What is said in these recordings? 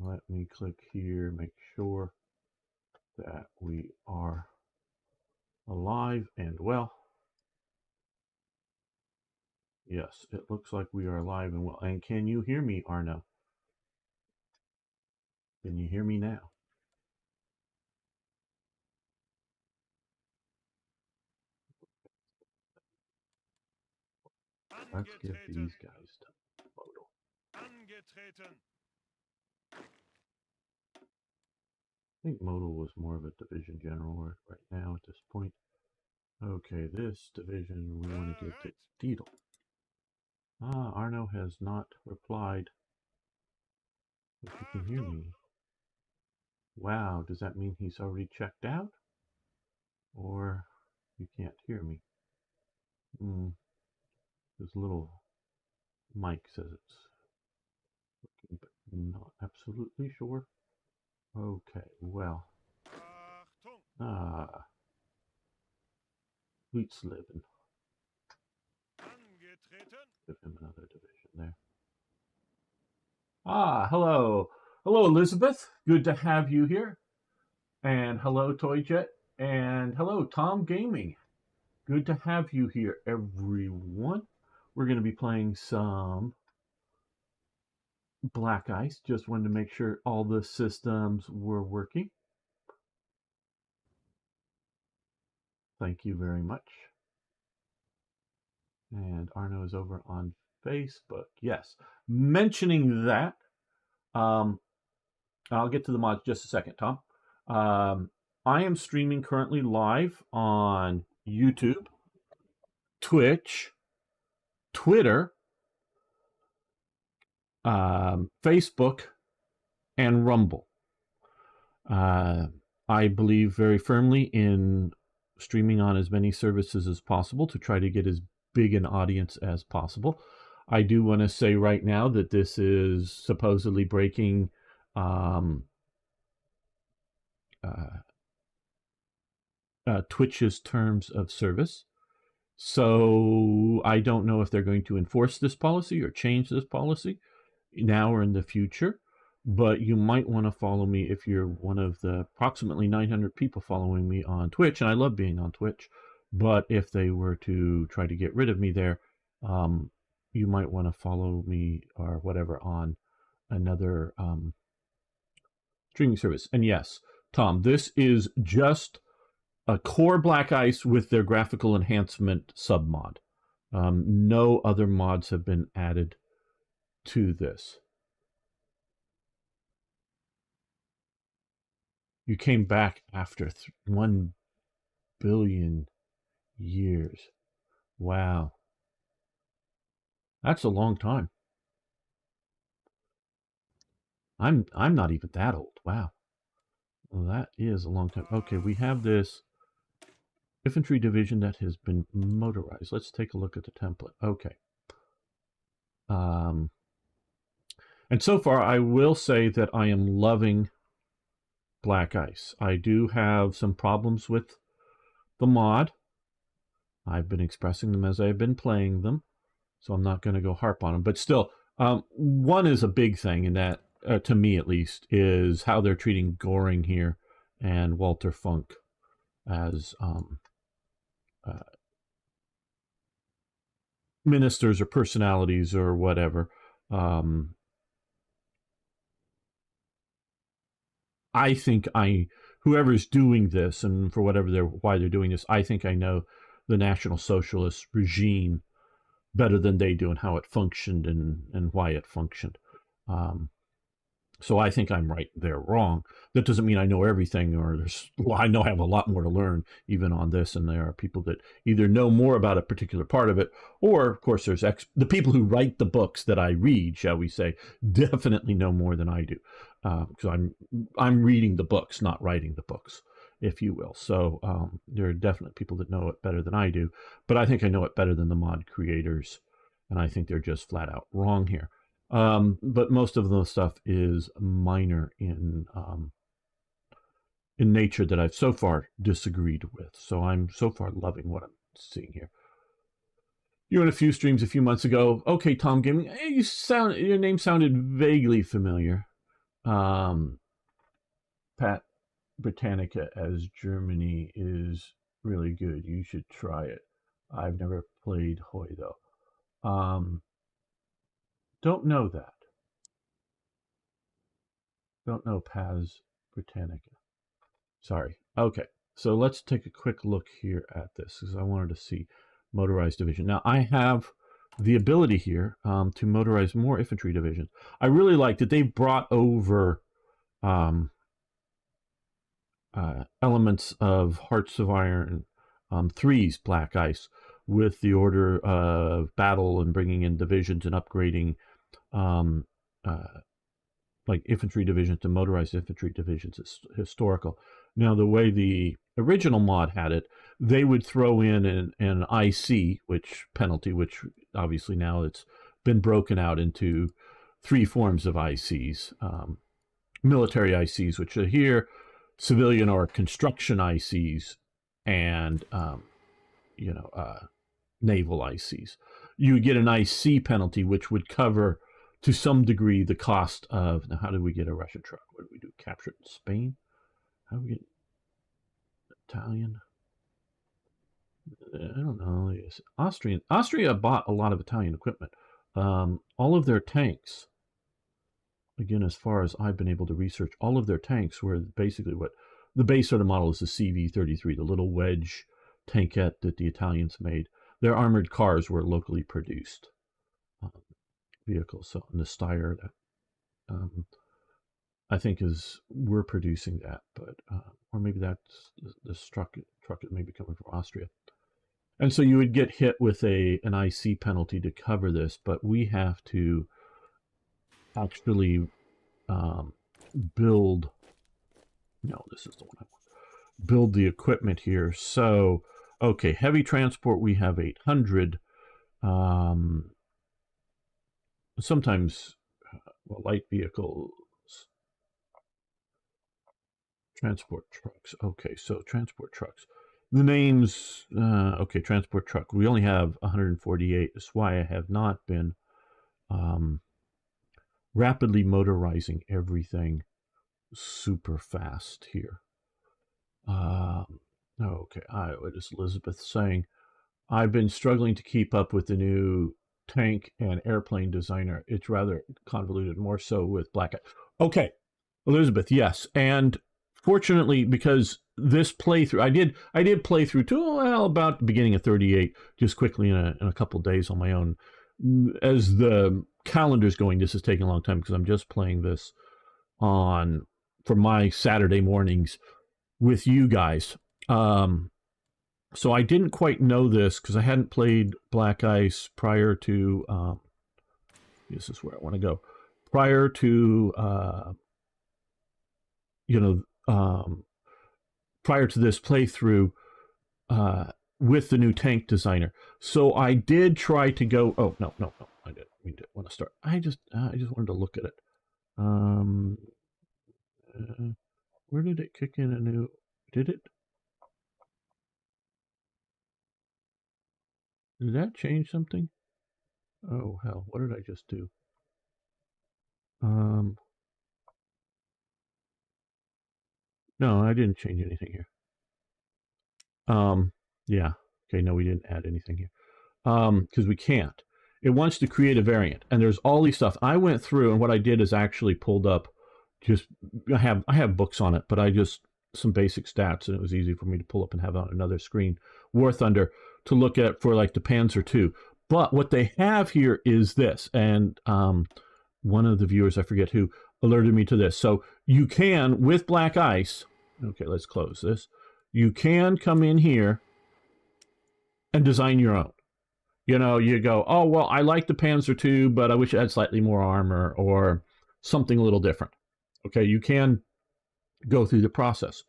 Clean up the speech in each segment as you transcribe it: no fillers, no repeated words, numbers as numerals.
let me click here, make sure that we are alive and well. Yes, it looks like we are alive and well. And can you hear me, Arno? Can you hear me now? Let's give these guys to modal. I think modal was more of a division general right now at this point. Okay, this division we want to give to Deedle. Arno has not replied. If you can hear me. Wow, does that mean he's already checked out? Or you can't hear me? This little mic says it's working, but not absolutely sure. Okay, well. Wheatslivin. Give him another division there. Hello. Hello, Elizabeth. Good to have you here. And hello, Toyjet. And hello, Tom Gaming. Good to have you here, everyone. We're going to be playing some Black Ice. Just wanted to make sure all the systems were working. Thank you very much. And Arno is over on Facebook. Yes. Mentioning that, I'll get to the mods just a second, Tom. I am streaming currently live on YouTube, Twitch, Twitter, Facebook, and Rumble. I believe very firmly in streaming on as many services as possible to try to get as big an audience as possible. I do want to say right now that this is supposedly breaking Twitch's terms of service. So I don't know if they're going to enforce this policy or change this policy now or in the future. But you might want to follow me if you're one of the approximately 900 people following me on Twitch. And I love being on Twitch. But if they were to try to get rid of me there, you might want to follow me or whatever on another streaming service. And yes, Tom, this is just a core Black Ice with their graphical enhancement submod. No other mods have been added to this. You came back after 1 billion years. Wow. That's a long time. I'm not even that old. Wow. Well, that is a long time. Okay, we have this infantry division that has been motorized. Let's take a look at the template. Okay. And so far, I will say that I am loving Black Ice. I do have some problems with the mod. I've been expressing them as I've been playing them, so I'm not going to go harp on them. But still, one is a big thing, and that, to me at least, is how they're treating Goring here and Walter Funk as ministers or personalities or whatever. I think whoever's doing this, and for whatever why they're doing this, I think I know the National Socialist regime better than they do and how it functioned and why it functioned. So I think I'm right, they're wrong. That doesn't mean I know everything, or I know I have a lot more to learn even on this, and there are people that either know more about a particular part of it, or of course there's the people who write the books that I read, shall we say, definitely know more than I do, because I'm reading the books, not writing the books, if you will. So there are definitely people that know it better than I do, but I think I know it better than the mod creators, and I think they're just flat out wrong here. But most of the stuff is minor in nature that I've so far disagreed with. So I'm so far loving what I'm seeing here. You had a few streams a few months ago. Okay, Tom Gaming, hey, your name sounded vaguely familiar. Pat Britannica as Germany is really good. You should try it. I've never played Hoy though. Don't know that. Don't know Paz Britannica. Sorry. Okay. So let's take a quick look here at this because I wanted to see motorized division. Now I have the ability here to motorize more infantry divisions. I really like that they brought over elements of Hearts of Iron 3's Black Ice with the order of battle and bringing in divisions and upgrading like infantry divisions to motorized infantry divisions. It's historical. Now, the way the original mod had it, they would throw in an IC, which penalty, which obviously now it's been broken out into 3 forms of ICs. Military ICs, which are here, civilian or construction ICs, and naval ICs. You get an IC penalty, which would cover to some degree the cost of. Now, how did we get a Russian truck? What did we do? Capture it in Spain? How do we get Italian? I don't know. Yes. Austria bought a lot of Italian equipment. All of their tanks, again, as far as I've been able to research, all of their tanks were basically what the base of the model is the CV-33, the little wedge tankette that the Italians made. Their armored cars were locally produced vehicles. So in the Steyr, that I think we're producing that, but or maybe that's the truck that may be coming from Austria. And so you would get hit with an IC penalty to cover this, but we have to actually build. No, this is the one I want. Build the equipment here. So, okay, heavy transport we have 800. Sometimes light vehicles, transport trucks. Okay, so transport trucks. The names, okay, transport truck. We only have 148. That's why I have not been rapidly motorizing everything super fast here. Okay, what is Elizabeth saying? I've been struggling to keep up with the new tank and airplane designer. It's rather convoluted, more so with Black Eye. Okay, Elizabeth, yes. And fortunately, because this playthrough, I did play through to about the beginning of 38, just quickly in a couple of days on my own. As the calendar's going, this is taking a long time because I'm just playing this for my Saturday mornings with you guys. So I didn't quite know this because I hadn't played Black Ice prior to, this is where I want to go, prior to, prior to this playthrough with the new tank designer. So I did try to go, oh, no, I didn't want to start. I just wanted to look at it. Where did it kick in a new, did it? Did that change something? Oh, hell, what did I just do? No, I didn't change anything here. Yeah. Okay, no, we didn't add anything here. Because we can't. It wants to create a variant, and there's all these stuff. I went through, and what I did is actually pulled up I have books on it, but I just some basic stats, and it was easy for me to pull up and have on another screen, War Thunder, to look at for like the Panzer II. But what they have here is this, and one of the viewers, I forget who, alerted me to this. So you can, with Black Ice, okay, let's close this. You can come in here and design your own. You go, oh, well, I like the Panzer II, but I wish it had slightly more armor or something a little different. Okay, you can go through the process.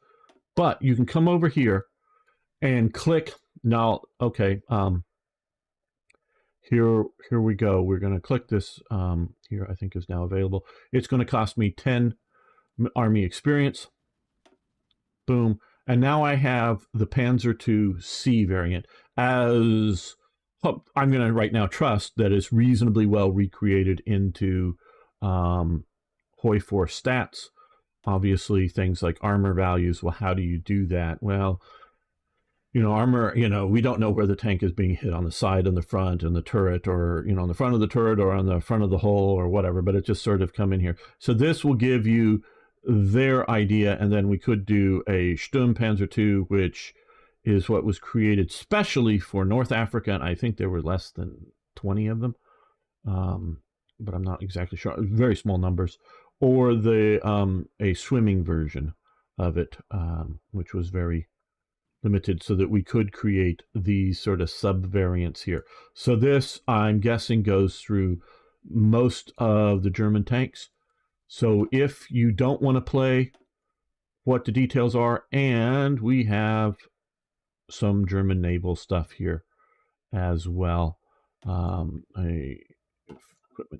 But you can come over here and click. Now, okay, here we go. We're going to click this here, I think is now available. It's going to cost me 10 Army experience. Boom. And now I have the Panzer II C variant as I'm going to right now trust that it's reasonably well recreated into Hoy Hoi 4 stats. Obviously, things like armor values. Well, how do you do that? Well, armor, we don't know where the tank is being hit, on the side, on the front, in the turret, or, on the front of the turret, or on the front of the hull, or whatever, but it just sort of come in here. So this will give you their idea, and then we could do a Sturmpanzer II, which is what was created specially for North Africa, and I think there were less than 20 of them, but I'm not exactly sure. Very small numbers. Or a swimming version of it, which was very limited, so that we could create these sort of sub-variants here. So this, I'm guessing, goes through most of the German tanks. So if you don't want to play what the details are, and we have some German naval stuff here as well. Equipment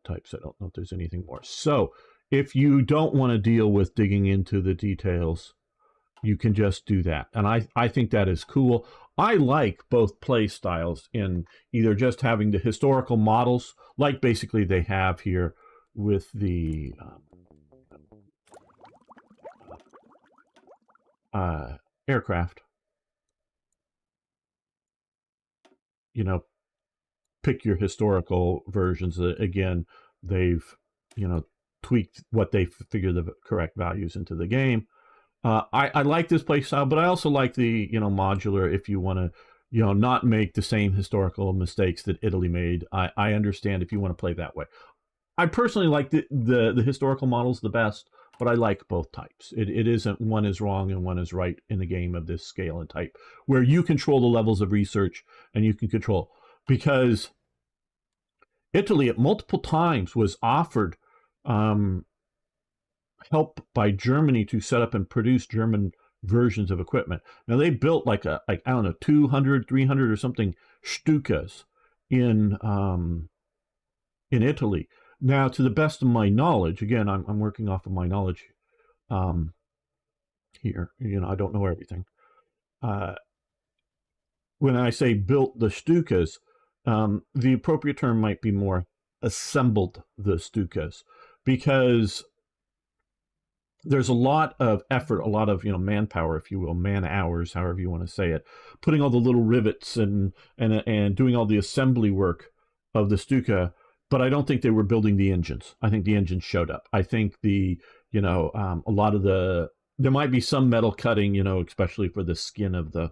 types, I don't know if there's anything more. So if you don't want to deal with digging into the details, you can just do that. And I think that is cool. I like both play styles, in either just having the historical models, like basically they have here with the aircraft. Pick your historical versions. Again, they've, tweaked what they figure the correct values into the game. I like this play style, but I also like the, modular, if you want to, not make the same historical mistakes that Italy made. I understand if you want to play that way. I personally like the historical models the best, but I like both types. It isn't one is wrong and one is right in a game of this scale and type, where you control the levels of research and you can control, because Italy at multiple times was offered help by Germany to set up and produce German versions of equipment. Now they built like I don't know, 200, 300 or something Stukas in Italy. Now, to the best of my knowledge, again, I'm working off of my knowledge here. I don't know everything. When I say built the Stukas, the appropriate term might be more assembled the Stukas, because there's a lot of effort, a lot of manpower, if you will, man hours, however you want to say it, putting all the little rivets and doing all the assembly work of the Stuka. But I don't think they were building the engines. I think the engines showed up. I think a lot of there might be some metal cutting, especially for the skin of the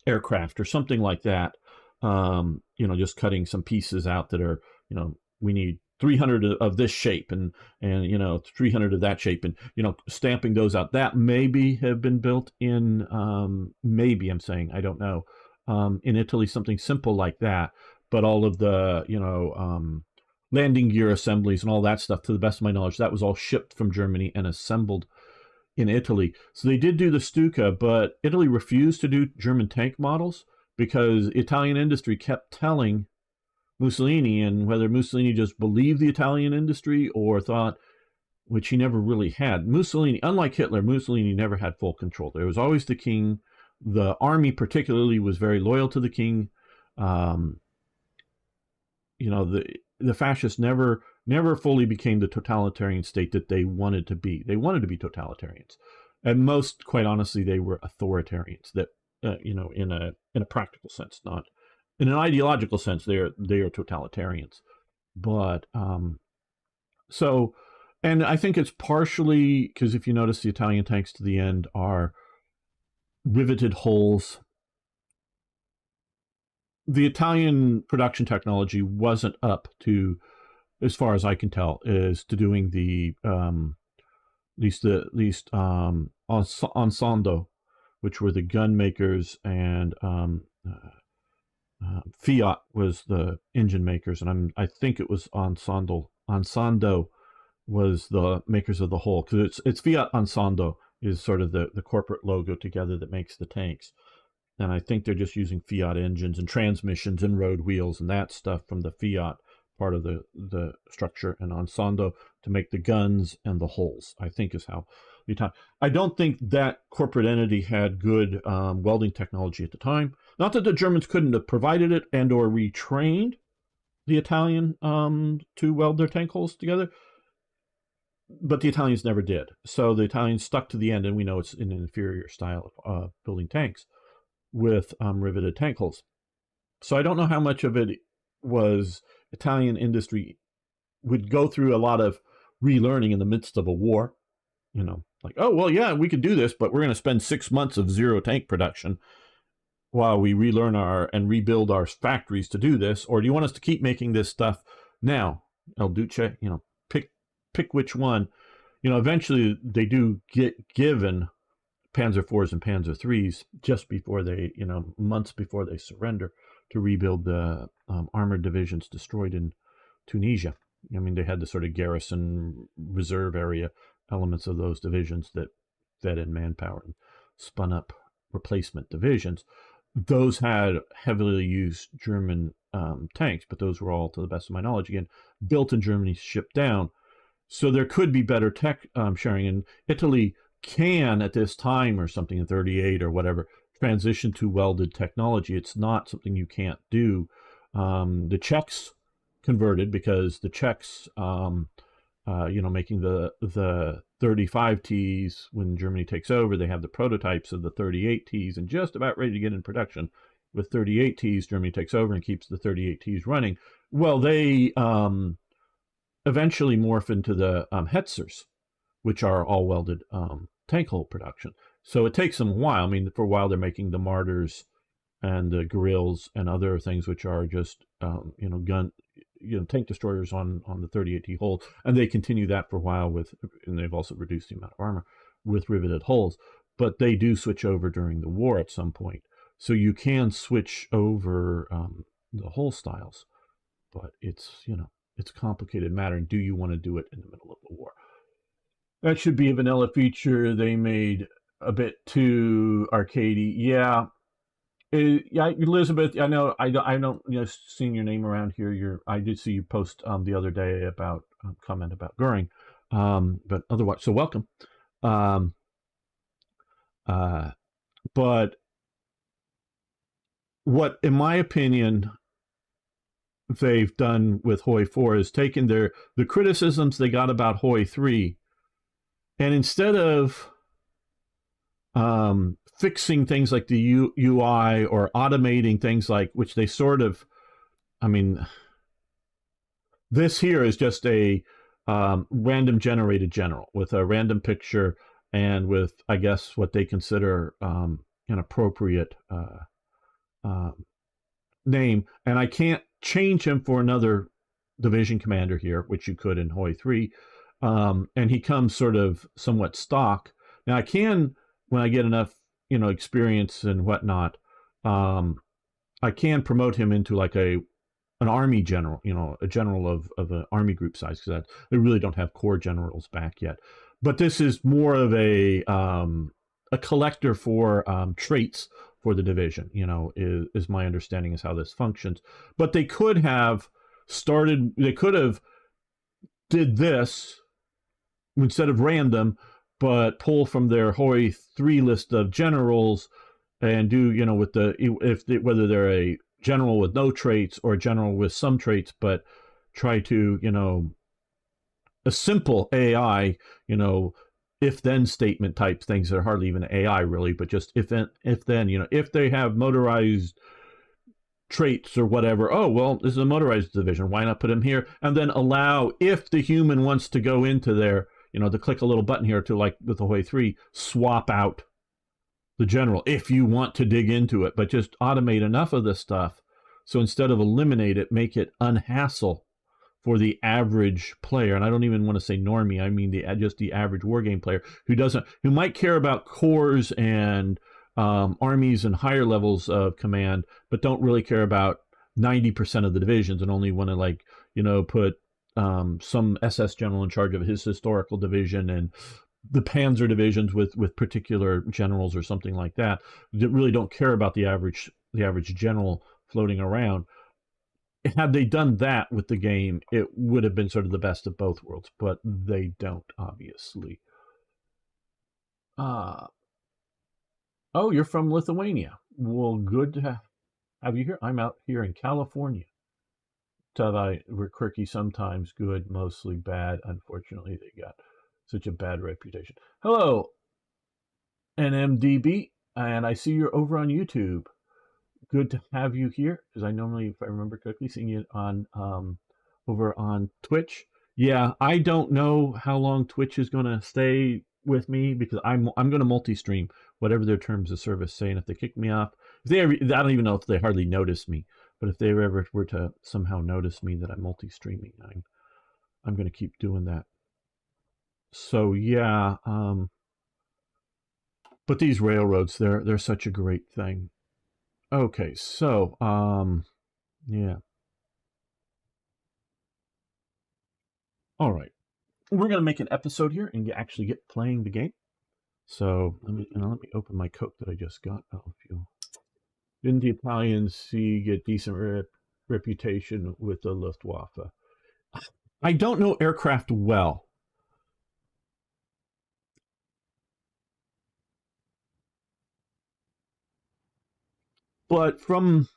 aircraft or something like that. Just cutting some pieces out that are, we need 300 of this shape and 300 of that shape, and stamping those out. That maybe have been built in, maybe, I'm saying, I don't know, in Italy, something simple like that. But all of the landing gear assemblies and all that stuff, to the best of my knowledge, that was all shipped from Germany and assembled in Italy. So they did do the Stuka, but Italy refused to do German tank models because Italian industry kept telling Mussolini, and whether Mussolini just believed the Italian industry or thought, which he never really had. Mussolini, unlike Hitler, Mussolini never had full control. There was always the king. The army particularly was very loyal to the king. The fascists never fully became the totalitarian state that they wanted to be. They wanted to be totalitarians. At most, quite honestly, they were authoritarians that, in a practical sense, not in an ideological sense, they are totalitarians. But so, and I think it's partially because if you notice, the Italian tanks to the end are riveted hulls. The Italian production technology wasn't up to, as far as I can tell, is to doing the Ensemble, which were the gun makers, and Fiat was the engine makers, and I think it was Ensemble was the makers of the whole, because it's Fiat Ensemble is sort of the corporate logo together that makes the tanks. And I think they're just using Fiat engines and transmissions and road wheels and that stuff from the Fiat part of the structure, and Ensemble to make the guns and the hulls, I think is how the time. I don't think that corporate entity had good welding technology at the time. Not that the Germans couldn't have provided it and or retrained the Italian to weld their tank hulls together. but the Italians never did. So the Italians stuck to the end, and we know it's an inferior style of building tanks with riveted tank hulls. So I don't know how much of it was Italian industry would go through a lot of relearning in the midst of a war. Like, oh, well, yeah, we could do this, but we're going to spend 6 months of zero tank production while we relearn and rebuild our factories to do this. Or do you want us to keep making this stuff now? El Duce, pick which one. Eventually they do get given Panzer IVs and Panzer IIIs just before they, months before they surrender, to rebuild the armored divisions destroyed in Tunisia. I mean, they had the sort of garrison reserve area elements of those divisions that fed in manpower and spun up replacement divisions. Those had heavily used German tanks, but those were all, to the best of my knowledge, again, built in Germany, shipped down. So there could be better tech sharing. And Italy can, at this time or something in 38 or whatever, transition to welded technology. It's not something you can't do. The Czechs converted because the Czechs, making the 35Ts when Germany takes over, they have the prototypes of the 38Ts and just about ready to get in production. With 38Ts, Germany takes over and keeps the 38Ts running. Well, they eventually morph into the Hetzers, which are all welded tank hull production. So it takes them a while. I mean, for a while they're making the Martyrs and the Grills and other things, which are just tank destroyers on the 38T hull, and they continue that for a while and they've also reduced the amount of armor with riveted hulls. But they do switch over during the war at some point, so you can switch over the hull styles, but it's a complicated matter. And do you want to do it in the middle of the war? That should be a vanilla feature. They made a bit too arcadey. Yeah. Yeah, Elizabeth, I know I don't seeing your name around here. I did see you post the other day about comment about Goering, but otherwise, so welcome. But what, in my opinion, they've done with Hoi 4 is taken the criticisms they got about Hoi 3, and instead of fixing things like the UI or automating things like, which they sort of, I mean, this here is just a random generated general with a random picture and with, I guess, what they consider an appropriate name. And I can't change him for another division commander here, which you could in Hoi 3. And he comes sort of somewhat stock. Now I can, when I get enough experience and whatnot, I can promote him into like an army general, a general of an army group size, because they really don't have corps generals back yet. But this is more of a collector for traits for the division, is my understanding is how this functions. But they could have did this instead of random, but pull from their Hoi 3 list of generals and do, with whether they're a general with no traits or a general with some traits, but try to, a simple AI, if then statement type things that are hardly even AI really, but just if then, if they have motorized traits or whatever, oh, well, this is a motorized division, why not put them here? And then allow, if the human wants to go into there, to click a little button here to, like with the Hoi 3, swap out the general if you want to dig into it, but just automate enough of this stuff. So instead of eliminate it, make it unhassle for the average player. And I don't even want to say normie. I mean just the average wargame player who might care about corps and armies and higher levels of command, but don't really care about 90% of the divisions and only want to put some SS general in charge of his historical division and the panzer divisions with particular generals or something like that really don't care about the average general floating around. Had they done that with the game, it would have been sort of the best of both worlds, but they don't, obviously. Oh, you're from Lithuania. Well, good to have you here. I'm out here in California. We're quirky sometimes, good, mostly bad. Unfortunately, they got such a bad reputation. Hello, NMDB, and I see you're over on YouTube. Good to have you here, because I normally, if I remember correctly, seeing you on over on Twitch. Yeah, I don't know how long Twitch is going to stay with me, because I'm going to multi-stream whatever their terms of service say, and if they kick me off, if they ever, I don't even know if they hardly notice me, but if they ever were to somehow notice me that I'm multi-streaming, I'm going to keep doing that. So yeah, but these railroads, they're such a great thing. Okay, so yeah. All right. We're going to make an episode here and actually get playing the game. So let me open my Coke that I just got. Oh, if you didn't the Italians see get decent reputation with the Luftwaffe? I don't know aircraft well. But from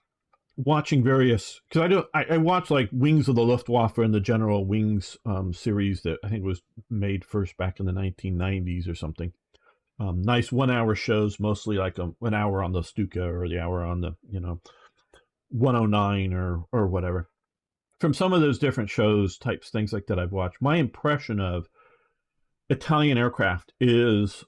watching various, because I watch like Wings of the Luftwaffe and the General Wings series that I think was made first back in the 1990s or something. Nice 1 hour shows, mostly like an hour on the Stuka or the hour on the 109 or whatever. From some of those different shows, types, things like that I've watched, my impression of Italian aircraft is,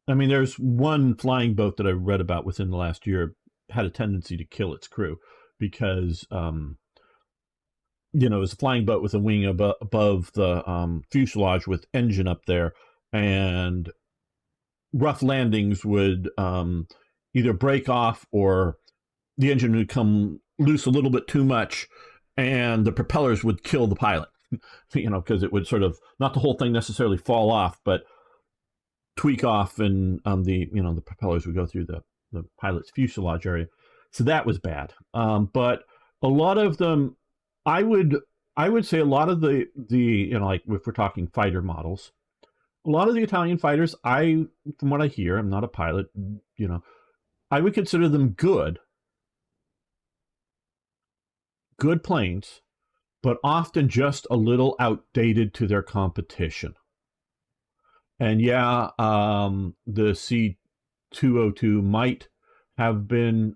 I mean, there's one flying boat that I read about within the last year had a tendency to kill its crew because it was a flying boat with a wing above the fuselage with engine up there, and rough landings would either break off or the engine would come loose a little bit too much, and the propellers would kill the pilot. Because it would sort of, not the whole thing necessarily fall off, but tweak off, and the propellers would go through the pilot's fuselage area. So that was bad. But a lot of them, I would say a lot of the like if we're talking fighter models, a lot of the Italian fighters, from what I hear, I'm not a pilot, I would consider them good planes, but often just a little outdated to their competition. And yeah, the C-202 might have been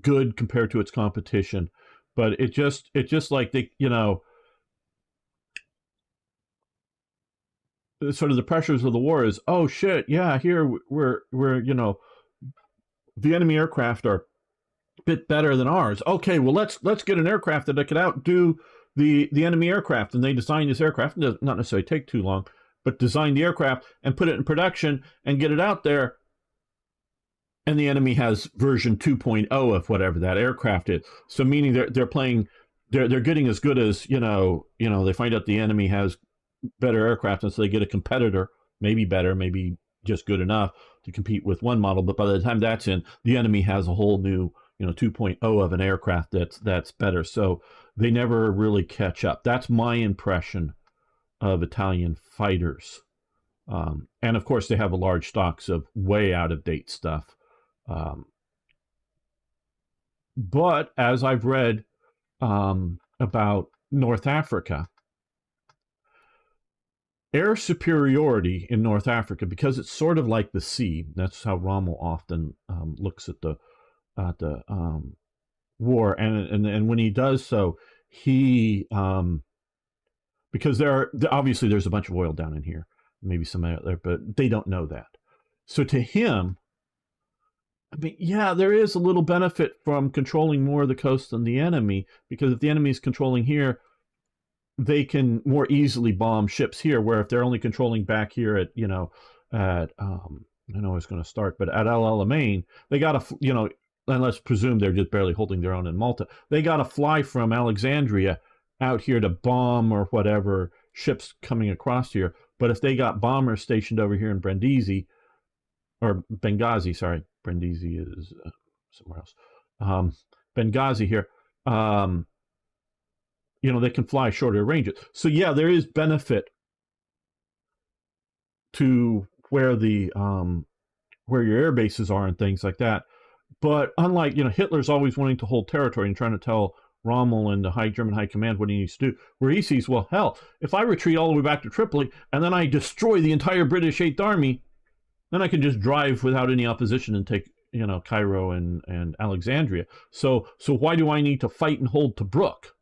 good compared to its competition, but it just like they, sort of the pressures of the war is, oh shit, yeah, here we're the enemy aircraft are a bit better than ours. Okay, well let's get an aircraft that could outdo the enemy aircraft, and they design this aircraft. It does not necessarily take too long, but design the aircraft and put it in production and get it out there, and the enemy has version 2.0 of whatever that aircraft is. So meaning they're getting as good as they find out the enemy has better aircraft, and so they get a competitor, maybe better, maybe just good enough to compete with one model. But by the time that's in, the enemy has a whole new 2.0 of an aircraft that's better. So they never really catch up. That's my impression of Italian fighters. And of course, they have a large stocks of way out of date stuff. But as I've read about North Africa, air superiority in North Africa, because it's sort of like the sea. That's how Rommel often looks at the war, and when he does so, he because obviously there's a bunch of oil down in here, maybe some out there, but they don't know that. So to him, I mean, yeah, there is a little benefit from controlling more of the coast than the enemy, because if the enemy is controlling here, they can more easily bomb ships here, where if they're only controlling back here at I know it's going to start, but at El Alamein, they got to, and let's presume they're just barely holding their own in Malta. They got to fly from Alexandria out here to bomb or whatever ships coming across here. But if they got bombers stationed over here in Brindisi, or Benghazi, sorry, Brindisi is somewhere else. Benghazi here, they can fly shorter ranges. So yeah, there is benefit to where the where your air bases are and things like that. But unlike, Hitler's always wanting to hold territory and trying to tell Rommel and the German High Command what he needs to do, where he sees, well, hell, if I retreat all the way back to Tripoli and then I destroy the entire British Eighth Army, then I can just drive without any opposition and take, Cairo and Alexandria. So why do I need to fight and hold Tobruk?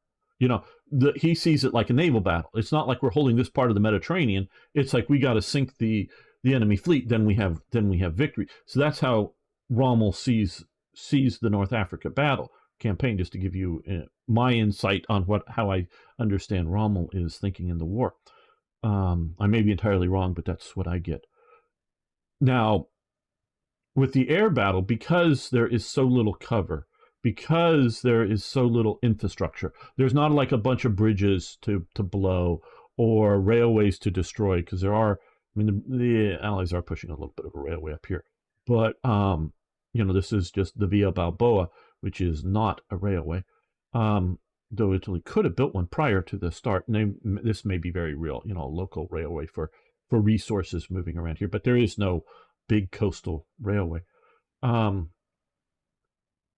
He sees it like a naval battle. It's not like we're holding this part of the Mediterranean. It's like we got to sink the enemy fleet, then we have victory. So that's how Rommel sees the North Africa battle campaign. Just to give you my insight on how I understand Rommel is thinking in the war. I may be entirely wrong, but that's what I get. Now, with the air battle, because there is so little cover, because there is so little infrastructure, there's not like a bunch of bridges to blow or railways to destroy, because there are, the Allies are pushing a little bit of a railway up here. But, this is just the Via Balboa, which is not a railway. Though Italy could have built one prior to the start. And this may be very real, a local railway for resources moving around here. But there is no big coastal railway.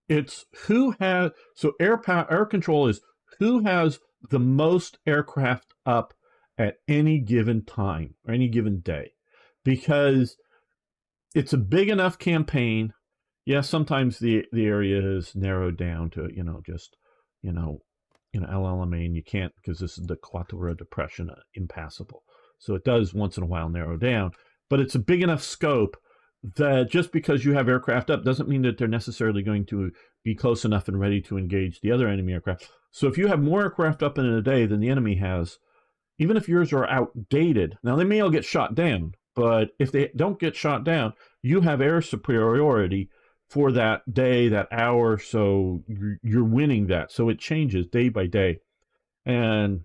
It's who has, so air control is who has the most aircraft up at any given time or any given day, because it's a big enough campaign. Yes, sometimes the area is narrowed down to, just, El Alamein, you can't, because this is the Quattro Depression, impassable. So it does once in a while narrow down, but it's a big enough scope that just because you have aircraft up doesn't mean that they're necessarily going to be close enough and ready to engage the other enemy aircraft. So if you have more aircraft up in a day than the enemy has, even if yours are outdated, now they may all get shot down, but if they don't get shot down, you have air superiority for that day, that hour, so you're winning that. So it changes day by day. And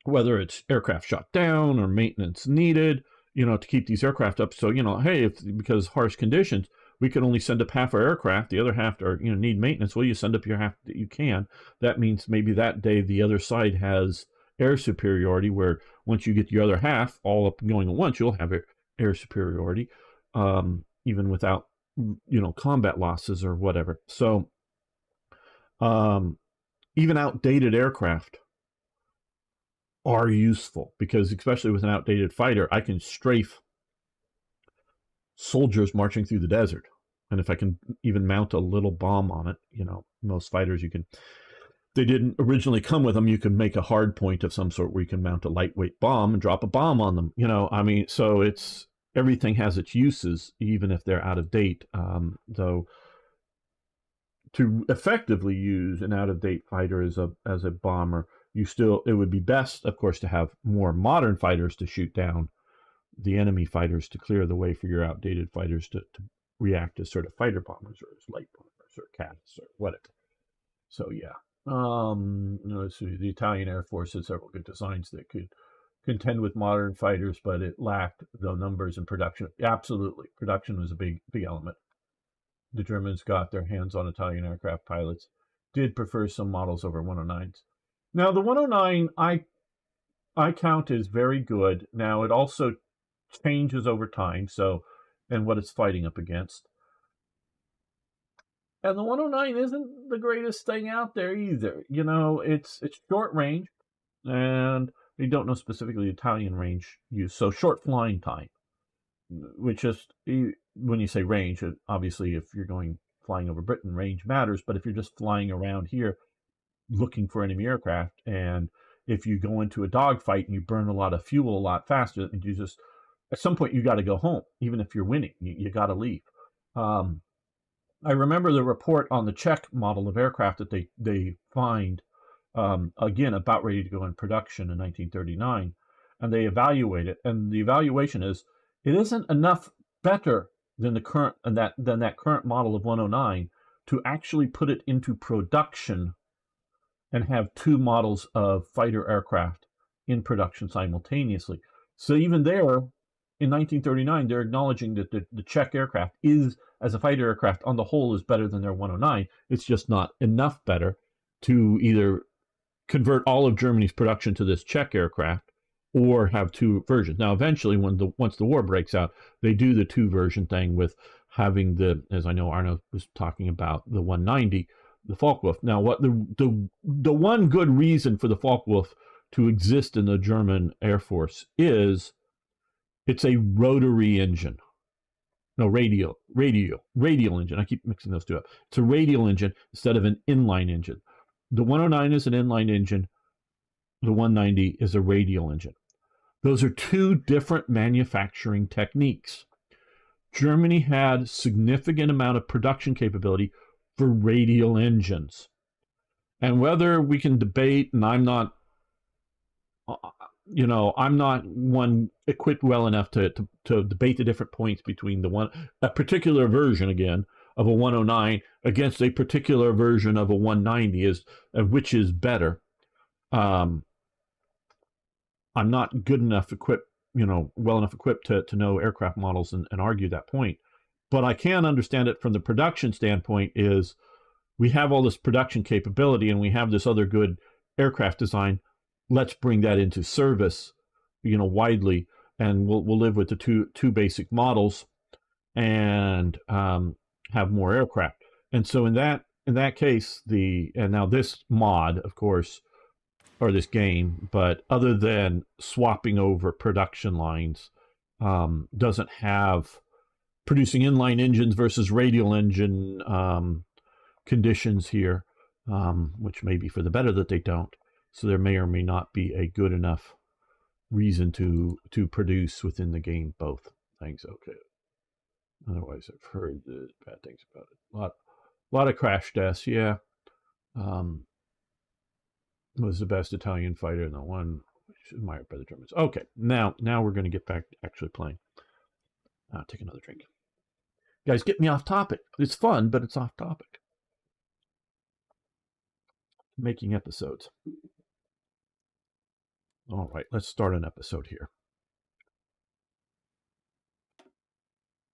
whether it's aircraft shot down or maintenance needed, to keep these aircraft up. So, hey, because harsh conditions, we can only send up half our aircraft, the other half are, need maintenance. Well, you send up your half that you can. That means maybe that day the other side has air superiority, where once you get your other half all up and going at once, you'll have air superiority, even without, combat losses or whatever. So, even outdated aircraft are useful, because especially with an outdated fighter, I can strafe soldiers marching through the desert. And if I can even mount a little bomb on it, most fighters they didn't originally come with them. You can make a hard point of some sort where you can mount a lightweight bomb and drop a bomb on them. So everything has its uses, even if they're out of date. Though to effectively use an out of date fighter as a bomber, it would be best, of course, to have more modern fighters to shoot down the enemy fighters to clear the way for your outdated fighters to react as sort of fighter bombers or as light bombers or cats or whatever. So yeah, so the Italian Air Force had several good designs that could contend with modern fighters, but it lacked the numbers and production. Absolutely, production was a big element. The Germans got their hands on Italian aircraft pilots, did prefer some models over 109s. Now, the 109 I count as very good. Now, it also changes over time, and what it's fighting up against. And the 109 isn't the greatest thing out there either. It's short range, and we don't know specifically Italian range use. So short flying time, which is, when you say range, obviously if you're flying over Britain, range matters. But if you're just flying around here, looking for enemy aircraft, and if you go into a dogfight and you burn a lot of fuel a lot faster, and you just, at some point you got to go home, even if you're winning, you got to leave. I remember the report on the Czech model of aircraft that they find, again, about ready to go in production in 1939, and they evaluate it, and the evaluation is it isn't enough better than the current than that current model of 109 to actually put it into production and have two models of fighter aircraft in production simultaneously. So even there, in 1939, they're acknowledging that the Czech aircraft is, as a fighter aircraft, on the whole, is better than their 109. It's just not enough better to either convert all of Germany's production to this Czech aircraft or have two versions. Now, eventually, once the war breaks out, they do the two version thing with having as I know Arno was talking about, the 190, the Focke-Wulf. Now, what the one good reason for the Focke-Wulf to exist in the German Air Force is it's a rotary engine. No, radial engine. I keep mixing those two up. It's a radial engine instead of an inline engine. The 109 is an inline engine. The 190 is a radial engine. Those are two different manufacturing techniques. Germany had significant amount of production capability for radial engines. And whether we can debate, and I'm not one equipped well enough to debate the different points between a particular version, again, of a 109 against a particular version of a 190, which is better. I'm not good enough equipped, well enough equipped to know aircraft models and argue that point. But I can understand it from the production standpoint is we have all this production capability and we have this other good aircraft design. Let's bring that into service, widely, and we'll live with the two basic models and have more aircraft. And so in that case, and now this mod, of course, or this game, but other than swapping over production lines, doesn't have producing inline engines versus radial engine conditions here, which may be for the better that they don't. So there may or may not be a good enough reason to produce within the game both things. Okay. Otherwise, I've heard bad things about it. A lot of crash deaths. Yeah. Was the best Italian fighter and the one admired by the Germans. Okay. Now we're going to get back to actually playing. Take another drink. Guys, get me off topic. It's fun, but it's off topic. Making episodes. All right, let's start an episode here.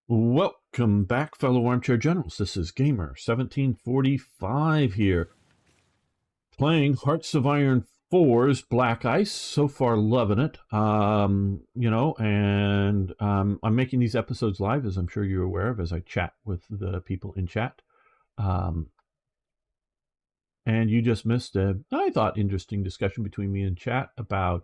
Welcome back, fellow armchair generals. This is Gamer 1745 here, playing Hearts of Iron 4's Black Ice. So far, loving it. And I'm making these episodes live, as I'm sure you're aware of, as I chat with the people in chat. And you just missed I thought, interesting discussion between me and chat about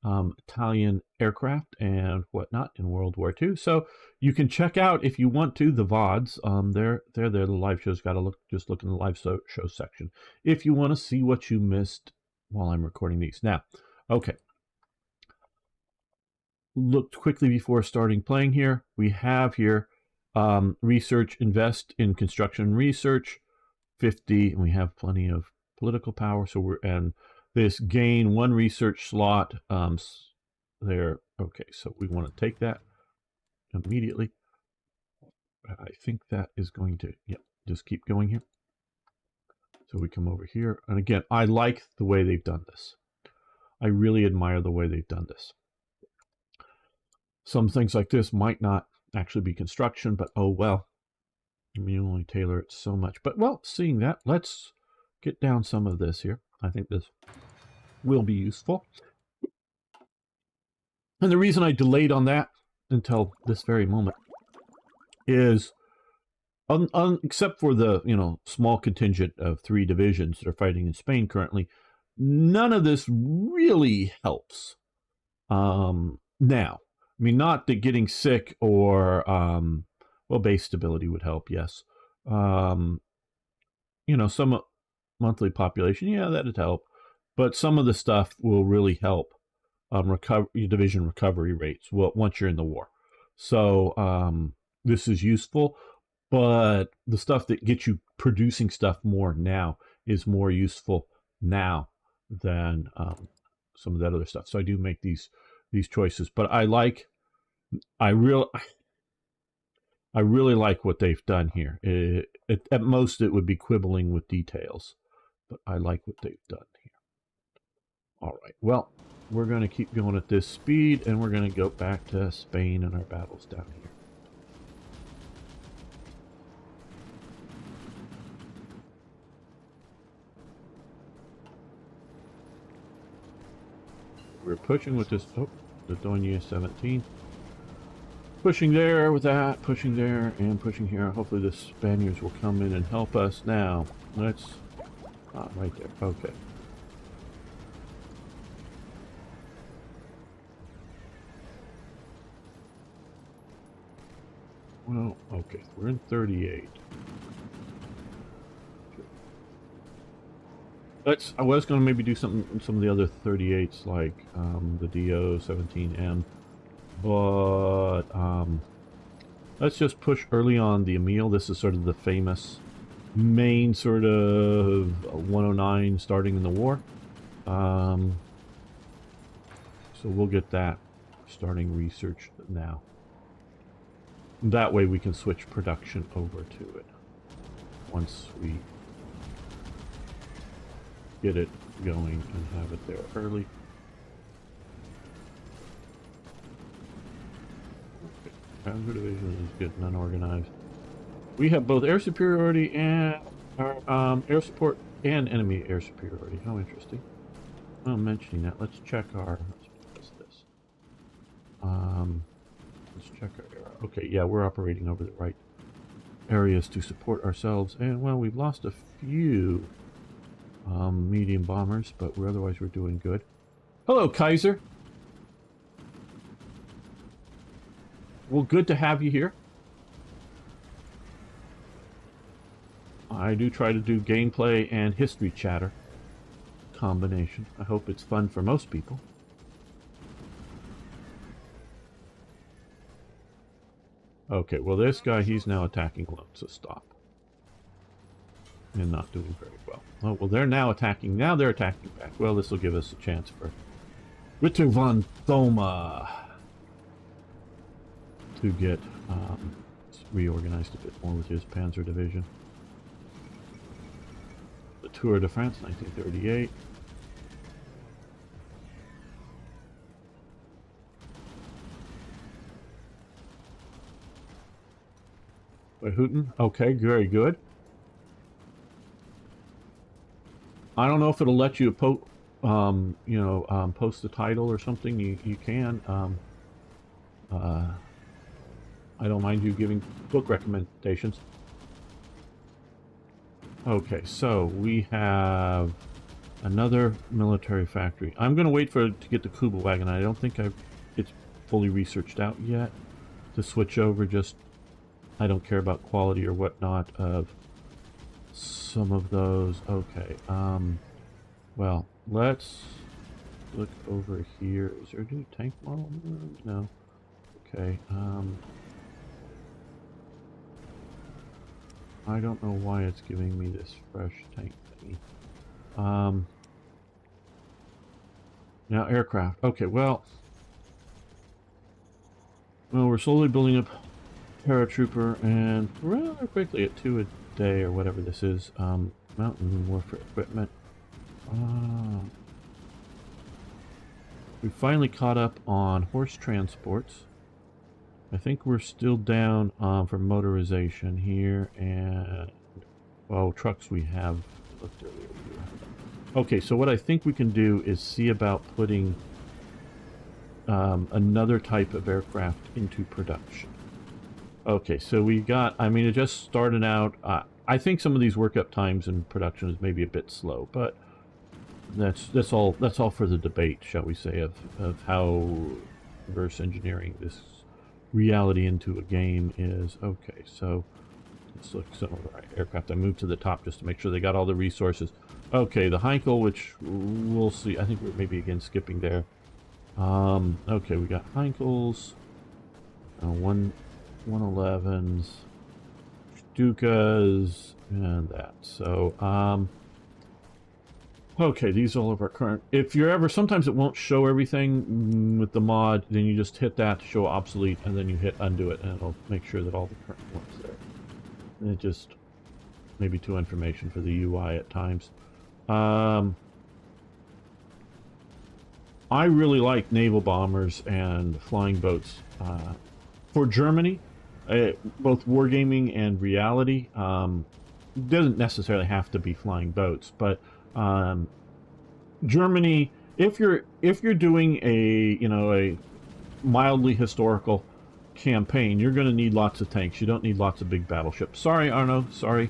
Italian aircraft and whatnot in World War II. So you can check out, if you want to, the VODs. They're there. The live shows. Got to just look in the live show section if you want to see what you missed while I'm recording these. Now, okay. Looked quickly before starting playing here. We have here research, invest in construction research. 50, and we have plenty of political power, so and this gain one research slot there. Okay, so we want to take that immediately. I think that is going to, just keep going here. So we come over here, and again, I like the way they've done this. I really admire the way they've done this. Some things like this might not actually be construction, but oh well. You only tailor it so much. But, well, seeing that, let's get down some of this here. I think this will be useful. And the reason I delayed on that until this very moment is, except for the, small contingent of 3 divisions that are fighting in Spain currently, none of this really helps. Now, I mean, not that getting sick or... well, base stability would help, yes. Some monthly population, yeah, that'd help. But some of the stuff will really help division recovery rates once you're in the war. So this is useful, but the stuff that gets you producing stuff more now is more useful now than some of that other stuff. So I do make these choices, but I really like what they've done here. At most, it would be quibbling with details, but I like what they've done here. All right, well, we're going to keep going at this speed, and we're going to go back to Spain and our battles down here. We're pushing with this, the Doña 17. Pushing there with that, pushing there, and pushing here. Hopefully the Spaniards will come in and help us. Now, let's Ah, right there. Okay. Well, okay. We're in 38. I was going to maybe do some of the other 38s, like the DO-17M, but let's just push early on the Emil. This is sort of the famous main sort of 109 starting in the war. So we'll get that starting research now. That way we can switch production over to it once we get it going and have it there early. Okay. Panzer division is getting unorganized. We have both air superiority and air support and enemy air superiority. How interesting. Well, mentioning that, let's check our. Let's this. Let's check our air. Okay, yeah, we're operating over the right areas to support ourselves, and well, we've lost a few medium bombers, but otherwise we're doing good. Hello, Kaiser. Well, good to have you here. I do try to do gameplay and history chatter combination. I hope it's fun for most people. Okay, well this guy, he's now attacking alone, so stop. And not doing very well. Oh, well they're now attacking. Now they're attacking back. Well, this will give us a chance for Ritter von Thoma to get reorganized a bit more with his Panzer Division. The Tour de France, 1938. By Houghton. Okay, very good. I don't know if it'll let you post the title or something. You can. I don't mind you giving book recommendations. Okay, so we have another military factory. I'm going to wait for it to get the Kuba wagon. I don't think it's fully researched out yet to switch over. Just I don't care about quality or whatnot of some of those. Okay. Well, let's look over here. Is there a new tank model? No. Okay. I don't know why it's giving me this fresh tank thingy. Now aircraft. Okay, well, we're slowly building up paratrooper and rather quickly at 2 a day or whatever this is. Mountain warfare equipment. We finally caught up on horse transports. I think we're still down for motorization here, and well, trucks we have looked earlier. Okay, so what I think we can do is see about putting another type of aircraft into production. Okay, so we got, I mean, it just started out. I think some of these workup times in production is maybe a bit slow, but that's all for the debate, shall we say, of how reverse engineering this reality into a game is. Okay, so let's look at some of our aircraft. I moved to the top just to make sure they got all the resources. Okay, the Heinkel, which we'll see. I think we're maybe again skipping there. Okay, we got Heinkels, 111s, Stukas, and that. So, okay, these are all of our current. If you're ever, sometimes it won't show everything with the mod, then you just hit that to show obsolete, and then you hit undo it, and it'll make sure that all the current ones there. And it just maybe too information for the UI at times. I really like naval bombers and flying boats. For Germany, both wargaming and reality, doesn't necessarily have to be flying boats, but Germany, if you're doing a mildly historical campaign, you're going to need lots of tanks. You don't need lots of big battleships. Sorry, Arno. Sorry.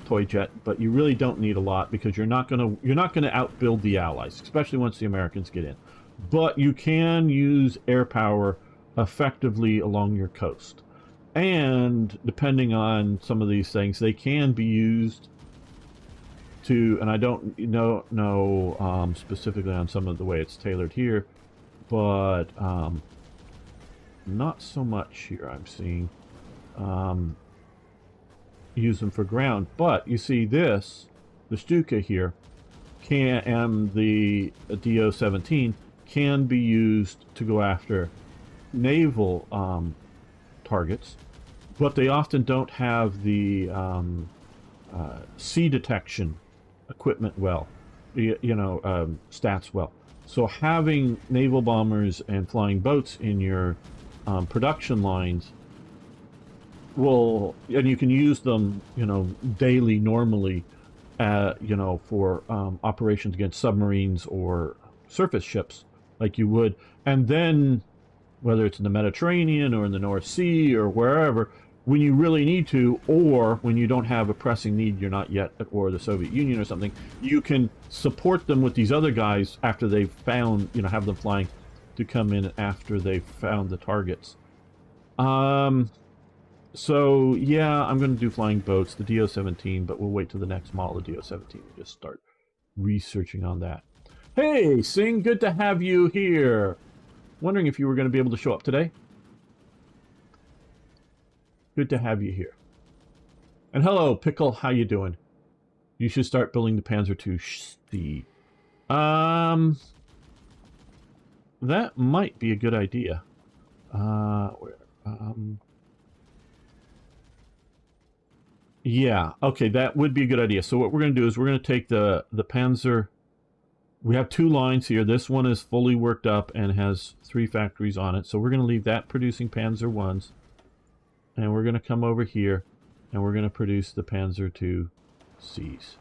toy jet, but you really don't need a lot because you're not gonna outbuild the Allies, especially once the Americans get in. But you can use air power effectively along your coast, and depending on some of these things, they can be used to. And I don't know specifically on some of the way it's tailored here, but not so much here. I'm seeing. Use them for ground, but you see this, the Stuka here, and the DO-17 can be used to go after naval targets, but they often don't have the sea detection equipment stats well. So having naval bombers and flying boats in your production lines and you can use them, daily normally, for operations against submarines or surface ships, like you would. And then, whether it's in the Mediterranean or in the North Sea or wherever, when you really need to, or when you don't have a pressing need, you're not yet at war with the Soviet Union or something, you can support them with these other guys after they've found, have them flying to come in after they've found the targets. So, yeah, I'm going to do flying boats, the DO-17, but we'll wait till the next model of DO-17 and just start researching on that. Hey, Sing, good to have you here. Wondering if you were going to be able to show up today. Good to have you here. And hello, Pickle, how you doing? You should start building the Panzer II Steve. That might be a good idea. Yeah, okay, that would be a good idea. So what we're going to do is we're going to take the Panzer. We have two lines here. This one is fully worked up and has 3 factories on it. So we're going to leave that producing Panzer 1s. And we're going to come over here and we're going to produce the Panzer 2 Cs.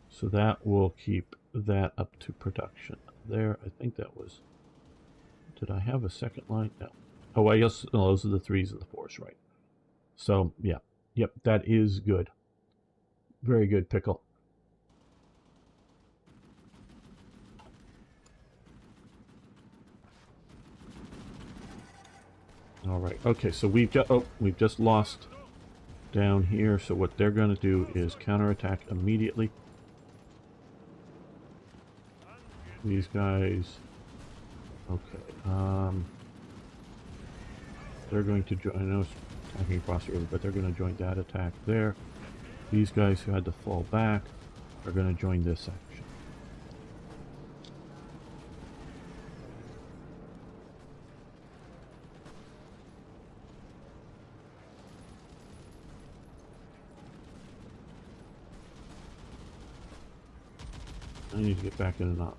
So that will keep that up to production. There, I think that was... Did I have a second line? No. Oh, I guess no, those are the 3s and the 4s, right? So, yeah. Yep, that is good. Very good, Pickle. All right. Okay, so we've just lost down here. So what they're going to do is counterattack immediately. These guys. Okay. They're going to join. I know it's attacking across the river, but they're going to join that attack there. These guys who had to fall back are going to join this action. I need to get back in and not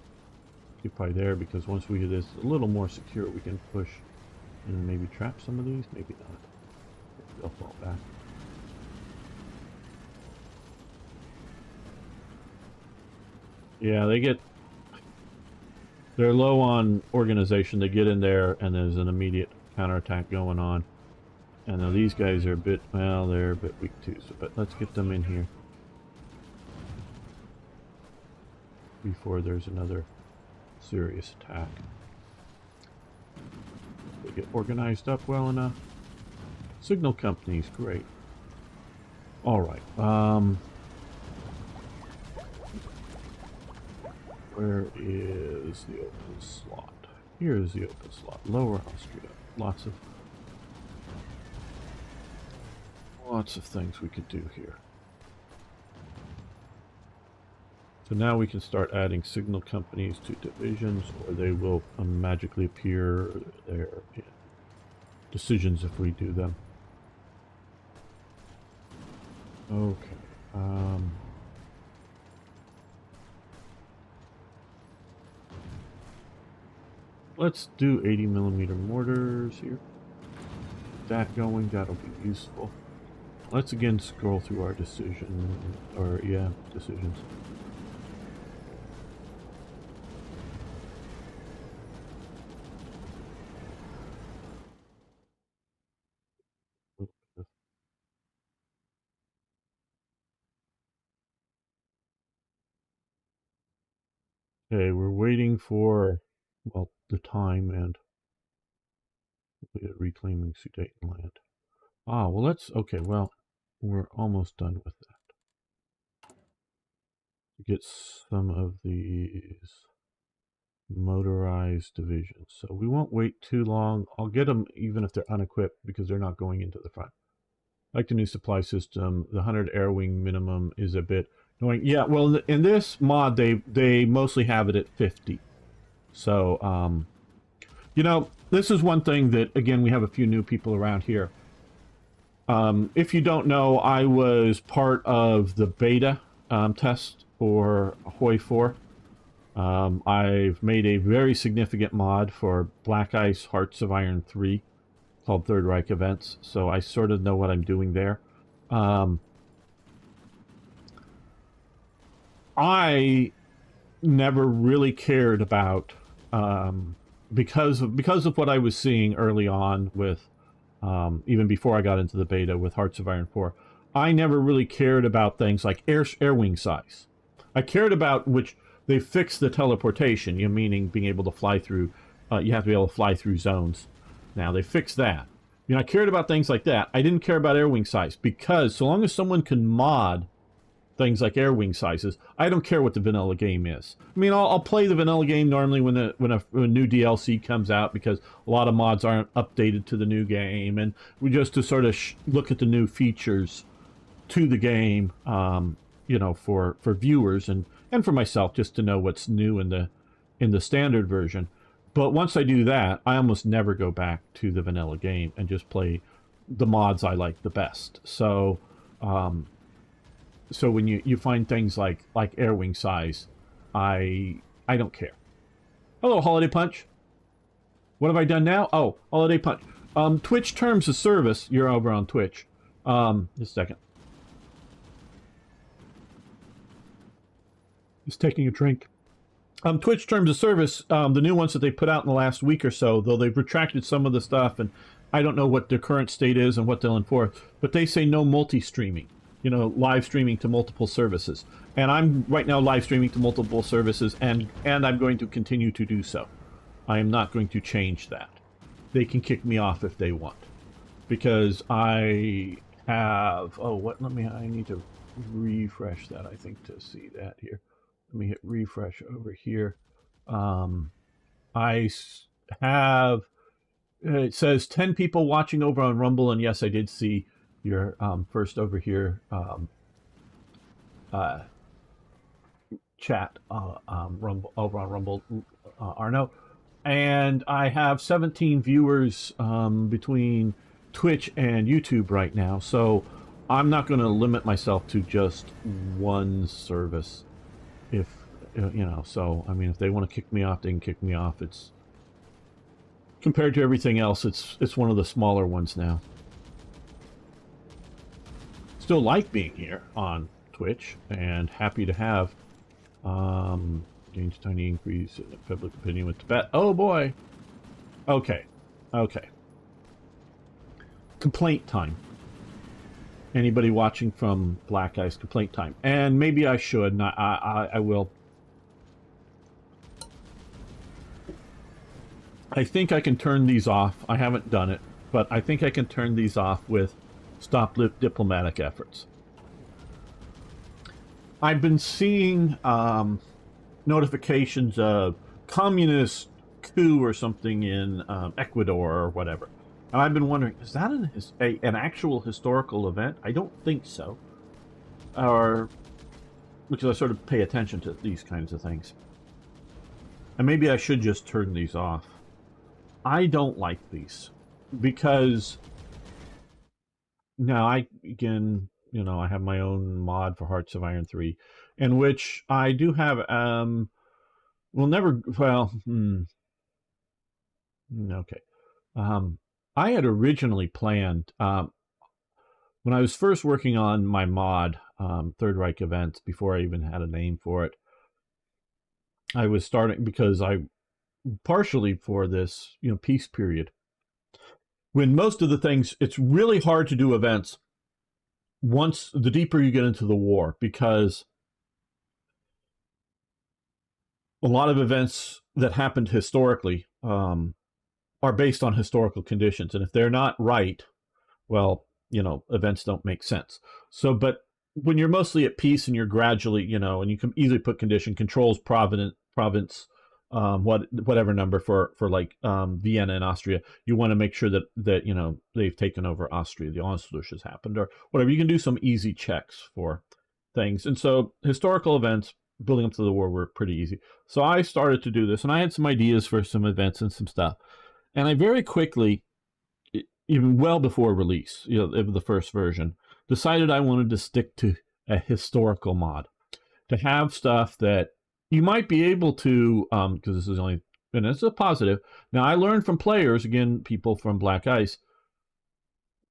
occupy there, because once we get this a little more secure, we can push and maybe trap some of these, maybe not. They'll fall back. Yeah, they're low on organization. They get in there and there's an immediate counterattack going on. And now these guys are a bit, well, they're a bit weak too, so, but let's get them in here before there's another serious attack. They get organized up well enough. Signal companies, great. Alright, where is the open slot? Here is the open slot. Lower Austria. Lots of things we could do here. So now we can start adding signal companies to divisions, or they will magically appear there in decisions if we do them. Okay. Let's do 80mm mortars here. Get that going, that'll be useful. Let's again scroll through our decisions. Okay, we're waiting for, well, the time and reclaiming Sudetan land. Ah, well, okay, well, we're almost done with that. Get some of these motorized divisions. So we won't wait too long. I'll get them even if they're unequipped because they're not going into the front. Like the new supply system, the 100 air wing minimum is a bit annoying. Yeah, well, in this mod, they mostly have it at 50. So, you know, this is one thing that, again, we have a few new people around here. If you don't know, I was part of the beta test for Hoi 4. I've made a very significant mod for Black Ice Hearts of Iron 3 called Third Reich Events, so I sort of know what I'm doing there. I never really cared about, because of what I was seeing early on with, even before I got into the beta with Hearts of Iron 4, I never really cared about things like air wing size. I cared about which they fixed the teleportation, you know, meaning being able to fly through, you have to be able to fly through zones. Now, they fixed that. You know, I cared about things like that. I didn't care about air wing size because so long as someone can mod things like air wing sizes, I don't care what the vanilla game is. I mean, I'll play the vanilla game normally when a new DLC comes out because a lot of mods aren't updated to the new game, and we just to sort of look at the new features to the game, you know, for viewers and for myself, just to know what's new in the standard version. But once I do that, I almost never go back to the vanilla game and just play the mods I like the best. So, so when you find things like air wing size, I don't care. Hello, Holiday Punch. What have I done now? Oh, Holiday Punch. Twitch terms of service. You're over on Twitch. Just a second. Just taking a drink. Twitch terms of service, the new ones that they put out in the last week or so, though they've retracted some of the stuff, and I don't know what their current state is and what they'll enforce, but they say no multi-streaming, you know, live streaming to multiple services. And I'm right now live streaming to multiple services, and I'm going to continue to do so. I am not going to change that. They can kick me off if they want, because I have, oh, what, I need to refresh that, I think, to see that here. Let me hit refresh over here. I have, it says 10 people watching over on Rumble, and yes, I did see your first over here chat Rumble, over on Rumble, Arno. And I have 17 viewers between Twitch and YouTube right now, so I'm not going to limit myself to just one service. If, you know, so, I mean, if they want to kick me off, they can kick me off. It's, compared to everything else, it's one of the smaller ones now. Still like being here on Twitch, and happy to have, gains tiny increase in public opinion with Tibet. Oh boy! Okay. Okay. Complaint time. Anybody watching from Black Ice, complaint time. And maybe I should, and I will. I think I can turn these off. I haven't done it, but I think I can turn these off with stop diplomatic efforts. I've been seeing notifications of communist coup or something in Ecuador or whatever. And I've been wondering, is that an actual historical event? I don't think so. Or, because I sort of pay attention to these kinds of things. And maybe I should just turn these off. I don't like these. Because, now again, you know, I have my own mod for Hearts of Iron 3, in which I do have, okay. I had originally planned, when I was first working on my mod, Third Reich Events, before I even had a name for it, I was starting, because partially for this, you know, peace period, when most of the things, it's really hard to do events once, the deeper you get into the war, because a lot of events that happened historically are based on historical conditions, and if they're not right, well, events don't make sense. So, but when you're mostly at peace and you're gradually, and you can easily put condition controls province, whatever number for like Vienna and Austria, you want to make sure that they've taken over Austria, the Anschluss has happened, or whatever. You can do some easy checks for things, and so historical events building up to the war were pretty easy. So I started to do this, and I had some ideas for some events and some stuff, and I very quickly, even well before release, of the first version, decided I wanted to stick to a historical mod, to have stuff that you might be able to, because this is only, and it's a positive. Now, I learned from players, again, people from Black Ice,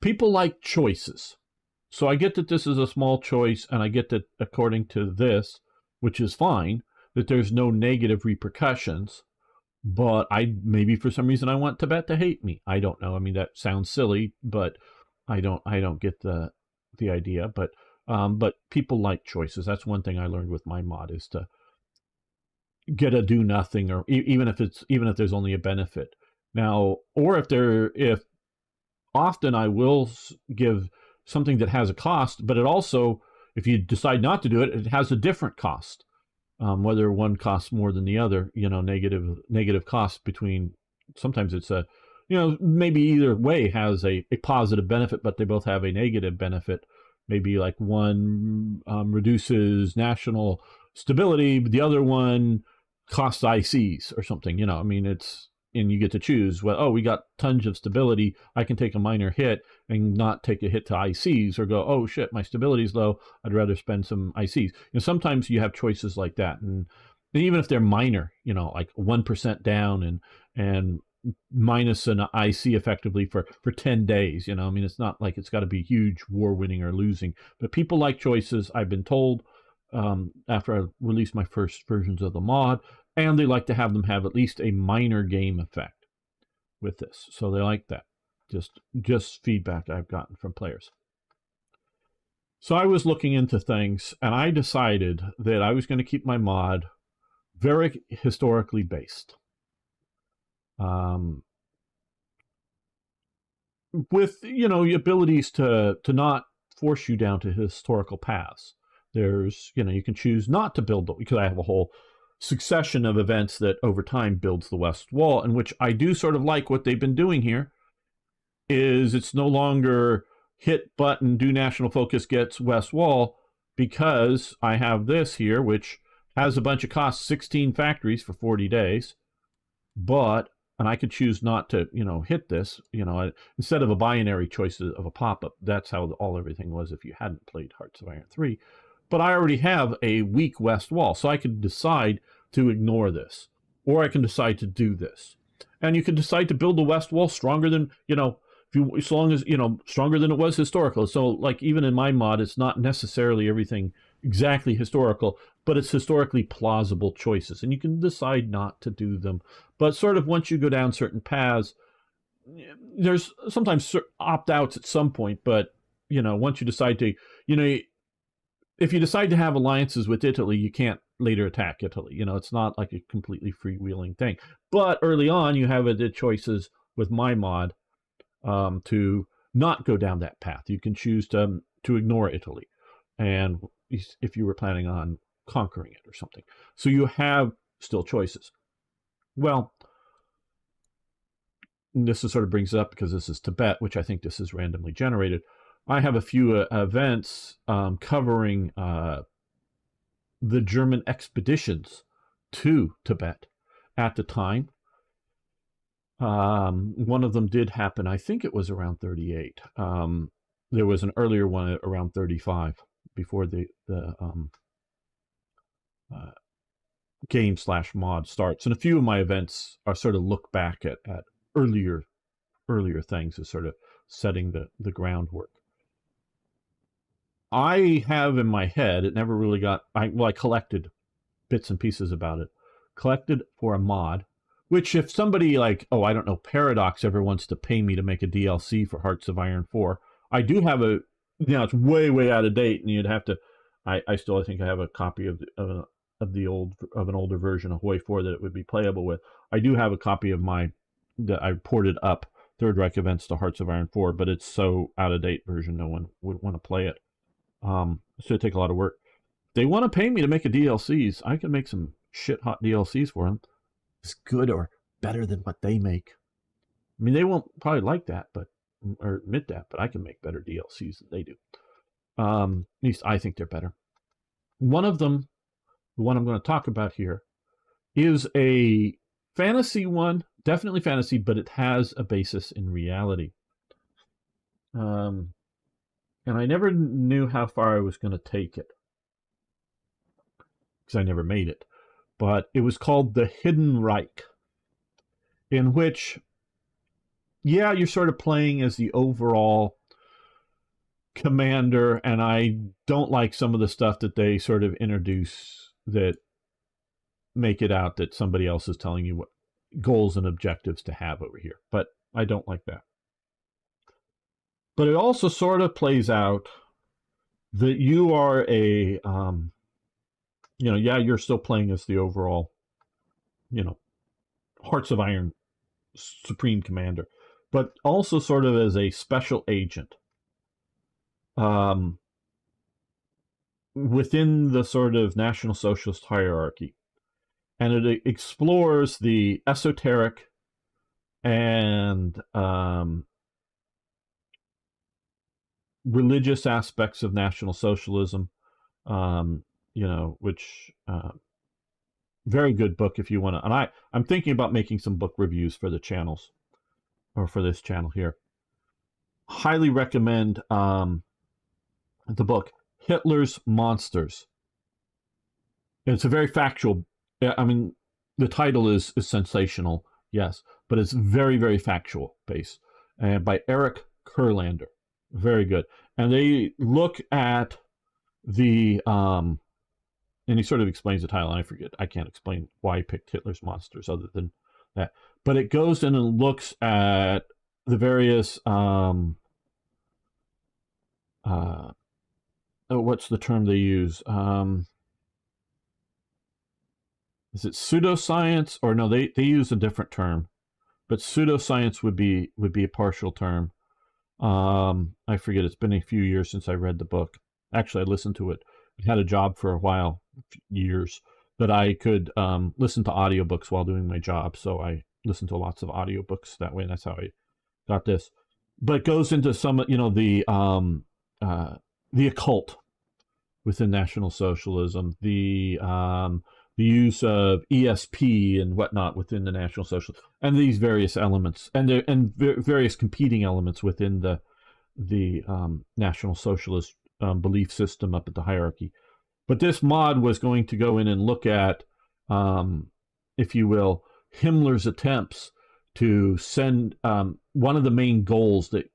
people like choices. So I get that this is a small choice, and I get that according to this, which is fine, that there's no negative repercussions. But maybe for some reason I want Tibet to hate me. I don't know. I mean, that sounds silly, but I don't get the idea. But people like choices. That's one thing I learned with my mod, is to get a do nothing, or even if there's only a benefit. Now, or if often I will give something that has a cost, but it also, if you decide not to do it, it has a different cost. Whether one costs more than the other, negative costs between, sometimes it's maybe either way has a positive benefit, but they both have a negative benefit. Maybe like one reduces national stability, but the other one costs ICs or something, I mean, and you get to choose, well, we got tons of stability, I can take a minor hit and not take a hit to ICs, or go, oh shit, my stability's low, I'd rather spend some ICs. Sometimes you have choices like that, and even if they're minor, like 1% down and minus an IC effectively for 10 days, I mean, it's not like it's got to be huge war winning or losing, but people like choices, I've been told, after I released my first versions of the mod, and they like to have them have at least a minor game effect with this. So they like that. Just feedback I've gotten from players. So I was looking into things, and I decided that I was going to keep my mod very historically based. With, abilities to not force you down to historical paths. There's, you can choose not to build, because I have a whole succession of events that over time builds the West Wall, in which I do sort of like what they've been doing here, is it's no longer hit button, do national focus, gets West Wall, because I have this here, which has a bunch of costs, 16 factories for 40 days, and I could choose not to, hit this, instead of a binary choice of a pop-up. That's how everything was if you hadn't played Hearts of Iron 3. But I already have a weak West Wall, so I could decide to ignore this, or I can decide to do this. And you can decide to build the West Wall stronger than, as long as, stronger than it was historical. So, like, even in my mod, it's not necessarily everything exactly historical, but it's historically plausible choices, and you can decide not to do them. But sort of once you go down certain paths, there's sometimes opt-outs at some point, but, once you decide to, if you decide to have alliances with Italy, you can't later attack Italy. It's not like a completely freewheeling thing. But early on, you have the choices with my mod to not go down that path. You can choose to ignore Italy, and if you were planning on conquering it or something. So you have still choices. Well, this sort of brings it up because this is Tibet, which I think this is randomly generated. I have a few events covering the German expeditions to Tibet at the time. One of them did happen, I think it was around 38. There was an earlier one around 35, before the game/mod starts. And a few of my events are sort of look back at earlier things, as sort of setting the groundwork. I have in my head, it never really got, I collected bits and pieces about it, collected for a mod, which if somebody like, I don't know, Paradox ever wants to pay me to make a DLC for Hearts of Iron 4, I do have it's way out of date, and you'd have to, I think I have a copy of an older version of Hoi 4 that it would be playable with. I do have a copy of that I ported up Third Reich Events to Hearts of Iron 4, but it's so out of date version, no one would want to play it. It's going to take a lot of work. If they want to pay me to make a DLCs, I can make some shit hot DLCs for them. It's good or better than what they make. I mean, they won't probably like that, or admit that, but I can make better DLCs than they do. At least I think they're better. One of them, the one I'm going to talk about here, is a fantasy one, definitely fantasy, but it has a basis in reality. And I never knew how far I was going to take it, because I never made it. But it was called The Hidden Reich, in which, yeah, you're sort of playing as the overall commander, and I don't like some of the stuff that they sort of introduce that make it out that somebody else is telling you what goals and objectives to have over here. But I don't like that. But it also sort of plays out that you are you're still playing as the overall, Hearts of Iron Supreme Commander, but also sort of as a special agent within the sort of National Socialist hierarchy. And it explores the esoteric and religious aspects of National Socialism, which very good book if you want to. And I'm thinking about making some book reviews for the channels, or for this channel here. Highly recommend the book Hitler's Monsters. It's a very factual. I mean, the title is sensational, yes, but it's very, very factual based, and by Eric Kurlander. Very good. And they look at the and he sort of explains the title. And I can't explain why he picked Hitler's Monsters other than that. But it goes in and looks at the various what's the term they use? Is it pseudoscience? Or no, they use a different term. But pseudoscience would be a partial term. I forget. It's been a few years since I read the book. Actually, I listened to it. I had a job for a while, years, that I could listen to audiobooks while doing my job. So I listened to lots of audiobooks that way, and that's how I got this. But it goes into some, the occult within National Socialism, the use of ESP and whatnot within the National Socialist, and these various elements, and various competing elements within the National Socialist belief system up at the hierarchy. But this mod was going to go in and look at, if you will, Himmler's attempts to send one of the main goals that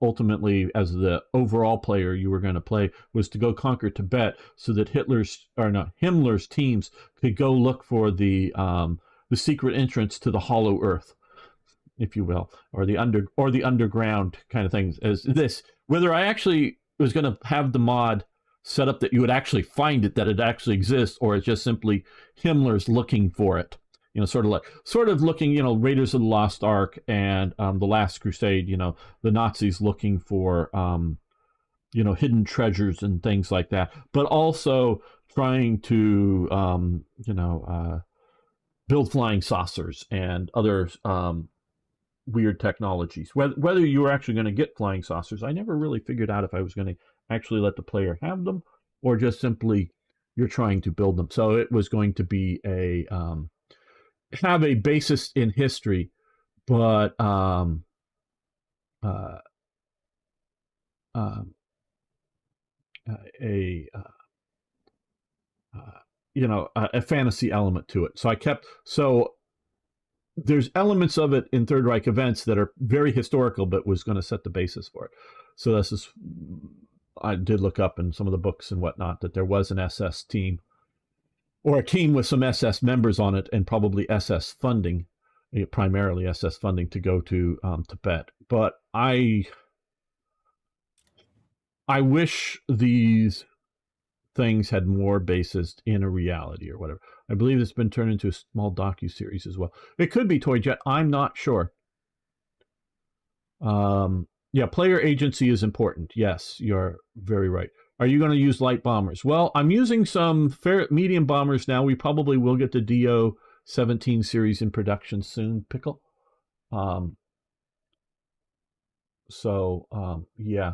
ultimately, as the overall player you were going to play, was to go conquer Tibet, so that Himmler's teams could go look for the secret entrance to the Hollow Earth, if you will, or the underground kind of things. As this, whether I actually was going to have the mod set up that you would actually find it, that it actually exists, or it's just simply Himmler's looking for it. Sort of looking, Raiders of the Lost Ark and The Last Crusade, the Nazis looking for, hidden treasures and things like that, but also trying to, build flying saucers and other weird technologies. Whether you were actually going to get flying saucers, I never really figured out if I was going to actually let the player have them, or just simply you're trying to build them. So it was going to be have a basis in history, but a fantasy element to it. So there's elements of it in Third Reich Events that are very historical, but was going to set the basis for it. So I did look up in some of the books and whatnot that there was an SS team, or a team with some SS members on it, and probably SS funding, primarily SS funding, to go to Tibet. But I wish these things had more basis in a reality or whatever. I believe it's been turned into a small docu-series as well. It could be Toy Jet. I'm not sure. Yeah, player agency is important. Yes, you're very right. Are you going to use light bombers? Well, I'm using some medium bombers now. We probably will get the DO 17 series in production soon, Pickle. Yeah.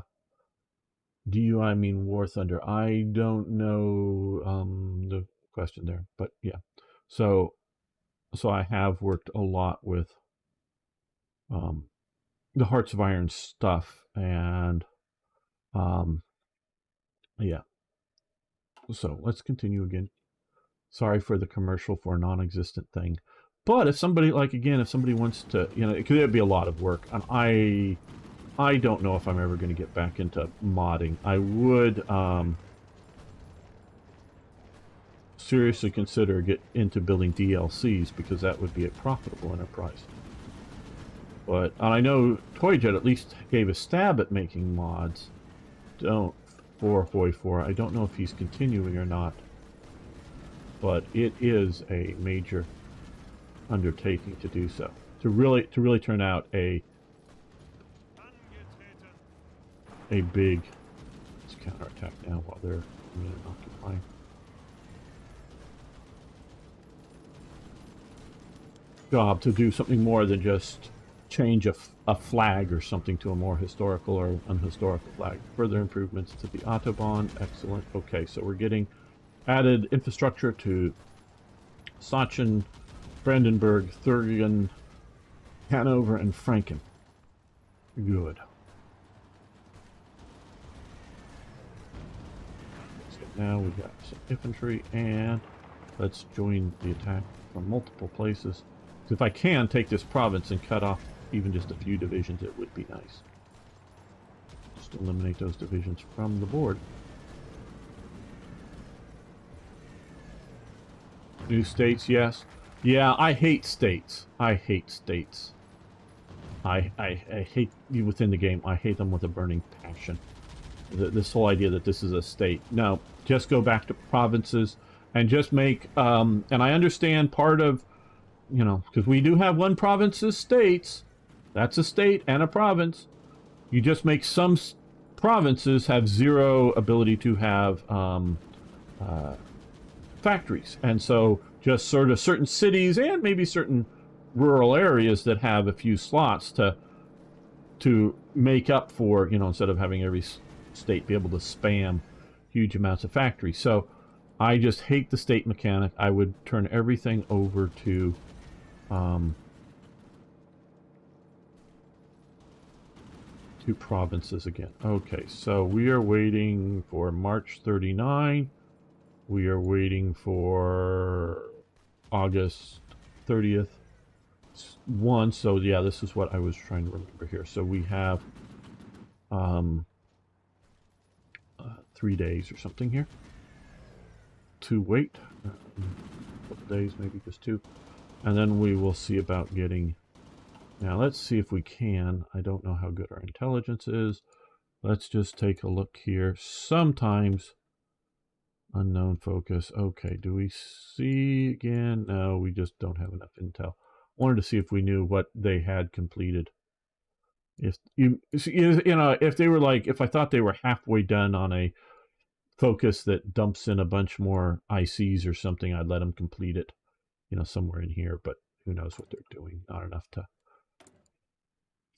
I mean War Thunder? I don't know the question there, but yeah. So I have worked a lot with um, the Hearts of Iron stuff, and um, yeah. So let's continue again. Sorry for the commercial for a non-existent thing, but if somebody if somebody wants to, it could be a lot of work, and I don't know if I'm ever going to get back into modding. I would seriously consider get into building DLCs because that would be a profitable enterprise. But and I know Toyjet at least gave a stab at making mods. For Hoi 4. I don't know if he's continuing or not, but it is a major undertaking to do so. To really turn out a big, let's counterattack now while they're occupying. Job to do something more than just change a flag or something to a more historical or unhistorical flag. Further improvements to the Autobahn. Excellent. Okay, so we're getting added infrastructure to Sachsen, Brandenburg, Thüringen, Hanover, and Franken. Good. So now we've got some infantry, and let's join the attack from multiple places. So if I can take this province and cut off even just a few divisions, it would be nice. Just eliminate those divisions from the board. New states, yes. Yeah, I hate states. I hate states. I hate you within the game. I hate them with a burning passion. This whole idea that this is a state. No, just go back to provinces and just make, and I understand part of, because we do have one province as states. That's a state and a province. You just make some provinces have zero ability to have factories. And so just sort of certain cities and maybe certain rural areas that have a few slots to make up for, instead of having every state be able to spam huge amounts of factories. So I just hate the state mechanic. I would turn everything over to provinces again. Okay, so we are waiting for March 39. We are waiting for August 30th. One, so yeah, this is what I was trying to remember here. So we have 3 days or something here to wait. A couple days, maybe just 2. And then we will see about getting... Now, let's see if we can. I don't know how good our intelligence is. Let's just take a look here. Sometimes... Unknown focus. Okay, do we see again? No, we just don't have enough intel. Wanted to see if we knew what they had completed. If if they were like, if I thought they were halfway done on a focus that dumps in a bunch more ICs or something, I'd let them complete it, somewhere in here. But who knows what they're doing? Not enough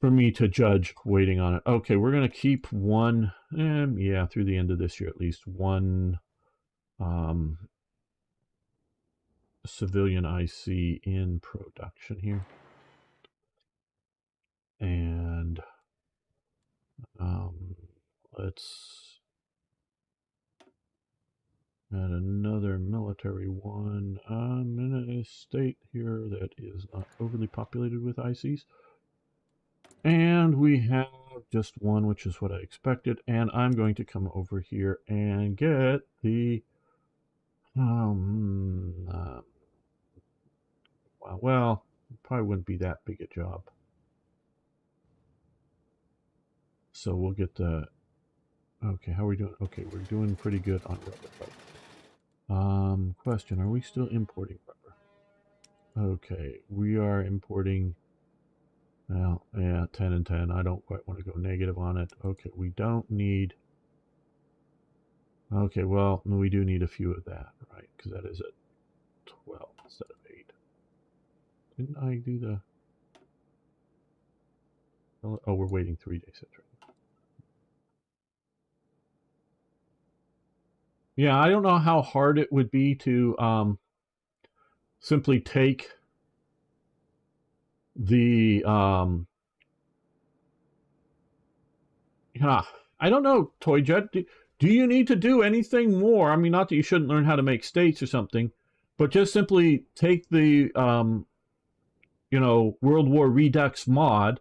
for me to judge waiting on it. Okay, we're going to keep one, yeah, through the end of this year at least, one civilian IC in production here. And let's add another military one. I'm in a state here that is not overly populated with ICs. And we have just one, which is what I expected. And I'm going to come over here and get the... well, probably wouldn't be that big a job. So we'll get the Okay, how are we doing? Okay, we're doing pretty good on rubber. Question, are we still importing rubber? Okay, we are importing, well, yeah, 10 and 10. I don't quite want to go negative on it. Okay, we don't need, okay, well, we do need a few of that, right? Because that is at 12 instead of 8. Didn't I do the, oh, we're waiting 3 days. That's right. Yeah, I don't know how hard it would be to simply take the yeah, I don't know, Toy Jet. Do you need to do anything more? I mean, not that you shouldn't learn how to make states or something, but just simply take the World War Redux mod,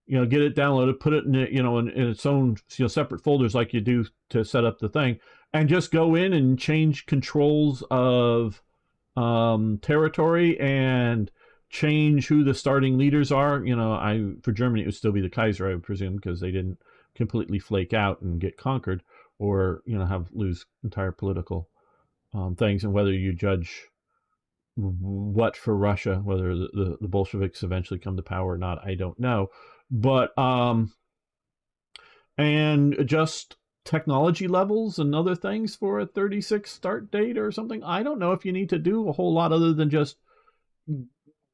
get it downloaded, put it in in its own separate folders like you do to set up the thing, and just go in and change controls of territory and change who the starting leaders are. For Germany it would still be the Kaiser, I would presume, because they didn't completely flake out and get conquered, or have lose entire political things. And whether you judge what for Russia, whether the Bolsheviks eventually come to power or not, I don't know. But and just technology levels and other things for a 36 start date or something. I don't know if you need to do a whole lot other than just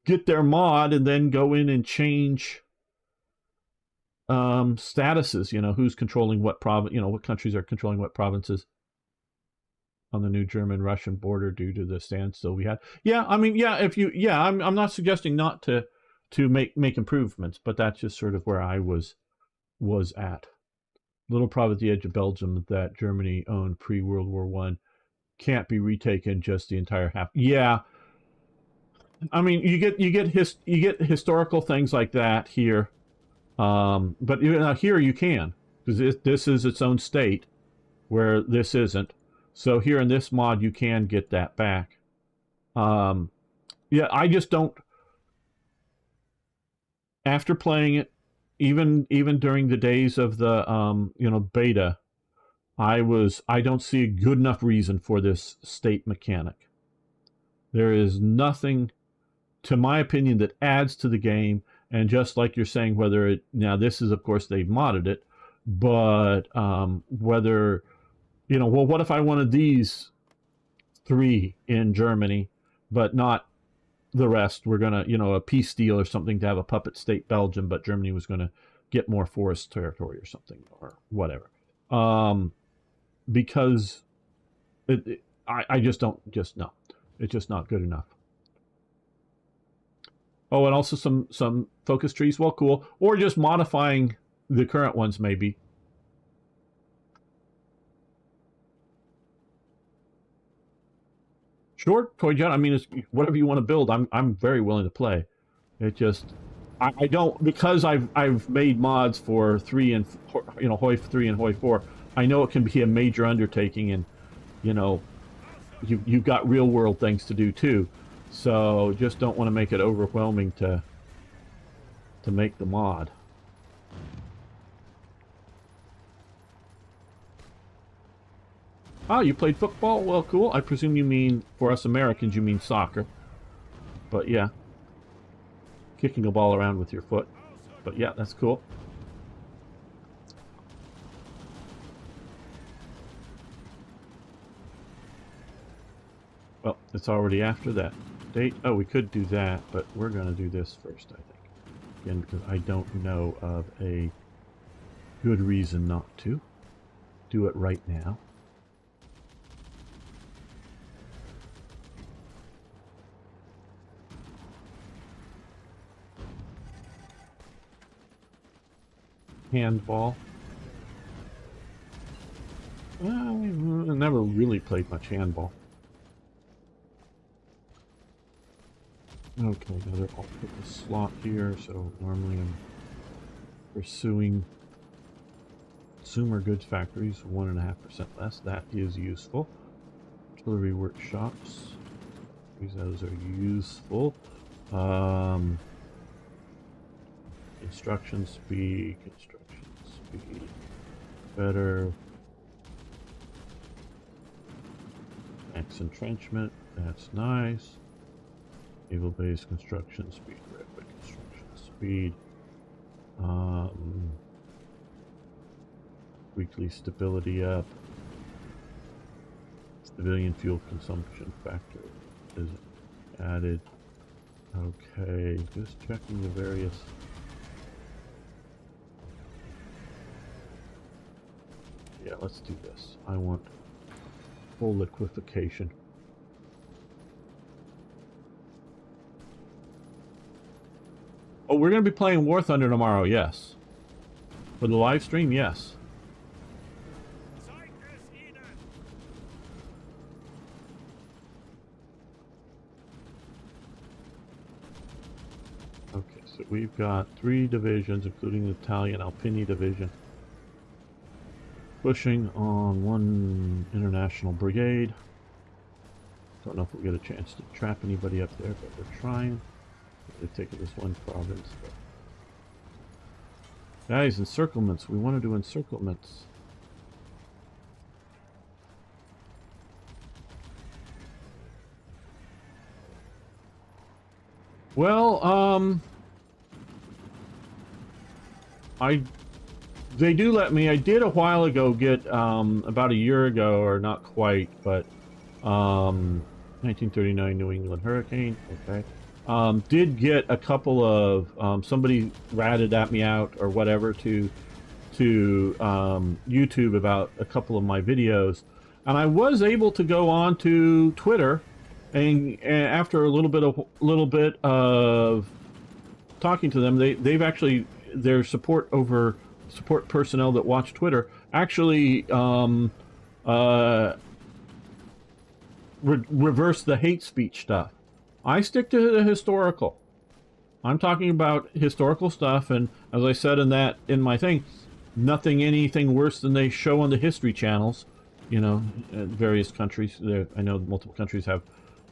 get their mod and then go in and change statuses. Who's controlling what province, what countries are controlling what provinces on the new German-Russian border due to the standstill we had. Yeah, I mean, yeah, I'm not suggesting not to make improvements, but that's just sort of where I was at. Little province at the edge of Belgium that Germany owned pre-World War One can't be retaken just the entire half. Yeah, I mean, you get historical things like that here, but here you can, because this is its own state where this isn't. So here in this mod, you can get that back. Yeah, I just don't. After playing it, even during the days of the beta, I don't see a good enough reason for this state mechanic. There is nothing, to my opinion, that adds to the game. And just like you're saying, whether it, now this is, of course, they've modded it, but whether, well, what if I wanted these 3 in Germany, but not the rest? We're going to, a peace deal or something to have a puppet state Belgium, but Germany was going to get more forest territory or something, or whatever. Because I just don't, no. It's just not good enough. Oh, and also some focus trees. Well, cool. Or just modifying the current ones, maybe. Sure, Toy Jet. I mean, it's whatever you want to build. I'm very willing to play. It just I don't, because I've made mods for 3 and Hoi 3 and Hoi 4. I know it can be a major undertaking, and you've got real world things to do too. So just don't want to make it overwhelming to make the mod. Oh, you played football? Well, cool. I presume you mean, for us Americans, you mean soccer. But yeah, kicking a ball around with your foot. But yeah, that's cool. Well, it's already after that date. Oh, we could do that, but we're going to do this first, I think. Again, because I don't know of a good reason not to do it right now. Handball. I never really played much handball. Okay, now I'll put the slot here, so normally I'm pursuing consumer goods factories, 1.5% less. That is useful. Artillery workshops. Those are useful. Construction speed. Better. Max entrenchment, that's nice. Naval base construction speed, rapid construction speed. Weekly stability up. Civilian fuel consumption factor is added. Okay, just checking the various. Yeah, let's do this. I want full liquefaction. Oh, we're going to be playing War Thunder tomorrow, yes. For the live stream, yes. Okay, so we've got 3 divisions, including the Italian Alpini division, pushing on 1 international brigade. Don't know if we'll get a chance to trap anybody up there, but we're trying. They've taken this 1 province. But... guys, encirclements. We want to do encirclements. Well, they do let me. I did a while ago get, about a year ago, or not quite, but, 1939 New England hurricane, okay. Did get a couple of, somebody ratted at me out or whatever to YouTube about a couple of my videos, and I was able to go on to Twitter, and after a little bit of talking to them, they've actually, their support personnel that watch Twitter actually reverse the hate speech stuff. I stick to the historical. I'm talking about historical stuff, and as I said in my thing, anything worse than they show on the history channels. You know, various countries. I know multiple countries have,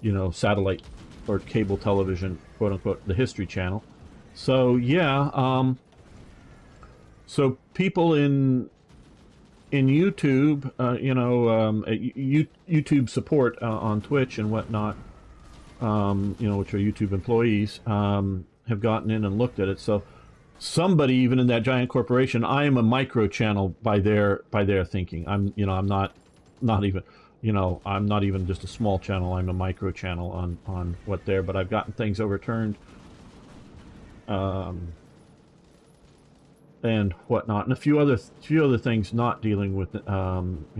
you know, satellite or cable television, quote unquote, the history channel. So yeah, so people in YouTube, you know, YouTube support on Twitch and whatnot, you know, which are YouTube employees, have gotten in and looked at it. So somebody, even in that giant corporation, I am a micro channel by their thinking. I'm, you know, I'm not even, you know, I'm not even just a small channel. I'm a micro channel on what they're, but I've gotten things overturned, and whatnot, and a few other things not dealing with, you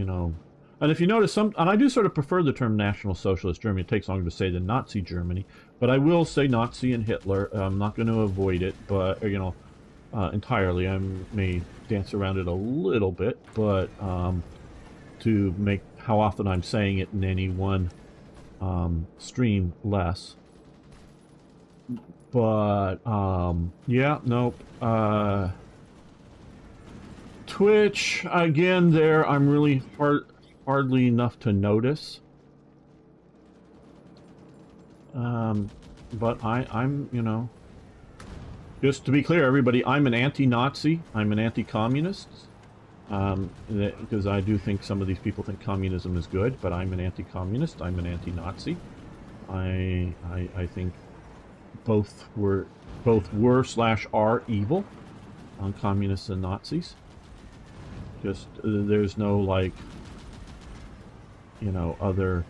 know. And if you notice, and I do sort of prefer the term National Socialist Germany. It takes longer to say than Nazi Germany, but I will say Nazi and Hitler. I'm not going to avoid it, but, you know, entirely. I may dance around it a little bit, but to make how often I'm saying it in any one stream less. But yeah, nope. Twitch again. There, I'm really hardly enough to notice. But I'm, you know, just to be clear, everybody, I'm an anti-Nazi. I'm an anti-communist. Because I do think some of these people think communism is good, but I'm an anti-communist. I'm an anti-Nazi. I think both were / are evil, on communists and Nazis. Just there's no, like, you know, other,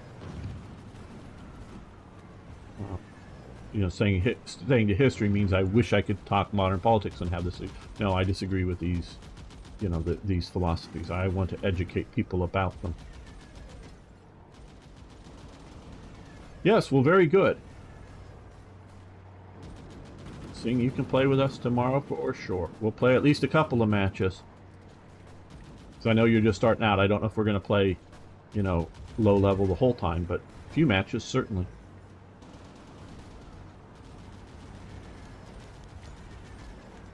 you know, saying to history means I wish I could talk modern politics and have this. No, I disagree with these, you know, these philosophies. I want to educate people about them. Yes, well, very good. Seeing you can play with us tomorrow for sure. We'll play at least a couple of matches. Because I know you're just starting out. I don't know if we're going to play, you know, low level the whole time, but a few matches, certainly.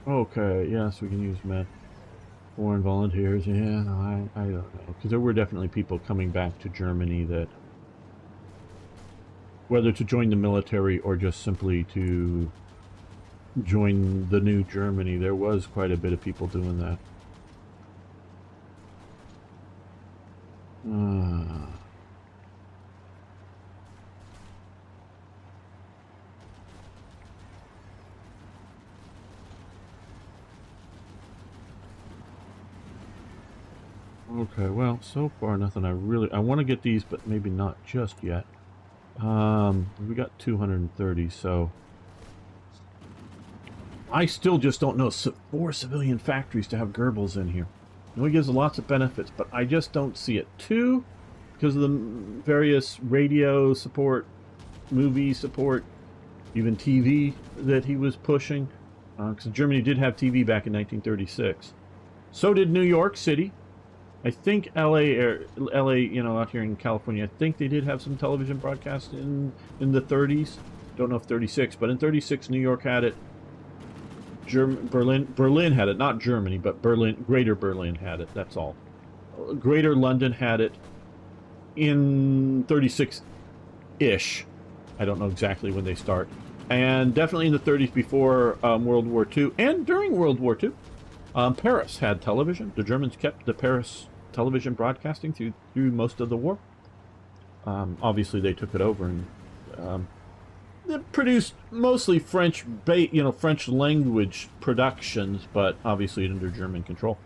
Okay, yes, we can use men. Foreign volunteers, yeah, no, I don't know. Because there were definitely people coming back to Germany that, whether to join the military or just simply to join the new Germany, there was quite a bit of people doing that. Okay, well, so far nothing I want to get these, but maybe not just yet. We got 230, so I still just don't know 4 civilian factories to have Goebbels in here. I know he gives lots of benefits, but I just don't see it. 2, because of the various radio support, movie support, even TV that he was pushing. Because Germany did have TV back in 1936. So did New York City. I think LA, out here in California, I think they did have some television broadcast in the 30s. Don't know if 36, but in 36, New York had it. Berlin had it, not Germany, but Greater Berlin had it. That's all. Greater London had it in 36-ish. I don't know exactly when they start, and definitely in the 30s before World War II and during World War II. Paris had television. The Germans kept the Paris television broadcasting through most of the war. Obviously, they took it over and they produced mostly French language productions, but obviously under German control.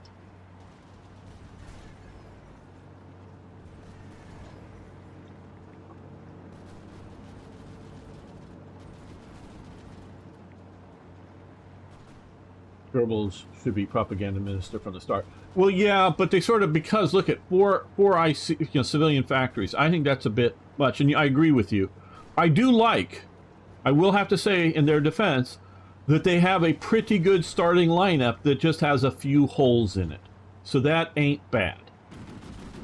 Goebbels should be propaganda minister from the start. Well, yeah, but they sort of, because look at four civilian factories. I think that's a bit much, and I agree with you. I will have to say in their defense that they have a pretty good starting lineup that just has a few holes in it. So that ain't bad.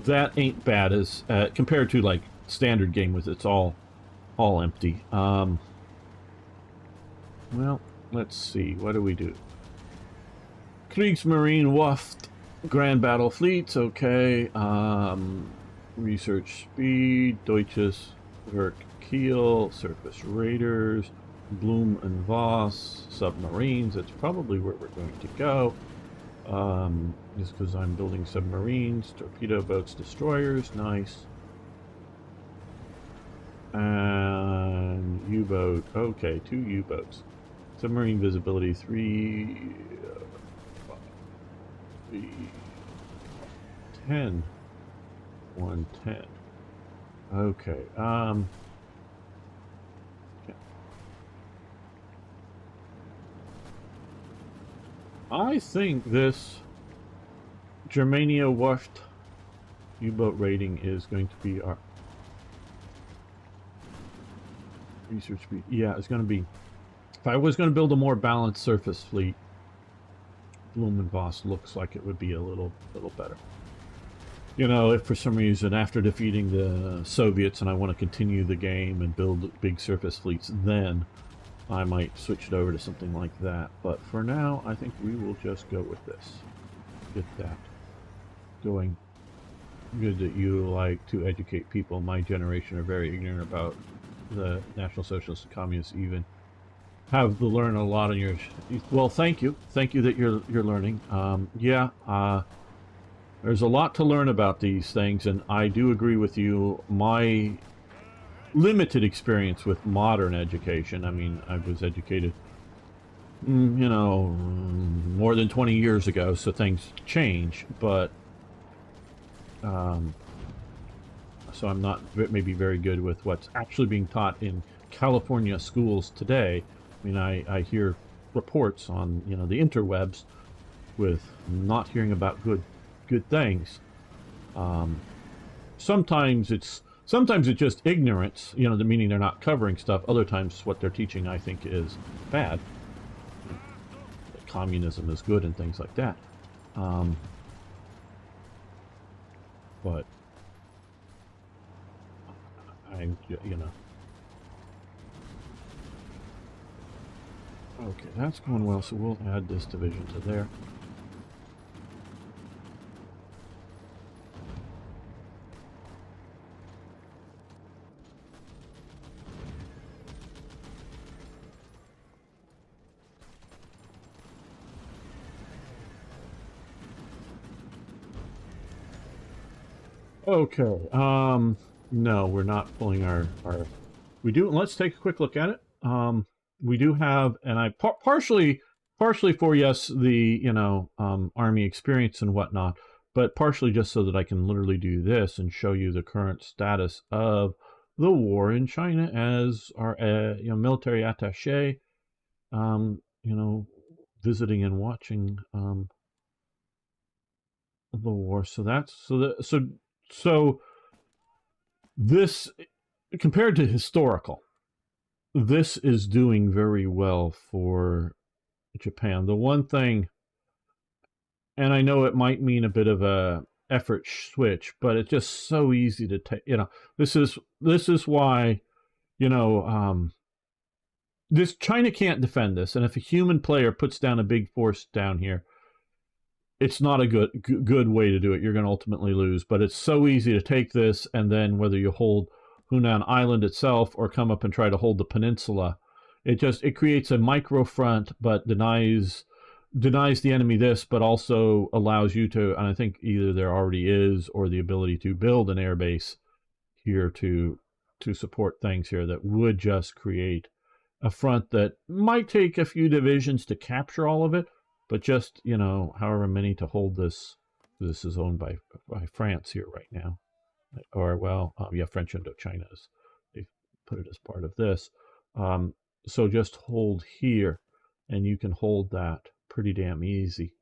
That ain't bad as compared to like standard game with it's all empty. Well, let's see. What do we do? Kriegsmarine Waft, Grand Battle Fleets, okay. Research Speed, Deutsches Werk Kiel, Surface Raiders, Blum and Voss, Submarines. That's probably where we're going to go. Just because I'm building submarines, torpedo boats, destroyers, nice. And U-boat, okay, 2 U-boats. Submarine visibility, 3... 10. 110. Okay. I think this Germania Waft U-boat rating is going to be our research speed. Yeah, it's going to be. If I was going to build a more balanced surface fleet, Blumenvoss looks like it would be a little better. You know, if for some reason after defeating the Soviets and I want to continue the game and build big surface fleets, then I might switch it over to something like that. But for now, I think we will just go with this. Get that going. Good that you like to educate people. My generation are very ignorant about the National Socialists and Communists even. Have to learn a lot on your... Well, thank you that you're learning. There's a lot to learn about these things, and I do agree with you. My limited experience with modern education, I mean, I was educated more than 20 years ago, so things change, but so I'm not maybe very good with what's actually being taught in California schools today. I mean, I hear reports on, the interwebs with not hearing about good things. Sometimes it's just ignorance, meaning they're not covering stuff. Other times what they're teaching, I think, is bad. That communism is good and things like that. But okay, that's going well, so we'll add this division to there. Okay, no, we're not pulling our we do, let's take a quick look at it. We do have, and I partially for yes, the, army experience and whatnot, but partially just so that I can literally do this and show you the current status of the war in China as our military attaché, visiting and watching the war. So that's so this, compared to historical, this is doing very well for Japan. The one thing, and I know it might mean a bit of a effort switch, but it's just so easy to take. This is why, this China can't defend this, and if a human player puts down a big force down here, it's not a good way to do it. You're going to ultimately lose. But it's so easy to take this, and then whether you hold Hunan Island itself or come up and try to hold the peninsula, it creates a micro front, but denies the enemy this, but also allows you to, and I think either there already is, or the ability to build an air base here to support things here that would just create a front that might take a few divisions to capture all of it, but just, however many to hold this. This is owned by France here right now. Or, French Indochina. They've put it as part of this. So just hold here, and you can hold that pretty damn easy.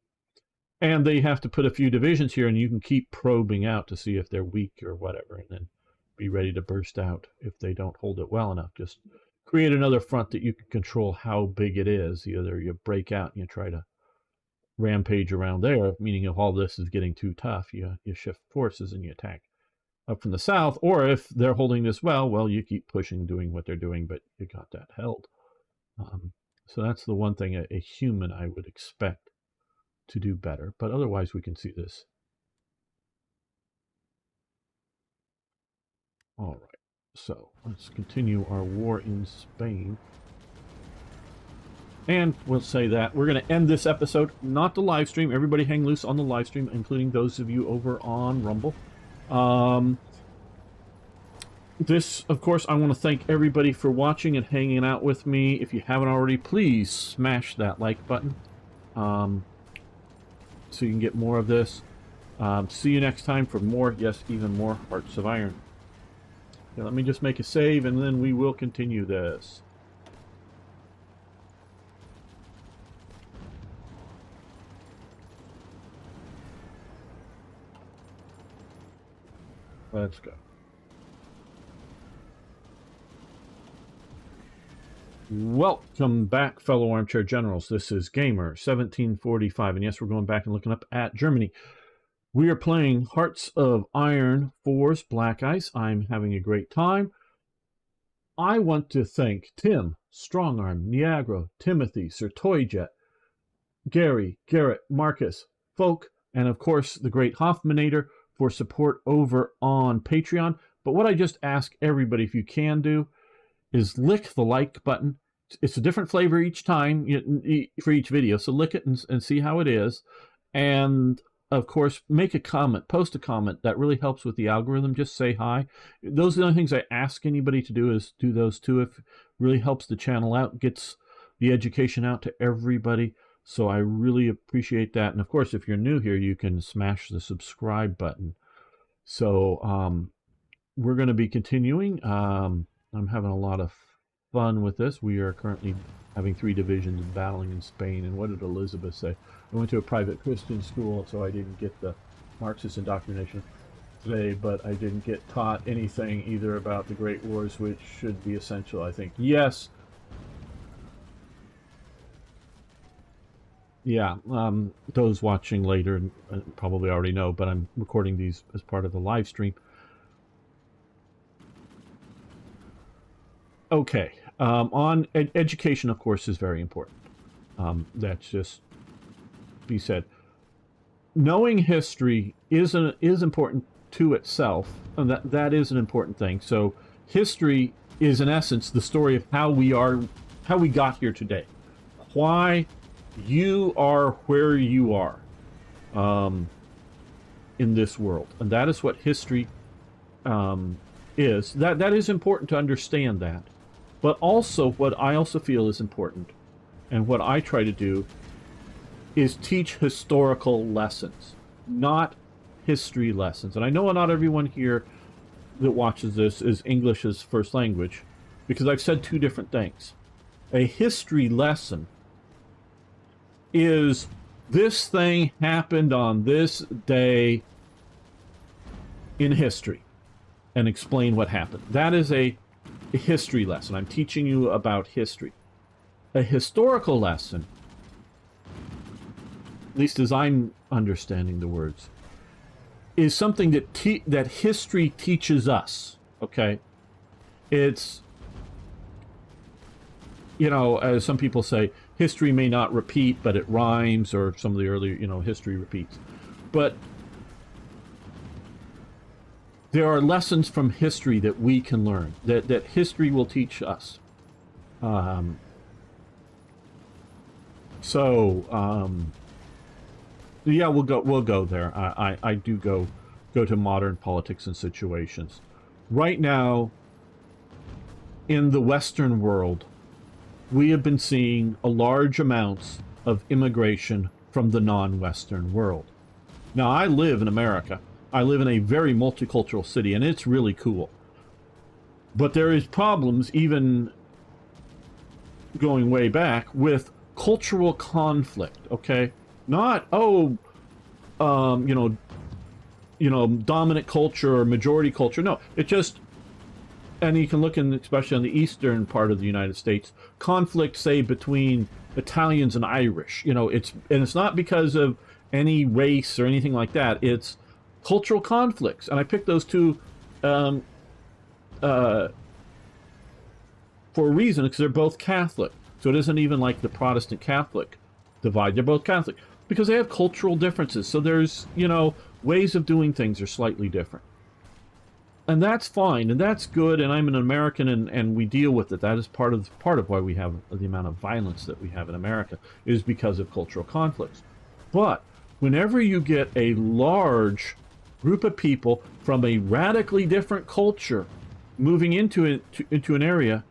And they have to put a few divisions here, and you can keep probing out to see if they're weak or whatever, and then be ready to burst out if they don't hold it well enough. Just create another front that you can control how big it is. Either you break out and you try to rampage around there, meaning if all this is getting too tough, you shift forces and you attack up from the south, or if they're holding this well, you keep pushing, doing what they're doing, but you got that held. So that's the one thing a human I would expect to do better, but otherwise we can see this. All right, so let's continue our war in Spain. And we'll say that we're going to end this episode, not the live stream. Everybody hang loose on the live stream, including those of you over on Rumble. This, of course, I want to thank everybody for watching and hanging out with me. If you haven't already, please smash that like button so you can get more of this. See you next time for more, yes, even more Hearts of Iron. Okay, let me just make a save, and then we will continue this. Let's go. Welcome back, fellow armchair generals. This is Gamer 1745, and yes, we're going back and looking up at Germany. We are playing Hearts of Iron 4's Black Ice. I'm having a great time. I want to thank Tim, Strongarm, Niagara, Timothy, Sir Toyjet, Gary, Garrett, Marcus, Folk, and of course the great Hoffmanator for support over on Patreon. But what I just ask everybody, if you can do, is lick the like button. It's a different flavor each time for each video, so lick it and see how it is. And of course, make a comment, post a comment. That really helps with the algorithm. Just say hi. Those are the only things I ask anybody to do, is do those two. It really helps the channel out, gets the education out to everybody. So I really appreciate that. And of course, if you're new here, you can smash the subscribe button. So we're going to be continuing. I'm having a lot of fun with this. We are currently having 3 divisions battling in Spain. And what did Elizabeth say? I went to a private Christian school, so I didn't get the Marxist indoctrination today, but I didn't get taught anything either about the Great Wars, which should be essential, I think. Yes. Yeah, those watching later probably already know, but I'm recording these as part of the live stream. Okay, on education, of course, is very important. That's just be said. Knowing history is important to itself, and that is an important thing. So history is, in essence, the story of how we got here today, why you are where you are in this world, and that is what history is. That is important to understand that. But also, what I also feel is important, and what I try to do, is teach historical lessons, not history lessons. And I know not everyone here that watches this is English as first language, because I've said two different things. A history lesson is this thing happened on this day in history, and explain what happened. That is a history lesson. I'm teaching you about history. A historical lesson, at least as I'm understanding the words, is something that history teaches us. Okay, it's, as some people say, history may not repeat, but it rhymes, or some of the earlier, history repeats. But there are lessons from history that we can learn, that history will teach us. Yeah, we'll go there. I do go to modern politics and situations. Right now, in the Western world, we have been seeing a large amounts of immigration from the non-Western world. Now, I live in America. I live in a very multicultural city, and it's really cool. But there is problems, even going way back, with cultural conflict. Okay, not dominant culture or majority culture. No, it just, and you can look in, especially on the eastern part of the United States, conflict, say, between Italians and Irish. It's not because of any race or anything like that. It's cultural conflicts, and I picked those two for a reason, because they're both Catholic. So it isn't even like the Protestant Catholic divide. They're both Catholic because they have cultural differences. So there's, ways of doing things are slightly different. And that's fine, and that's good, and I'm an American, and we deal with it. That is part of why we have the amount of violence that we have in America, is because of cultural conflicts. But whenever you get a large group of people from a radically different culture moving into an area,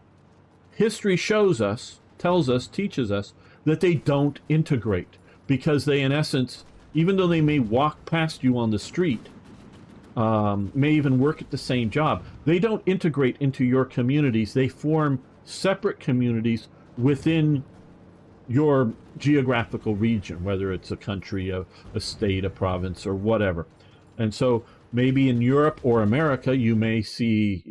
history shows us, tells us, teaches us that they don't integrate, because they, in essence, even though they may walk past you on the street, may even work at the same job, they don't integrate into your communities. They form separate communities within your geographical region, whether it's a country, a state, a province, or whatever. And so maybe in Europe or America, you may see,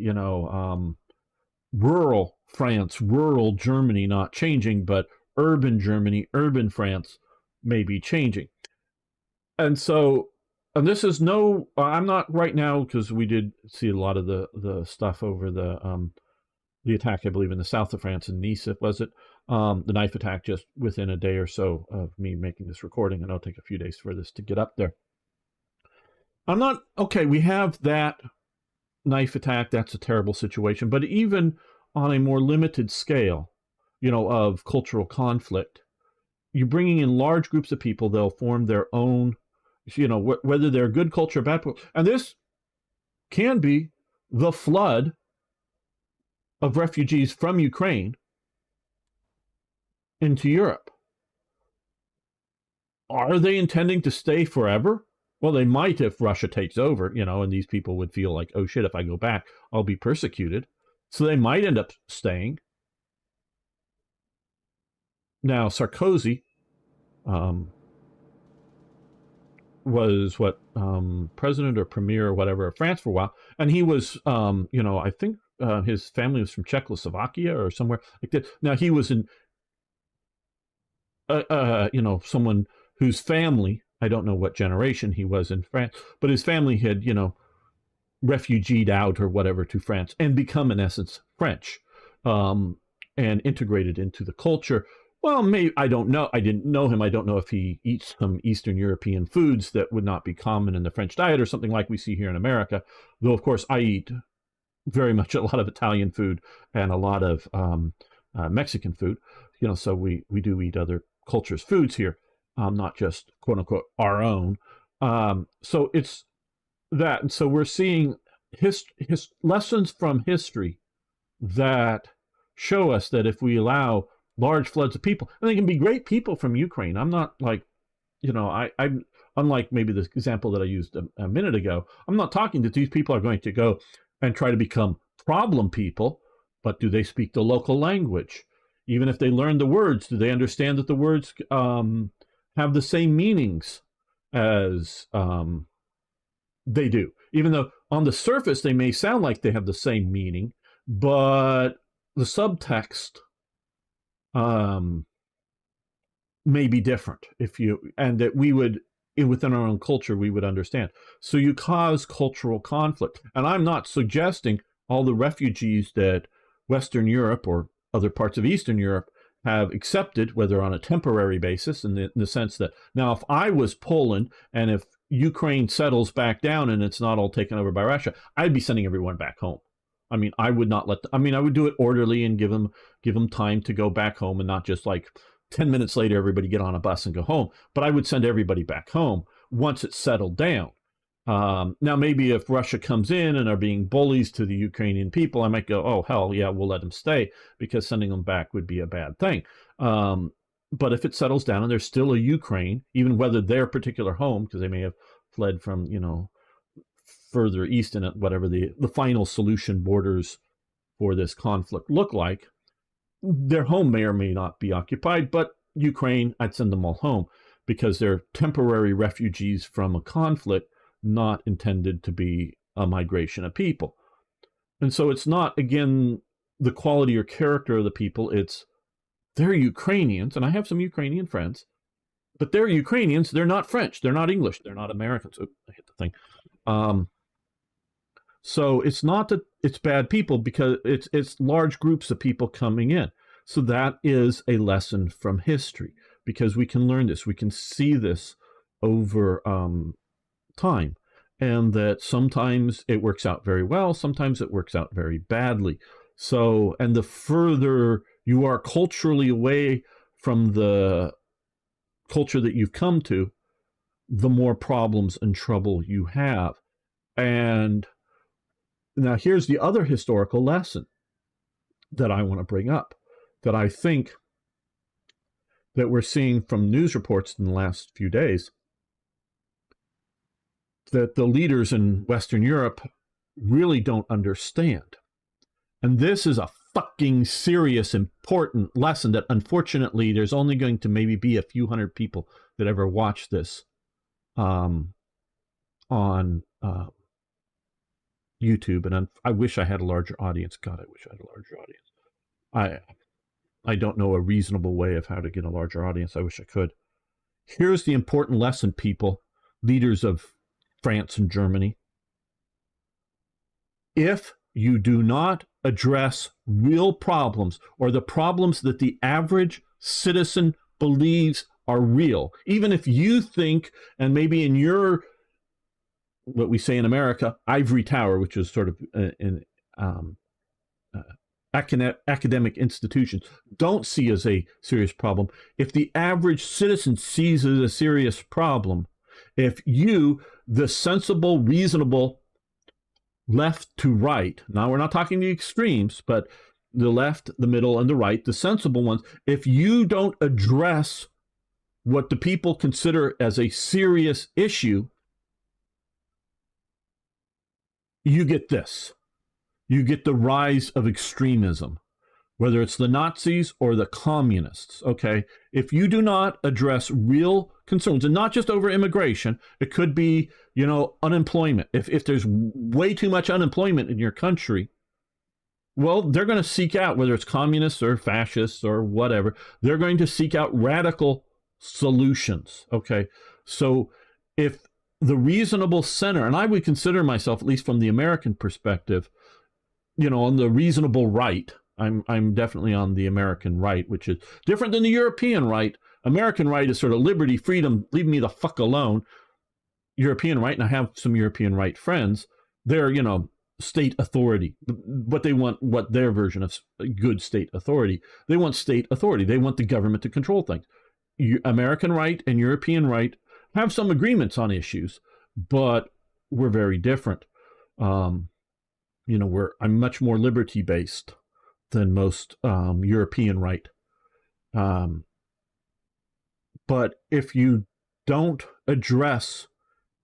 rural France, rural Germany not changing, but urban Germany, urban France may be changing. And so, and this is I'm not right now, because we did see a lot of the stuff over the attack, I believe, in the south of France, in Nice, was it? The knife attack, just within a day or so of me making this recording, and it'll take a few days for this to get up there. We have that knife attack, that's a terrible situation, but even on a more limited scale, of cultural conflict, you're bringing in large groups of people, they'll form their own, whether they're good culture or bad culture. And this can be the flood of refugees from Ukraine into Europe. Are they intending to stay forever? Well, they might if Russia takes over, and these people would feel like, oh shit, if I go back, I'll be persecuted. So they might end up staying. Now, Sarkozy was president or premier or whatever of France for a while, and he was, I think his family was from Czechoslovakia or somewhere like that. Now, he was in, someone whose family, I don't know what generation he was in France, but his family had, refugeed out or whatever to France and become, in essence, French, and integrated into the culture. Well, maybe, I don't know. I didn't know him. I don't know if he eats some Eastern European foods that would not be common in the French diet, or something like we see here in America. Though, of course, I eat very much a lot of Italian food and a lot of Mexican food. So we do eat other cultures' foods here, not just quote unquote our own. So it's that, and so we're seeing lessons from history that show us that if we allow large floods of people, and they can be great people from Ukraine. I'm not like, unlike maybe the example that I used a minute ago, I'm not talking that these people are going to go and try to become problem people, but do they speak the local language? Even if they learn the words, do they understand that the words have the same meanings as they do? Even though on the surface they may sound like they have the same meaning, but the subtext may be different, and that we would, within our own culture, we would understand. So you cause cultural conflict. And I'm not suggesting all the refugees that Western Europe or other parts of Eastern Europe have accepted, whether on a temporary basis, in the sense that now if I was Poland and if Ukraine settles back down and it's not all taken over by Russia, I'd be sending everyone back home. I mean, I would not I would do it orderly and give them time to go back home, and not just like 10 minutes later, everybody get on a bus and go home. But I would send everybody back home once it's settled down. Now, maybe if Russia comes in and are being bullies to the Ukrainian people, I might go, oh, hell yeah, we'll let them stay, because sending them back would be a bad thing. But if it settles down and there's still a Ukraine, even whether their particular home, because they may have fled from, further east in it, whatever the final solution borders for this conflict look like, their home may or may not be occupied, but Ukraine, I'd send them all home, because they're temporary refugees from a conflict, not intended to be a migration of people. And so it's not, again, the quality or character of the people, it's they're Ukrainians, and I have some Ukrainian friends, but they're Ukrainians, they're not French, they're not English, they're not Americans. Oh, I hit the thing. So it's not that it's bad people, because it's large groups of people coming in. So that is a lesson from history, because we can learn this, we can see this over time, and that sometimes it works out very well, sometimes it works out very badly. So, and the further you are culturally away from the culture that you've come to, the more problems and trouble you have. And now here's the other historical lesson that I want to bring up, that I think that we're seeing from news reports in the last few days, that the leaders in Western Europe really don't understand. And this is a fucking serious, important lesson that unfortunately there's only going to maybe be a few hundred people that ever watch this on YouTube. And I wish I had a larger audience. God, I wish I had a larger audience. I don't know a reasonable way of how to get a larger audience. I wish I could. Here's the important lesson, people, leaders of France and Germany. If you do not address real problems, or the problems that the average citizen believes are real, even if you think, and maybe in your, what we say in America, ivory tower, which is sort of an academic institutions, don't see as a serious problem. If the average citizen sees it as a serious problem, if you, the sensible, reasonable left to right, now we're not talking the extremes, but the left, the middle, and the right, the sensible ones, if you don't address what the people consider as a serious issue, you get this. You get the rise of extremism, whether it's the Nazis or the communists, okay? If you do not address real concerns, and not just over immigration, it could be, unemployment. If there's way too much unemployment in your country, well, they're going to seek out, whether it's communists or fascists or whatever, they're going to seek out radical solutions, okay? So if the reasonable center, and I would consider myself, at least from the American perspective, on the reasonable right, I'm definitely on the American right, which is different than the European right. American right is sort of liberty, freedom, leave me the fuck alone. European right, and I have some European right friends, they're, state authority. What they want, what their version of good state authority, they want state authority. They want the government to control things. American right and European right have some agreements on issues, but we're very different. I'm much more liberty-based than most European right. But if you don't address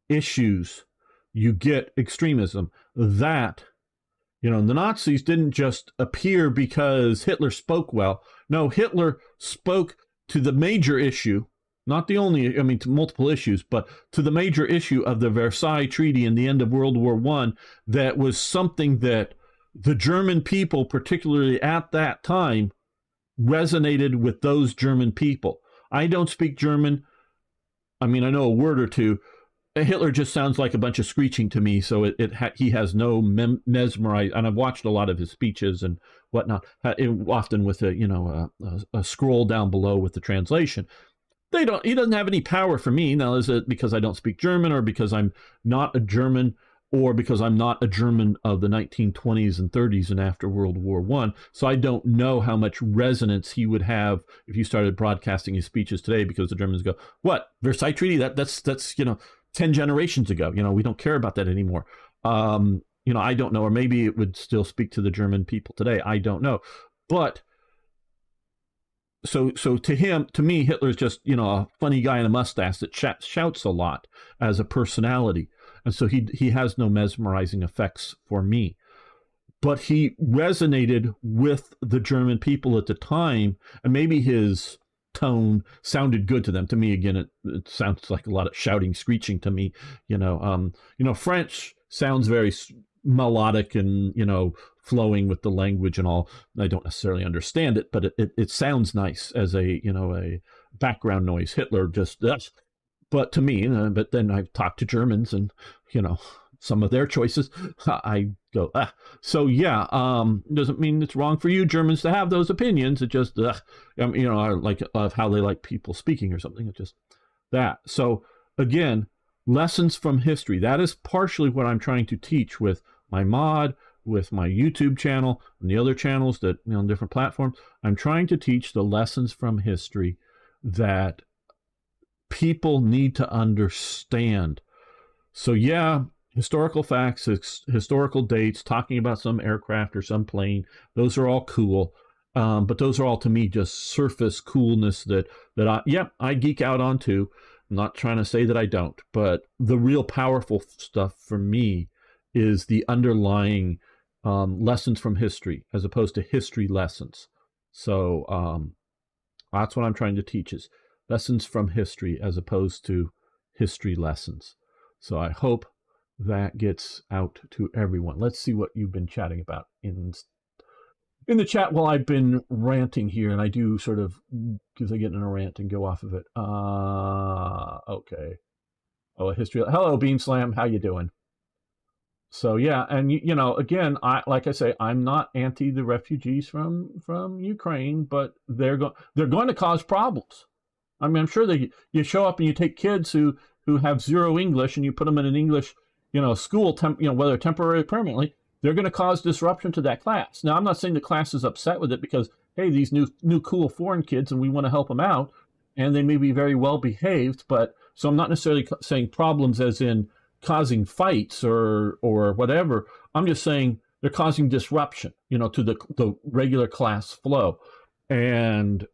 issues, you get extremism. That, the Nazis didn't just appear because Hitler spoke well. No, Hitler spoke to the major issue, not the only, to multiple issues, but to the major issue of the Versailles Treaty and the end of World War I. That was something that the German people, particularly at that time, resonated with those German people. I don't speak German. I know a word or two. Hitler just sounds like a bunch of screeching to me, so he has no mesmerized. And I've watched a lot of his speeches and whatnot, often with a scroll down below with the translation. He doesn't have any power for me. Now, is it because I don't speak German, or because I'm not a German, or because I'm not a German of the 1920s and 30s and after World War I? So I don't know how much resonance he would have if you started broadcasting his speeches today, because the Germans go, what, Versailles Treaty? That's 10 generations ago. We don't care about that anymore. I don't know, or maybe it would still speak to the German people today. I don't know. But so to me, Hitler's just, a funny guy in a mustache that shouts a lot as a personality. And so he has no mesmerizing effects for me. But he resonated with the German people at the time, and maybe his tone sounded good to them. To me, again, it sounds like a lot of shouting, screeching to me. French sounds very melodic and, flowing with the language and all. I don't necessarily understand it, but it sounds nice as a background noise. Hitler just, but to me, but then I've talked to Germans and, some of their choices, I go, So yeah, doesn't mean it's wrong for you Germans to have those opinions. It just, like of how they like people speaking or something. It's just that. So again, lessons from history. That is partially what I'm trying to teach with my mod, with my YouTube channel, and the other channels that, on different platforms. I'm trying to teach the lessons from history that people need to understand. So yeah, historical facts, historical dates, talking about some aircraft or some plane, those are all cool. But those are all, to me, just surface coolness that I geek out on too. I'm not trying to say that I don't, but the real powerful stuff for me is the underlying lessons from history, as opposed to history lessons. So that's what I'm trying to teach, is lessons from history as opposed to history lessons. So I hope that gets out to everyone. Let's see what you've been chatting about in the chat while I've been ranting here, and I do sort of, because I get in a rant and go off of it. Okay. Oh, a history. Hello, Bean Slam. How you doing? So yeah, and again, like I say, I'm not anti the refugees from Ukraine, but they're going to cause problems. I'm sure you show up and you take kids who have zero English and you put them in an English school, whether temporarily or permanently, they're going to cause disruption to that class. Now, I'm not saying the class is upset with it because, hey, these new cool foreign kids and we want to help them out, and they may be very well behaved, but so I'm not necessarily saying problems as in causing fights or whatever. I'm just saying they're causing disruption, to the regular class flow. And,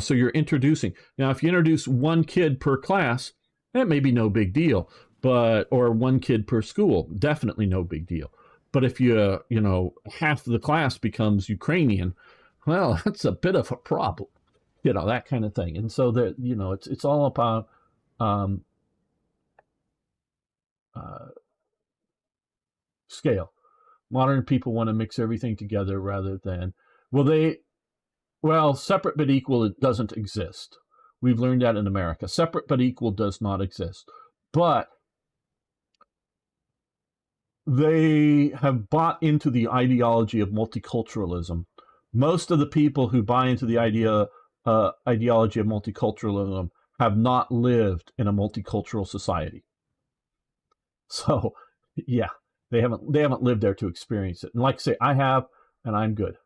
so you're introducing. Now, if you introduce one kid per class, that may be no big deal, or one kid per school, definitely no big deal. But if half of the class becomes Ukrainian, well, that's a bit of a problem, that kind of thing. And so that, it's all about scale. Modern people want to mix everything together rather than, separate but equal, it doesn't exist. We've learned that in America. Separate but equal does not exist. But they have bought into the ideology of multiculturalism. Most of the people who buy into the ideology of multiculturalism have not lived in a multicultural society. So, yeah, they haven't lived there to experience it. And like I say, I have, and I'm good.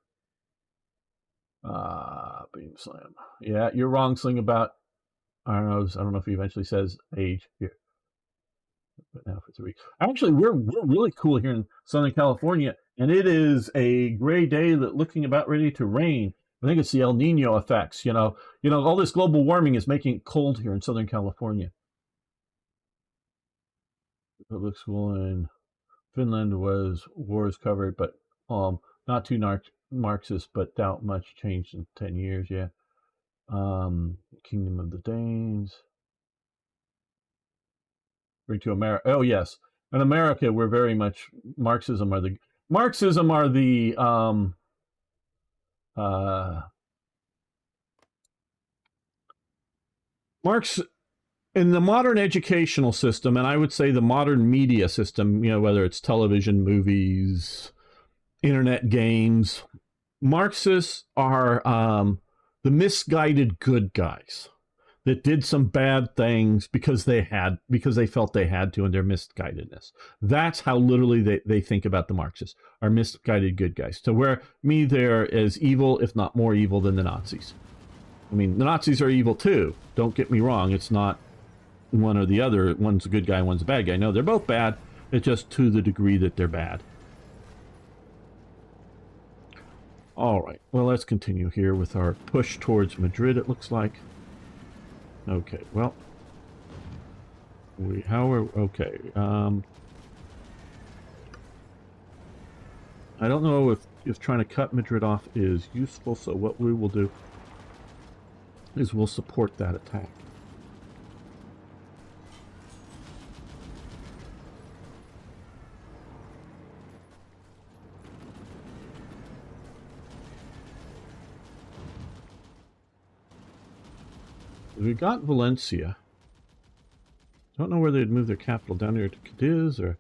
Beam Slam. Yeah, you're wrong, Sling, about, I don't know if he eventually says age here. But now for 3 weeks. Actually, we're really cool here in Southern California, and it is a gray day that looking about ready to rain. I think it's the El Nino effects. All this global warming is making it cold here in Southern California. It looks cool. In Finland was wars covered, but not too Marxist, but doubt much changed in 10 years. Yeah. Kingdom of the Danes. Bring to America. Oh yes, in America we're very much Marxism are the Marx in the modern educational system, and I would say the modern media system. Whether it's television, movies, internet games, Marxists are the misguided good guys that did some bad things because they felt they had to in their misguidedness. That's how literally they think about the Marxists, are misguided good guys. To where they're as evil, if not more evil, than the Nazis. I mean, the Nazis are evil too. Don't get me wrong. It's not one or the other. One's a good guy, one's a bad guy. No, they're both bad. It's just to the degree that they're bad. All right. Well, let's continue here with our push towards Madrid, it looks like. Okay, well, okay. I don't know if trying to cut Madrid off is useful, so what we will do is we'll support that attack. We got Valencia. Don't know where they'd move their capital, down here to Cadiz or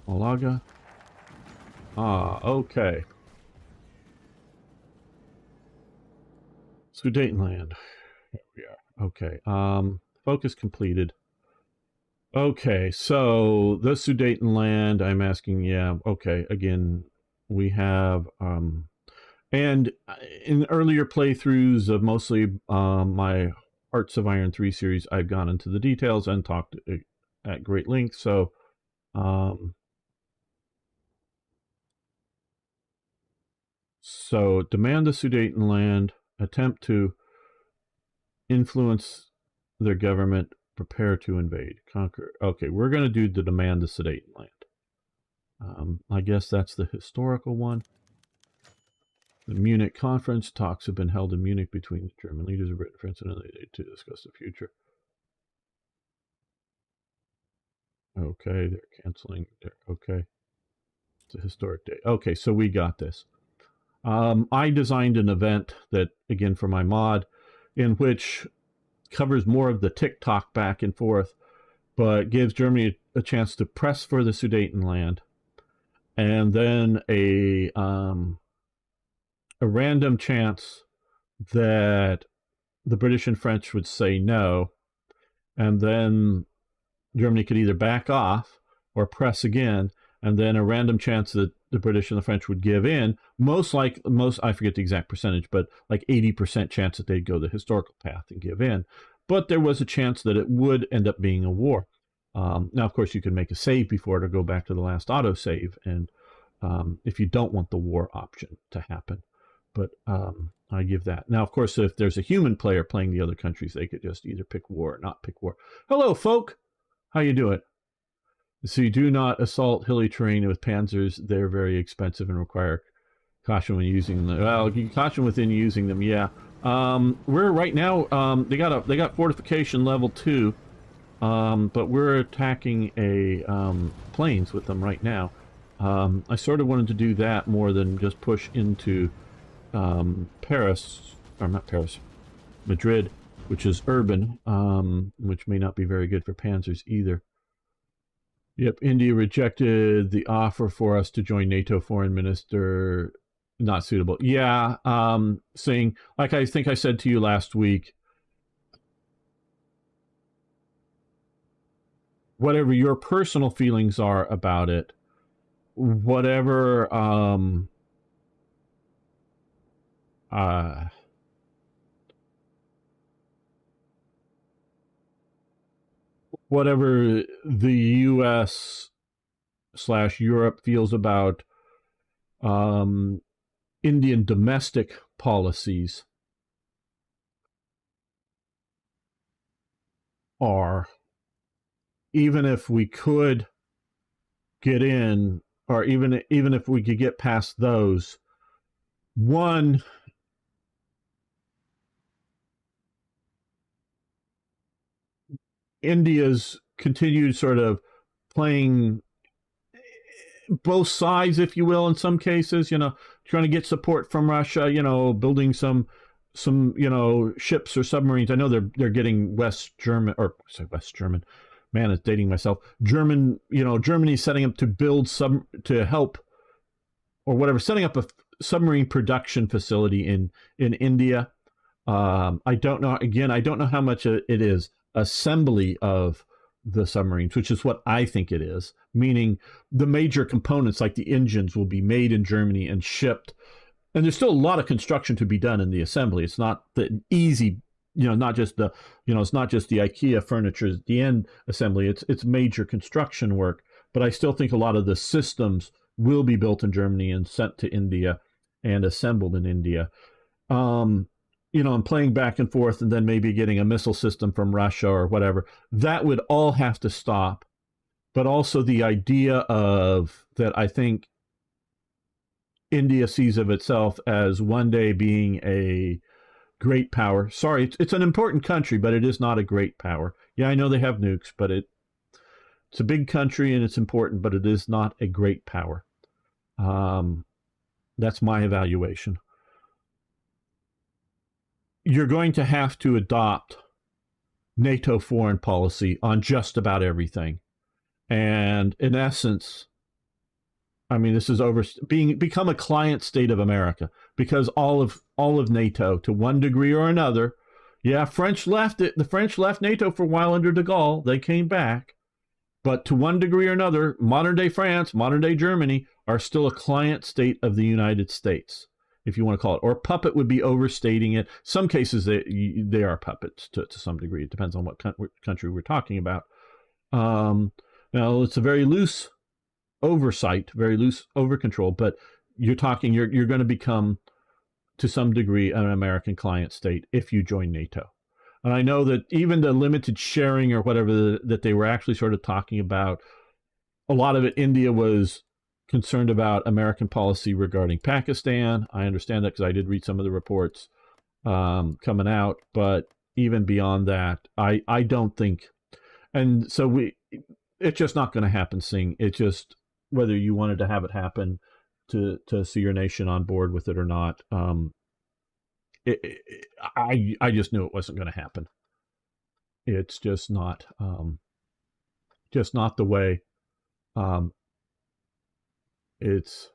Malaga. Ah, okay. Sudetenland. There we are. Okay. Focus completed. Okay, so the Sudetenland, I'm asking, yeah, okay, again, we have, and in earlier playthroughs of mostly my Hearts of Iron 3 series, I've gone into the details and talked at great length, so demand the Sudetenland, attempt to influence their government, prepare to invade, conquer. Okay, we're going to do the demand the Sudetenland. I guess that's the historical one. The Munich conference talks have been held in Munich between the German leaders of Britain, France, and Italy to discuss the future. Okay, they're canceling. Okay, it's a historic day. Okay, so we got this. I designed an event that, again, for my mod, in which covers more of the tick-tock back and forth, but gives Germany a chance to press for the Sudetenland, and then a random chance that the British and French would say no, and then Germany could either back off or press again, and then a random chance that the British and the French would give in. Most, I forget the exact percentage, but like 80% chance that they'd go the historical path and give in. But there was a chance that it would end up being a war. Now, of course, you can make a save before it or go back to the last autosave, and if you don't want the war option to happen. But I give that. Now, of course, if there's a human player playing the other countries, they could just either pick war or not pick war. Hello, folk. How you doing? So you do not assault hilly terrain with panzers. They're very expensive and require caution when using them. Well, caution within using them, yeah. We're right now, they got fortification level 2, but we're attacking a planes with them right now. I sort of wanted to do that more than just push into Paris, or not Paris, Madrid, which is urban, which may not be very good for panzers either. Yep, India rejected the offer for us to join NATO. Foreign minister, not suitable. Yeah, saying, like I think I said to you last week, whatever your personal feelings are about it, whatever whatever the US/Europe feels about Indian domestic policies are, even if we could get in, or even if we could get past those, one, India's continued sort of playing both sides, if you will, in some cases, trying to get support from Russia, building some ships or submarines. I know they're getting West German, or say West German, man, it's dating myself. Germany's setting up to build to help or whatever, setting up a submarine production facility in India. I don't know. Again, I don't know how much it is assembly of the submarines, which is what I think it is, meaning the major components like the engines will be made in Germany and shipped. And there's still a lot of construction to be done in the assembly. It's not the easy, not just the, it's not just the IKEA furniture at the end assembly. It's major construction work. But I still think a lot of the systems will be built in Germany and sent to India and assembled in India. And playing back and forth and then maybe getting a missile system from Russia or whatever, that would all have to stop. But also the idea of that, I think India sees of itself as one day being a great power. Sorry, it's an important country, but it is not a great power. Yeah, I know they have nukes, but it's a big country and it's important, but it is not a great power. That's my evaluation. You're going to have to adopt NATO foreign policy on just about everything. And in essence, I mean, this is become a client state of America, because all of NATO, to one degree or another, the French left NATO for a while under de Gaulle. They came back. But to one degree or another, modern day France, modern day Germany are still a client state of the United States, if you want to call it. Or puppet would be overstating it. Some cases they are puppets to some degree. It depends on what country we're talking about. Now, it's a very loose oversight, very loose over control, but you're going to become, to some degree, an American client state if you join NATO. And I know that even the limited sharing or whatever that they were actually sort of talking about, a lot of it, India was concerned about American policy regarding Pakistan. I understand that because I did read some of the reports coming out. But even beyond that, I don't think. And so it's just not going to happen, Singh. It's just whether you wanted to have it happen to see your nation on board with it or not. I just knew it wasn't going to happen. It's just not the way. It's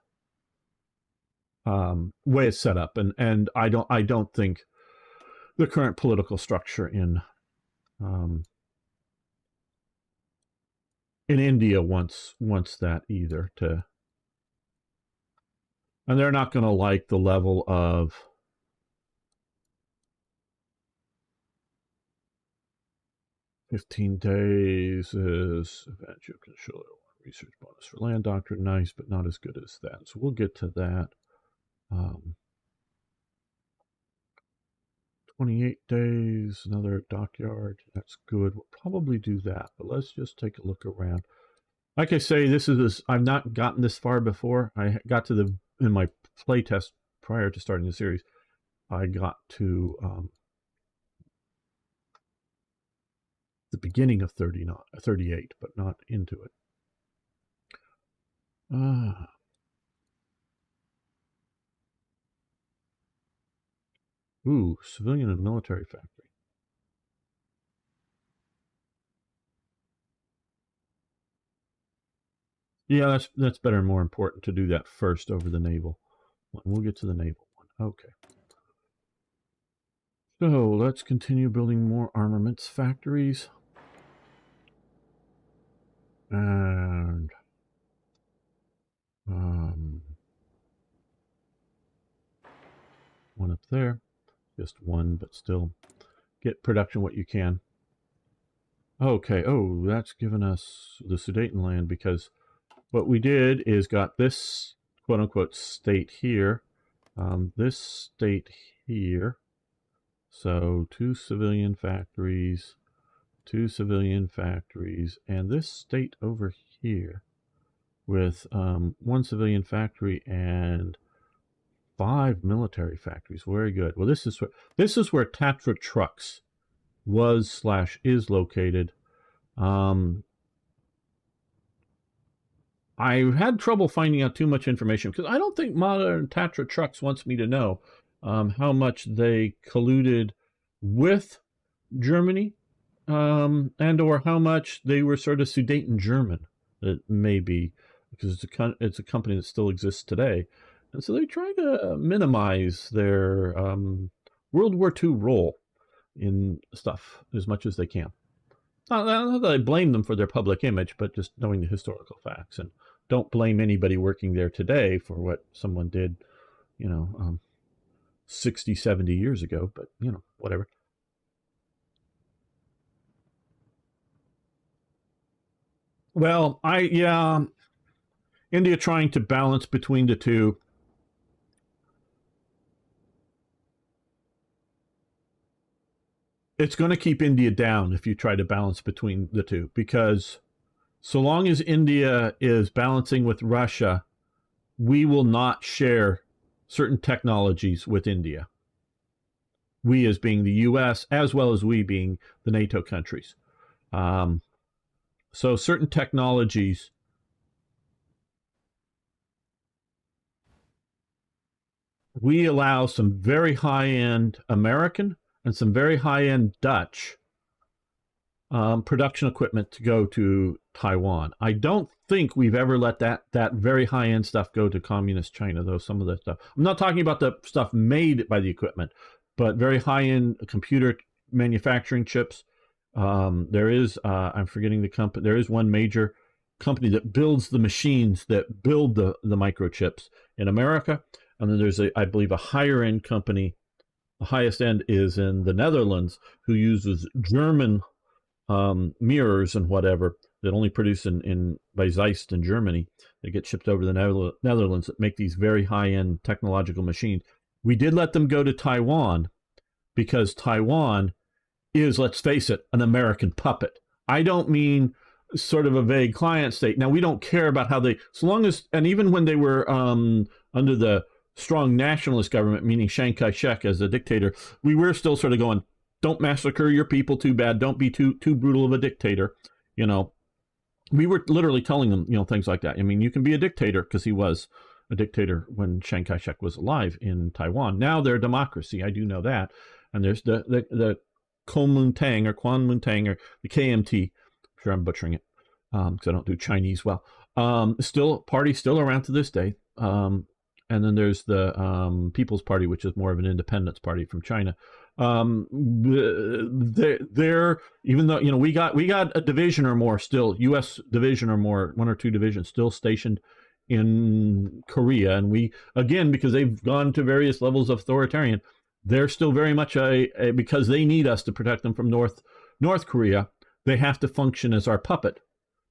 way it's set up, and I don't think the current political structure in India wants that either. And they're not going to like the level of 15 days is event you can show research bonus for land doctrine. Nice, but not as good as that. So we'll get to that. 28 days, another dockyard. That's good. We'll probably do that, but let's just take a look around. Like I say, I've not gotten this far before. I got to in my play test prior to starting the series, I got to the beginning of 38, but not into it. Ooh, civilian and military factory. Yeah, that's better and more important to do that first over the naval one. We'll get to the naval one. Okay. So let's continue building more armaments factories. And one up there. Just one, but still get production what you can. Okay, oh, that's given us the Sudetenland, because what we did is got this quote-unquote state here, this state here. So 2 civilian factories, 2 civilian factories, and this state over here with 1 civilian factory and 5 military factories. Very good. Well, this is where Tatra Trucks was/is located. I had trouble finding out too much information because I don't think modern Tatra Trucks wants me to know how much they colluded with Germany and or how much they were sort of Sudeten German. It may be because it's a company that still exists today. And so they try to minimize their World War II role in stuff as much as they can. Not that I blame them for their public image, but just knowing the historical facts. And don't blame anybody working there today for what someone did, 60, 70 years ago, but, whatever. Well, India trying to balance between the two. It's going to keep India down if you try to balance between the two, because so long as India is balancing with Russia, we will not share certain technologies with India. We as being the U.S., as well as we being the NATO countries. So certain technologies, we allow some very high-end American and some very high-end Dutch production equipment to go to Taiwan. I don't think we've ever let that very high-end stuff go to communist China, though some of the stuff. I'm not talking about the stuff made by the equipment, but very high-end computer manufacturing chips. There is, I'm forgetting the company, there is one major company that builds the machines that build the microchips in America. And then there's, I believe, a higher-end company. The highest end is in the Netherlands, who uses German mirrors and whatever that only produce by BICE in Germany. They get shipped over to the Netherlands that make these very high-end technological machines. We did let them go to Taiwan because Taiwan is, let's face it, an American puppet. I don't mean sort of a vague client state. Now, we don't care about how they, so long as, and even when they were under the strong nationalist government, meaning Chiang Kai-shek as a dictator, we were still sort of going, don't massacre your people too bad. Don't be too brutal of a dictator. We were literally telling them, things like that. I mean, you can be a dictator, because he was a dictator when Chiang Kai-shek was alive in Taiwan. Now they're a democracy. I do know that. And there's the Kuomintang or Kwanmintang or the KMT. I'm sure I'm butchering it because I don't do Chinese well. Party still around to this day. And then there's the People's Party, which is more of an independence party from China. They're even though we got a division or more still, U.S. division or more, 1 or 2 divisions still stationed in Korea, and we again, because they've gone to various levels of authoritarian, they're still very much because they need us to protect them from North Korea. They have to function as our puppet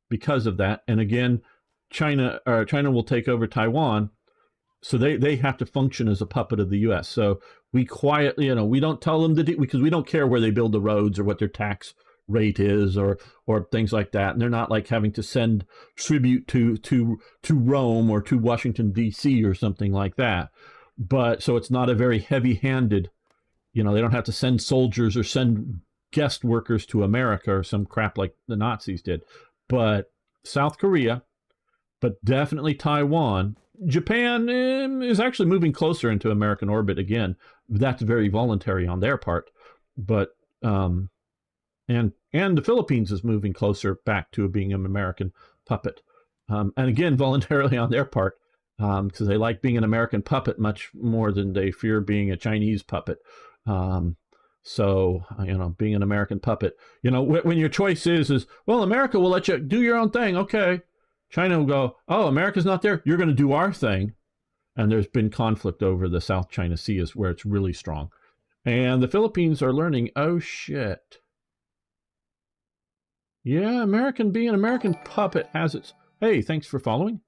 because of that. And again, China will take over Taiwan. So they have to function as a puppet of the U.S. So we quietly, we don't tell them because we don't care where they build the roads or what their tax rate is or things like that. And they're not like having to send tribute to Rome or to Washington, D.C. or something like that. But so it's not a very heavy-handed, they don't have to send soldiers or send guest workers to America or some crap like the Nazis did. But South Korea, but definitely Taiwan. Japan is actually moving closer into American orbit again. That's very voluntary on their part, but and the Philippines is moving closer back to being an American puppet, and again voluntarily on their part, because they like being an American puppet much more than they fear being a Chinese puppet. So being an American puppet, when your choice is well, America will let you do your own thing, okay. China will go, oh, America's not there. You're going to do our thing. And there's been conflict over the South China Sea is where it's really strong. And the Philippines are learning, oh, shit. Yeah, being an American puppet has its... Hey, thanks for following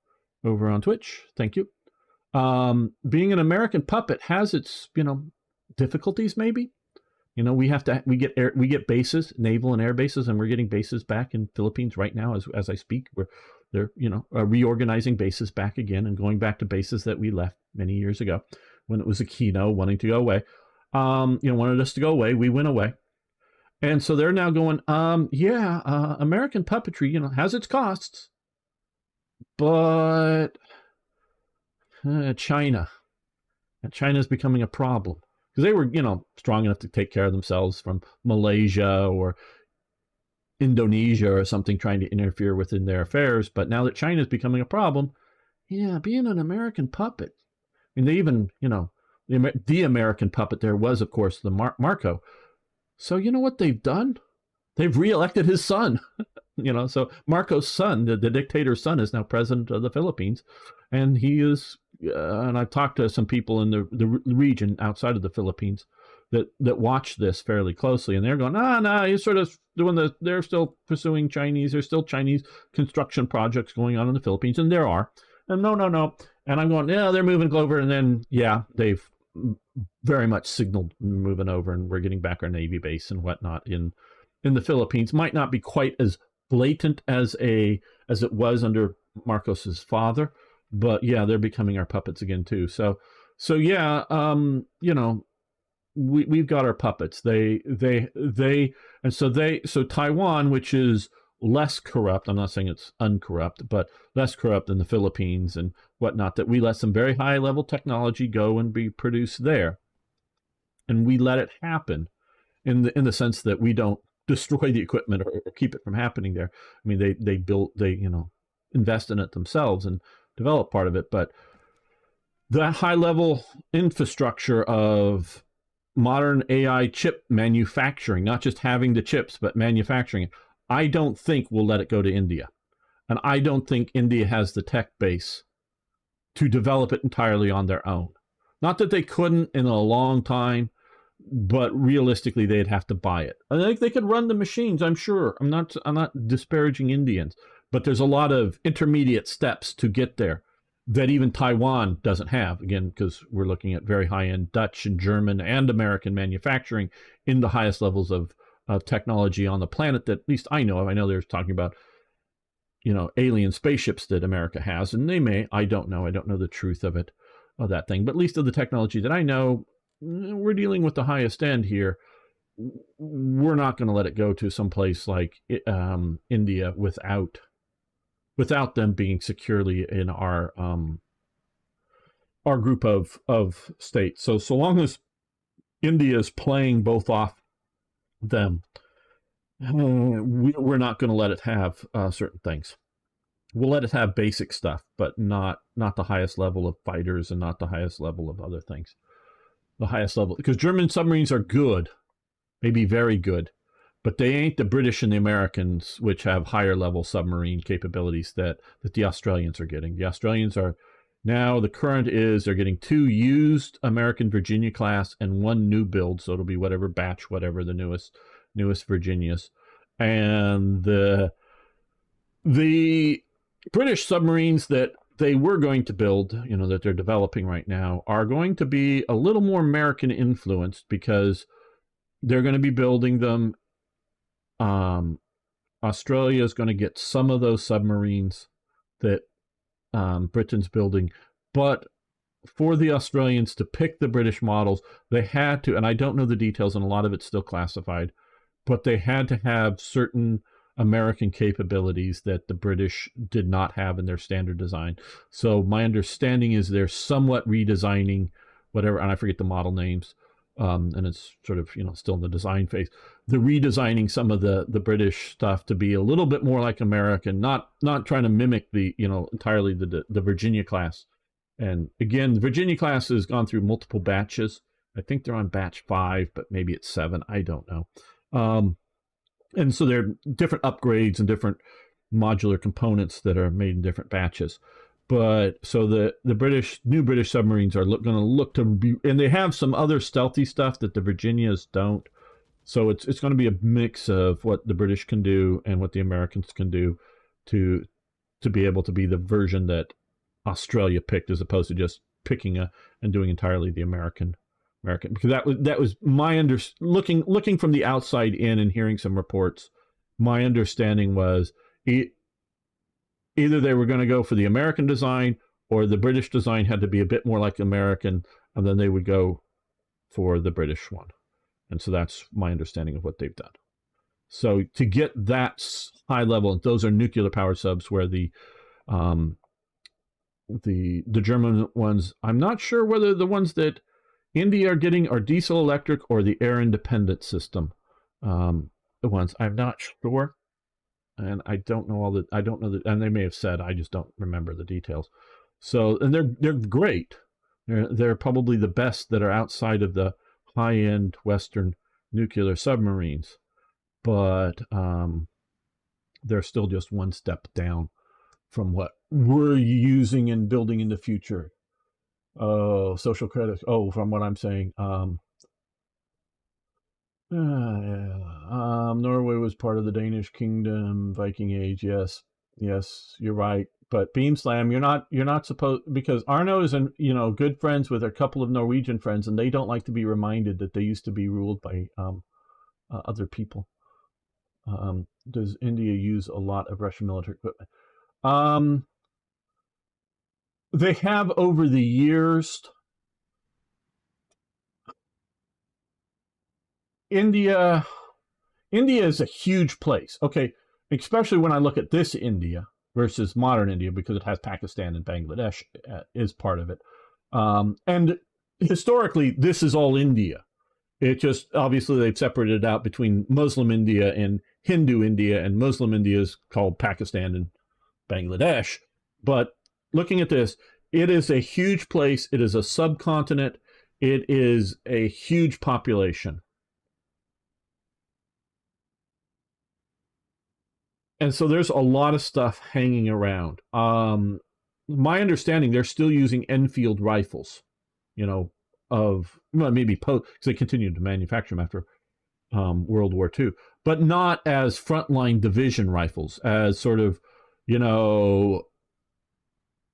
over on Twitch. Thank you. Being an American puppet has its, difficulties maybe. We get bases, naval and air bases, and we're getting bases back in Philippines right now as I speak. They're reorganizing bases back again and going back to bases that we left many years ago when it was Aquino wanting to go away. Wanted us to go away. We went away. And so they're now going, American puppetry, has its costs, but China is becoming a problem because they were, strong enough to take care of themselves from Malaysia or Indonesia or something trying to interfere within their affairs. But now that China is becoming a problem, being an American puppet. I mean, they even, the American puppet there was, of course, the Marco. So you know what they've done? They've reelected his son. So Marco's son, the dictator's son, is now president of the Philippines. And he is, and I've talked to some people in the region outside of the Philippines that watch this fairly closely. And they're going, he's sort of doing they're still pursuing Chinese. There's still Chinese construction projects going on in the Philippines. And there are. And no. And I'm going, they're moving over. And then, they've very much signaled moving over, and we're getting back our Navy base and whatnot in the Philippines. Might not be quite as blatant as it was under Marcos's father, but they're becoming our puppets again too. So we've got our puppets. So Taiwan, which is less corrupt, I'm not saying it's uncorrupt, but less corrupt than the Philippines and whatnot, that we let some very high level technology go and be produced there. And we let it happen in the sense that we don't destroy the equipment or keep it from happening there. I mean, they invest in it themselves and develop part of it. But the high level infrastructure of modern AI chip manufacturing, not just having the chips, but manufacturing it, I don't think we'll let it go to India. And I don't think India has the tech base to develop it entirely on their own. Not that they couldn't in a long time, but realistically, they'd have to buy it. I think they could run the machines, I'm sure. I'm not disparaging Indians, but there's a lot of intermediate steps to get there that even Taiwan doesn't have. Again, because we're looking at very high-end Dutch and German and American manufacturing in the highest levels of technology on the planet that at least I know of. I know they're talking about, alien spaceships that America has, and they may. I don't know. I don't know the truth of that thing. But at least of the technology that I know, we're dealing with the highest end here. We're not going to let it go to some place like India without them being securely in our group of states. So long as India is playing both off them, we're not going to let it have certain things. We'll let it have basic stuff, but not the highest level of fighters and not the highest level of other things. The highest level, because German submarines are good, maybe very good, but they ain't the British and the Americans, which have higher level submarine capabilities that the Australians are getting. The Australians are now, the current is they're getting 2 used American Virginia class and 1 new build, so it'll be whatever the newest Virginias. And the British submarines that they were going to build, that they're developing right now, are going to be a little more American influenced because they're going to be building them. Australia is going to get some of those submarines that Britain's building, but for the Australians to pick the British models, they had to, and I don't know the details, and a lot of it's still classified, but they had to have certain American capabilities that the British did not have in their standard design. So my understanding is they're somewhat redesigning whatever, and I forget the model names, and it's sort of, still in the design phase. They're redesigning some of the British stuff to be a little bit more like American, not trying to mimic the, entirely the Virginia class. And again, the Virginia class has gone through multiple batches. I think they're on batch 5, but maybe it's 7. I don't know. And so there are different upgrades and different modular components that are made in different batches. But so the new British submarines are going to look to be, and they have some other stealthy stuff that the Virginias don't. So it's going to be a mix of what the British can do and what the Americans can do to be able to be the version that Australia picked, as opposed to just picking and doing entirely the American, because that was my looking from the outside in and hearing some reports. My understanding was either they were going to go for the American design, or the British design had to be a bit more like American, and then they would go for the British one. And so that's my understanding of what they've done. So to get that high level, those are nuclear power subs, where the German ones, I'm not sure whether the ones that India are getting are diesel electric or the air independent system. The ones I'm not sure, and I don't know and they may have said, I just don't remember the details. So, and they're great. They're probably the best that are outside of the high-end Western nuclear submarines, but they're still just one step down from what we're using and building in the future. Oh, social credit. Oh, from what I'm saying. Norway was part of the Danish kingdom, Viking Age. Yes, you're right. But Beamslam, you're not supposed, because Arno is good friends with a couple of Norwegian friends, and they don't like to be reminded that they used to be ruled by other people. Does India use a lot of Russian military equipment? They have over the years. India is a huge place. Okay, especially when I look at this India versus modern India, because it has Pakistan and Bangladesh is part of it. And historically, this is all India. It just, obviously, they've separated it out between Muslim India and Hindu India, and Muslim India is called Pakistan and Bangladesh. But looking at this, it is a huge place. It is a subcontinent. It is a huge population. And so there's a lot of stuff hanging around. My understanding, they're still using Enfield rifles, maybe because they continued to manufacture them after World War II, but not as frontline division rifles, as sort of,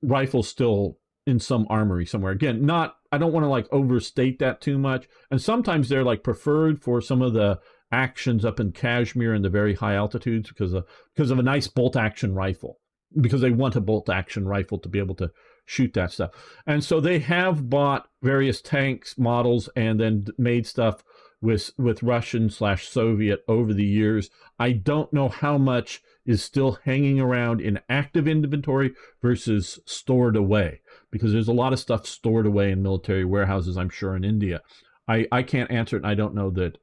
rifles still in some armory somewhere. Again, I don't want to overstate that too much. And sometimes they're preferred for some of the actions up in Kashmir and the very high altitudes because of a nice bolt action rifle, because they want a bolt action rifle to be able to shoot that stuff. And so they have bought various tanks models and then made stuff with Russian/Soviet over the years. I don't know how much is still hanging around in active inventory versus stored away, because there's a lot of stuff stored away in military warehouses, I'm sure, in India. I can't answer it, and I don't know that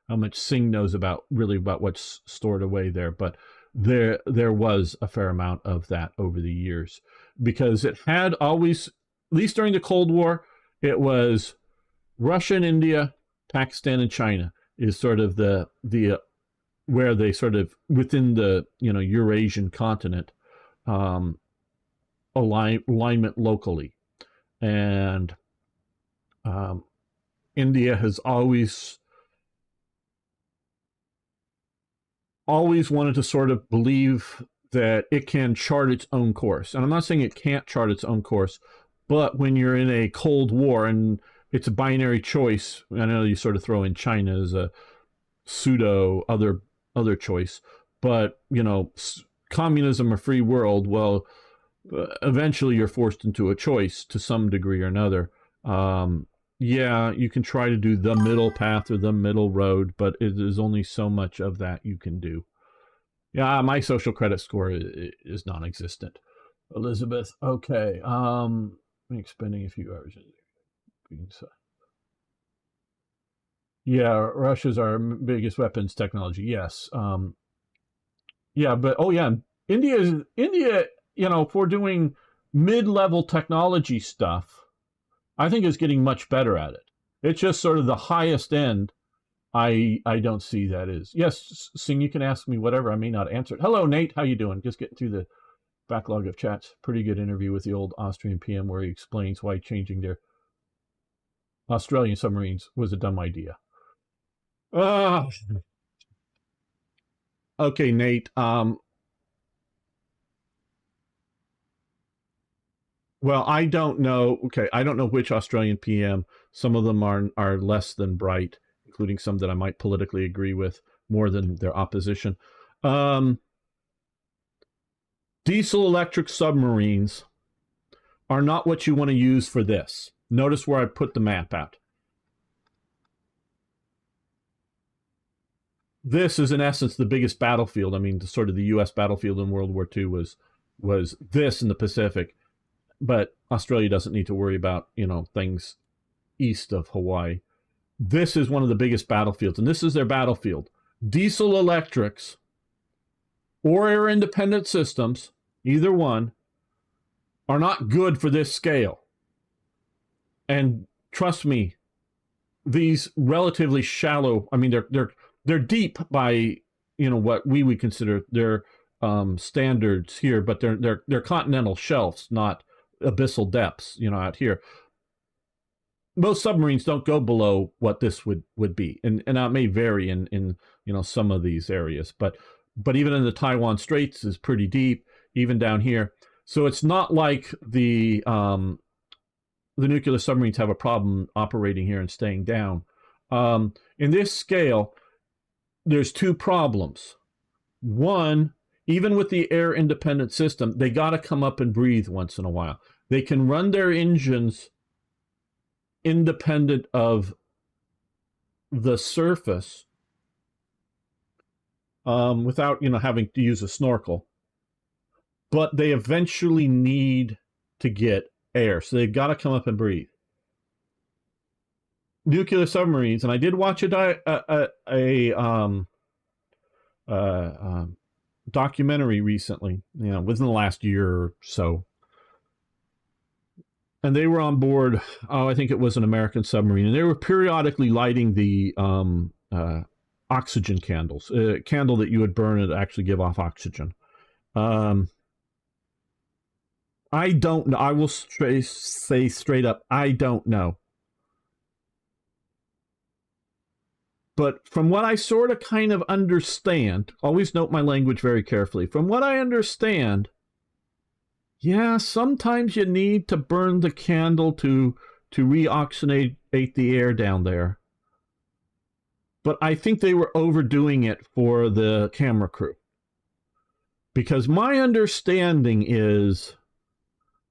how much Singh knows about what's stored away there, but there was a fair amount of that over the years, because it had always, at least during the Cold War, it was Russia and India, Pakistan and China is sort of the where they sort of within the Eurasian continent alignment locally, and India has always wanted to sort of believe that it can chart its own course. And I'm not saying it can't chart its own course, but when you're in a Cold War and it's a binary choice, I know you sort of throw in China as a pseudo other choice, but communism or free world, well, eventually you're forced into a choice to some degree or another. Yeah, you can try to do the middle path or the middle road, but it is only so much of that you can do. Yeah, my social credit score is non-existent. Elizabeth, okay. Spending a few hours in there. Yeah, Russia's our biggest weapons technology. Yes. Yeah, but India, for doing mid-level technology stuff, I think is getting much better at it. It's just sort of the highest end. I don't see that is. Yes, Singh, you can ask me whatever. I may not answer it. Hello, Nate. How you doing? Just getting through the backlog of chats. Pretty good interview with the old Austrian PM where he explains why changing their Australian submarines was a dumb idea. Okay, Nate. Well, I don't know. Okay, I don't know which Australian PM. Some of them are less than bright, including some that I might politically agree with more than their opposition. Um, Diesel electric submarines are not what you want to use for this. Notice where I put the map at. This is in essence the biggest battlefield. I mean, sort of the U.S. battlefield in World War II was this in the Pacific, but Australia doesn't need to worry about, you know, things east of Hawaii. This is one of the biggest battlefields, and this is their battlefield. Diesel electrics or air independent systems, either one, are not good for this scale. And trust me, these relatively shallow, I mean, they're deep by, you know, what we would consider their standards here, but they're continental shelves, not abyssal depths, you know, out here. Most submarines don't go below what this would be, and it may vary in you know, some of these areas, but even in the Taiwan Straits is pretty deep, even down here. So it's not like the nuclear submarines have a problem operating here and staying down. In this scale, there's two problems. One, even with the air independent system, they got to come up and breathe once in a while. They can run their engines independent of the surface without, you know, having to use a snorkel, but they eventually need to get air, so they've got to come up and breathe. Nuclear submarines, and I did watch a documentary recently, you know, within the last year or so, and they were on board, I think it was an American submarine, and they were periodically lighting the oxygen candles, a candle that you would burn and actually give off oxygen. I don't know. I will say straight up, I don't know. But from what I sort of kind of understand, always note my language very carefully. From what I understand, yeah, sometimes you need to burn the candle to reoxygenate the air down there. But I think they were overdoing it for the camera crew. Because my understanding is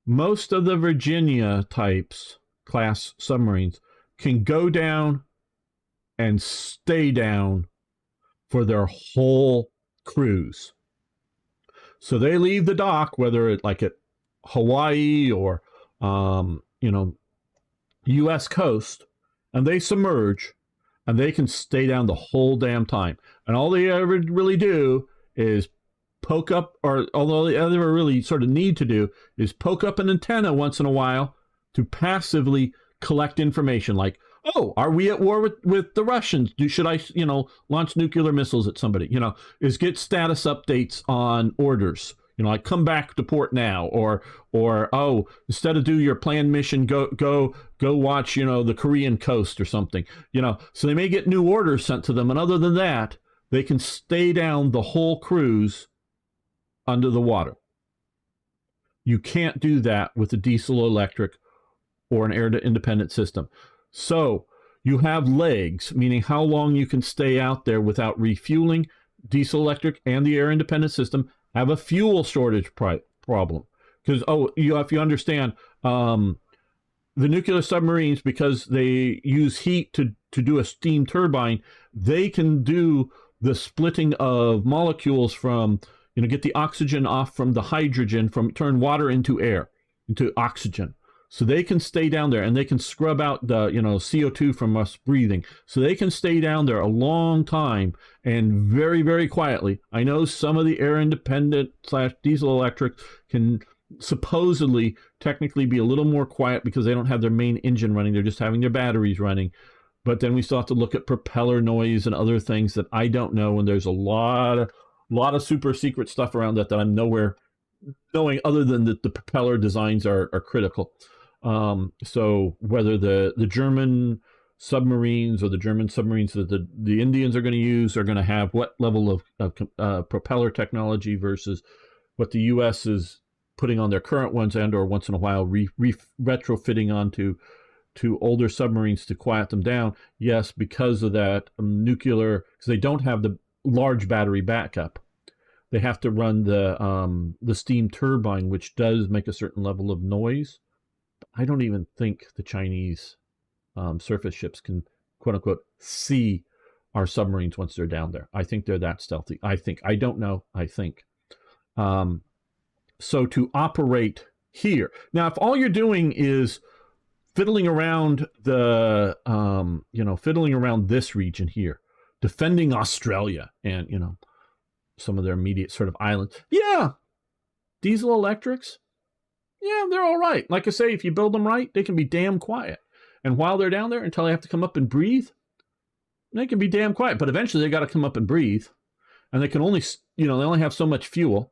most of the Virginia types, class submarines, can go down and stay down for their whole cruise. So they leave the dock, whether it's like at Hawaii or, you know, U.S. coast, and they submerge, and they can stay down the whole damn time. And all they ever really do is poke up, or although they ever really sort of need to do, is poke up an antenna once in a while to passively collect information like, oh, are we at war with the Russians? Should I, you know, launch nuclear missiles at somebody? You know, is get status updates on orders. You know, like come back to port now, or oh, instead of do your planned mission, go watch, you know, the Korean coast or something. You know, so they may get new orders sent to them, and other than that, they can stay down the whole cruise under the water. You can't do that with a diesel electric or an air independent system. So you have legs, meaning how long you can stay out there without refueling. Diesel electric and the air independent system have a fuel shortage problem. Because, if you understand, the nuclear submarines, because they use heat to do a steam turbine, they can do the splitting of molecules from, you know, get the oxygen off from the hydrogen, turn water into air, into oxygen. So they can stay down there, and they can scrub out the, you know, CO2 from us breathing. So they can stay down there a long time and very, very quietly. I know some of the air independent / diesel electric can supposedly technically be a little more quiet because they don't have their main engine running. They're just having their batteries running. But then we still have to look at propeller noise and other things that I don't know. And there's a lot of super secret stuff around that I'm nowhere knowing, other than that the propeller designs are critical. So whether the German submarines or the German submarines that the Indians are going to use are going to have what level of propeller technology versus what the U.S. is putting on their current ones and or once in a while retrofitting onto to older submarines to quiet them down. Yes, because of that nuclear, because they don't have the large battery backup. They have to run the steam turbine, which does make a certain level of noise. I don't even think the Chinese surface ships can, quote unquote, see our submarines once they're down there. I think they're that stealthy. I think. I don't know. I think. So to operate here. Now, if all you're doing is fiddling around fiddling around this region here, defending Australia and, some of their immediate sort of islands. Yeah, diesel electrics. Yeah, they're all right. Like I say, if you build them right, they can be damn quiet. And while they're down there, until they have to come up and breathe, they can be damn quiet. But eventually they got to come up and breathe. And they can only, they only have so much fuel.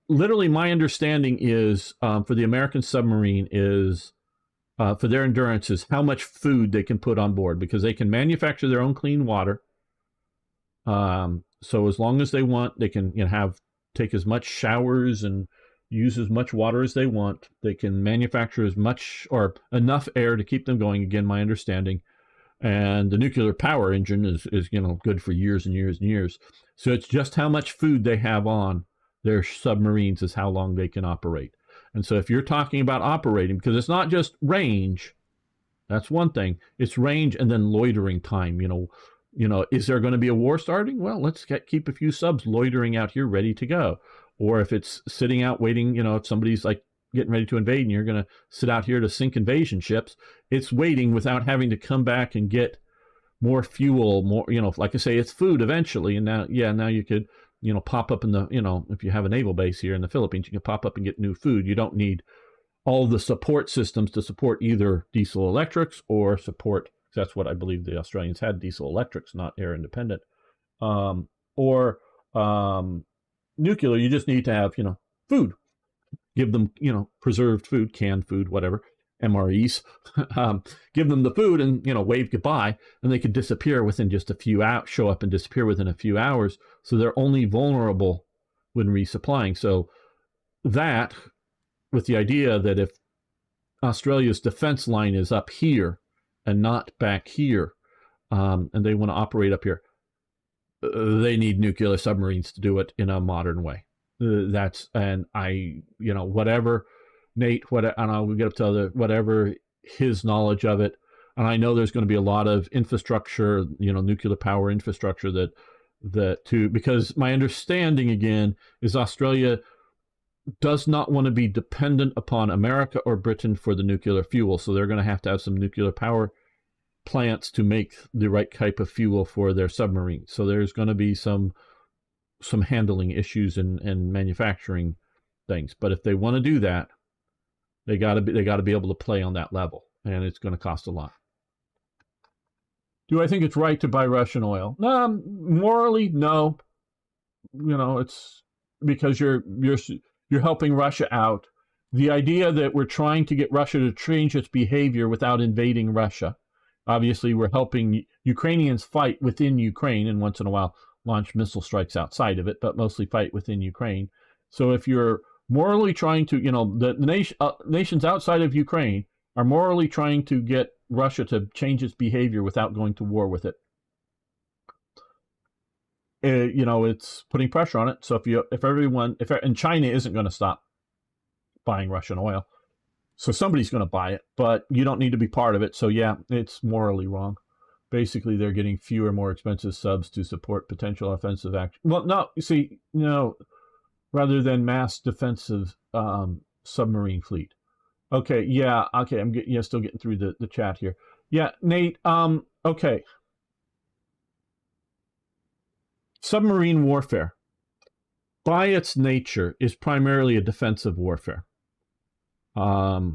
Literally my understanding is for the American submarine is for their endurance is how much food they can put on board, because they can manufacture their own clean water. So as long as they want, they can take as much showers and use as much water as they want. They can manufacture as much or enough air to keep them going. Again, my understanding. And the nuclear power engine is good for years and years and years. So it's just how much food they have on their submarines is how long they can operate. And so if you're talking about operating, because it's not just range, that's one thing. It's range and then loitering time. Is there going to be a war starting? Well, let's keep a few subs loitering out here ready to go. Or if it's sitting out waiting, if somebody's like getting ready to invade and you're going to sit out here to sink invasion ships, it's waiting without having to come back and get more fuel, more, like I say, it's food eventually. And now you could, pop up in the, if you have a naval base here in the Philippines, you can pop up and get new food. You don't need all the support systems to support either diesel electrics or support, that's what I believe the Australians had, diesel electrics, not air independent, or nuclear. You just need to have, food. Give them, preserved food, canned food, whatever, MREs. Give them the food and, wave goodbye, and they could disappear within just a few hours, show up and disappear within a few hours. So they're only vulnerable when resupplying. So that, with the idea that if Australia's defense line is up here and not back here, and they want to operate up here, they need nuclear submarines to do it in a modern way. Whatever Nate, we get up to whatever his knowledge of it. And I know there's going to be a lot of infrastructure, nuclear power infrastructure because my understanding again is Australia does not want to be dependent upon America or Britain for the nuclear fuel. So they're going to have some nuclear power plants to make the right type of fuel for their submarines. So there's going to be some handling issues and manufacturing things. But if they want to do that, they got to be able to play on that level, and it's going to cost a lot. Do I think it's right to buy Russian oil? No, morally, no. It's because you're helping Russia out. The idea that we're trying to get Russia to change its behavior without invading Russia. Obviously, we're helping Ukrainians fight within Ukraine, and once in a while launch missile strikes outside of it, but mostly fight within Ukraine. So if you're morally trying to, the nations outside of Ukraine are morally trying to get Russia to change its behavior without going to war with it. It's putting pressure on it. So and China isn't going to stop buying Russian oil, so somebody's going to buy it, but you don't need to be part of it. So yeah, it's morally wrong. Basically, they're getting fewer, more expensive subs to support potential offensive action. Well, no, you see, rather than mass defensive submarine fleet. Okay, yeah, okay, I'm still getting through the chat here. Yeah, Nate, okay. Submarine warfare, by its nature, is primarily a defensive warfare. Yeah,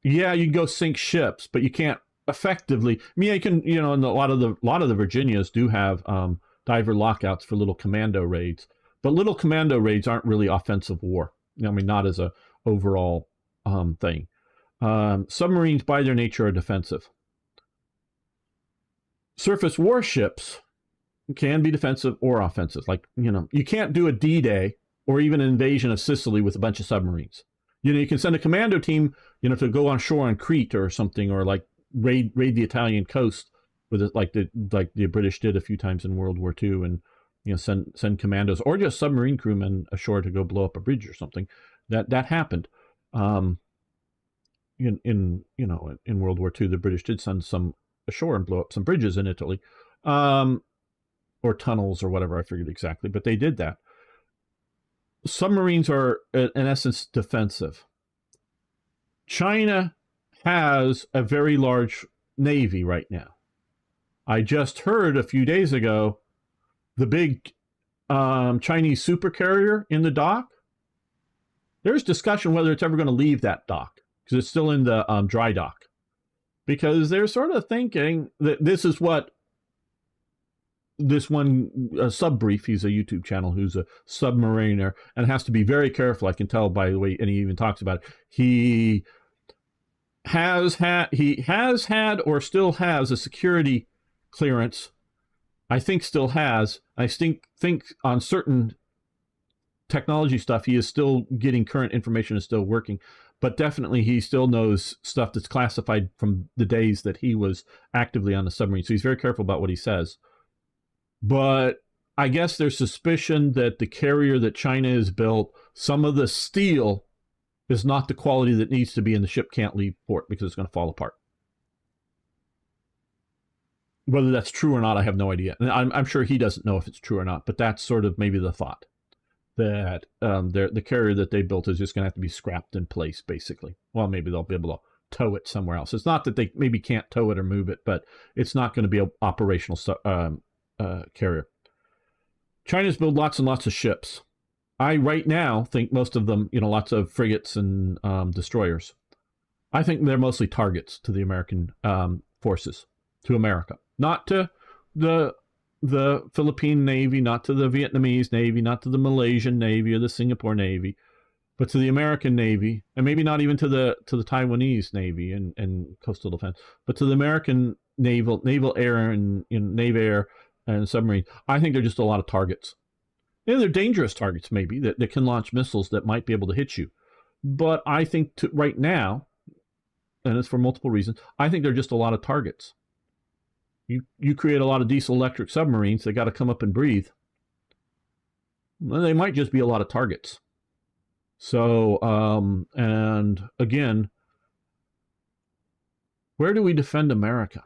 you can go sink ships, but you can't effectively. You can, and a lot of the Virginias do have diver lockouts for little commando raids, but little commando raids aren't really offensive war. Not as a overall thing. Submarines, by their nature, are defensive. Surface warships can be defensive or offensive. Like, you can't do a D-Day or even an invasion of Sicily with a bunch of submarines. You can send a commando team, to go on shore on Crete or something, or like raid the Italian coast with it, like the British did a few times in World War II, and send commandos or just submarine crewmen ashore to go blow up a bridge or something. That happened. In World War II, the British did send some ashore and blow up some bridges in Italy, or tunnels or whatever, I forget exactly, but they did that. Submarines are, in essence, defensive. China has a very large navy right now. I just heard a few days ago the big Chinese supercarrier in the dock. There's discussion whether it's ever going to leave that dock because it's still in the dry dock. Because they're sort of thinking that this is what this one sub brief, he's a YouTube channel who's a submariner and has to be very careful. I can tell by the way, and he even talks about it. He has had or still has a security clearance. I think still has. I think on certain technology stuff, he is still getting current information, is still working. But definitely he still knows stuff that's classified from the days that he was actively on the submarine. So he's very careful about what he says. But I guess there's suspicion that the carrier that China has built, some of the steel is not the quality that needs to be, and the ship can't leave port because it's going to fall apart. Whether that's true or not, I have no idea. And I'm sure he doesn't know if it's true or not, but that's sort of maybe the thought, that the carrier that they built is just going to have to be scrapped in place, basically. Well, maybe they'll be able to tow it somewhere else. It's not that they maybe can't tow it or move it, but it's not going to be an operational carrier. China's built lots and lots of ships. I right now think most of them, lots of frigates and destroyers. I think they're mostly targets to the American forces, to America, not to the Philippine Navy, not to the Vietnamese Navy, not to the Malaysian Navy or the Singapore Navy, but to the American Navy, and maybe not even to the Taiwanese Navy and coastal defense, but to the American naval air and Navy air and submarine. I think they're just a lot of targets. They're dangerous targets, maybe, that can launch missiles that might be able to hit you. But I think right now, and it's for multiple reasons, I think they're just a lot of targets. You create a lot of diesel electric submarines, they got to come up and breathe. Well, they might just be a lot of targets. So, and again, where do we defend America?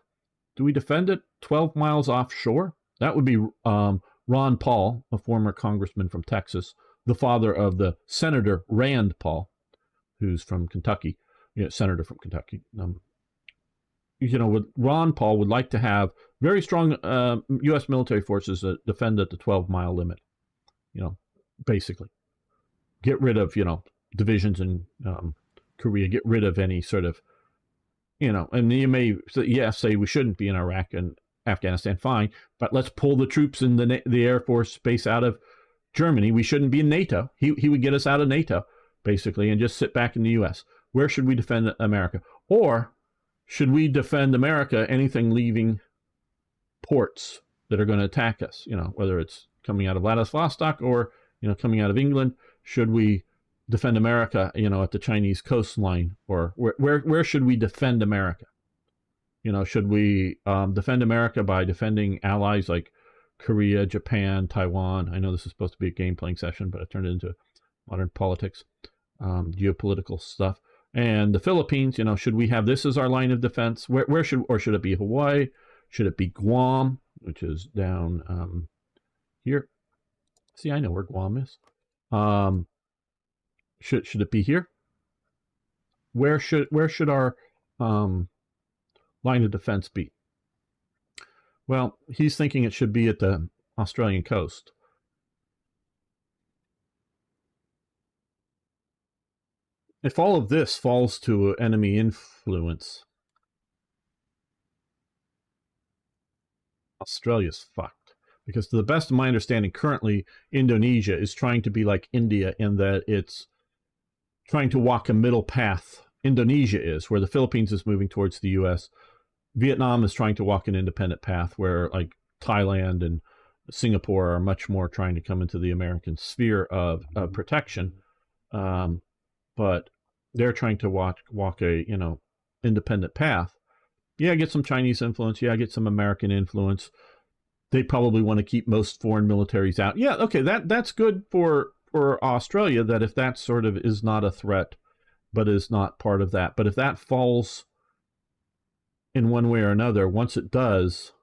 Do we defend it 12 miles offshore? That would be Ron Paul, a former congressman from Texas, the father of the Senator Rand Paul, who's from Kentucky, senator from Kentucky. Ron Paul would like to have very strong U.S. military forces that defend at the 12-mile limit, basically. Get rid of, divisions in Korea, get rid of any sort of, and you may say we shouldn't be in Iraq and Afghanistan, fine, but let's pull the troops in the Air Force base out of Germany. We shouldn't be in NATO. He would get us out of NATO, basically, and just sit back in the U.S. Where should we defend America? Or should we defend America, anything leaving ports that are going to attack us, whether it's coming out of Vladivostok or, coming out of England? Should we defend America, at the Chinese coastline? Or where should we defend America? Should we defend America by defending allies like Korea, Japan, Taiwan? I know this is supposed to be a game-playing session, but I turned it into modern politics, geopolitical stuff. And the Philippines, should we have this as our line of defense? Where should it be Hawaii? Should it be Guam, which is down here? See, I know where Guam is. Should it be here? Where should our line of defense be? Well, he's thinking it should be at the Australian coast. If all of this falls to enemy influence, Australia's fucked. Because to the best of my understanding, currently, Indonesia is trying to be like India in that it's trying to walk a middle path. Indonesia is, where the Philippines is moving towards the U.S. Vietnam is trying to walk an independent path where like Thailand and Singapore are much more trying to come into the American sphere of protection, but they're trying to walk a independent path. Yeah, get some Chinese influence. Yeah, get some American influence. They probably want to keep most foreign militaries out. Yeah, okay, that's good for Australia, that if that sort of is not a threat, but is not part of that. But if that falls in one way or another, once it does,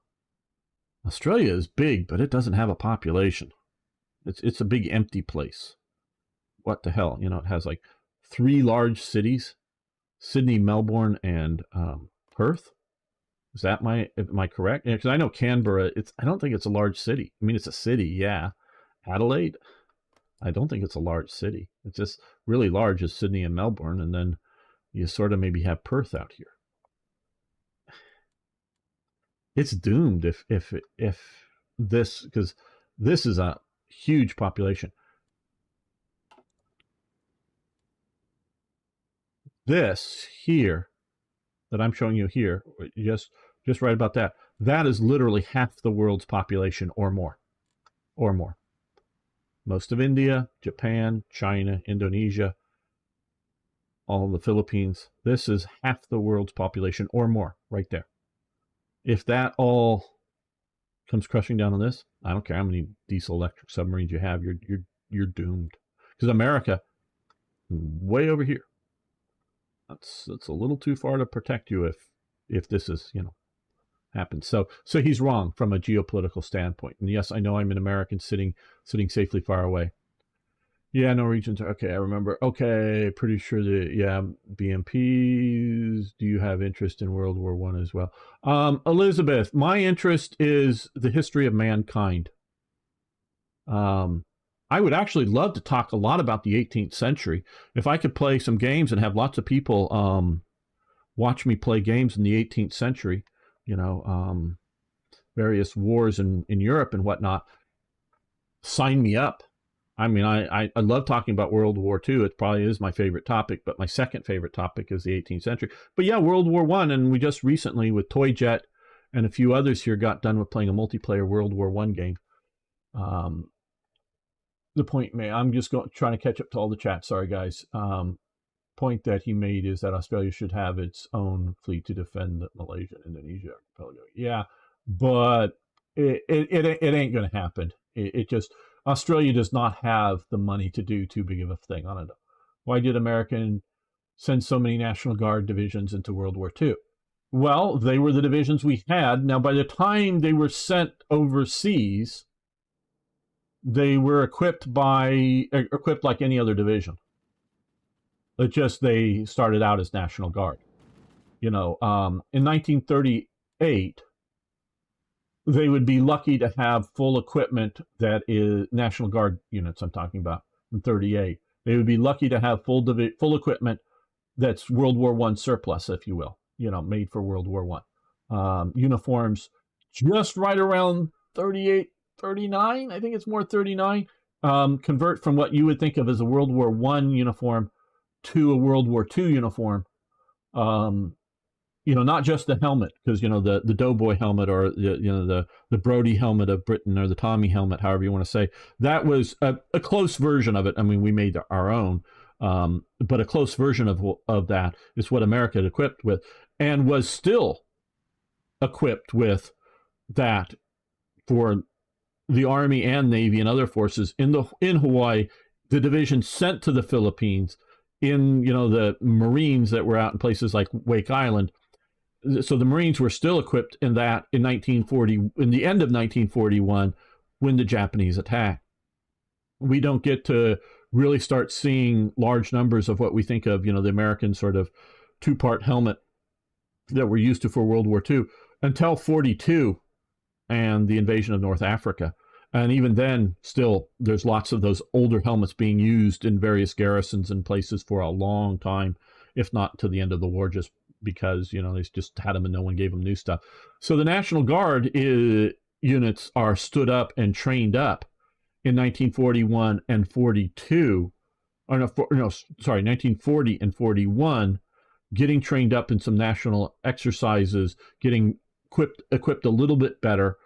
Australia is big, but it doesn't have a population. It's a big empty place. What the hell? It has like 3 large cities: Sydney, Melbourne, and Perth. Am I correct? Because I know Canberra. I don't think it's a large city. I mean, it's a city, yeah. Adelaide, I don't think it's a large city. It's just really large as Sydney and Melbourne, and then you sort of maybe have Perth out here. It's doomed if this, because this is a huge population. This here that I'm showing you here, just right about that, that is literally half the world's population or more. Most of India, Japan, China, Indonesia, all the Philippines. This is half the world's population or more right there. If that all comes crushing down on this, I don't care how many diesel electric submarines you have, you're doomed. Because America, way over here, that's a little too far to protect you if this is happens. So he's wrong from a geopolitical standpoint. And yes, I know I'm an American sitting safely far away. Yeah, Norwegians are okay. I remember. Okay, pretty sure that BMPs. Do you have interest in World War I as well? Elizabeth, my interest is the history of mankind. I would actually love to talk a lot about the 18th century. If I could play some games and have lots of people watch me play games in the 18th century, various wars in Europe and whatnot, sign me up. I mean, I love talking about World War II. It probably is my favorite topic, but my second favorite topic is the 18th century. But yeah, World War I, and we just recently with Toy Jet and a few others here got done with playing a multiplayer World War I game. The point I'm just trying to catch up to all the chat. Sorry, guys. Point that he made is that Australia should have its own fleet to defend Malaysia, Indonesia, archipelago. Yeah, but it ain't going to happen. It just, Australia does not have the money to do too big of a thing. I don't know. Why did America send so many National Guard divisions into World War II? Well, they were the divisions we had. Now, by the time they were sent overseas, they were equipped like any other division. It just, they started out as National Guard. In 1938, they would be lucky to have full equipment that is National Guard units I'm talking about in 38. They would be lucky to have full equipment that's World War I surplus, if you will, made for World War I. Uniforms just right around 38, 39, I think it's more 39, convert from what you would think of as a World War I uniform to a World War II uniform. Not just the helmet, because the Doughboy helmet or the Brodie helmet of Britain or the Tommy helmet, however you want to say, that was a close version of it. I mean, we made our own, but a close version of that is what America had equipped with, and was still equipped with that for the Army and Navy and other forces in Hawaii. The division sent to the Philippines, in the Marines that were out in places like Wake Island. So the Marines were still equipped in that in the end of 1941, when the Japanese attacked. We don't get to really start seeing large numbers of what we think of, the American sort of 2-part helmet that we're used to for World War II until 42 and the invasion of North Africa. And even then, still, there's lots of those older helmets being used in various garrisons and places for a long time, if not to the end of the war, just because, they just had them and no one gave them new stuff. So the National Guard units are stood up and trained up in 1941 and 42. 1940 and 41, getting trained up in some national exercises, getting equipped a little bit better.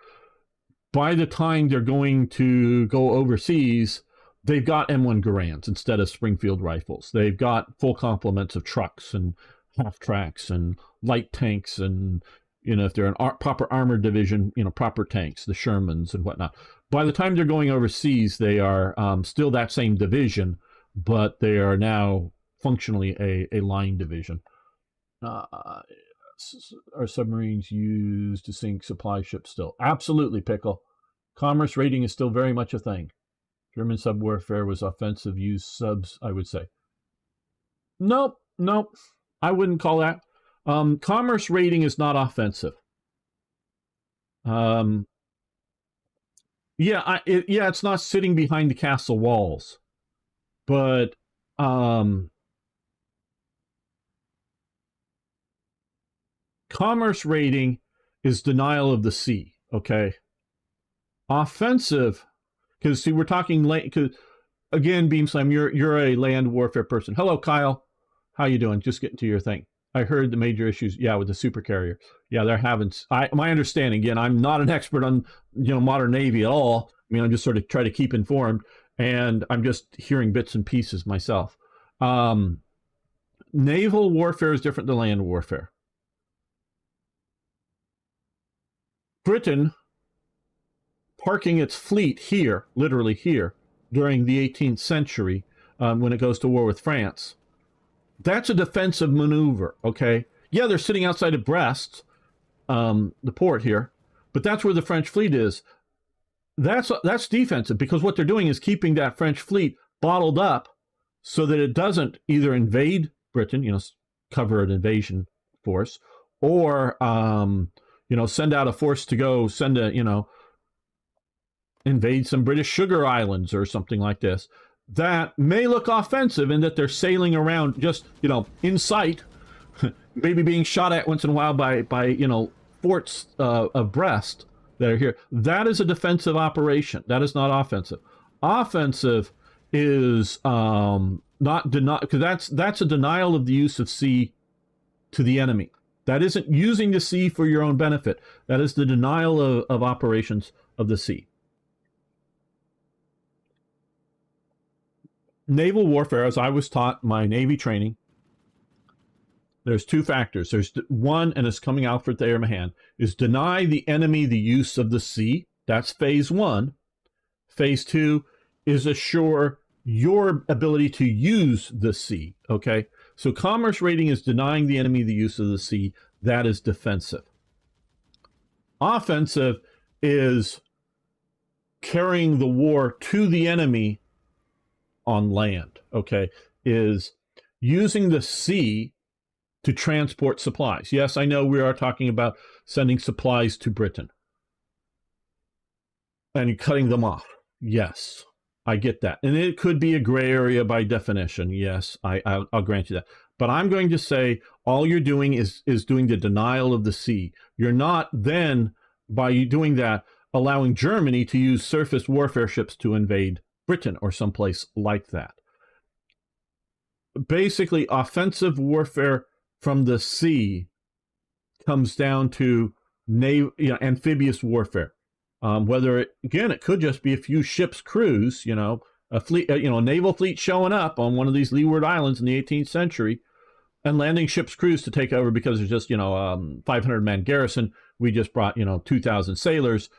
by the time they're going to go overseas, they've got M1 Garands instead of Springfield rifles. They've got full complements of trucks and half tracks and light tanks, and if they're an proper armored division, proper tanks, the Shermans and whatnot. By the time they're going overseas, they are still that same division, but they are now functionally a line division. Are submarines used to sink supply ships still? Absolutely, Pickle. Commerce raiding is still very much a thing. German sub warfare was offensive, used subs, I would say. Nope, I wouldn't call that. Commerce raiding is not offensive. It's not sitting behind the castle walls, but commerce raiding is denial of the sea. Okay, offensive, because see, we're talking again, Beamslam, you're a land warfare person. Hello, Kyle. How you doing? Just getting to your thing. I heard the major issues, with the supercarrier. Yeah, they're having. My understanding, again, I'm not an expert on modern Navy at all. I mean, I'm just sort of try to keep informed, and I'm just hearing bits and pieces myself. Naval warfare is different than land warfare. Britain parking its fleet here, literally here, during the 18th century, when it goes to war with France, that's a defensive maneuver, okay? Yeah, they're sitting outside of Brest, the port here, but that's where the French fleet is. That's defensive, because what they're doing is keeping that French fleet bottled up so that it doesn't either invade Britain, cover an invasion force, or send out a force to go invade some British sugar islands or something like this. That may look offensive in that they're sailing around just, in sight, maybe being shot at once in a while by forts of Brest that are here. That is a defensive operation. That is not offensive. Offensive is not denial, because that's a denial of the use of sea to the enemy. That isn't using the sea for your own benefit. That is the denial of operations of the sea. Naval warfare, as I was taught my Navy training, there's two factors. There's one, and it's coming out for Thayer Mahan, is deny the enemy the use of the sea. That's phase one. Phase two is assure your ability to use the sea, okay? So commerce raiding is denying the enemy the use of the sea. That is defensive. Offensive is carrying the war to the enemy on land, okay? Is using the sea to transport supplies. Yes, I know we are talking about sending supplies to Britain and cutting them off. Yes, I get that. And it could be a gray area by definition. Yes, I'll grant you that. But I'm going to say all you're doing is doing the denial of the sea. You're not then, by you doing that, allowing Germany to use surface warfare ships to invade Britain or someplace like that. Basically, offensive warfare from the sea comes down to amphibious warfare. Whether it could just be a few ships' crews, a fleet, a naval fleet showing up on one of these Leeward Islands in the 18th century and landing ships' crews to take over because there's just 500-man garrison. We just brought 2,000 sailors,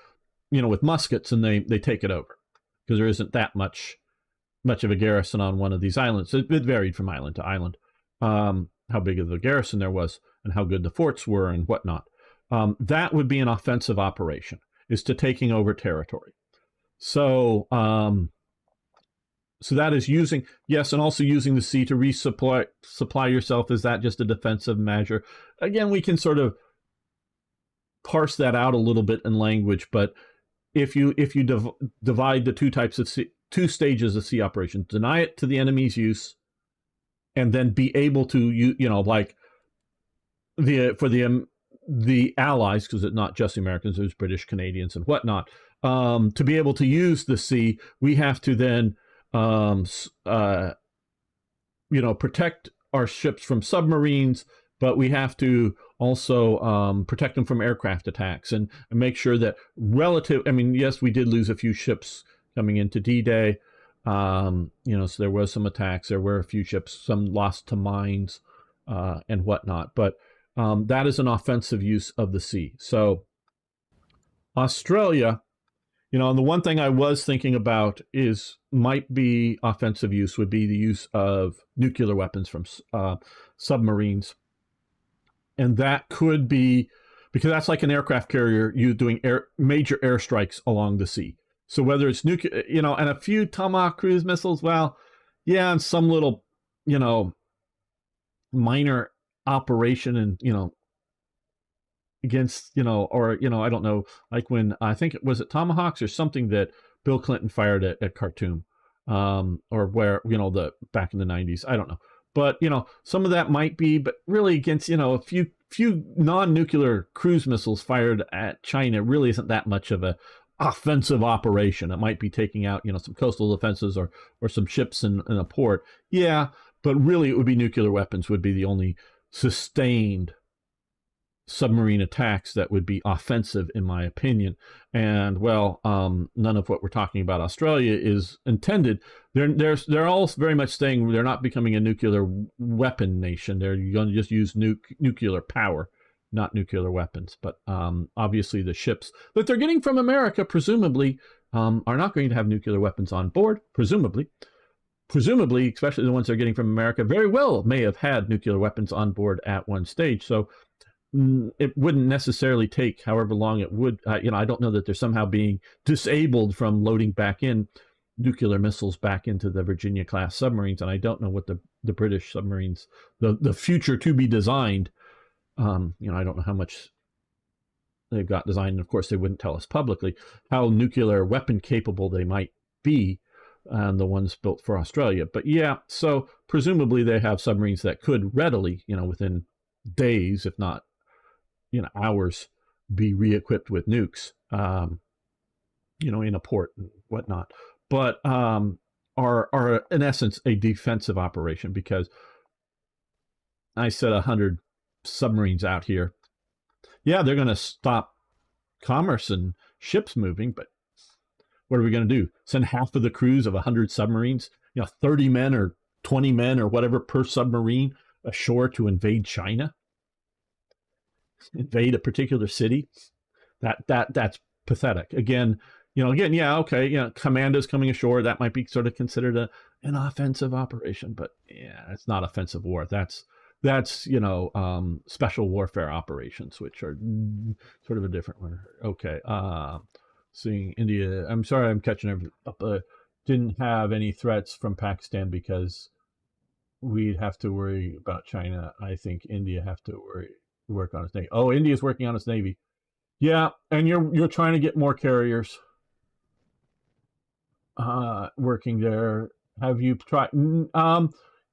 with muskets, and they take it over because there isn't that much of a garrison on one of these islands. It varied from island to island, how big of the garrison there was and how good the forts were and whatnot. That would be an offensive operation, is to taking over territory. So so that is using, yes, and also using the sea to supply yourself. Is that just a defensive measure? Again, we can sort of parse that out a little bit in language, but if you divide the two stages of sea operations, deny it to the enemy's use, and then be able to, like for the allies, because it's not just the Americans, there's British, Canadians, and whatnot, to be able to use the sea, we have to then protect our ships from submarines, but we have to Also, protect them from aircraft attacks and make sure that I mean, yes, we did lose a few ships coming into D-Day. So there was some attacks. There were a few ships, some lost to mines and whatnot. But that is an offensive use of the sea. So Australia, and the one thing I was thinking about might be offensive use would be the use of nuclear weapons from submarines. And that could be, because that's like an aircraft carrier, you doing major airstrikes along the sea. So whether it's nuclear, and a few Tomahawk cruise missiles, well, yeah, and some little, minor operation and, against, or, I don't know, like when I think it was Tomahawks or something that Bill Clinton fired at Khartoum, or where, back in the 90s, I don't know. But, some of that might be, but really against, a few non-nuclear cruise missiles fired at China really isn't that much of a offensive operation. It might be taking out, some coastal defenses or some ships in a port. Yeah, but really it would be nuclear weapons would be the only sustained submarine attacks that would be offensive, in my opinion. And well, none of what we're talking about Australia is intended. They're all very much saying they're not becoming a nuclear weapon nation. They're going to just use nuclear power, not nuclear weapons. But obviously the ships that they're getting from America, presumably, are not going to have nuclear weapons on board, presumably, especially the ones they're getting from America, very well may have had nuclear weapons on board at one stage. So it wouldn't necessarily take however long it would. I don't know that they're somehow being disabled from loading back in nuclear missiles back into the Virginia class submarines. And I don't know what the British submarines, the future to be designed, I don't know how much they've got designed. And of course, they wouldn't tell us publicly how nuclear weapon capable they might be, the ones built for Australia. But yeah, so presumably they have submarines that could readily, within days, if not hours, be re-equipped with nukes, in a port and whatnot, but are in essence a defensive operation, because I said 100 submarines out here. Yeah, they're going to stop commerce and ships moving, but what are we going to do? Send half of the crews of 100 submarines, 30 men or 20 men or whatever per submarine ashore to invade China? Invade a particular city? That's pathetic. Again, yeah, okay, commandos coming ashore, that might be sort of considered an offensive operation, but yeah, it's not offensive war. That's special warfare operations, which are sort of a different one. Okay, seeing India. I'm sorry, I'm catching up. Didn't have any threats from Pakistan because we'd have to worry about China. I think India have to work on its navy. Oh, India's working on its navy. Yeah, and you're trying to get more carriers working there. Have you tried?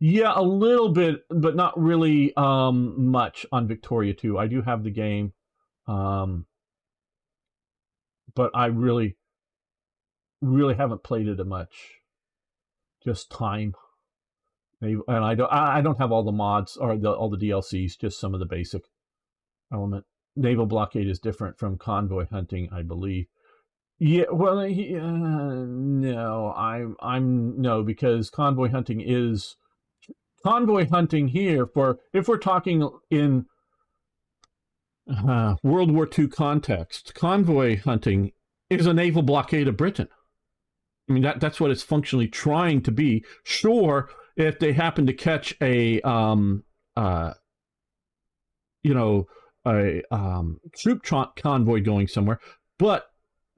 Yeah, a little bit, but not really much on Victoria 2. I do have the game, but I really haven't played it much. Just time. And I don't have all the mods or all the DLCs, just some of the basic element. Naval blockade is different from convoy hunting, I believe. Yeah, well, no, no, because convoy hunting here, for if we're talking in World War II context, convoy hunting is a naval blockade of Britain. I mean, that's what it's functionally trying to be. Sure, if they happen to catch a troop convoy going somewhere, but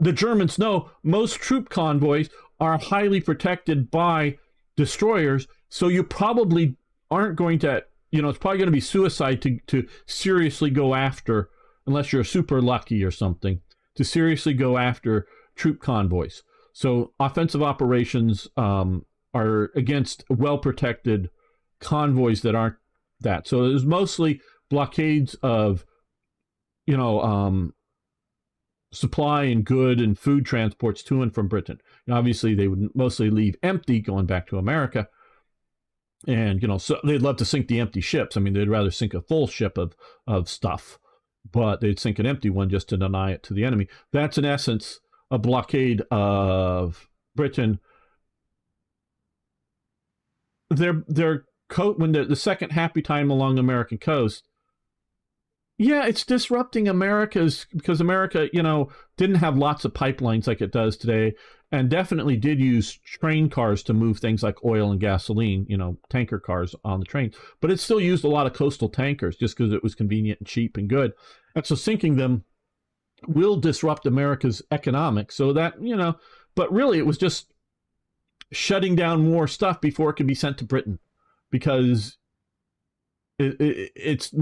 the Germans know most troop convoys are highly protected by destroyers, so you probably aren't going to, it's probably going to be suicide to seriously go after, unless you're super lucky or something, to seriously go after troop convoys. So offensive operations are against well-protected convoys that aren't that. So there's mostly blockades of, supply and good and food transports to and from Britain. Obviously, they would mostly leave empty going back to America. And, so they'd love to sink the empty ships. I mean, they'd rather sink a full ship of stuff, but they'd sink an empty one just to deny it to the enemy. That's, in essence, a blockade of Britain. Their coat, when the second happy time along the American coast, yeah, it's disrupting America's, because America, didn't have lots of pipelines like it does today, and definitely did use train cars to move things like oil and gasoline, tanker cars on the train. But it still used a lot of coastal tankers just because it was convenient and cheap and good. And so sinking them will disrupt America's economics. So that, but really it was just shutting down more stuff before it could be sent to Britain, because it's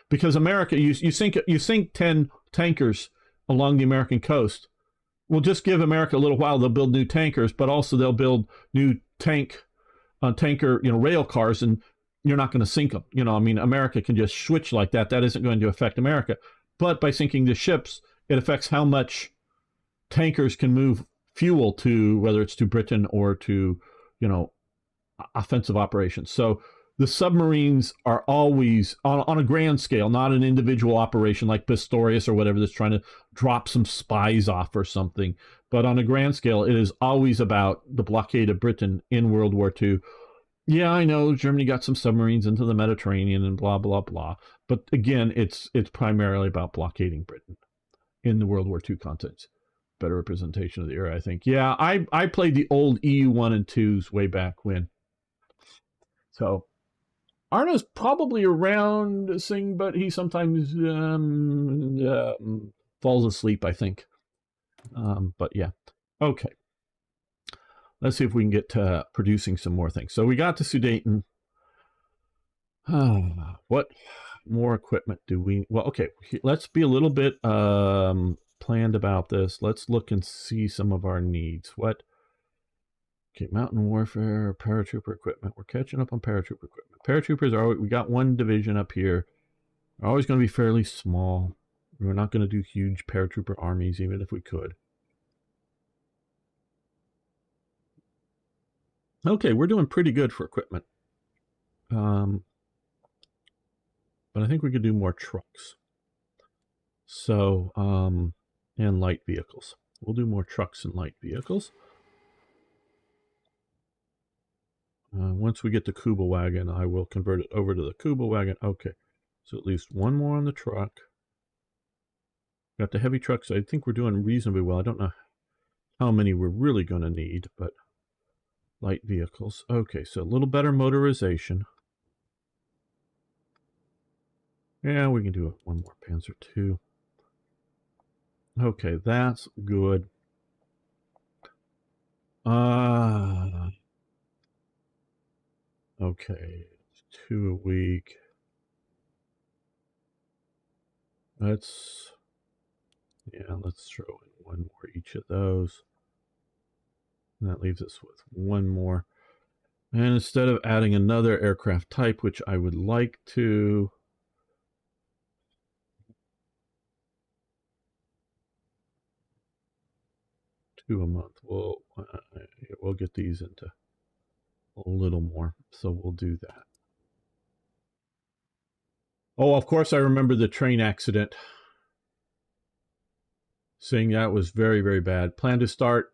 because America, you sink 10 tankers along the American coast. We'll just give America a little while. They'll build new tankers, but also they'll build new tanker, rail cars, and you're not going to sink them. America can just switch like that. That isn't going to affect America. But by sinking the ships, it affects how much tankers can move fuel to, whether it's to Britain or to, offensive operations. So the submarines are always on a grand scale, not an individual operation like Pistorius or whatever that's trying to drop some spies off or something. But on a grand scale, it is always about the blockade of Britain in World War II. Yeah, I know Germany got some submarines into the Mediterranean and blah, blah, blah. But again, it's primarily about blockading Britain in the World War II context. Better representation of the era, I think. Yeah, I played the old EU 1 and 2s way back when. So Arno's probably around to sing, but he sometimes falls asleep, I think. But yeah. Okay. Let's see if we can get to producing some more things. So we got to Sudeten. What more equipment do we... Well, okay. Let's be a little bit planned about this. Let's look and see some of our needs. What... Okay, mountain warfare, paratrooper equipment. We're catching up on paratrooper equipment. Paratroopers are, we got one division up here. They're always going to be fairly small. We're not going to do huge paratrooper armies, even if we could. Okay, we're doing pretty good for equipment. But I think we could do more trucks. So, and light vehicles. We'll do more trucks and light vehicles. Once we get the Kuba wagon, I will convert it over to the Kuba wagon. Okay, so at least one more on the truck. Got the heavy trucks. I think we're doing reasonably well. I don't know how many we're really going to need, but light vehicles. Okay, so a little better motorization. Yeah, we can do one more Panzer II. Okay, that's good. Okay, 2 a week. Let's throw in one more each of those. And that leaves us with one more. And instead of adding another aircraft type, which I would like to... $2 a month. We'll get these into a little more, so we'll do that. Oh, of course I remember the train accident. Saying that was very, very bad. Plan to start.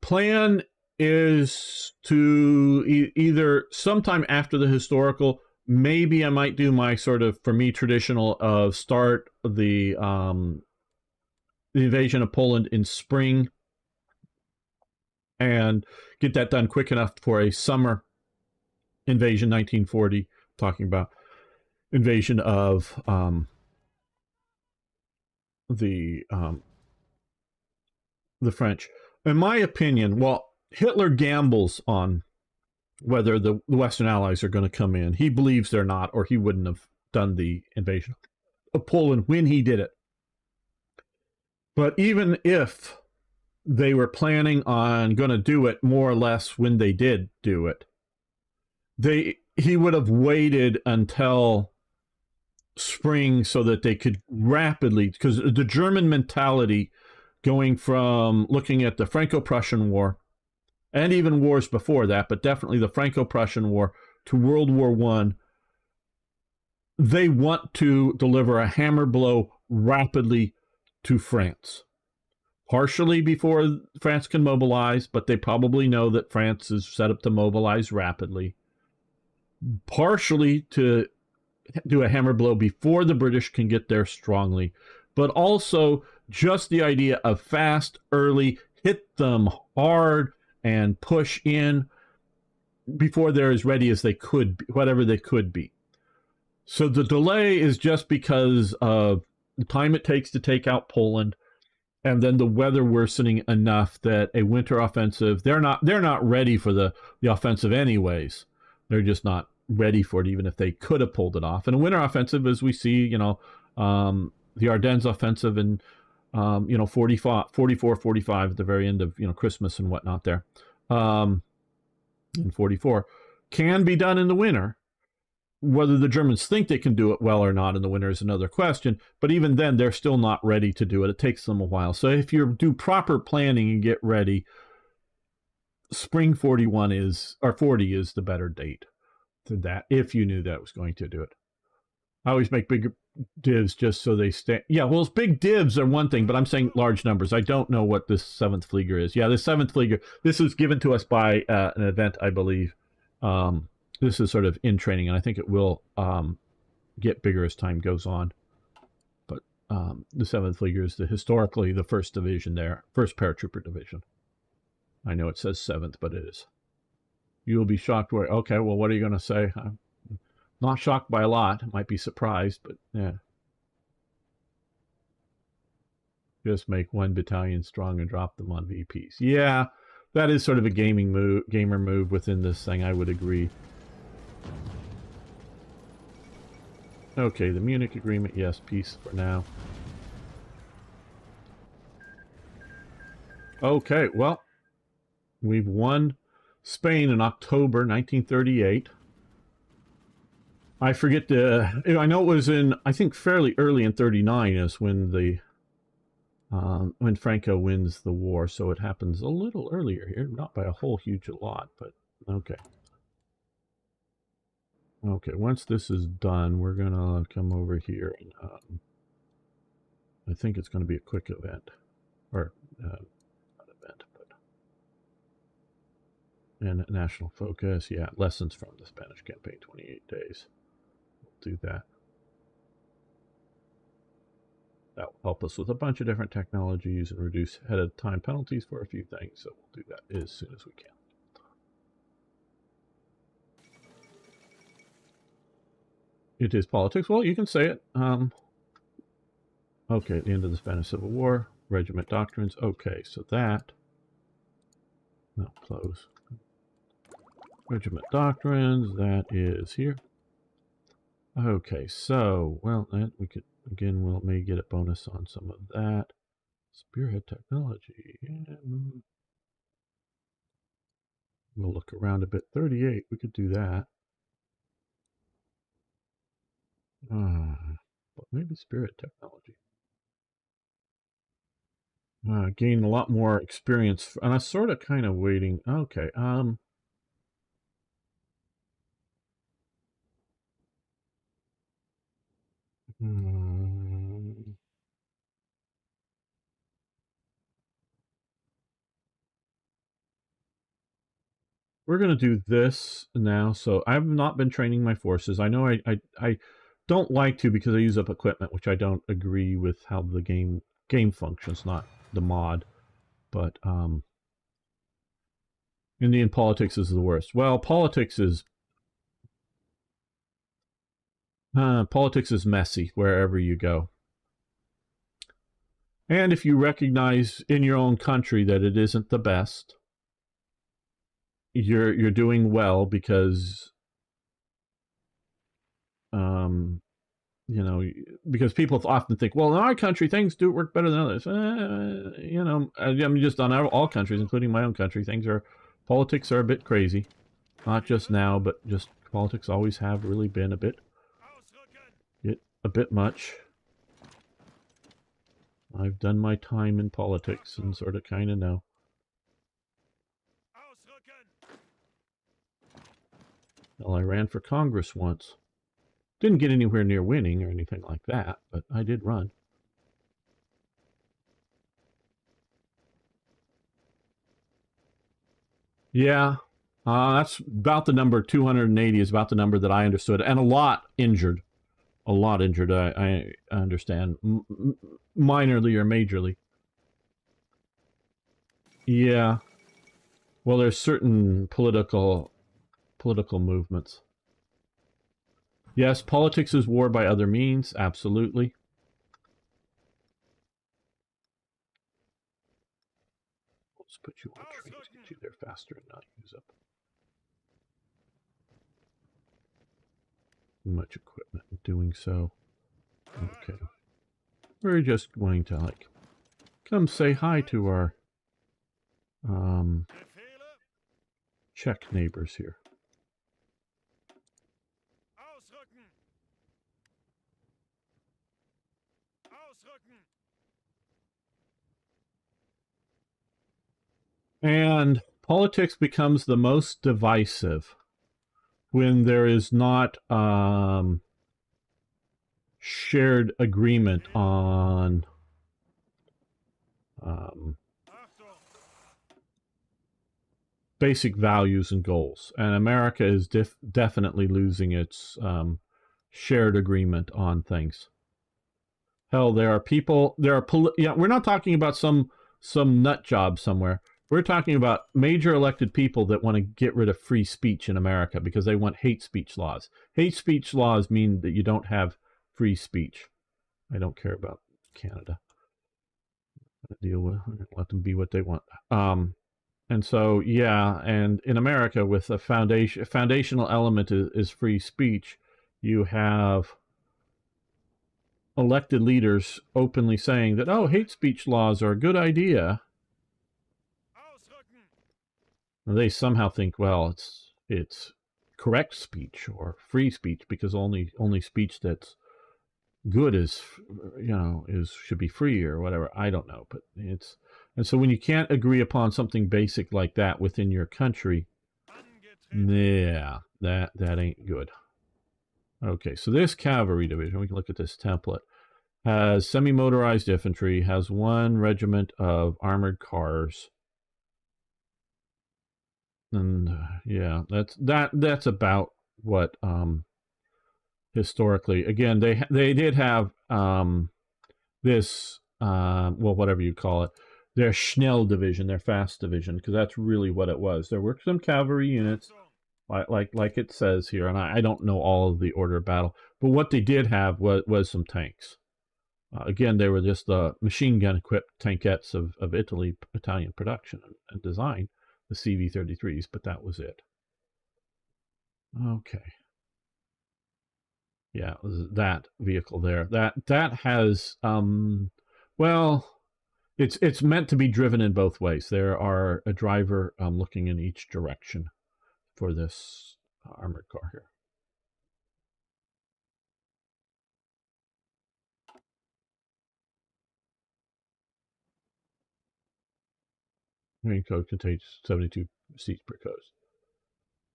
Plan is to either sometime after the historical. Maybe I might do my sort of, for me, traditional of start the invasion of Poland in spring and get that done quick enough for a summer invasion, 1940, talking about invasion of the French. In my opinion, well, Hitler gambles on whether the Western Allies are going to come in. He believes they're not, or he wouldn't have done the invasion of Poland when he did it. But even if they were planning on going to do it more or less when they did do it, he would have waited until spring so that they could rapidly, because the German mentality going from looking at the Franco-Prussian War and even wars before that, but definitely the Franco-Prussian War to World War I, they want to deliver a hammer blow rapidly to France. Partially before France can mobilize, but they probably know that France is set up to mobilize rapidly. Partially to do a hammer blow before the British can get there strongly, but also just the idea of fast, early, hit them hard, and push in before they're as ready as they could be, whatever they could be. So the delay is just because of the time it takes to take out Poland, and then the weather worsening enough that a winter offensive, they're not ready for the offensive anyways. They're just not ready for it, even if they could have pulled it off. And a winter offensive, as we see, the Ardennes offensive in 44, 45 at the very end of Christmas and whatnot there, in 44, can be done in the winter. Whether the Germans think they can do it well or not in the winter is another question, but even then, they're still not ready to do it. It takes them a while. So if you do proper planning and get ready, spring 41 or 40 is the better date to that, if you knew that was going to do it. I always make big divs just so they stay. Yeah, well, big divs are one thing, but I'm saying large numbers. I don't know what this 7th Flieger is. Yeah, the 7th Flieger, this was given to us by an event, I believe. This is sort of in training, and I think it will get bigger as time goes on. But the 7th Flieger is historically the 1st division there, 1st Paratrooper Division. I know it says 7th, but it is. You will be shocked. Okay, well, what are you going to say? I'm not shocked by a lot. Might be surprised, but yeah. Just make one battalion strong and drop them on VPs. Yeah, that is sort of a gamer move within this thing, I would agree. Okay, the Munich Agreement, yes, peace for now. Okay, well, we've won Spain in October 1938. I forget I know it was I think fairly early in 39 is when when Franco wins the war, so it happens a little earlier here, not by a whole huge lot, but okay. Okay, once this is done, we're going to come over here, and I think it's going to be a quick event, or not event, but and national focus, yeah, lessons from the Spanish campaign, 28 days. We'll do that. That will help us with a bunch of different technologies and reduce ahead of time penalties for a few things, so we'll do that as soon as we can. It is politics. Well, you can say it. Okay, at the end of the Spanish Civil War, regiment doctrines. Okay, so that. No, close. Regiment doctrines, that is here. Okay, so, well, that we could, again, we may get a bonus on some of that. Spearhead technology. We'll look around a bit. 38, we could do that. But maybe spirit technology. Gain a lot more experience, and I'm sort of kind of waiting. Okay, we're going to do this now. So I've not been training my forces. I know I don't like to because I use up equipment, which I don't agree with how the game functions, not the mod. But Indian politics is the worst. Well, politics is messy wherever you go. And if you recognize in your own country that it isn't the best, you're doing well, because because people often think, well, in our country things do work better than others. I'm just on all countries, including my own country, politics are a bit crazy. Not just now, but just politics always have really been a bit much. I've done my time in politics and sort of kind of know. Well, I ran for Congress once. Didn't get anywhere near winning or anything like that, but I did run. Yeah, that's about the number. 280 is about the number that I understood, and a lot injured. A lot injured. I understand, minorly or majorly. Yeah. Well, there's certain political movements. Yes, politics is war by other means. Absolutely. Let's put you on trains, get you there faster, and not use up much equipment in doing so. Okay. We're just going to, like, come say hi to our Czech neighbors here. And politics becomes the most divisive when there is not shared agreement on basic values and goals. And America is definitely losing its shared agreement on things. Hell, there are people, we're not talking about some nut job somewhere. We're talking about major elected people that want to get rid of free speech in America because they want hate speech laws. Hate speech laws mean that you don't have free speech. I don't care about Canada. I'm gonna deal with, I'm gonna let them be what they want. And so, yeah, and in America, with a foundational element is free speech, you have elected leaders openly saying that, oh, hate speech laws are a good idea. And they somehow think, well, it's correct speech or free speech because only speech that's good is, should be free or whatever. I don't know, but it's, and so when you can't agree upon something basic like that within your country, yeah, that ain't good. Okay, so this cavalry division, we can look at this template, has semi-motorized infantry, has 1 regiment of armored cars, and yeah, that's about what historically. Again, they did have this well, whatever you call it, their Schnell division, their fast division, because that's really what it was. There were some cavalry units, like it says here, and I don't know all of the order of battle, but what they did have was some tanks. Again, they were just the machine gun equipped tankettes of Italian production and design, the CV-33s, but that was it. Okay. Yeah, that vehicle there. That has well, it's meant to be driven in both ways. There are a driver looking in each direction for this armored car here. Marine code contains 72 seats per coast.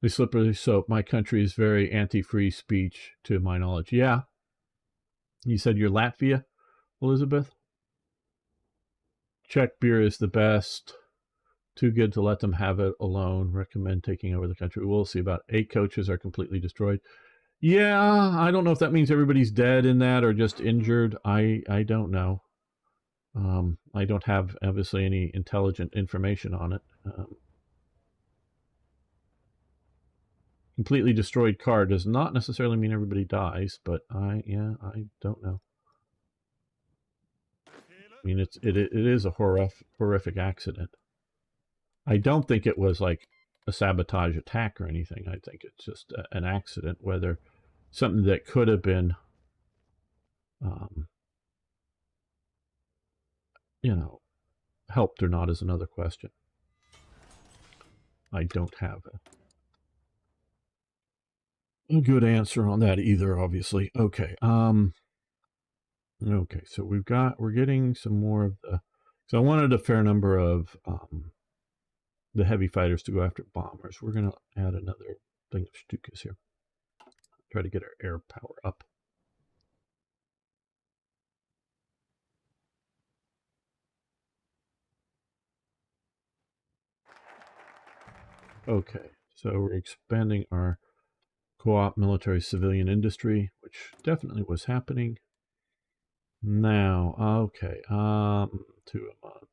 The slippery soap. My country is very anti-free speech, to my knowledge. Yeah. You said you're Latvia, Elizabeth? Czech beer is the best. Too good to let them have it alone. Recommend taking over the country. We'll see. About 8 coaches are completely destroyed. Yeah, I don't know if that means everybody's dead in that or just injured. I don't know. I don't have, obviously, any intelligent information on it. Completely destroyed car does not necessarily mean everybody dies, but I don't know. I mean, it is a horrific accident. I don't think it was like a sabotage attack or anything. I think it's just an accident, whether something that could have been, helped or not is another question. I don't have a good answer on that either, obviously. Okay. Okay, so we're getting some more of the, so I wanted a fair number of the heavy fighters to go after bombers. We're going to add another thing of Stukas here. Try to get our air power up. Okay, so we're expanding our co-op military civilian industry, which definitely was happening. Now, okay, 2 a month.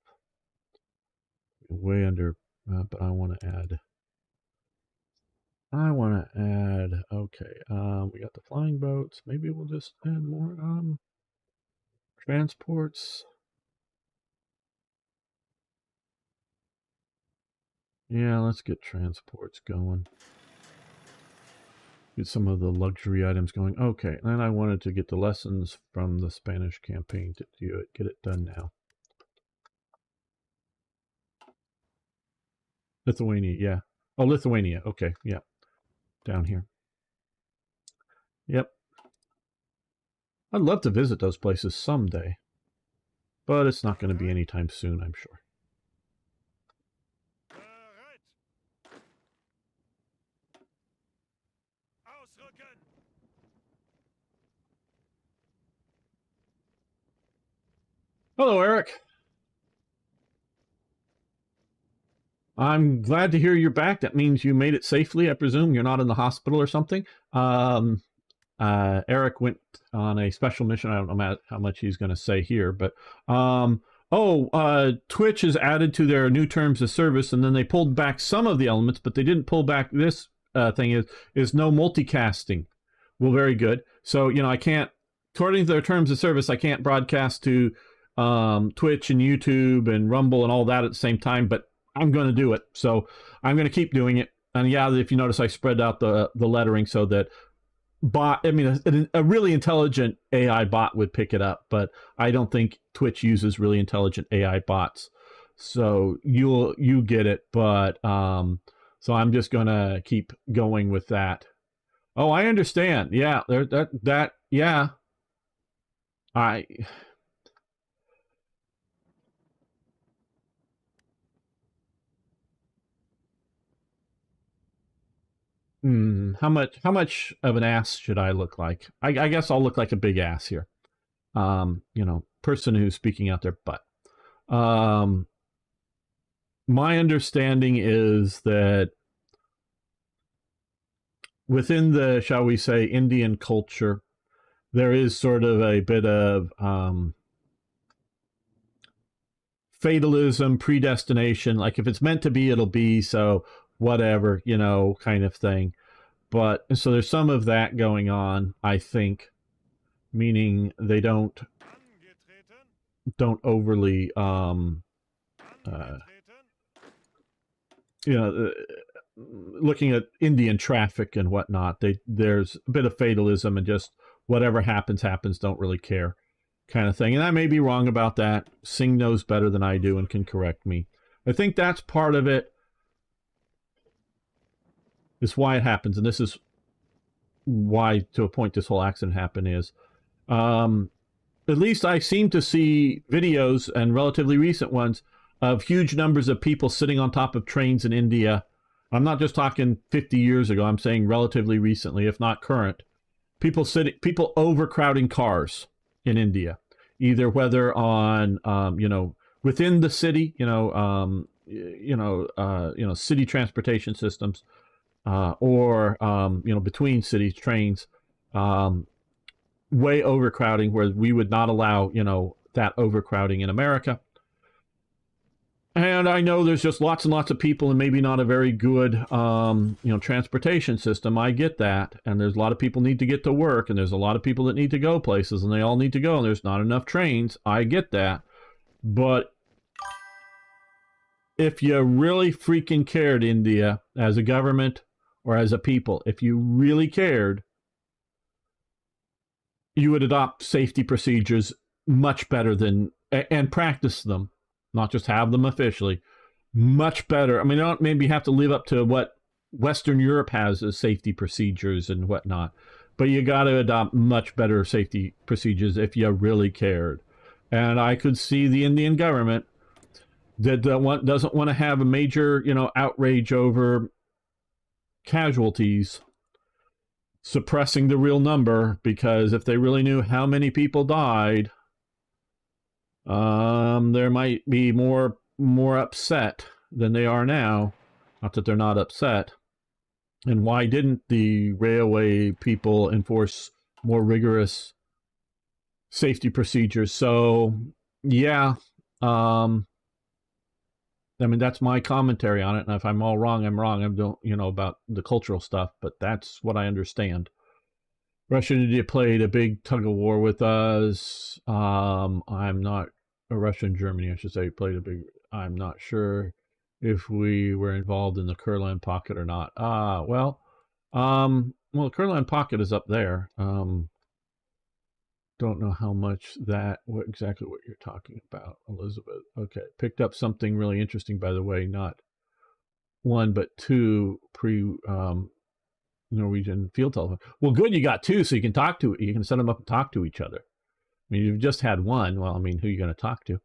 Way under, but I want to add, okay, we got the flying boats. Maybe we'll just add more, transports. Yeah, let's get transports going. Get some of the luxury items going. Okay, and I wanted to get the lessons from the Spanish campaign to do it, get it done now. Lithuania, yeah. Oh, Lithuania, okay, yeah. Down here. Yep. I'd love to visit those places someday, but it's not going to be anytime soon, I'm sure. Hello, Eric. I'm glad to hear you're back. That means you made it safely. I presume you're not in the hospital or something. Eric went on a special mission. I don't know how much he's going to say here, but Twitch has added to their new terms of service, and then they pulled back some of the elements, but they didn't pull back this thing is no multicasting. Well, very good. So, you know, I can't, according to their terms of service, I can't broadcast to Twitch and YouTube and Rumble and all that at the same time, but I'm going to do it. So I'm going to keep doing it. And yeah, if you notice, I spread out the lettering so that a really intelligent AI bot would pick it up, but I don't think Twitch uses really intelligent AI bots. So you get it, but so I'm just going to keep going with that. Oh, I understand. Yeah, yeah. How much of an ass should I look like? I guess I'll look like a big ass here. You know, person who's speaking out their butt. My understanding is that within the, shall we say, Indian culture, there is sort of a bit of fatalism, predestination. Like if it's meant to be, it'll be. So whatever, you know, kind of thing. But so there's some of that going on, I think, meaning they don't overly you know, looking at Indian traffic and whatnot, there's a bit of fatalism and just whatever happens, don't really care kind of thing. And I may be wrong about that. Singh knows better than I do and can correct me. I think that's part of it. Is why it happens, and this is why, to a point, this whole accident happened is, at least I seem to see videos, and relatively recent ones, of huge numbers of people sitting on top of trains in India. I'm not just talking 50 years ago, I'm saying relatively recently, if not current. People overcrowding cars in India, either whether on, you know, within the city, city transportation systems, or you know, between cities, trains, way overcrowding, where we would not allow, you know, that overcrowding in America. And I know there's just lots and lots of people and maybe not a very good, you know, transportation system. I get that. And there's a lot of people need to get to work, and there's a lot of people that need to go places, and they all need to go, and there's not enough trains. I get that. But if you really freaking cared, India, as a government or as a people, if you really cared, you would adopt safety procedures much better than, and practice them, not just have them officially, much better. I mean, you don't maybe have to live up to what Western Europe has as safety procedures and whatnot, but you got to adopt much better safety procedures if you really cared. And I could see the Indian government that doesn't want to have a major, outrage over casualties, suppressing the real number, because if they really knew how many people died, there might be more upset than they are now. Not that they're not upset. And why didn't the railway people enforce more rigorous safety procedures? So, yeah, I mean, that's my commentary on it. And if I'm all wrong, I'm wrong. I don't, about the cultural stuff, but that's what I understand. Russia and India played a big tug of war with us. I'm not Russia and Germany, I should say, played a big. I'm not sure if we were involved in the Kurland pocket or not. Well, the Kurland pocket is up there. Don't know how much exactly what you're talking about, Elizabeth. Okay, picked up something really interesting, by the way, not one but two Norwegian field telephone. Well, good, you got two, so you can set them up and talk to each other. I mean, you've just had one. Well, I mean, who are you going to talk to?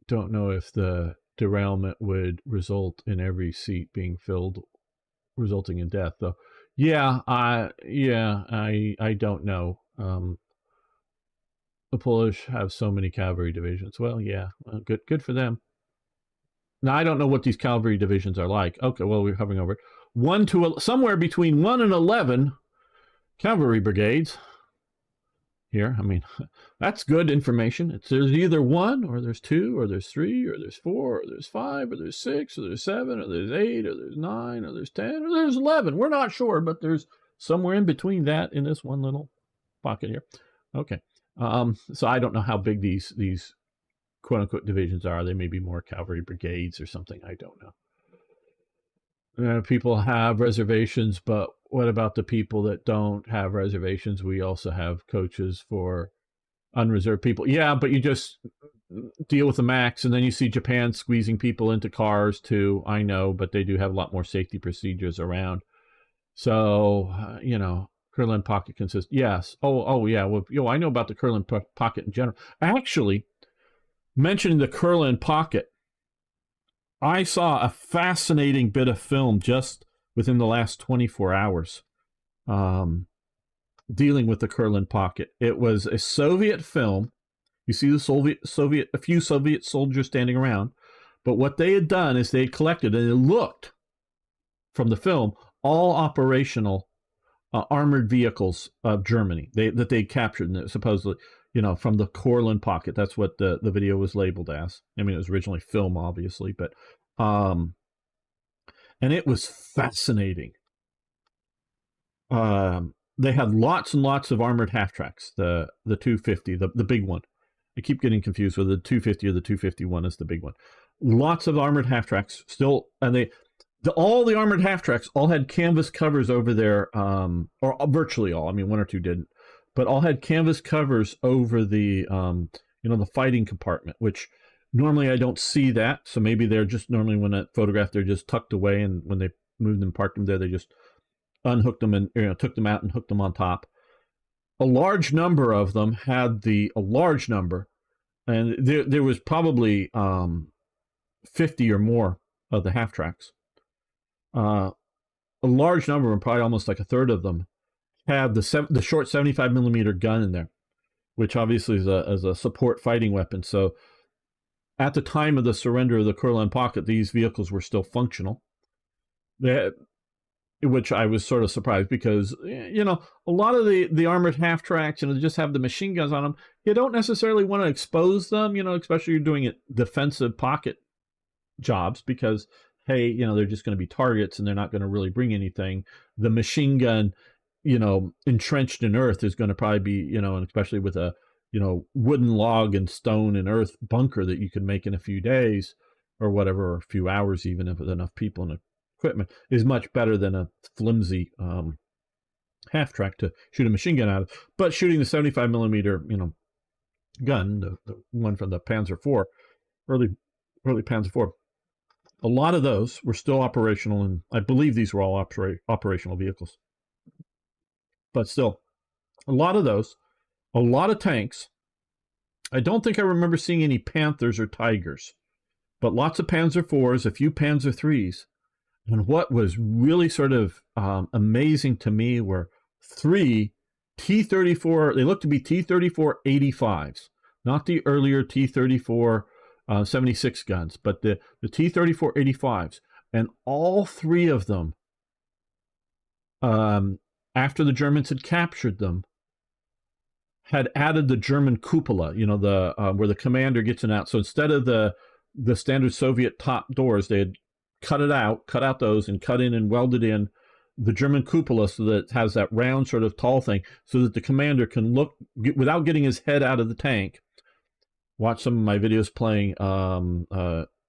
Don't know if the derailment would result in every seat being filled, resulting in death, though. Yeah, I don't know. The Polish have so many cavalry divisions. Well, yeah, good for them. Now, I don't know what these cavalry divisions are like. Okay, well, we're hovering over it. Somewhere between 1 and 11 cavalry brigades. Here, I mean, that's good information. There's either 1, or there's 2, or there's 3, or there's 4, or there's 5, or there's 6, or there's 7, or there's 8, or there's 9, or there's 10, or there's 11. We're not sure, but there's somewhere in between that in this one little pocket here. Okay, so I don't know how big these quote-unquote divisions are. They may be more cavalry brigades or something. I don't know. People have reservations, but what about the people that don't have reservations? We also have coaches for unreserved people. Yeah, but you just deal with the max, and then you see Japan squeezing people into cars too. I know, but they do have a lot more safety procedures around. So, Kurland pocket consists. Yes. Oh, yeah. Well, I know about the Kurland pocket in general. Actually, mentioning the Kurland pocket, I saw a fascinating bit of film just within the last 24 hours dealing with the Kurland pocket. It was a Soviet film. You see a few Soviet soldiers standing around, but what they had done is they had collected, and it looked from the film, all operational armored vehicles of Germany that they captured, and supposedly, from the Kurland pocket. That's what the video was labeled as. I mean, it was originally film, obviously, but and it was fascinating. They had lots and lots of armored half tracks. The 250, the big one. I keep getting confused with the 250 or the 251 is the big one. Lots of armored half tracks still, and all the armored half tracks all had canvas covers over their, or virtually all. I mean, 1 or 2 didn't, but all had canvas covers over the, the fighting compartment, which normally I don't see that. So maybe they're just normally when I photograph, they're just tucked away, and when they moved them, parked them there, they just unhooked them and took them out and hooked them on top. A large number of them had a large number, and there was probably 50 or more of the half tracks. A large number of them, probably almost like a third of them, have the short 75 millimeter gun in there, which obviously is a support fighting weapon. So at the time of the surrender of the Kurland pocket, these vehicles were still functional, which I was sort of surprised because, a lot of the armored half tracks, they just have the machine guns on them. You don't necessarily want to expose them, especially you're doing it defensive pocket jobs, because hey, they're just going to be targets and they're not going to really bring anything. The machine gun, entrenched in earth is going to probably be, and especially with a, wooden log and stone and earth bunker that you can make in a few days or whatever, or a few hours, even if with enough people and equipment, is much better than a flimsy half track to shoot a machine gun out of. But shooting the 75 millimeter, gun, the one from the Panzer IV, early Panzer IV, a lot of those were still operational, and I believe these were all operational vehicles. But still, a lot of those, a lot of tanks, I don't think I remember seeing any Panthers or Tigers, but lots of Panzer IVs, a few Panzer IIIs. And what was really sort of amazing to me were 3 T-34, they looked to be T-34 85s, not the earlier T-34 76 guns, but the T-34 85s. And all 3 of them, after the Germans had captured them, had added the German cupola, you know, the where the commander gets in out. So instead of the standard Soviet top doors, they had cut out those and cut in and welded in the German cupola so that it has that round sort of tall thing so that the commander can look, without getting his head out of the tank, watch some of my videos playing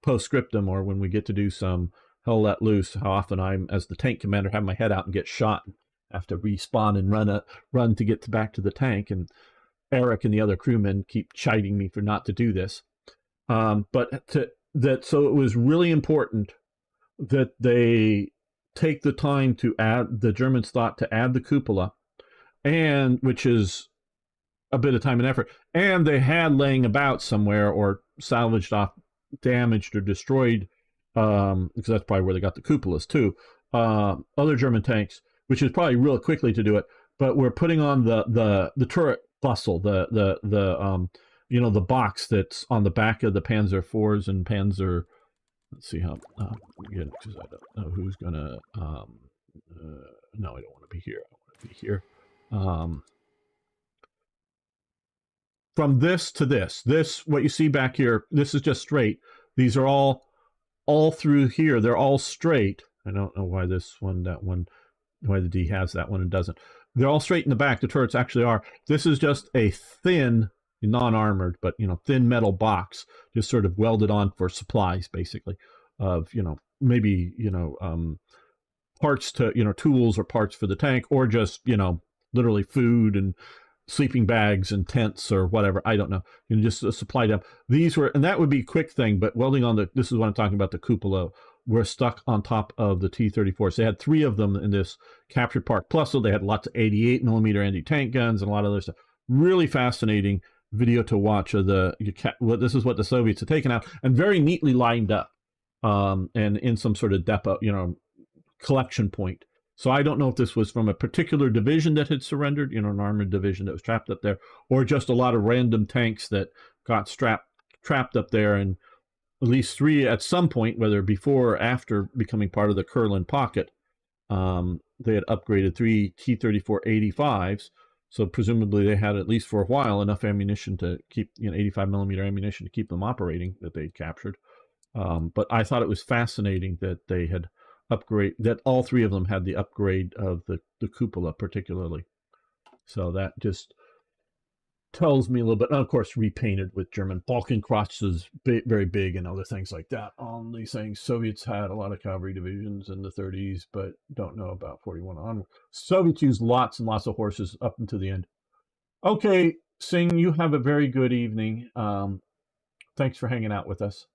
postscriptum, or when we get to do some Hell Let Loose, how often I'm, as the tank commander, have my head out and get shot, have to respawn and run to get back to the tank. And Eric and the other crewmen keep chiding me for not to do this. So it was really important that they take the time to add, the Germans thought, to add the cupola, and which is a bit of time and effort. And they had laying about somewhere, or salvaged off, damaged or destroyed, because that's probably where they got the cupolas too, other German tanks, which is probably real quickly to do it. But we're putting on the turret bustle, you know, the box that's on the back of the Panzer IVs and Panzer. Let's see how again, because I don't know who's gonna. No, I don't want to be here. I want to be here. From this to this, what you see back here, this is just straight. These are all through here. They're all straight. I don't know why this one, that one, why the D has that one and doesn't. They're all straight in the back. The turrets actually are. This is just a thin, non-armored, but, you know, thin metal box, just sort of welded on for supplies, basically, of, you know, maybe, you know, parts to, you know, tools or parts for the tank, or just, you know, literally food and sleeping bags and tents or whatever. I don't know. You know, just supply them. These were, and that would be a quick thing, but welding on this is what I'm talking about, the cupola, were stuck on top of the T-34s. They had 3 of them in this captured part. Plus, so they had lots of 88 millimeter anti-tank guns and a lot of other stuff. Really fascinating video to watch of this is what the Soviets had taken out, and very neatly lined up, and in some sort of depot, you know, collection point. So I don't know if this was from a particular division that had surrendered, you know, an armored division that was trapped up there, or just a lot of random tanks that got trapped up there. And at least 3 at some point, whether before or after becoming part of the Kurland pocket, they had upgraded 3 T-34 85s. So presumably they had, at least for a while, enough ammunition to keep, you know, 85 millimeter ammunition to keep them operating, that they captured. But I thought it was fascinating that they had that all 3 of them had the upgrade of the cupola particularly. So that just tells me a little bit. And of course, repainted with German Balkan crosses, very big, and other things like that on these things. Soviets had a lot of cavalry divisions in the 30s, but don't know about 41 onward. Soviets used lots and lots of horses up until the end. Okay, Singh, you have a very good evening. Thanks for hanging out with us.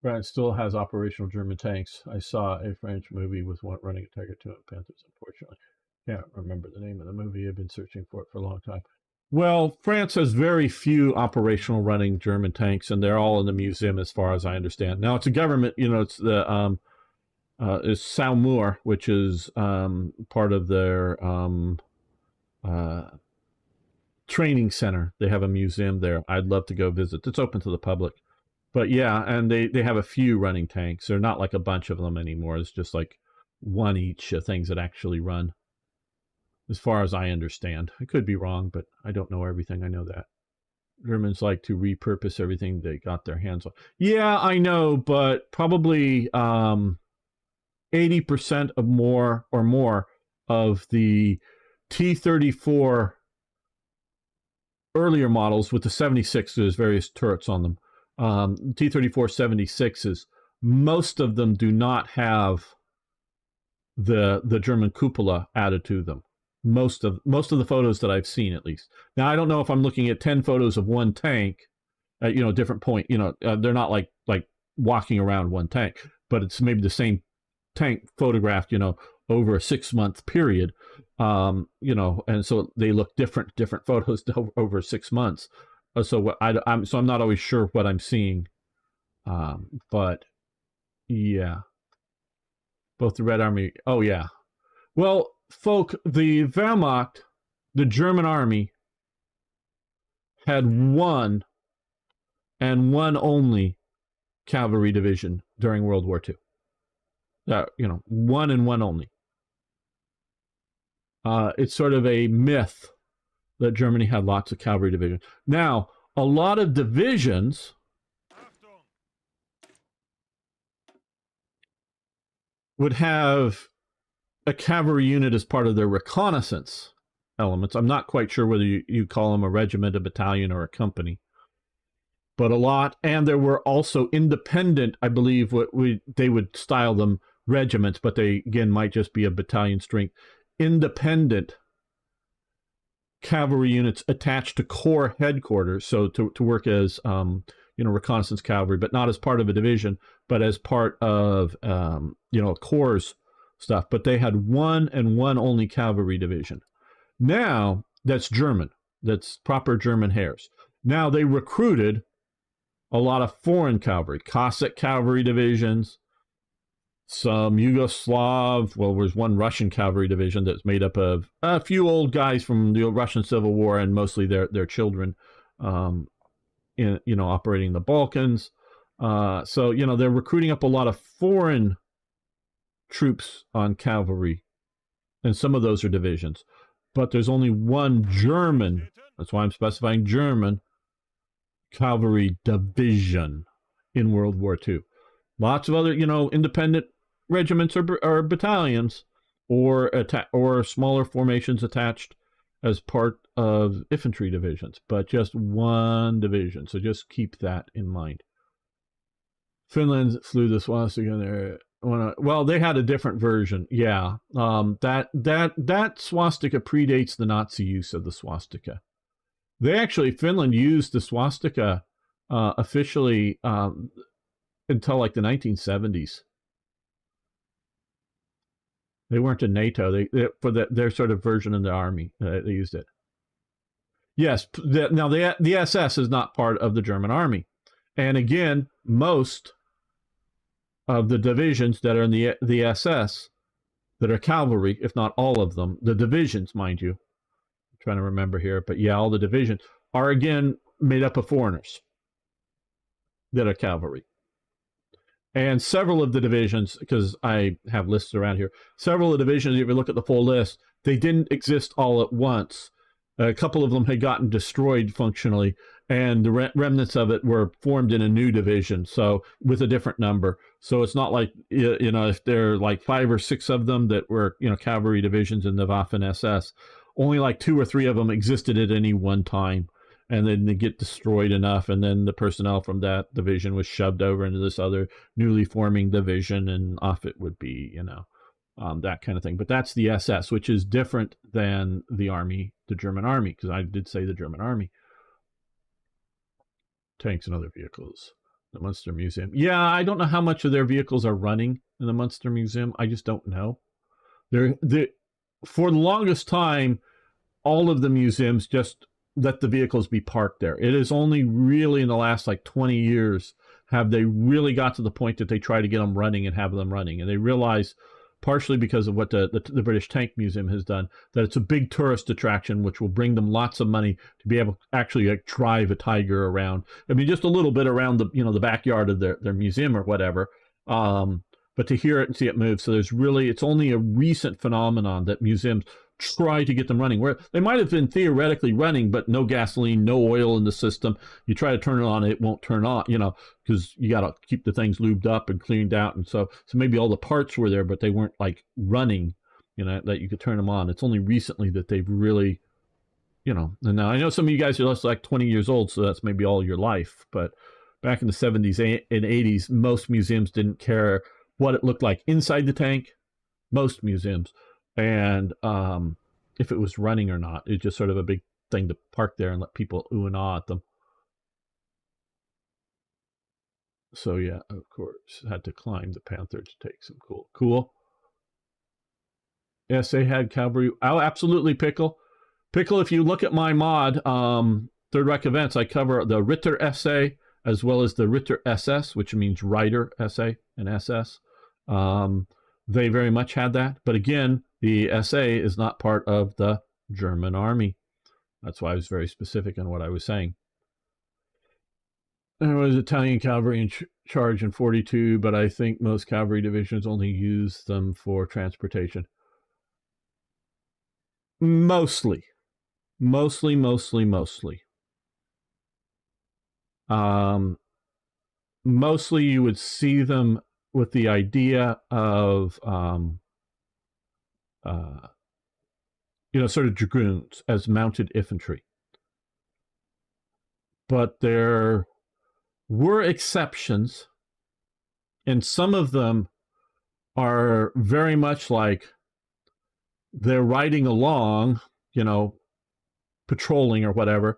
France still has operational German tanks. I saw a French movie with one running a Tiger II and Panthers, unfortunately. Can't remember the name of the movie. I've been searching for it for a long time. Well, France has very few operational running German tanks, and they're all in the museum as far as I understand. Now, it's a government, you know, it's the is Saumur, which is part of their training center. They have a museum there. I'd love to go visit. It's open to the public. But yeah, and they have a few running tanks. They're not like a bunch of them anymore. It's just like 1 each of things that actually run, as far as I understand. I could be wrong, but I don't know everything. I know that Germans like to repurpose everything they got their hands on. Yeah, I know, but probably 80% of more of the T-34 earlier models with the 76s, various turrets on them, T-34 76s, most of them do not have the German cupola added to them. Most of the photos that I've seen, at least. Now, I don't know if I'm looking at 10 photos of one tank at, you know, different point. You know, they're not like walking around one tank, but it's maybe the same tank photographed, you know, over a 6-month period. You know, and so they look different photos over 6 months. So I'm not always sure what I'm seeing. But yeah, both the Red Army. Oh yeah. Well, folk, the Wehrmacht, the German army, had one and one only cavalry division during World War II. You know, one and one only. It's sort of a myth that Germany had lots of cavalry divisions. Now, a lot of divisions would have a cavalry unit as part of their reconnaissance elements. I'm not quite sure whether you call them a regiment, a battalion, or a company, but a lot. And there were also independent, I believe, they would style them regiments, but they, again, might just be a battalion strength, independent cavalry units attached to corps headquarters, so to work as you know, reconnaissance cavalry, but not as part of a division, but as part of you know, corps stuff. But they had one and one only cavalry division. Now that's German. That's proper German hairs. Now they recruited a lot of foreign cavalry, Cossack cavalry divisions, some Yugoslav. Well, there's one Russian cavalry division that's made up of a few old guys from the Russian Civil War and mostly their children, you know, operating in the Balkans. So, you know, they're recruiting up a lot of foreign troops on cavalry, and some of those are divisions. But there's only one German, that's why I'm specifying German, cavalry division in World War II. Lots of other, you know, independent regiments or battalions or smaller formations attached as part of infantry divisions, but just one division. So just keep that in mind. Finland flew the swastika there. Well, they had a different version. Yeah, that swastika predates the Nazi use of the swastika. Finland used the swastika officially until like the 1970s. They weren't in NATO. For their sort of version in the army, they used it. Yes. Now the SS is not part of the German army, and again, most of the divisions that are in the SS that are cavalry, if not all of them, the divisions, mind you, I'm trying to remember here, but yeah, all the divisions are again made up of foreigners that are cavalry. And several of the divisions, because I have lists around here, several of the divisions, if you look at the full list, they didn't exist all at once. A couple of them had gotten destroyed functionally, and the remnants of it were formed in a new division, so with a different number. So it's not like, you know, if there are like 5 or 6 of them that were, you know, cavalry divisions in the Waffen SS, only like 2 or 3 of them existed at any one time. And then they get destroyed enough, and then the personnel from that division was shoved over into this other newly forming division, and off it would be, you know, that kind of thing. But that's the SS, which is different than the army, the German army, because I did say the German army. Tanks and other vehicles. The Munster Museum. Yeah, I don't know how much of their vehicles are running in the Munster Museum. I just don't know. For the longest time, all of the museums just let the vehicles be parked there. It is only really in the last like 20 years have they really got to the point that they try to get them running and have them running. And they realize, partially because of what the British Tank Museum has done, that it's a big tourist attraction, which will bring them lots of money to be able to actually like drive a Tiger around. I mean, just a little bit around the, you know, the backyard of their museum or whatever. But to hear it and see it move. So it's only a recent phenomenon that museums try to get them running, where they might have been theoretically running, but no gasoline, no oil in the system. You try to turn it on, it won't turn on, you know, because you got to keep the things lubed up and cleaned out. And so maybe all the parts were there, but they weren't like running, you know, that you could turn them on. It's only recently that they've really, you know, and now I know some of you guys are less like 20 years old, so that's maybe all your life. But back in the 70s and 80s, most museums didn't care what it looked like inside the tank, most museums. And if it was running or not, it's just sort of a big thing to park there and let people ooh and ah at them. So yeah, of course, had to climb the Panther to take some cool. Yes, they had cavalry. Oh, absolutely, Pickle. Pickle, if you look at my mod, Third Reich events, I cover the Ritter SA as well as the Ritter SS, which means Rider SA and SS. They very much had that. But again, the SA is not part of the German army. That's why I was very specific in what I was saying. There was Italian cavalry in charge in 42, but I think most cavalry divisions only use them for transportation. Mostly. Mostly. Mostly you would see them with the idea of, sort of dragoons as mounted infantry. But there were exceptions, and some of them are very much like they're riding along, patrolling or whatever.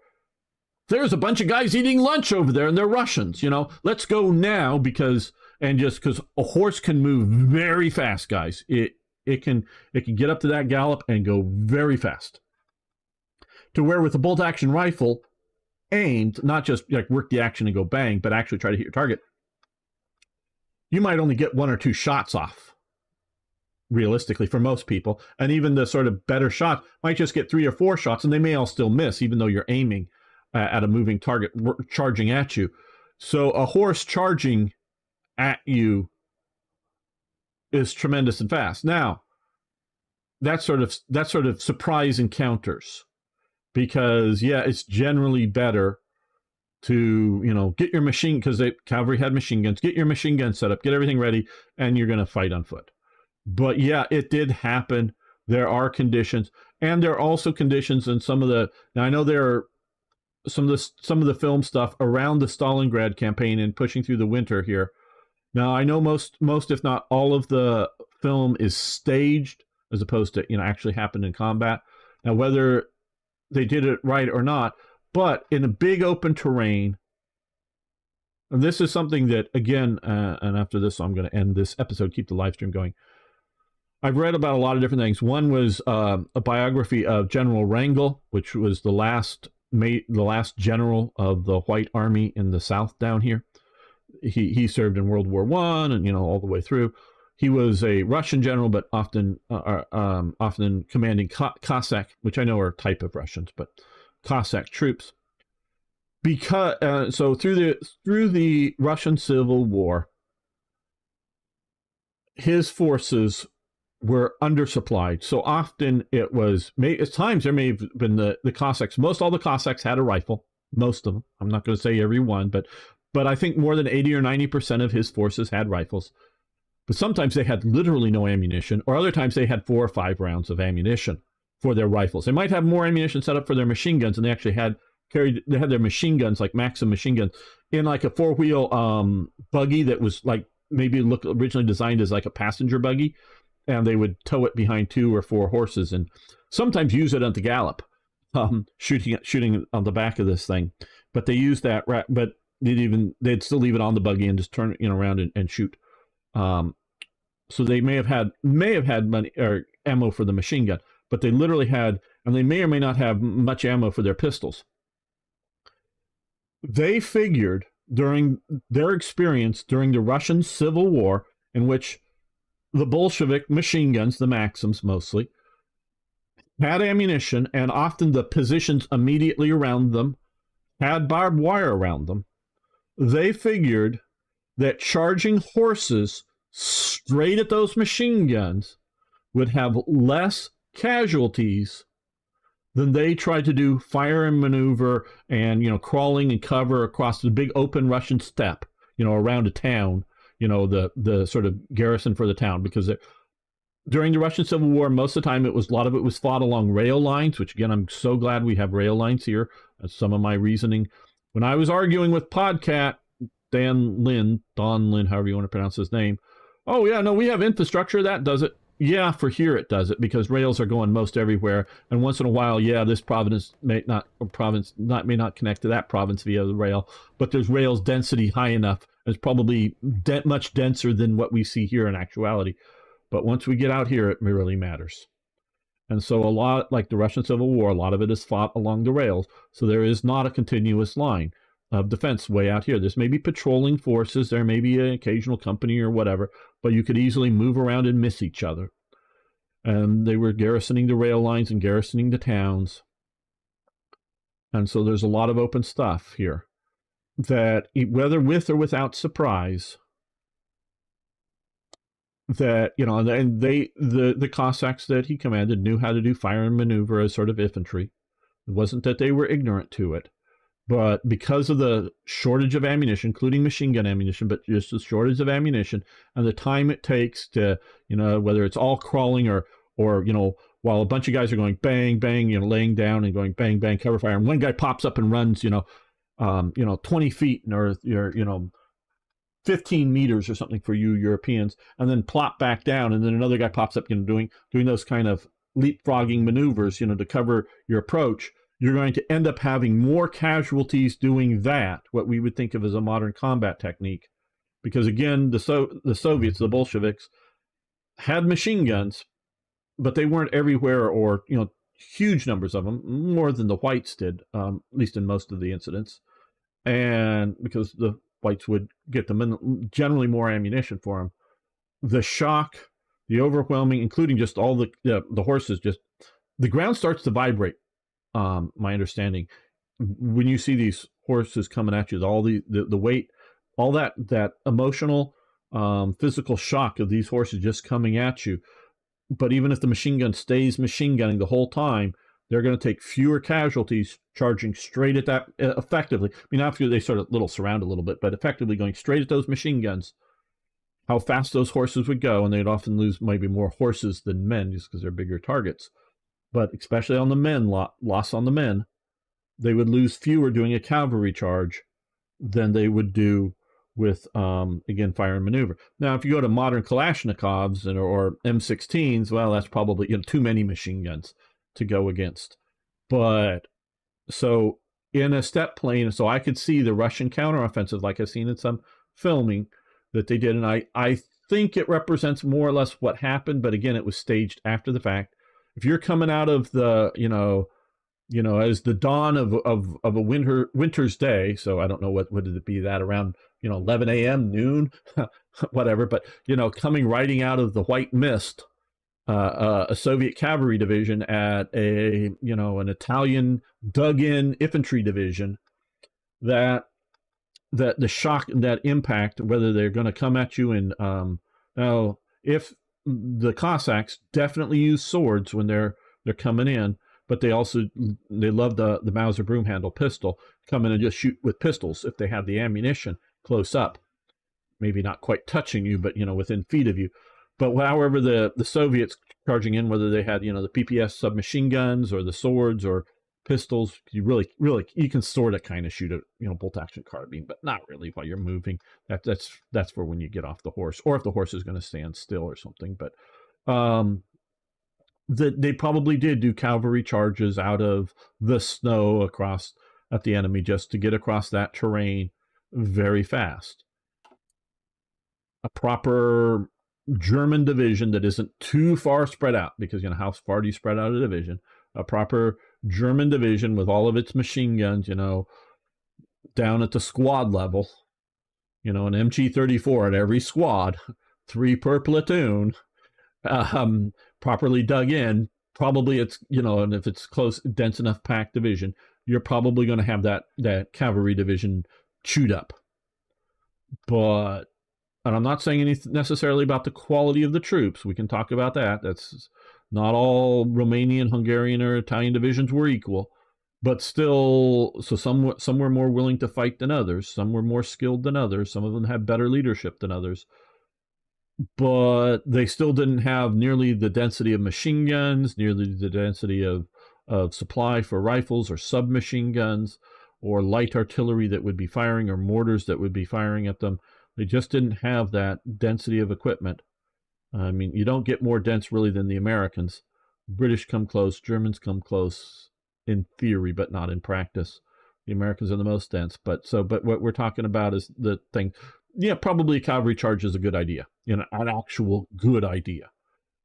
There's a bunch of guys eating lunch over there and they're Russians, let's go now because a horse can move very fast, guys. It can get up to that gallop and go very fast. To where with a bolt action rifle aimed, not just like work the action and go bang, but actually try to hit your target, you might only get 1 or 2 shots off, realistically, for most people. And even the sort of better shot might just get 3 or 4 shots, and they may all still miss, even though you're aiming at a moving target charging at you. So a horse charging at you is tremendous and fast. Now, that sort of surprise encounters, because it's generally better to get your machine, because the cavalry had machine guns, get your machine gun set up, get everything ready, and you're going to fight on foot. But it did happen. There are conditions, and there are also conditions in some of the. Now I know there are some of the film stuff around the Stalingrad campaign and pushing through the winter here. Now I know most if not all of the film is staged as opposed to actually happened in combat. Now whether they did it right or not, but in a big open terrain, and this is something that again, and after this I'm going to end this episode, keep the live stream going. I've read about a lot of different things. One was a biography of General Wrangel, which was the last general of the White Army in the South down here. He served in World War I and all the way through. He was a Russian general, but often commanding Cossack, which I know are a type of Russians, but Cossack troops. Because so through the Russian Civil War, his forces were undersupplied. So often it was, at times there may have been the Cossacks. All the Cossacks had a rifle. Most of them. I'm not going to say every one, but I think more than 80 or 90% of his forces had rifles. But sometimes they had literally no ammunition, or other times they had 4 or 5 rounds of ammunition for their rifles. They might have more ammunition set up for their machine guns, and they actually had their machine guns, like Maxim machine guns, in like a 4-wheel buggy that was like maybe originally designed as like a passenger buggy. And they would tow it behind 2 or 4 horses, and sometimes use it on the gallop, shooting on the back of this thing. But they used that, but they'd still leave it on the buggy and just turn it around and shoot. So they may have had money or ammo for the machine gun, but they literally had, and they may or may not have much ammo for their pistols. They figured during their experience during the Russian Civil War, in which the Bolshevik machine guns, the Maxims mostly, had ammunition, and often the positions immediately around them had barbed wire around them. They figured that charging horses straight at those machine guns would have less casualties than they tried to do fire and maneuver and, crawling and cover across the big open Russian steppe, around a town. The sort of garrison for the town, because during the Russian Civil War, most of the time a lot of it was fought along rail lines, which again, I'm so glad we have rail lines here. That's some of my reasoning. When I was arguing with Podcat, Don Lynn, however you want to pronounce his name. Oh yeah, no, we have infrastructure that does it. Yeah, for here it does it, because rails are going most everywhere. And once in a while, this province may not connect to that province via the rail, but there's rails density high enough It's probably much denser than what we see here in actuality. But once we get out here, it really matters. And so a lot, like the Russian Civil War, a lot of it is fought along the rails. So there is not a continuous line of defense way out here. There's maybe patrolling forces. There may be an occasional company or whatever, but you could easily move around and miss each other. And they were garrisoning the rail lines and garrisoning the towns. And so there's a lot of open stuff here that, whether with or without surprise, that, and the Cossacks that he commanded knew how to do fire and maneuver as sort of infantry. It wasn't that they were ignorant to it, but because of the shortage of ammunition, including machine gun ammunition, but just the shortage of ammunition and the time it takes to, whether it's all crawling or while a bunch of guys are going bang, bang, laying down and going bang, bang, cover fire, and one guy pops up and runs, 20 feet or 15 meters or something for you Europeans, and then plop back down, and then another guy pops up, doing those kind of leapfrogging maneuvers, to cover your approach. You're going to end up having more casualties doing that, what we would think of as a modern combat technique, because again, the Soviets, the Bolsheviks, had machine guns, but they weren't everywhere, or huge numbers of them, more than the whites did, at least in most of the incidents, and because the whites would get them in generally more ammunition for them. The shock, the overwhelming, including just all the horses, just the ground starts to vibrate. My understanding, when you see these horses coming at you, all the weight, all that emotional, physical shock of these horses just coming at you. But even if the machine gun stays machine gunning the whole time, they're going to take fewer casualties charging straight at that effectively. I mean, after they sort of surround a little bit, but effectively going straight at those machine guns. How fast those horses would go, and they'd often lose maybe more horses than men just because they're bigger targets. But especially on the men, loss on the men, they would lose fewer doing a cavalry charge than they would do with, again, fire and maneuver. Now, if you go to modern Kalashnikovs or M16s, well, that's probably too many machine guns to go against. But so in a step plane, so I could see the Russian counteroffensive, like I've seen in some filming that they did, and I think it represents more or less what happened, but again, it was staged after the fact. If you're coming out of the, as the dawn of a winter's day, so I don't know what did it be, that around 11 a.m., noon, whatever, but coming riding out of the white mist, a Soviet cavalry division at an Italian dug-in infantry division, that the shock, that impact, whether they're going to come at you in now, if the Cossacks definitely use swords when they're coming in, but they love the Mauser broom handle pistol, come in and just shoot with pistols if they have the ammunition close up, maybe not quite touching you, but within feet of you. But however, the Soviets charging in, whether they had the PPS submachine guns or the swords or pistols, you really you can sort of kind of shoot a bolt action carbine, but not really while you're moving. That's for when you get off the horse, or if the horse is going to stand still or something. But they probably did do cavalry charges out of the snow across at the enemy just to get across that terrain very fast. A proper German division that isn't too far spread out, because how far do you spread out a division? A proper German division with all of its machine guns, down at the squad level, an MG-34 at every squad, 3 per platoon, properly dug in. Probably it's, and if it's close, dense enough packed division, you're probably going to have that cavalry division chewed up. But, and I'm not saying anything necessarily about the quality of the troops. We can talk about that. That's not all Romanian, Hungarian, or Italian divisions were equal, but still, so some were more willing to fight than others. Some were more skilled than others. Some of them had better leadership than others. But they still didn't have nearly the density of machine guns, nearly the density of supply for rifles or submachine guns or light artillery that would be firing, or mortars that would be firing at them. They just didn't have that density of equipment. I mean, you don't get more dense really than the Americans. British come close, Germans come close in theory, but not in practice. The Americans are the most dense. But what we're talking about is the thing. yeah, probably a cavalry charge is a good idea, an actual good idea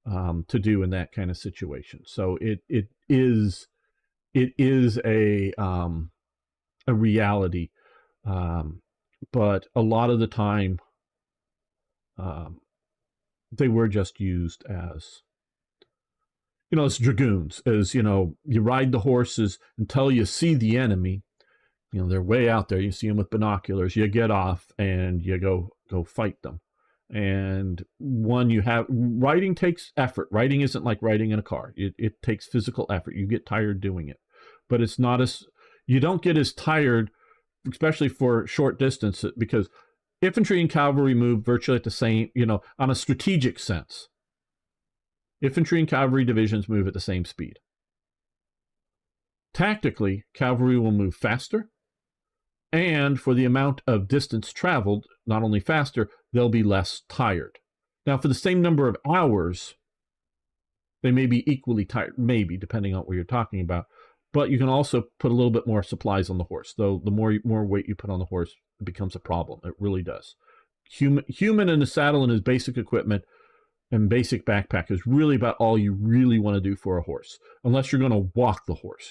to do in that kind of situation. So it is a reality, but a lot of the time um, they were just used as as dragoons, as you ride the horses until you see the enemy. They're way out there. You see them with binoculars. You get off and you go fight them. And riding takes effort. Riding isn't like riding in a car. It takes physical effort. You get tired doing it, but it's not as you don't get as tired, especially for short distance, because infantry and cavalry move virtually at the same. On a strategic sense, infantry and cavalry divisions move at the same speed. Tactically, cavalry will move faster, and for the amount of distance traveled, not only faster, they'll be less tired. Now, for the same number of hours, they may be equally tired, maybe, depending on what you're talking about. But you can also put a little bit more supplies on the horse, though the more weight you put on the horse, it becomes a problem. It really does. Human in the saddle and his basic equipment and basic backpack is really about all you really want to do for a horse, unless you're going to walk the horse,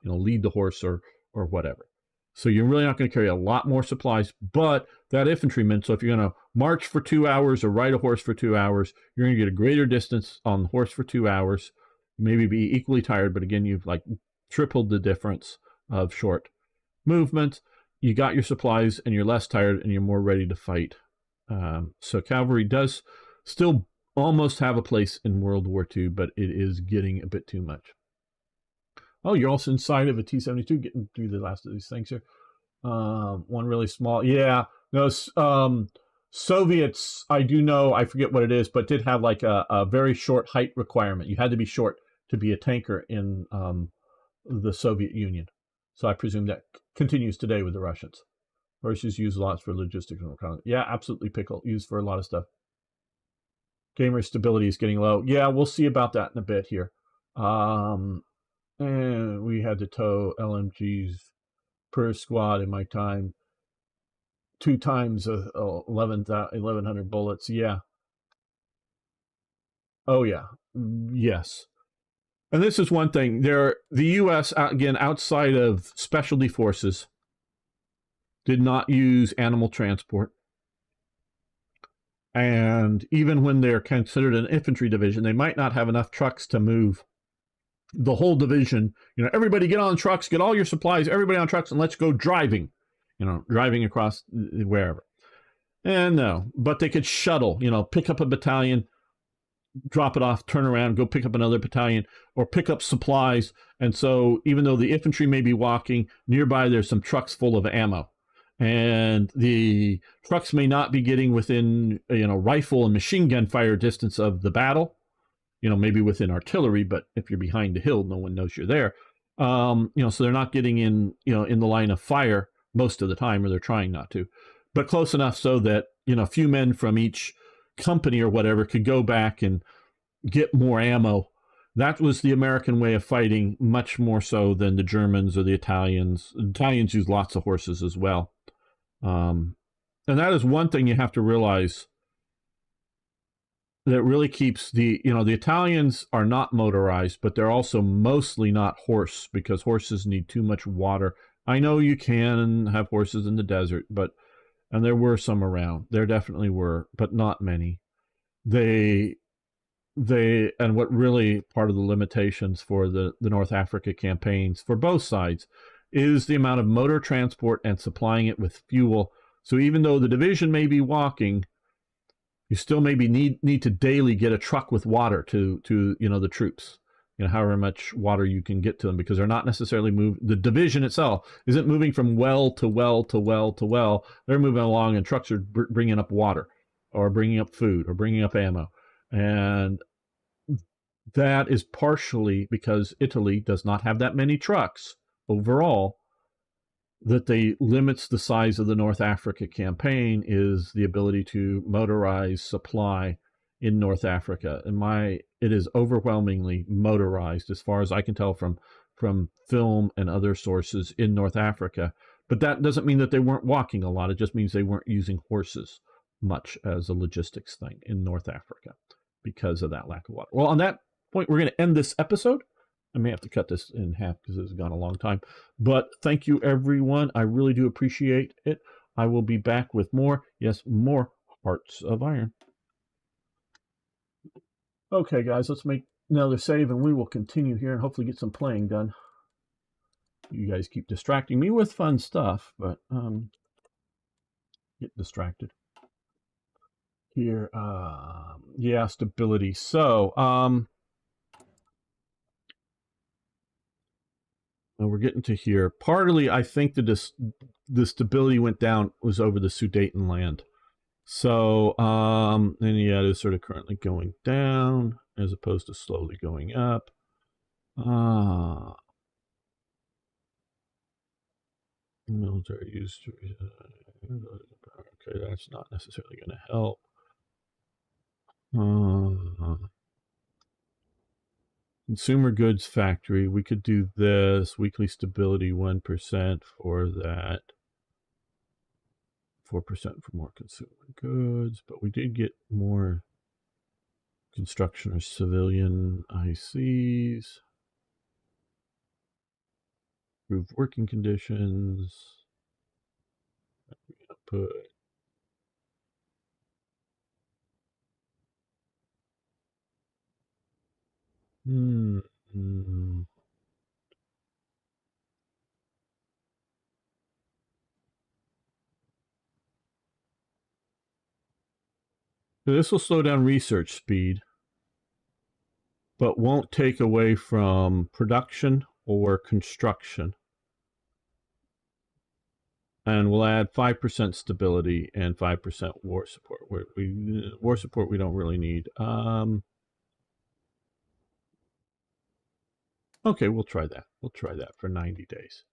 lead the horse or whatever. So you're really not going to carry a lot more supplies, but that infantryman, so if you're going to march for 2 hours or ride a horse for 2 hours, you're going to get a greater distance on the horse for 2 hours, maybe be equally tired, but again, you've like tripled the difference of short movement. You got your supplies and you're less tired and you're more ready to fight. So cavalry does still almost have a place in World War II, but it is getting a bit too much. Oh, you're also inside of a T-72, getting through the last of these things here. One really small. Yeah, no, Soviets, I do know, I forget what it is, but did have like a very short height requirement. You had to be short to be a tanker in the Soviet Union. So I presume that continues today with the Russians. Horses used lots for logistics and economy. Yeah, absolutely, pickle. Used for a lot of stuff. Gamer stability is getting low. Yeah, we'll see about that in a bit here. And we had to tow LMGs per squad in my time. 2 times 1,100 bullets. Yeah. Oh, yeah. Yes. And this is one thing. The U.S., again, outside of specialty forces, did not use animal transport. And even when they're considered an infantry division, they might not have enough trucks to move the whole division. Everybody get on trucks, get all your supplies, everybody on trucks, and let's go driving, driving across wherever. And no, but they could shuttle, pick up a battalion, drop it off, turn around, go pick up another battalion, or pick up supplies. And so even though the infantry may be walking, nearby there's some trucks full of ammo. And the trucks may not be getting within, rifle and machine gun fire distance of the battle, maybe within artillery, but if you're behind the hill, no one knows you're there. So they're not getting in the line of fire most of the time, or they're trying not to, but close enough so that, a few men from each company or whatever could go back and get more ammo. That was the American way of fighting, much more so than the Germans or the Italians. The Italians use lots of horses as well. And that is one thing you have to realize that really keeps the Italians are not motorized, but they're also mostly not horse, because horses need too much water. I know you can have horses in the desert, and there were some around. There definitely were, but not many. And what really part of the limitations for the North Africa campaigns for both sides is the amount of motor transport and supplying it with fuel. So even though the division may be walking, you still maybe need to daily get a truck with water to the troops, however much water you can get to them, because they're not necessarily the division itself isn't moving from well to well to well to well. They're moving along, and trucks are bringing up water or bringing up food or bringing up ammo. And that is partially because Italy does not have that many trucks overall. That they limits the size of the North Africa campaign is the ability to motorize supply in North Africa. And it is overwhelmingly motorized, as far as I can tell from film and other sources in North Africa. But that doesn't mean that they weren't walking a lot. It just means they weren't using horses much as a logistics thing in North Africa because of that lack of water. Well, on that point, we're going to end this episode. I may have to cut this in half because it's gone a long time. But thank you, everyone. I really do appreciate it. I will be back with more, yes, more Hearts of Iron. Okay, guys, let's make another save, and we will continue here and hopefully get some playing done. You guys keep distracting me with fun stuff, but get distracted. Here, yeah, stability. So, we're getting to here. Partly, I think the stability went down was over the Sudeten land. So, and yeah, it is sort of currently going down as opposed to slowly going up. Military use. Okay, that's not necessarily going to help. Consumer goods factory. We could do this. Weekly stability 1% for that. 4% for more consumer goods, but we did get more construction or civilian ICs. Improved working conditions. Output. So this will slow down research speed, but won't take away from production or construction. And we'll add 5% stability and 5% war support. War support we don't really need. Okay, we'll try that. We'll try that for 90 days.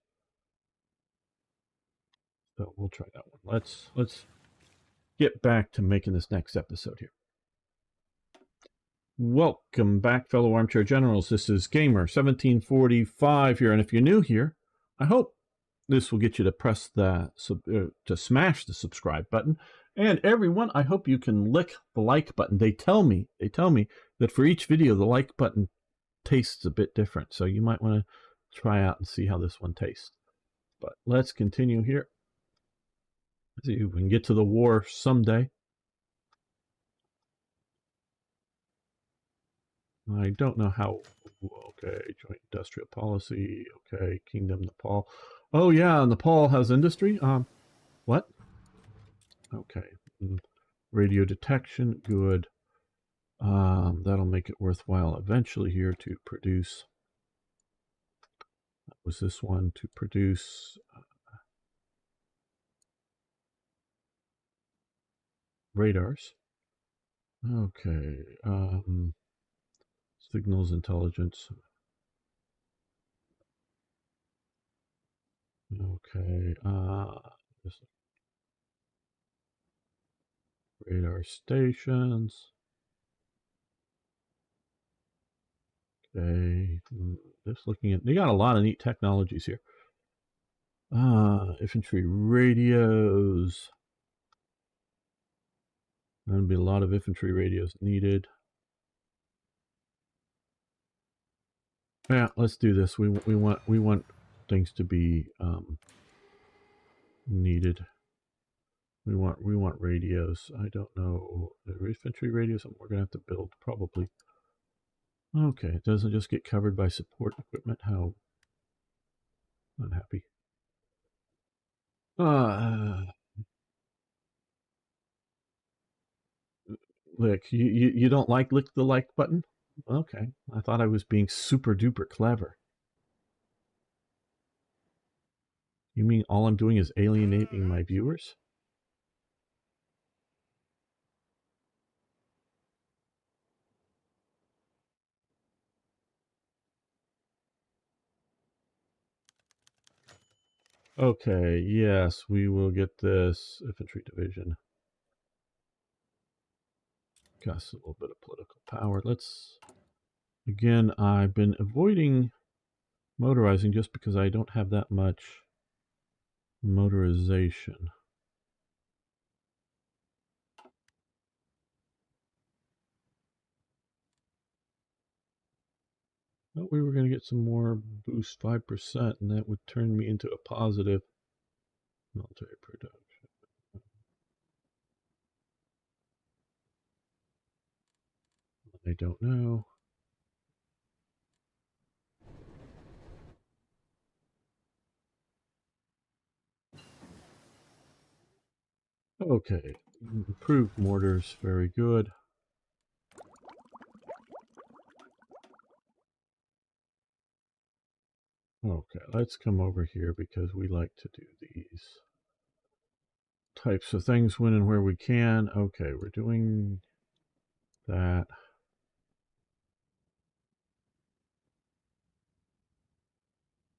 So we'll try that one. Let's get back to making this next episode here. Welcome back, fellow armchair generals. This is Gamer 1745 here, and if you're new here, I hope this will get you to press the to smash the subscribe button. And everyone, I hope you can lick the like button. They tell me that for each video the like button tastes a bit different, so you might want to try out and see how this one tastes. But let's continue here. See if we can get to the war someday. I don't know how. Okay, joint industrial policy. Okay, Kingdom Nepal. Oh yeah, Nepal has industry. What? Okay, radio detection. Good. That'll make it worthwhile eventually here to produce. That was this one to produce radars. Okay. Signals intelligence. Okay. Radar stations. Okay. Just looking at, they got a lot of neat technologies here. Infantry radios. There'll be a lot of infantry radios needed. Yeah, let's do this. We want things to be needed. We want radios. I don't know, the infantry radios we're gonna have to build probably. Okay, it doesn't just get covered by support equipment. How unhappy. Look, you don't like lick the like button? Okay, I thought I was being super duper clever. You mean all I'm doing is alienating my viewers? Okay, yes, we will get this infantry division. Costs a little bit of political power. Let's, again, I've been avoiding motorizing just because I don't have that much Motorization. Thought we were going to get some more boost 5%, and that would turn me into a positive military production. I don't know. Okay, improved mortars, very good. Okay, let's come over here because we like to do these types of things when and where we can. Okay, we're doing that.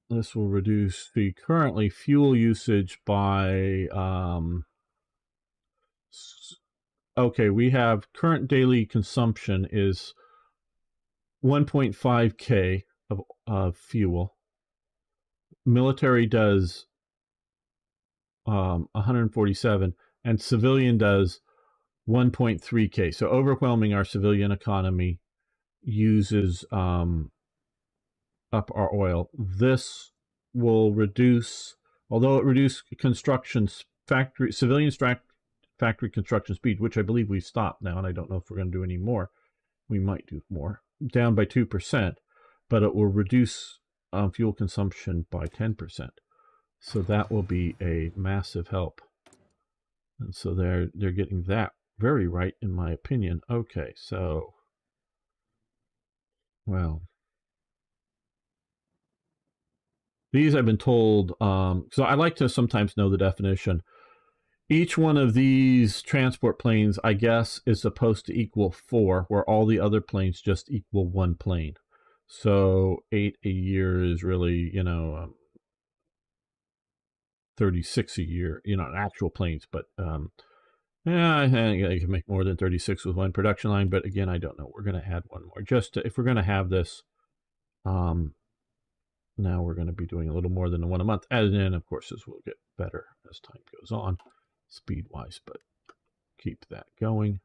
This will reduce the currently fuel usage by, okay, we have current daily consumption is 1.5K of fuel. Military does 147, and civilian does 1.3K. So overwhelming our civilian economy uses up our oil. This will reduce, although it reduced civilian factory construction speed, which I believe we've stopped now, and I don't know if we're going to do any more. We might do more, down by 2%, but it will reduce fuel consumption by 10%. So that will be a massive help. And so they're getting that very right, in my opinion. Okay, so, well, these I've been told, so I like to sometimes know the definition. Each one of these transport planes, I guess, is supposed to equal 4, where all the other planes just equal 1 plane. So 8 a year is really, 36 a year, actual planes. But yeah, I think I can make more than 36 with one production line. But again, I don't know. We're going to add one more. If we're going to have this, now we're going to be doing a little more than one a month. And then, of course, this will get better as time goes on, speed-wise. But keep that going.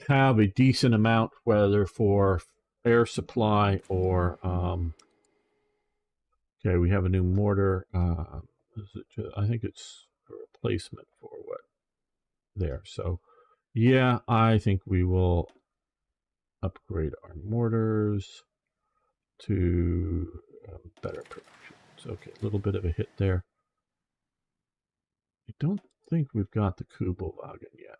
Have a decent amount, whether for air supply or okay, we have a new mortar. I think it's a replacement for what there. So yeah, I think we will upgrade our mortars to better production. So, okay, a little bit of a hit there. I don't think we've got the Kubelwagen yet.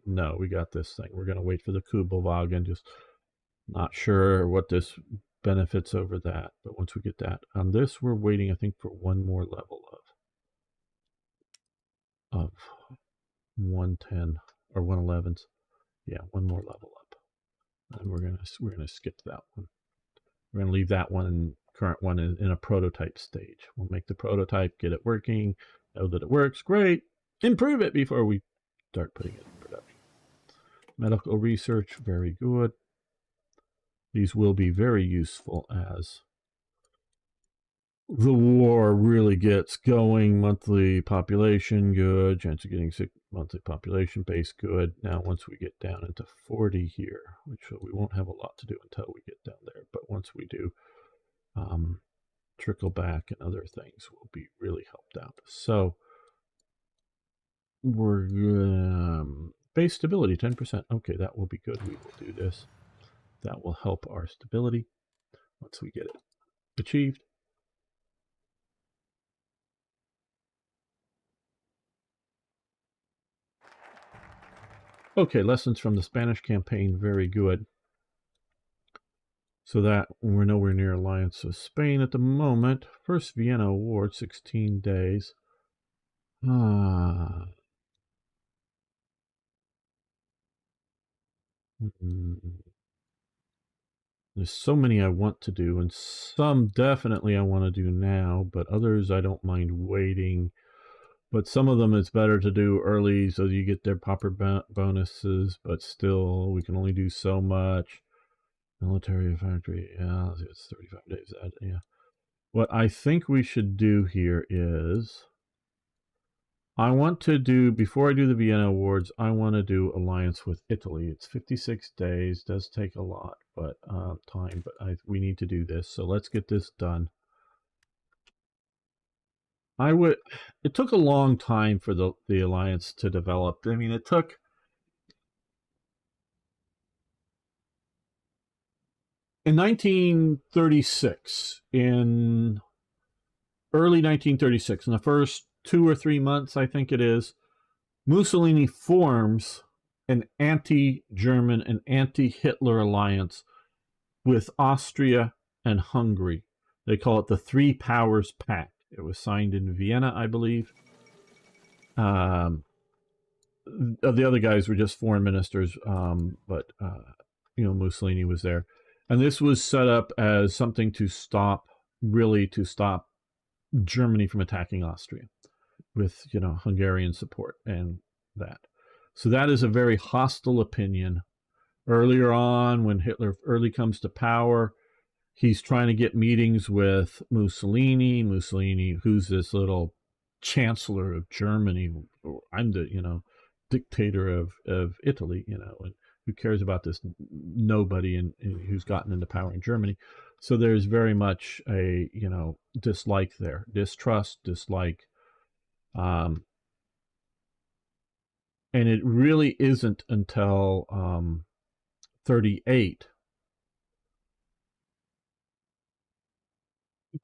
No, we got this thing. We're going to wait for the Kubelwagen. Just not sure what this benefits over that, but once we get that on this, we're waiting, I think, for one more level of 110 or 111s. Yeah, one more level up, and we're gonna skip that one. We're gonna leave that one, current one, in a prototype stage. We'll make the prototype, get it working, know that it works, great, improve it before we start putting it in production. Medical research, very good. These will be very useful as the war really gets going. Monthly population, good. Chance of getting sick, monthly population base, good. Now, once we get down into 40 here, which we won't have a lot to do until we get down there, but once we do, trickle back and other things will be really helped out. So we're base stability 10%. Okay, that will be good. We will do this. That will help our stability once we get it achieved. Okay, lessons from the Spanish campaign, very good. So that we're nowhere near alliance with Spain at the moment. First Vienna Award, 16 days. There's so many I want to do, and some definitely I want to do now, but others I don't mind waiting. But some of them it's better to do early so you get their proper bonuses, but still we can only do so much. Military factory, yeah, it's 35 days. Yeah. what I think we should do here is I want to do, before I do the Vienna Awards, I want to do alliance with Italy. It's 56 days, does take a lot, but time, but we need to do this. So let's get this done. It took a long time for the alliance to develop. I mean, it took, in 1936, in early 1936, in the first 2 or 3 months, I think it is, Mussolini forms an anti-German and anti-Hitler alliance with Austria and Hungary. They call it the Three Powers Pact. It was signed in Vienna, I believe. The other guys were just foreign ministers, but Mussolini was there. And this was set up as something to stop Germany from attacking Austria with, Hungarian support and that. So that is a very hostile opinion. Earlier on, when Hitler early comes to power, he's trying to get meetings with Mussolini. Mussolini, who's this little chancellor of Germany. I'm the, dictator of Italy, and who cares about this nobody and who's gotten into power in Germany. So there's very much a, dislike there, dislike. And it really isn't until 38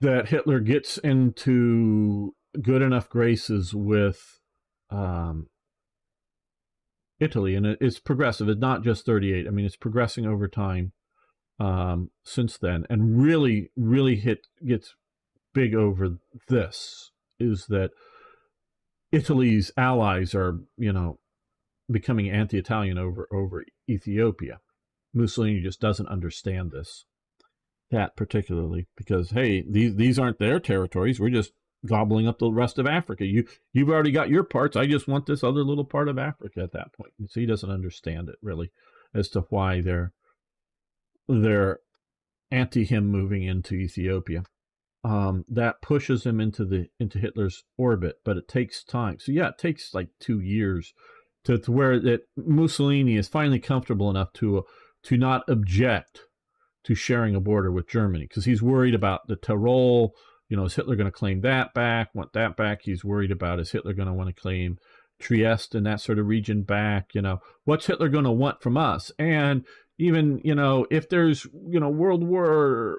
that Hitler gets into good enough graces with Italy, and it's progressive. It's not just 38. I mean, it's progressing over time since then, and really gets big over this, is that Italy's allies are, becoming anti-Italian over Ethiopia. Mussolini just doesn't understand that particularly, because hey, these aren't their territories. We're just gobbling up the rest of Africa. You've already got your parts. I just want this other little part of Africa at that point. And so he doesn't understand it really, as to why they're anti him moving into Ethiopia. That pushes him into Hitler's orbit, but it takes time. So yeah, it takes like 2 years to where that Mussolini is finally comfortable enough to not object to sharing a border with Germany, because he's worried about the Tyrol. Is Hitler going to claim that back? Want that back? He's worried about, is Hitler going to want to claim Trieste and that sort of region back? What's Hitler going to want from us? And even, if there's, World War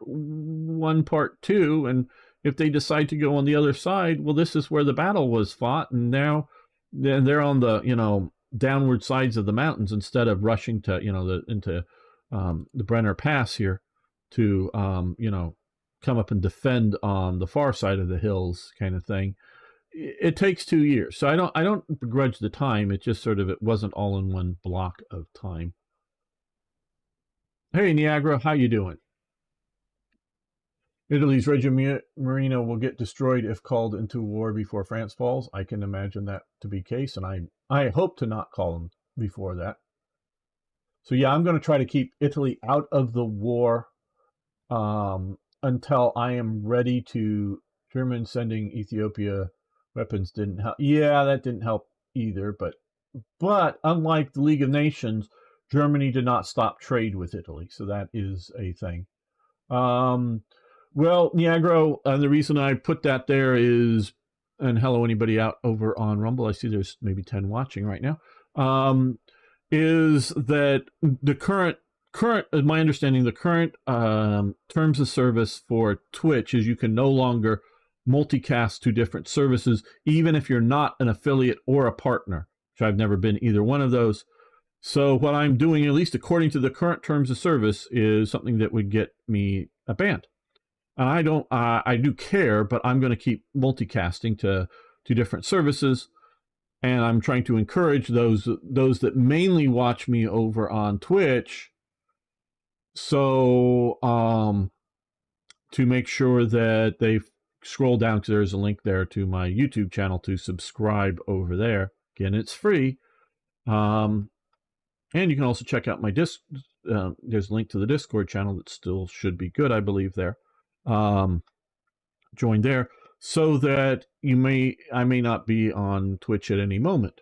I Part 2, and if they decide to go on the other side, well, this is where the battle was fought, and now they're on the, downward sides of the mountains instead of rushing to, into the Brenner Pass here to, come up and defend on the far side of the hills, kind of thing. It takes 2 years. So I don't begrudge the time. It just it wasn't all in one block of time. Hey, Niagara, how you doing? Italy's Reggio Marino will get destroyed if called into war before France falls. I can imagine that to be the case, and I hope to not call them before that. So yeah, I'm going to try to keep Italy out of the war until I am ready to. Germans sending Ethiopia weapons didn't help. Yeah, that didn't help either. But unlike the League of Nations, Germany did not stop trade with Italy, so that is a thing. Well, Niagara, the reason I put that there is, and hello anybody out over on Rumble, I see there's maybe 10 watching right now, is that the current, my understanding, the current terms of service for Twitch is you can no longer multicast to different services, even if you're not an affiliate or a partner, which I've never been either one of those. So what I'm doing, at least according to the current terms of service, is something that would get me a banned. And I do care, but I'm going to keep multicasting to different services. And I'm trying to encourage those that mainly watch me over on Twitch. So to make sure that they scroll down, because there's a link there to my YouTube channel to subscribe over there. Again, it's free. And you can also check out my there's a link to the Discord channel that still should be good, I believe, there. join there, so that I may not be on Twitch at any moment.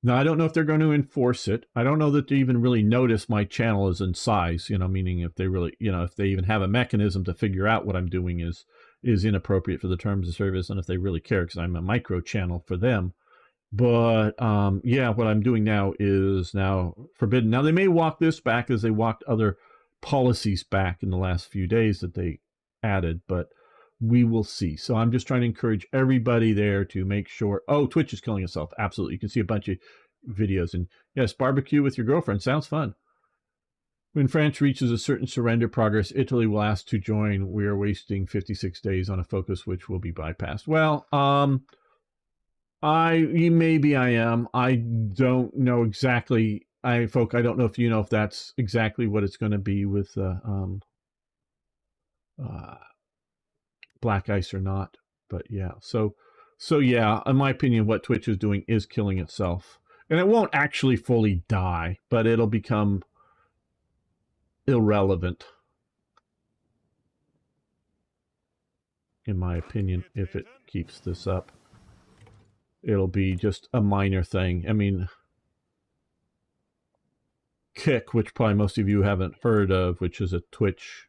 Now, I don't know if they're going to enforce it. I don't know that they even really notice my channel is in size, meaning if they really, if they even have a mechanism to figure out what I'm doing is inappropriate for the terms of service, and if they really care, because I'm a micro channel for them. But yeah, what I'm doing now is now forbidden. Now, they may walk this back as they walked other policies back in the last few days that they added, but we will see. So I'm just trying to encourage everybody there to make sure. Oh, Twitch is killing itself. Absolutely. You can see a bunch of videos. And yes, barbecue with your girlfriend. Sounds fun. When France reaches a certain surrender progress, Italy will ask to join. We are wasting 56 days on a focus which will be bypassed. Well, maybe I am. I don't know exactly. I don't know if you know if that's exactly what it's going to be with Black Ice or not. But yeah, so yeah, in my opinion, what Twitch is doing is killing itself. And it won't actually fully die, but it'll become irrelevant, in my opinion, if it keeps this up. It'll be just a minor thing. I mean, Kick, which probably most of you haven't heard of, which is a Twitch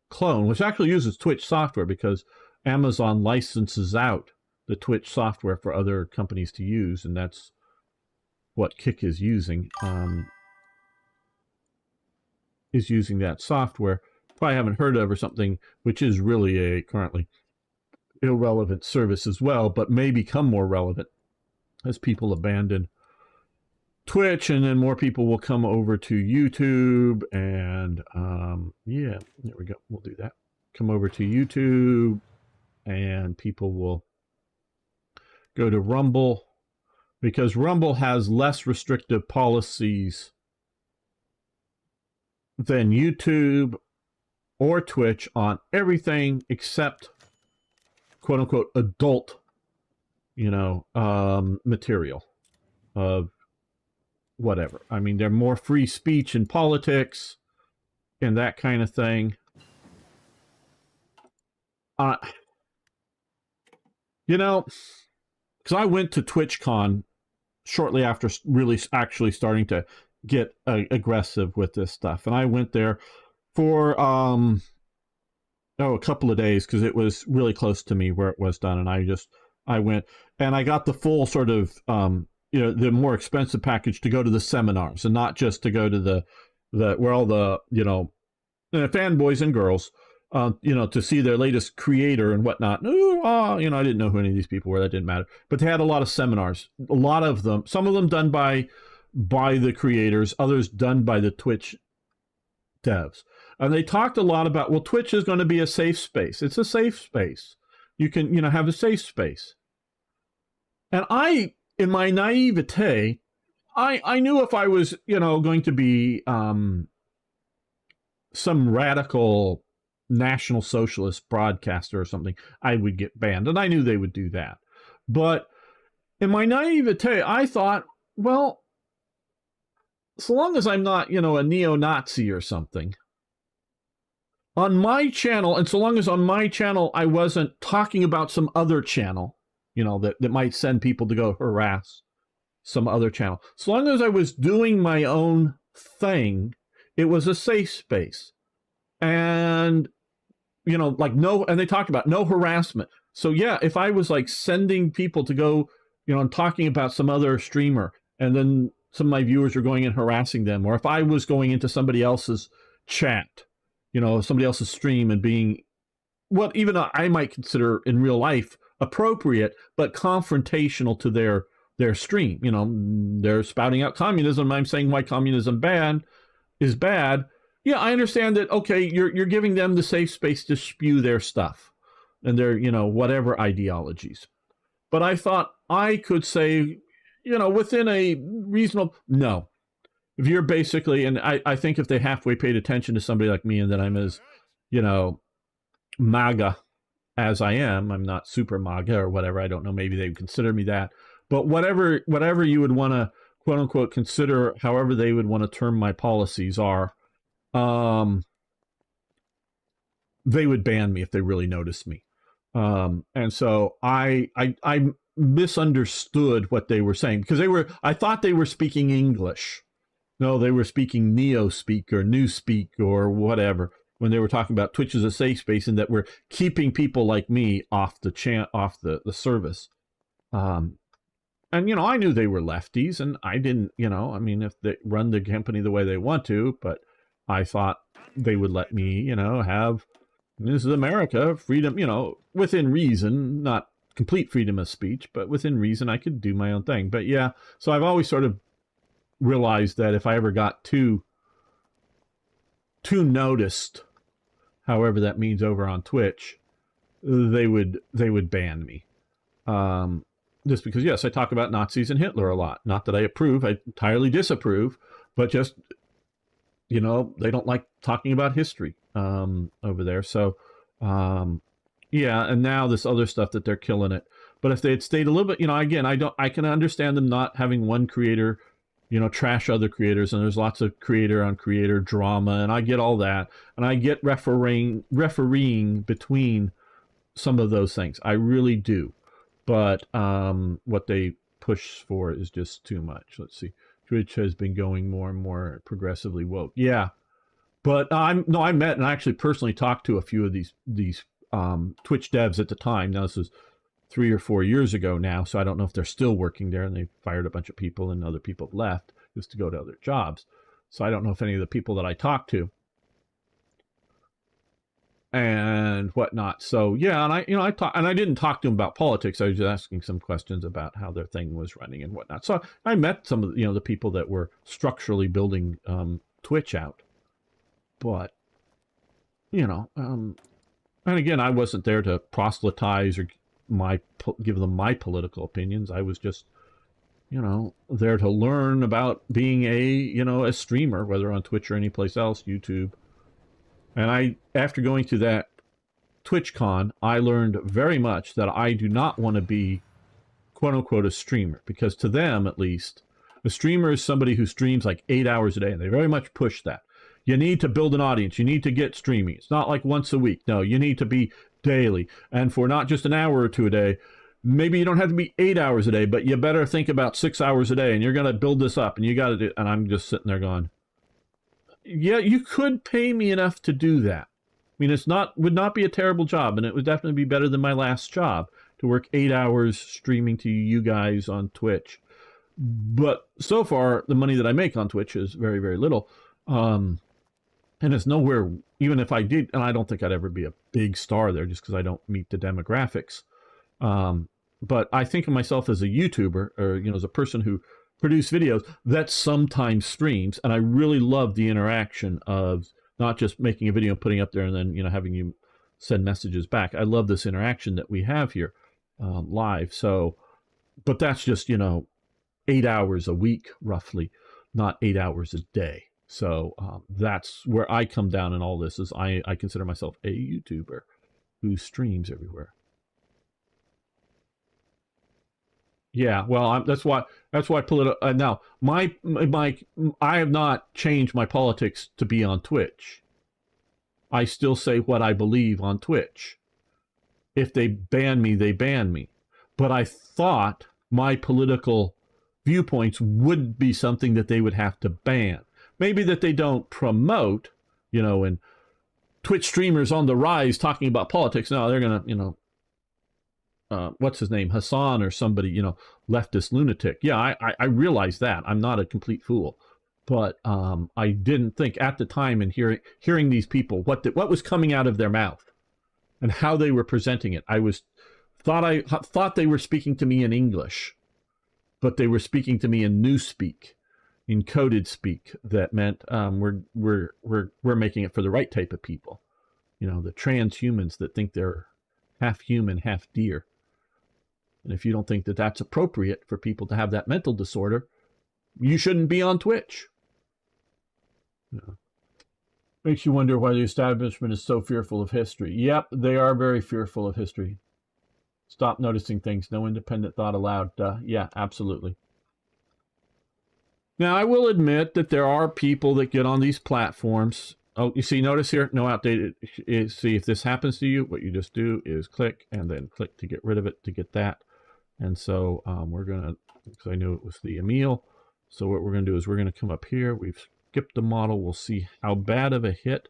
clone, which actually uses Twitch software because Amazon licenses out the Twitch software for other companies to use, and that's what Kick is using. Is using that software. Probably haven't heard of, or something, which is really a currently irrelevant service as well, but may become more relevant as people abandon Twitch, and then more people will come over to YouTube, and yeah, there we go. We'll do that. Come over to YouTube, and people will go to Rumble, because Rumble has less restrictive policies than YouTube or Twitch on everything except quote unquote adult, material of whatever. I mean, they're more free speech in politics and that kind of thing. Because I went to TwitchCon shortly after really actually starting to get aggressive with this stuff. And I went there for a couple of days because it was really close to me where it was done. And I went and I got the full sort of, the more expensive package to go to the seminars and not just to go to the where all the, fanboys and girls, to see their latest creator and whatnot. I didn't know who any of these people were. That didn't matter. But they had a lot of seminars, a lot of them, some of them done by the creators, others done by the Twitch devs. And they talked a lot about, well, Twitch is going to be a safe space. It's a safe space. You can, have a safe space. And in my naivete, I knew if I was, going to be some radical National Socialist broadcaster or something, I would get banned. And I knew they would do that. But in my naivete, I thought, well, so long as I'm not, a neo-Nazi or something, on my channel, and so long as on my channel I wasn't talking about some other channel, that might send people to go harass some other channel. So long as I was doing my own thing, it was a safe space. And, and they talked about no harassment. So yeah, if I was like sending people to go, and talking about some other streamer, and then some of my viewers are going and harassing them, or if I was going into somebody else's chat, somebody else's stream and being what even I might consider in real life appropriate, but confrontational to their stream. They're spouting out communism. I'm saying why communism is bad. Yeah, I understand that. Okay, you're giving them the safe space to spew their stuff and their, whatever ideologies. But I thought I could say, within a reasonable, no. If you're basically, and I think if they halfway paid attention to somebody like me and that I'm as, MAGA as I am, I'm not super MAGA or whatever. I don't know. Maybe they would consider me that. But whatever you would want to, quote unquote, consider, however they would want to term my policies are, they would ban me if they really noticed me. And so I misunderstood what they were saying, because I thought they were speaking English. No, they were speaking neo-speak or new-speak or whatever when they were talking about Twitch as a safe space, and that we're keeping people like me off the service. And, I knew they were lefties, and I didn't, I mean, if they run the company the way they want to, but I thought they would let me, this is America, freedom, within reason, not complete freedom of speech, but within reason, I could do my own thing. But yeah, so I've always sort of realized that if I ever got too noticed, however that means, over on Twitch, they would ban me. Just because, yes, I talk about Nazis and Hitler a lot. Not that I approve, I entirely disapprove, but just, they don't like talking about history over there. So, yeah, and now this other stuff that they're killing it. But if they had stayed a little bit, again, I can understand them not having one creator, trash other creators, and there's lots of creator on creator drama, and I get all that, and I get refereeing between some of those things. I really do. But what they push for is just too much. Let's see. Twitch has been going more and more progressively woke. Yeah. But I met and I actually personally talked to a few of these Twitch devs at the time. Now, this is 3 or 4 years ago now, so I don't know if they're still working there, and they fired a bunch of people and other people left just to go to other jobs. So I don't know if any of the people that I talked to and whatnot. So yeah, and I didn't talk to them about politics. I was just asking some questions about how their thing was running and whatnot. So I met some of the people that were structurally building Twitch out. But and again, I wasn't there to proselytize or give them my political opinions. I was just there to learn about being a streamer, whether on Twitch or any place else, YouTube. And after going to that TwitchCon, I learned very much that I do not want to be, quote unquote, a streamer, because to them, at least, a streamer is somebody who streams like 8 hours a day, and they very much push that. You need to build an audience. You need to get streaming. It's not like once a week. No, you need to be daily. And for not just an hour or two a day, maybe you don't have to be 8 hours a day, but you better think about 6 hours a day, and you're going to build this up, and you got to do. And I'm just sitting there going, yeah, you could pay me enough to do that. I mean, would not be a terrible job, and it would definitely be better than my last job to work 8 hours streaming to you guys on Twitch. But so far, the money that I make on Twitch is very, very little. And it's nowhere, even if I did, and I don't think I'd ever be a big star there just because I don't meet the demographics. But I think of myself as a YouTuber, or, as a person who produce videos that sometimes streams, and I really love the interaction of not just making a video and putting it up there and then having you send messages back. I love this interaction that we have here live. So, but that's just 8 hours a week roughly, not 8 hours a day. So that's where I come down in all this. Is I consider myself a YouTuber who streams everywhere. Yeah, well, that's why now I have not changed my politics to be on Twitch. I still say what I believe on Twitch. If they ban me, they ban me. But I thought my political viewpoints would be something that they would have to ban. Maybe that they don't promote, and Twitch streamers on the rise talking about politics. No, they're going to, what's his name, Hassan or somebody, leftist lunatic. Yeah, I realize that. I'm not a complete fool. But I didn't think at the time, in hearing these people, what was coming out of their mouth and how they were presenting it. I thought they were speaking to me in English, but they were speaking to me in newspeak, in coded speak. That meant we're making it for the right type of people, the transhumans that think they're half human, half deer. And if you don't think that that's appropriate for people to have that mental disorder, you shouldn't be on Twitch. Makes you wonder why the establishment is so fearful of history. Yep, they are very fearful of history. Stop noticing things. No independent thought allowed. Yeah, absolutely. Now, I will admit that there are people that get on these platforms Oh, you see, notice here, no outdated. See, if this happens to you, what you just do is click and then click to get rid of it to get that. And so we're going to, because I knew it was the Emil. So what we're going to do is we're going to come up here. We've skipped the model. We'll see how bad of a hit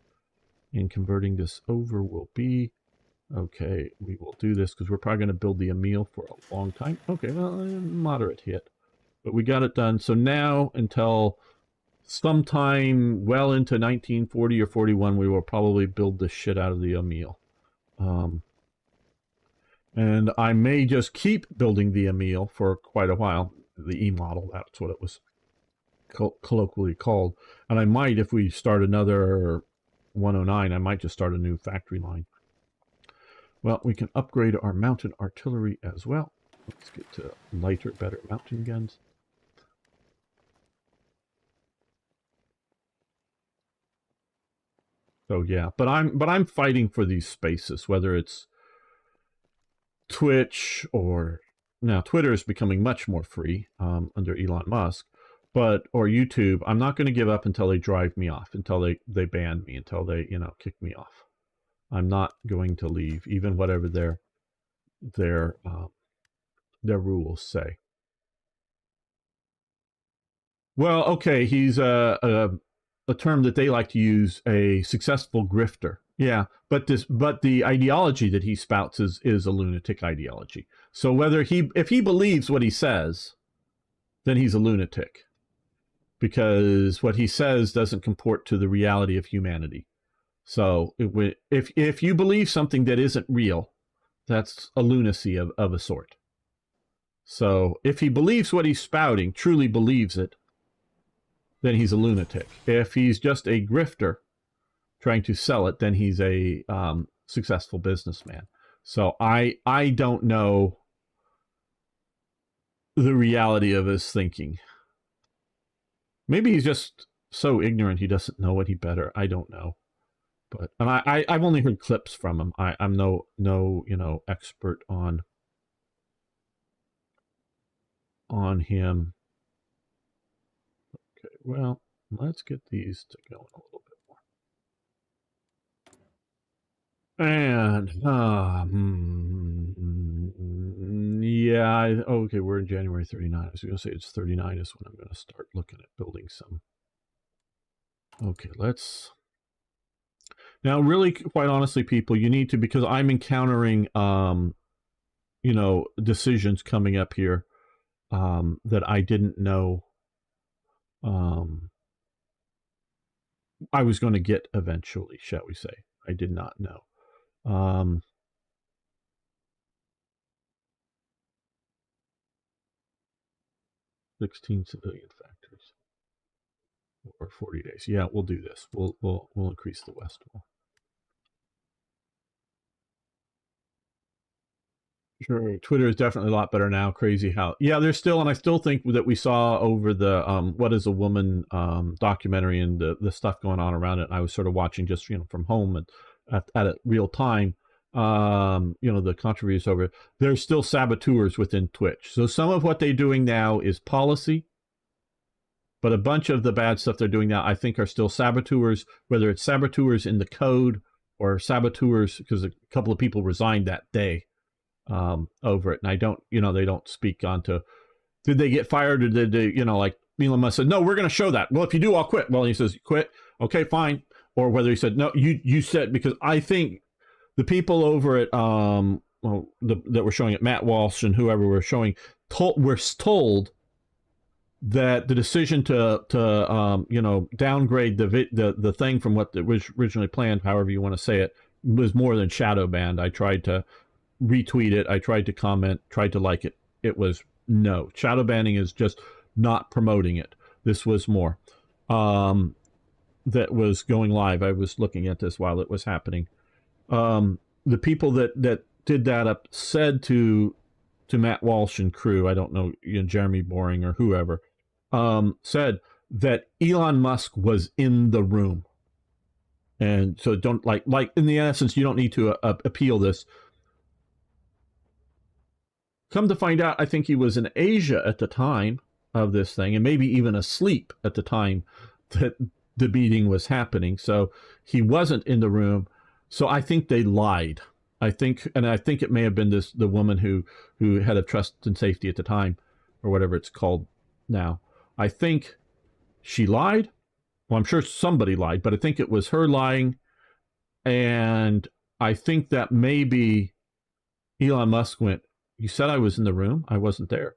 in converting this over will be. Okay, we will do this because we're probably going to build the Emil for a long time. Okay, well, moderate hit. But we got it done. So now until sometime well into 1940 or 41, we will probably build the shit out of the Emil. And I may just keep building the Emil for quite a while. The E model, that's what it was colloquially called. And I might, if we start another 109, I might just start a new factory line. Well, we can upgrade our mountain artillery as well. Let's get to lighter, better mountain guns. So yeah, but I'm fighting for these spaces, whether it's Twitch or now Twitter is becoming much more free under Elon Musk, or YouTube. I'm not going to give up until they drive me off, until they ban me, until they kick me off. I'm not going to leave, even whatever their rules say. Well, okay, he's a term that they like to use, a successful grifter. Yeah, but the ideology that he spouts is a lunatic ideology. So if he believes what he says, then he's a lunatic, because what he says doesn't comport to the reality of humanity. So if you believe something that isn't real, that's a lunacy of a sort. So if he believes what he's spouting, truly believes it, then he's a lunatic. If he's just a grifter trying to sell it, then he's a successful businessman. So I don't know the reality of his thinking. Maybe he's just so ignorant he doesn't know any better. I don't know. But I've only heard clips from him. I'm no expert on him. Okay, well, let's get these to go in a little bit more. And yeah, okay, we're in January 39. I was going to say it's 39 is when I'm going to start looking at building some. Okay, let's. Now, really, quite honestly, people, you need to, because I'm encountering, decisions coming up here that I didn't know I was going to get eventually, shall we say. I did not know. 16 civilian factories or 40 days. Yeah, we'll do this. We'll increase the west wall. Sure, Twitter is definitely a lot better now. Crazy how, yeah, there's still, and I still think that we saw over the What is a Woman documentary and the stuff going on around it. And I was sort of watching just from home and at a real time. The controversies over it. There's still saboteurs within Twitch. So some of what they're doing now is policy, but a bunch of the bad stuff they're doing now, I think, are still saboteurs. Whether it's saboteurs in the code or saboteurs because a couple of people resigned that day. Over it, and I don't, they don't speak onto, did they get fired or did they, like Elon Musk said, no, we're going to show that. Well, if you do, I'll quit. Well, he says, quit. Okay, fine. Or whether he said, no, you said, because I think the people over at, that were showing it, Matt Walsh and whoever were showing, were told that the decision to downgrade the thing from what was originally planned, however you want to say it, was more than shadow banned. I tried to retweet it, I tried to comment, tried to like it. It was no. Shadow banning is just not promoting it. This was more. That was going live. I was looking at this while it was happening. The people that did that up said to Matt Walsh and crew, I don't know, Jeremy Boring or whoever, said that Elon Musk was in the room. And so don't like in the essence, you don't need to appeal this. Come to find out, I think he was in Asia at the time of this thing, and maybe even asleep at the time that the beating was happening. So he wasn't in the room. So I think they lied. I think it may have been the woman who had a trust and safety at the time, or whatever it's called now. I think she lied. Well, I'm sure somebody lied, but I think it was her lying. And I think that maybe Elon Musk went, "You said I was in the room. I wasn't there.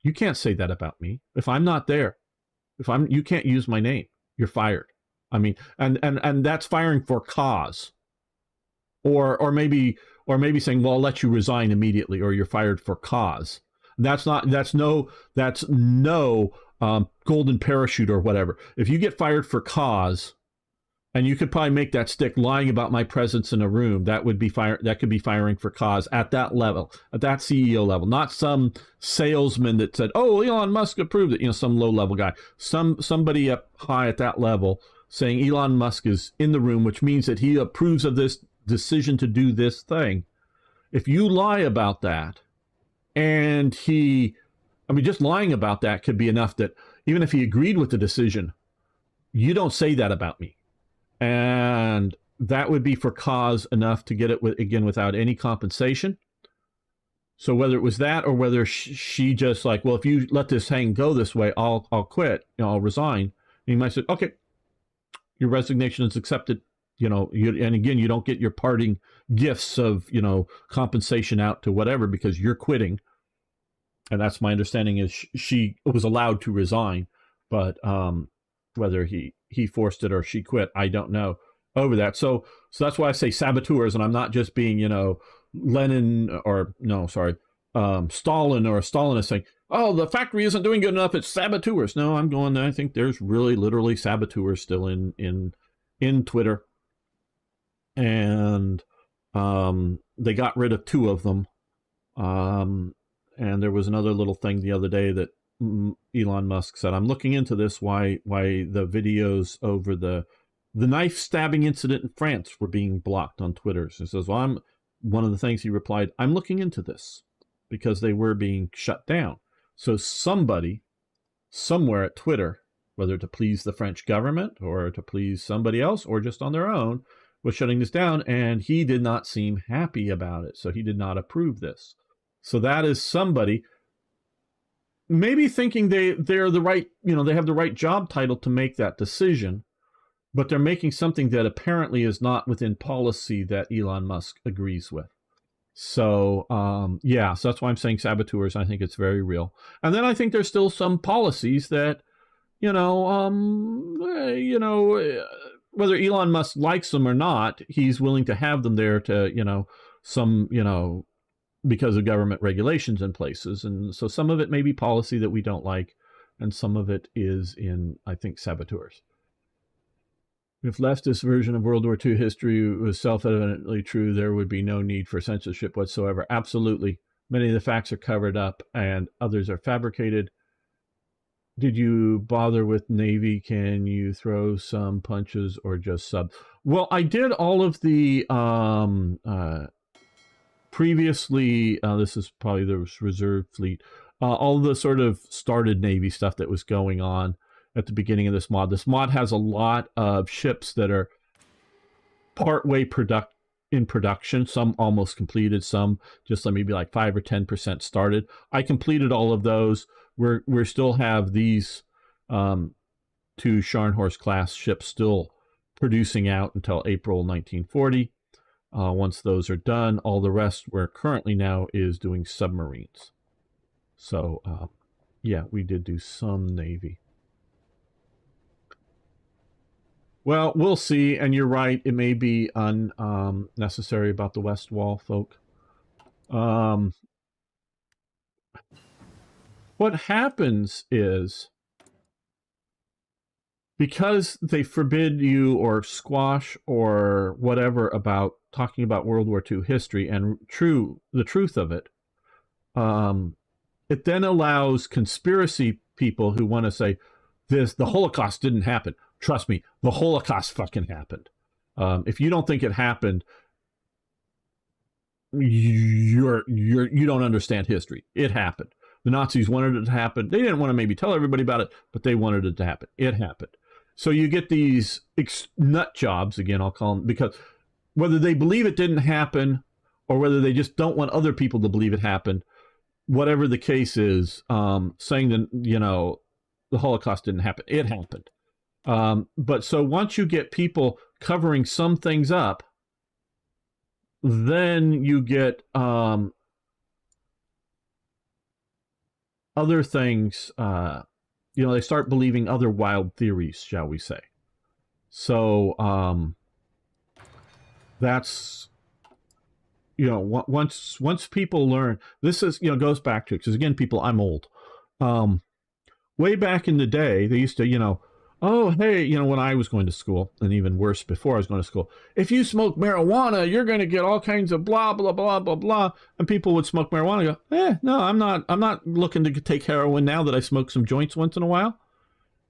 You can't say that about me. If I'm not there, you can't use my name. You're fired." I mean, and that's firing for cause. Or maybe saying, "Well, I'll let you resign immediately, or you're fired for cause." That's no golden parachute or whatever. If you get fired for cause, and you could probably make that stick, lying about my presence in a room, that could be firing for cause at that level, at that CEO level, not some salesman that said, "Oh, Elon Musk approved it," some low level guy, somebody up high at that level saying Elon Musk is in the room, which means that he approves of this decision to do this thing. If you lie about that, and just lying about that could be enough that even if he agreed with the decision, you don't say that about me. And that would be for cause enough to get it without any compensation. So whether it was that, or whether she just like, "Well, if you let this go this way, I'll quit, I'll resign." And he might say, "Okay, your resignation is accepted." And again, you don't get your parting gifts of, compensation out to whatever, because you're quitting. And that's my understanding, is she was allowed to resign, but whether he forced it or she quit, I don't know over that. So that's why I say saboteurs, and I'm not just being, Stalin or Stalinist saying, "Oh, the factory isn't doing good enough, it's saboteurs." No, I think there's really literally saboteurs still in Twitter. And they got rid of 2 of them. And there was another little thing the other day that Elon Musk said, "I'm looking into this, why the videos over the knife stabbing incident in France were being blocked on Twitter." So he says, "Well, one of the things he replied, I'm looking into this because they were being shut down." So somebody somewhere at Twitter, whether to please the French government or to please somebody else or just on their own, was shutting this down, and he did not seem happy about it. So he did not approve this. So that is somebody maybe thinking they're the right, they have the right job title to make that decision, but they're making something that apparently is not within policy that Elon Musk agrees with. So, so that's why I'm saying saboteurs. I think it's very real. And then I think there's still some policies that, whether Elon Musk likes them or not, he's willing to have them there to, because of government regulations in places. And so some of it may be policy that we don't like, and some of it is in, I think, saboteurs. If leftist version of World War II history was self-evidently true, there would be no need for censorship whatsoever. Absolutely. Many of the facts are covered up and others are fabricated. Did you bother with Navy? Can you throw some punches or just sub? Well, I did all of the previously, this is probably the reserve fleet, all the sort of started Navy stuff that was going on at the beginning of this mod. This mod has a lot of ships that are partway in production, some almost completed, some just maybe like 5 or 10% started. I completed all of those. We still have these 2 Scharnhorst class ships still producing out until April 1940. Once those are done, all the rest we're currently now is doing submarines. So, we did do some Navy. Well, we'll see. And you're right, it may be unnecessary about the West Wall, folk. What happens is, because they forbid you or squash or whatever about talking about World War II history and the truth of it, it then allows conspiracy people who want to say, the Holocaust didn't happen. Trust me, the Holocaust fucking happened. If you don't think it happened, you don't understand history. It happened. The Nazis wanted it to happen. They didn't want to maybe tell everybody about it, but they wanted it to happen. It happened. So you get these nut jobs, again, I'll call them, because whether they believe it didn't happen or whether they just don't want other people to believe it happened, whatever the case is, saying that, the Holocaust didn't happen. It happened. But so once you get people covering some things up, then you get other things, they start believing other wild theories, shall we say. So that's, once people learn, this is, goes back to it, because again, people, I'm old. Way back in the day, they used to, oh, hey, when I was going to school, and even worse before I was going to school, if you smoke marijuana, you're going to get all kinds of blah, blah, blah, blah, blah. And people would smoke marijuana and go, no, I'm not looking to take heroin now that I smoke some joints once in a while.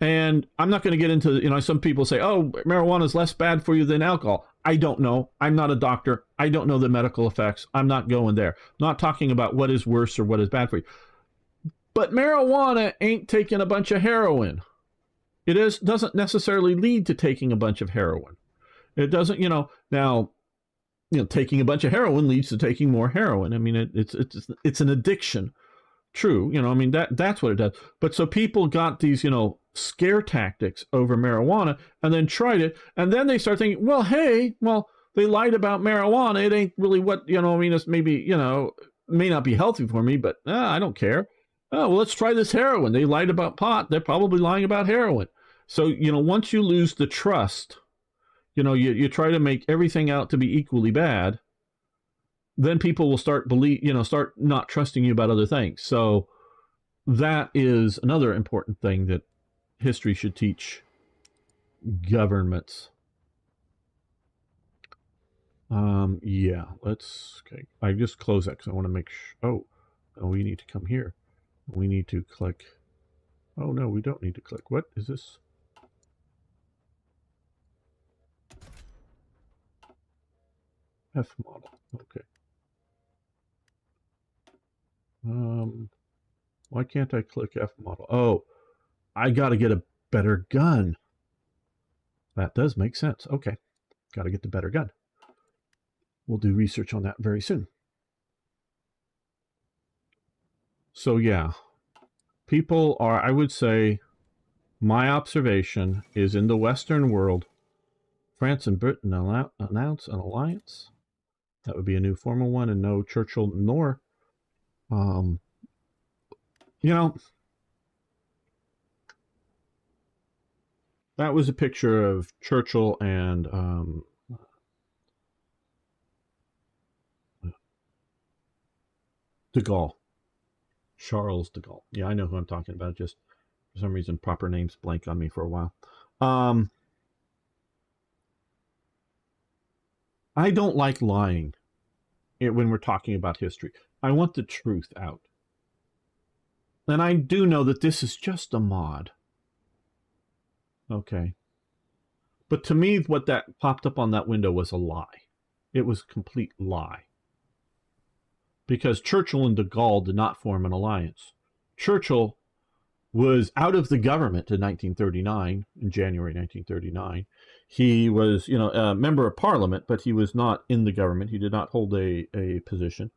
And I'm not going to get into, some people say, oh, marijuana is less bad for you than alcohol. I don't know. I'm not a doctor. I don't know the medical effects. I'm not going there. I'm not talking about what is worse or what is bad for you. But marijuana ain't taking a bunch of heroin. It doesn't necessarily lead to taking a bunch of heroin. It doesn't, now, taking a bunch of heroin leads to taking more heroin. I mean, it's an addiction. True. That's what it does. But so people got these, scare tactics over marijuana and then tried it. And then they start thinking, well, hey, they lied about marijuana. It ain't really what, it's maybe, may not be healthy for me, but I don't care. Oh, well, let's try this heroin. They lied about pot. They're probably lying about heroin. So, once you lose the trust, you try to make everything out to be equally bad, then people will start not trusting you about other things. So that is another important thing that history should teach governments. Okay. I just close that because I want to make sure. Oh, we need to come here. We need to click. Oh, no, we don't need to click. What is this? F model. Okay. Why can't I click F model? Oh, I got to get a better gun. That does make sense. Okay. Got to get the better gun. We'll do research on that very soon. So yeah, people are, I would say, my observation is in the Western world, France and Britain announce an alliance. That would be a new formal one, and no Churchill nor, that was a picture of Churchill and de Gaulle. Charles de Gaulle. Yeah, I know who I'm talking about. Just for some reason, proper names blank on me for a while. I don't like lying when we're talking about history. I want the truth out. And I do know that this is just a mod. Okay. But to me, what that popped up on that window was a lie. It was a complete lie. Because Churchill and de Gaulle did not form an alliance. Churchill was out of the government in 1939, in January 1939. He was, a member of parliament, but he was not in the government. He did not hold a position.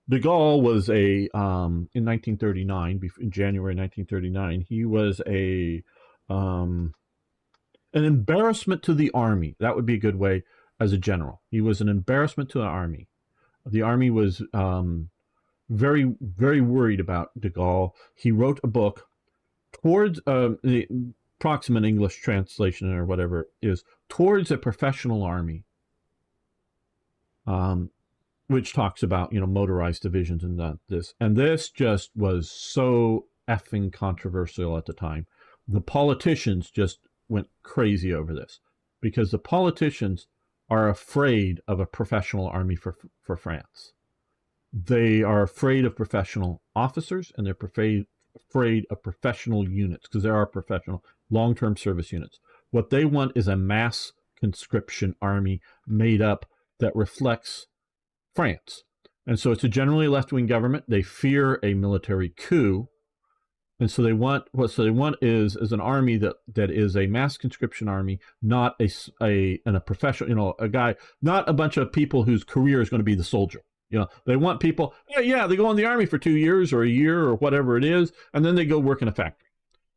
De Gaulle was in 1939, in January 1939, he was an embarrassment to the army. That would be a good way as a general. He was an embarrassment to the army. The army was very, very worried about de Gaulle. He wrote a book towards the approximate English translation or whatever is Towards a Professional Army, which talks about, motorized divisions and this. And this just was so effing controversial at the time. The politicians just went crazy over this because the politicians are afraid of a professional army for France. They are afraid of professional officers, and they're afraid of professional units because there are professional long-term service units. What they want is a mass conscription army made up that reflects France. And so it's a generally left-wing government. They fear a military coup. And so they want is an army that is a mass conscription army, not a professional, a guy, not a bunch of people whose career is going to be the soldier. They want people, yeah, they go in the army for 2 years or a year or whatever it is, and then they go work in a factory.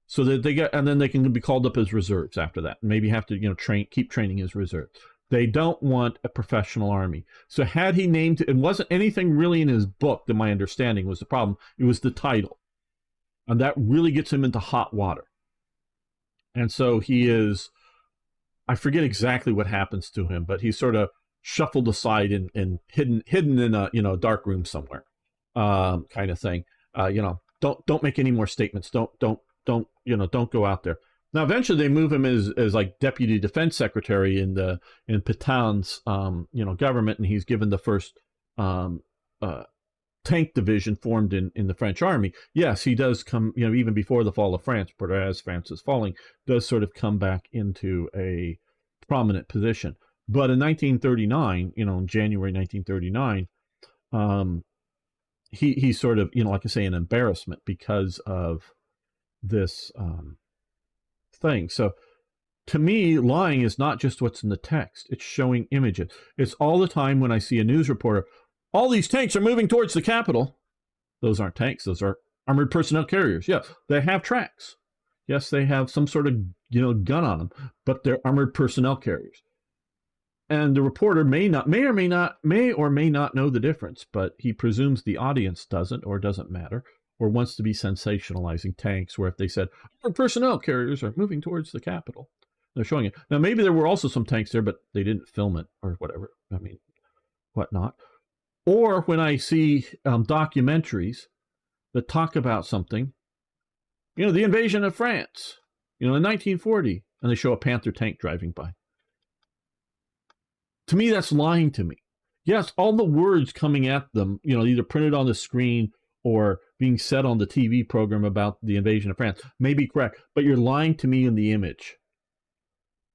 So that and then they can be called up as reserves after that. Maybe have to keep training as reserves. They don't want a professional army. So had he named it wasn't anything really in his book that my understanding was the problem. It was the title. And that really gets him into hot water. And so he is, I forget exactly what happens to him, but he's sort of shuffled aside and hidden in a dark room somewhere, kind of thing. Don't make any more statements. Don't go out there. Now eventually they move him as like deputy defense secretary in Pétain's government, and he's given the first tank division formed in the French army. Yes, he does come, even before the fall of France, but as France is falling, does sort of come back into a prominent position. But in 1939, in January 1939, he's sort of, like I say, an embarrassment because of this thing. So to me, lying is not just what's in the text. It's showing images. It's all the time when I see a news reporter, all these tanks are moving towards the capital. Those aren't tanks. Those are armored personnel carriers. Yeah, they have tracks. Yes, they have some sort of, gun on them, but they're armored personnel carriers. And the reporter may or may not know the difference, but he presumes the audience doesn't or doesn't matter, or wants to be sensationalizing tanks, where if they said armored personnel carriers are moving towards the capital, they're showing it. Now, maybe there were also some tanks there, but they didn't film it or whatever. Whatnot. Or when I see documentaries that talk about something, the invasion of France, in 1940, and they show a Panther tank driving by. To me, that's lying to me. Yes, all the words coming at them, either printed on the screen or being said on the TV program about the invasion of France may be correct, but you're lying to me in the image.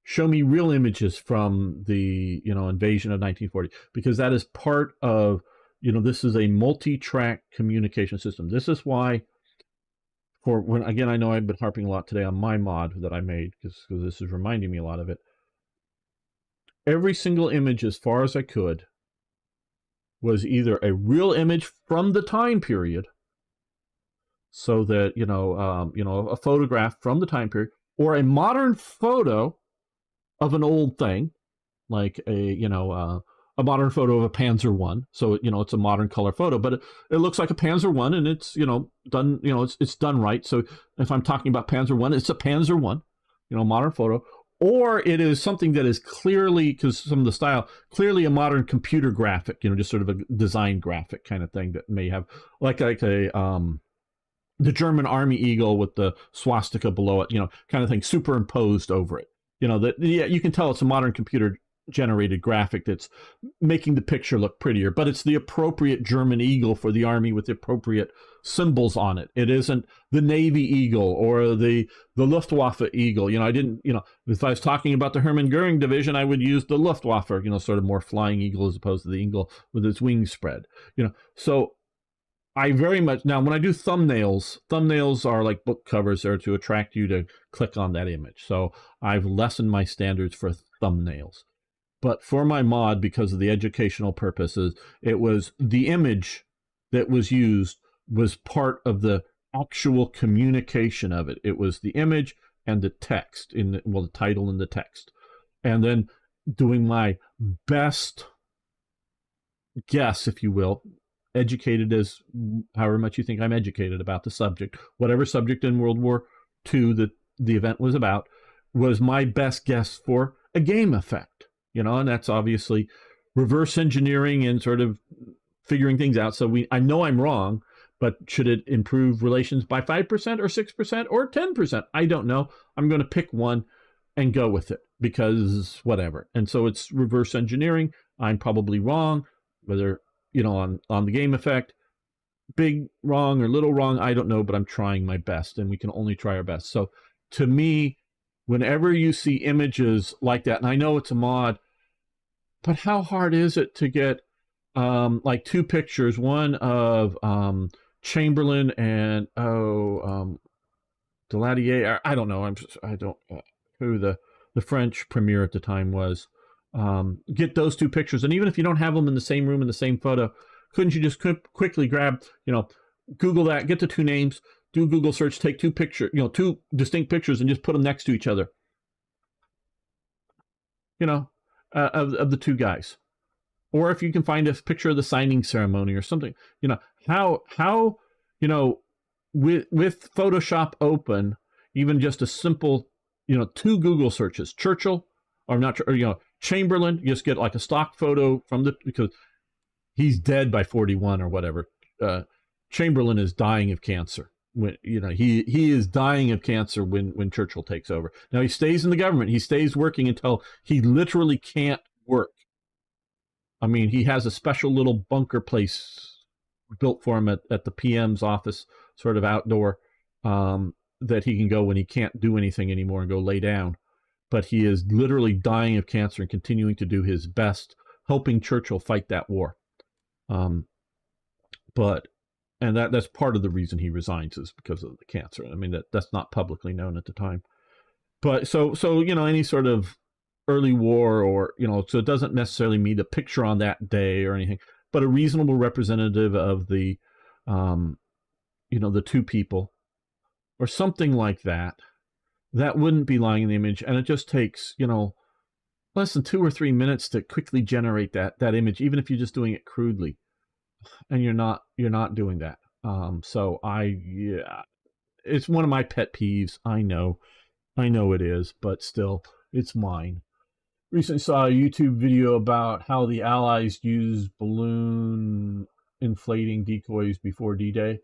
Show me real images from the, invasion of 1940, because that is part of, this is a multi-track communication system. This is why, again, I know I've been harping a lot today on my mod that I made, because this is reminding me a lot of it. Every single image, as far as I could, was either a real image from the time period, so that, a photograph from the time period, or a modern photo of an old thing, like a modern photo of a Panzer I. So, it's a modern color photo, but it looks like a Panzer I, and it's, done, it's done right. So if I'm talking about Panzer I, it's a Panzer I, modern photo. Or it is something that is clearly, because some of the style, clearly a modern computer graphic, just sort of a design graphic kind of thing that may have like a the German Army eagle with the swastika below it, kind of thing superimposed over it. You can tell it's a modern computer generated graphic that's making the picture look prettier, but it's the appropriate German eagle for the army with the appropriate symbols on it. It isn't the Navy eagle or the Luftwaffe eagle. I didn't, if I was talking about the Hermann Goering division, I would use the Luftwaffe, sort of more flying eagle as opposed to the eagle with its wings spread. So I very much, now when I do thumbnails are like book covers. They're to attract you to click on that image. So I've lessened my standards for thumbnails. But for my mod, because of the educational purposes, it was the image that was used was part of the actual communication of it. It was the image and the text, the title and the text. And then doing my best guess, if you will, educated as however much you think I'm educated about the subject, whatever subject in World War II that the event was about, was my best guess for a game effect. And that's obviously reverse engineering and sort of figuring things out. So I know I'm wrong, but should it improve relations by 5% or 6% or 10%? I don't know. I'm going to pick one and go with it because whatever. And so it's reverse engineering. I'm probably wrong, whether, on the game effect, big wrong or little wrong, I don't know, but I'm trying my best, and we can only try our best. So to me, whenever you see images like that, and I know it's a mod, but how hard is it to get like two pictures, one of Chamberlain and Deladier, I don't know. I don't who the French premier at the time was. Get those two pictures, and even if you don't have them in the same room in the same photo, couldn't you just quickly grab, Google that, get the two names, do a Google search, take two distinct pictures, and just put them next to each other. Of the two guys, or if you can find a picture of the signing ceremony or something. How with Photoshop open, even just a simple, two Google searches, Churchill, or not, or Chamberlain, you just get like a stock photo because he's dead by 41 or whatever. Chamberlain is dying of cancer. When he is dying of cancer when Churchill takes over. Now he stays in the government. He stays working until he literally can't work. I mean, he has a special little bunker place built for him at the PM's office, sort of outdoor, that he can go when he can't do anything anymore and go lay down. But he is literally dying of cancer and continuing to do his best, helping Churchill fight that war. And that's part of the reason he resigns, is because of the cancer. I mean, that's not publicly known at the time. But so any sort of early war, or so it doesn't necessarily mean a picture on that day or anything, but a reasonable representative of the the two people or something like that wouldn't be lying in the image. And it just takes less than 2 or 3 minutes to quickly generate that image, even if you're just doing it crudely. And you're not doing that. It's one of my pet peeves. I know it is, but still, it's mine. Recently saw a YouTube video about how the Allies used balloon inflating decoys before D-Day.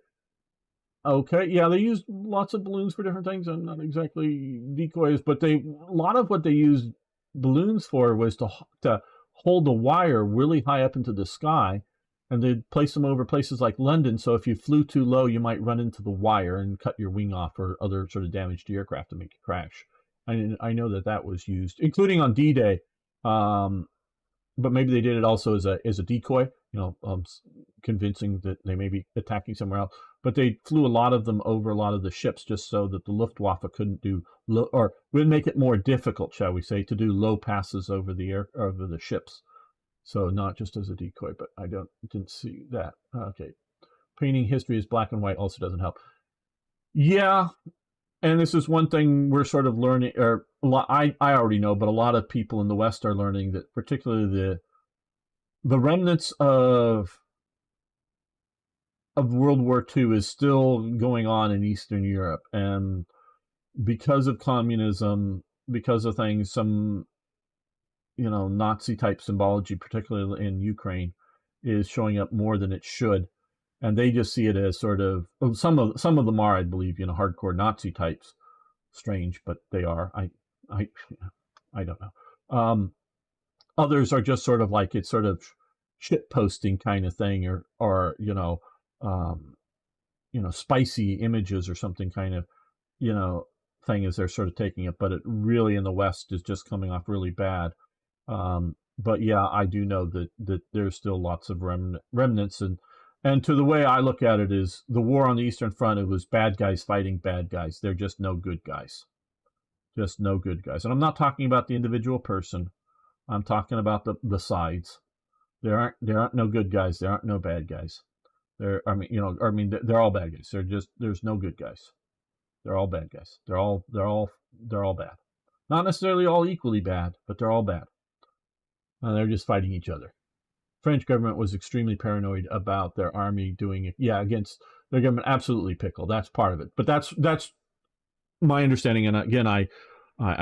Okay, yeah, they used lots of balloons for different things, and not exactly decoys, but a lot of what they used balloons for was to hold the wire really high up into the sky. And they'd place them over places like London, so if you flew too low, you might run into the wire and cut your wing off, or other sort of damage to your aircraft to make it crash. I know that was used, including on D-Day, but maybe they did it also as a decoy, convincing that they may be attacking somewhere else. But they flew a lot of them over a lot of the ships, just so that the Luftwaffe couldn't do or would make it more difficult, shall we say, to do low passes over the ships. So not just as a decoy, but I didn't see that. Okay. Painting history as black and white also doesn't help. Yeah, and this is one thing we're sort of learning, or I already know, but a lot of people in the West are learning, that particularly the remnants of World War II is still going on in Eastern Europe. And because of communism, because of things, some Nazi type symbology, particularly in Ukraine, is showing up more than it should, and they just see it as sort of, some of them are, I believe, hardcore Nazi types. Strange, but they are. I don't know. Others are just sort of like, it's sort of shit posting kind of thing, or spicy images or something kind of thing, as they're sort of taking it. But it really, in the West, is just coming off really bad. But yeah, I do know that there's still lots of remnants, and to the way I look at it is, the war on the Eastern Front, it was bad guys fighting bad guys. They're just no good guys. Just no good guys. And I'm not talking about the individual person. I'm talking about the sides. There aren't no good guys. There aren't no bad guys. They're all bad guys. There's no good guys. They're all bad guys. They're all bad. Not necessarily all equally bad, but they're all bad. And they're just fighting each other. French government was extremely paranoid about their army doing it. Yeah, against their government, absolutely pickle. That's part of it. But that's my understanding. And again, I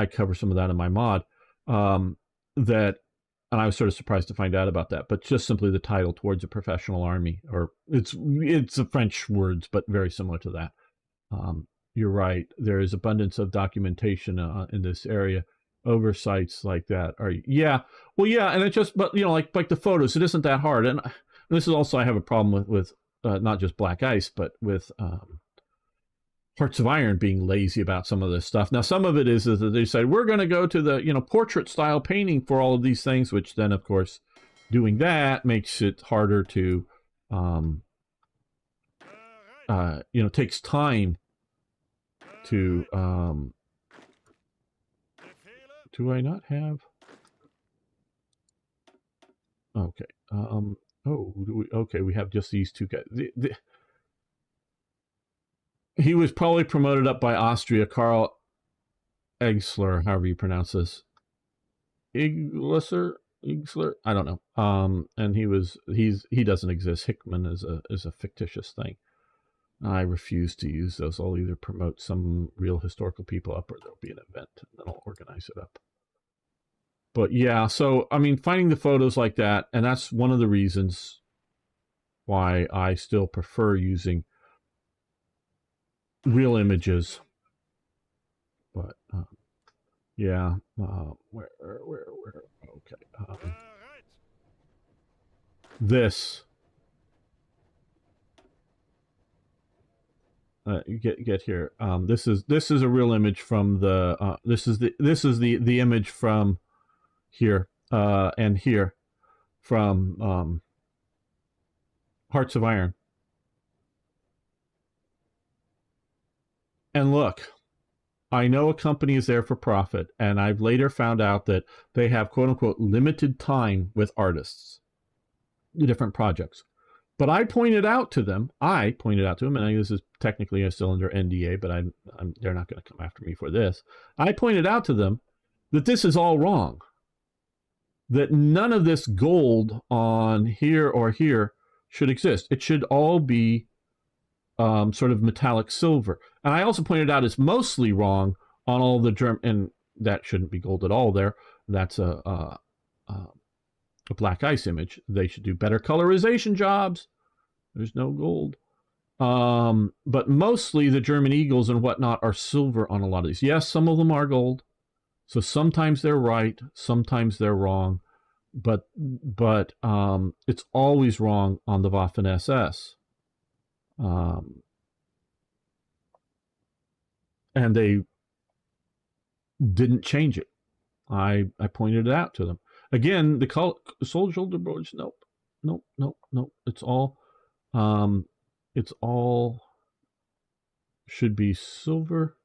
cover some of that in my mod. And I was sort of surprised to find out about that. But just simply the title, Towards a Professional Army, or it's a French words, but very similar to that. You're right. There is abundance of documentation in this area. Oversights like that are, and it just, but like the photos, it isn't that hard. And this is also, I have a problem with not just Black Ice, but with Hearts of Iron being lazy about some of this stuff. Now, some of it is that they say, we're going to go to the portrait style painting for all of these things, which then, of course, doing that makes it harder to takes time to, do I not have? Okay. Oh, okay, we have just these two guys. He was probably promoted up by Austria, Karl Egsler, however you pronounce this. Egsler, I don't know. And he doesn't exist. Hickman is a fictitious thing. I refuse to use those. I'll either promote some real historical people up, or there'll be an event, and then I'll organize it up. But yeah, so I mean, finding the photos like that, and that's one of the reasons why I still prefer using real images. But yeah, where? Okay, this. Get here. This is a real image from the. This is the image from here and here from Hearts of Iron. And look, I know a company is there for profit, and I've later found out that they have quote unquote limited time with artists, the different projects. But I pointed out to them, and this is technically still under NDA, but they're not going to come after me for this. I pointed out to them that this is all wrong. That none of this gold on here or here should exist. It should all be sort of metallic silver. And I also pointed out it's mostly wrong on all the and that shouldn't be gold at all there. That's a black ice image. They should do better colorization jobs. There's no gold. But mostly the German eagles and whatnot are silver on a lot of these. Yes, some of them are gold. So sometimes they're right, sometimes they're wrong. But it's always wrong on the Waffen SS. And they didn't change it. I pointed it out to them. Again, the shoulder brooch, nope. It's all should be silver.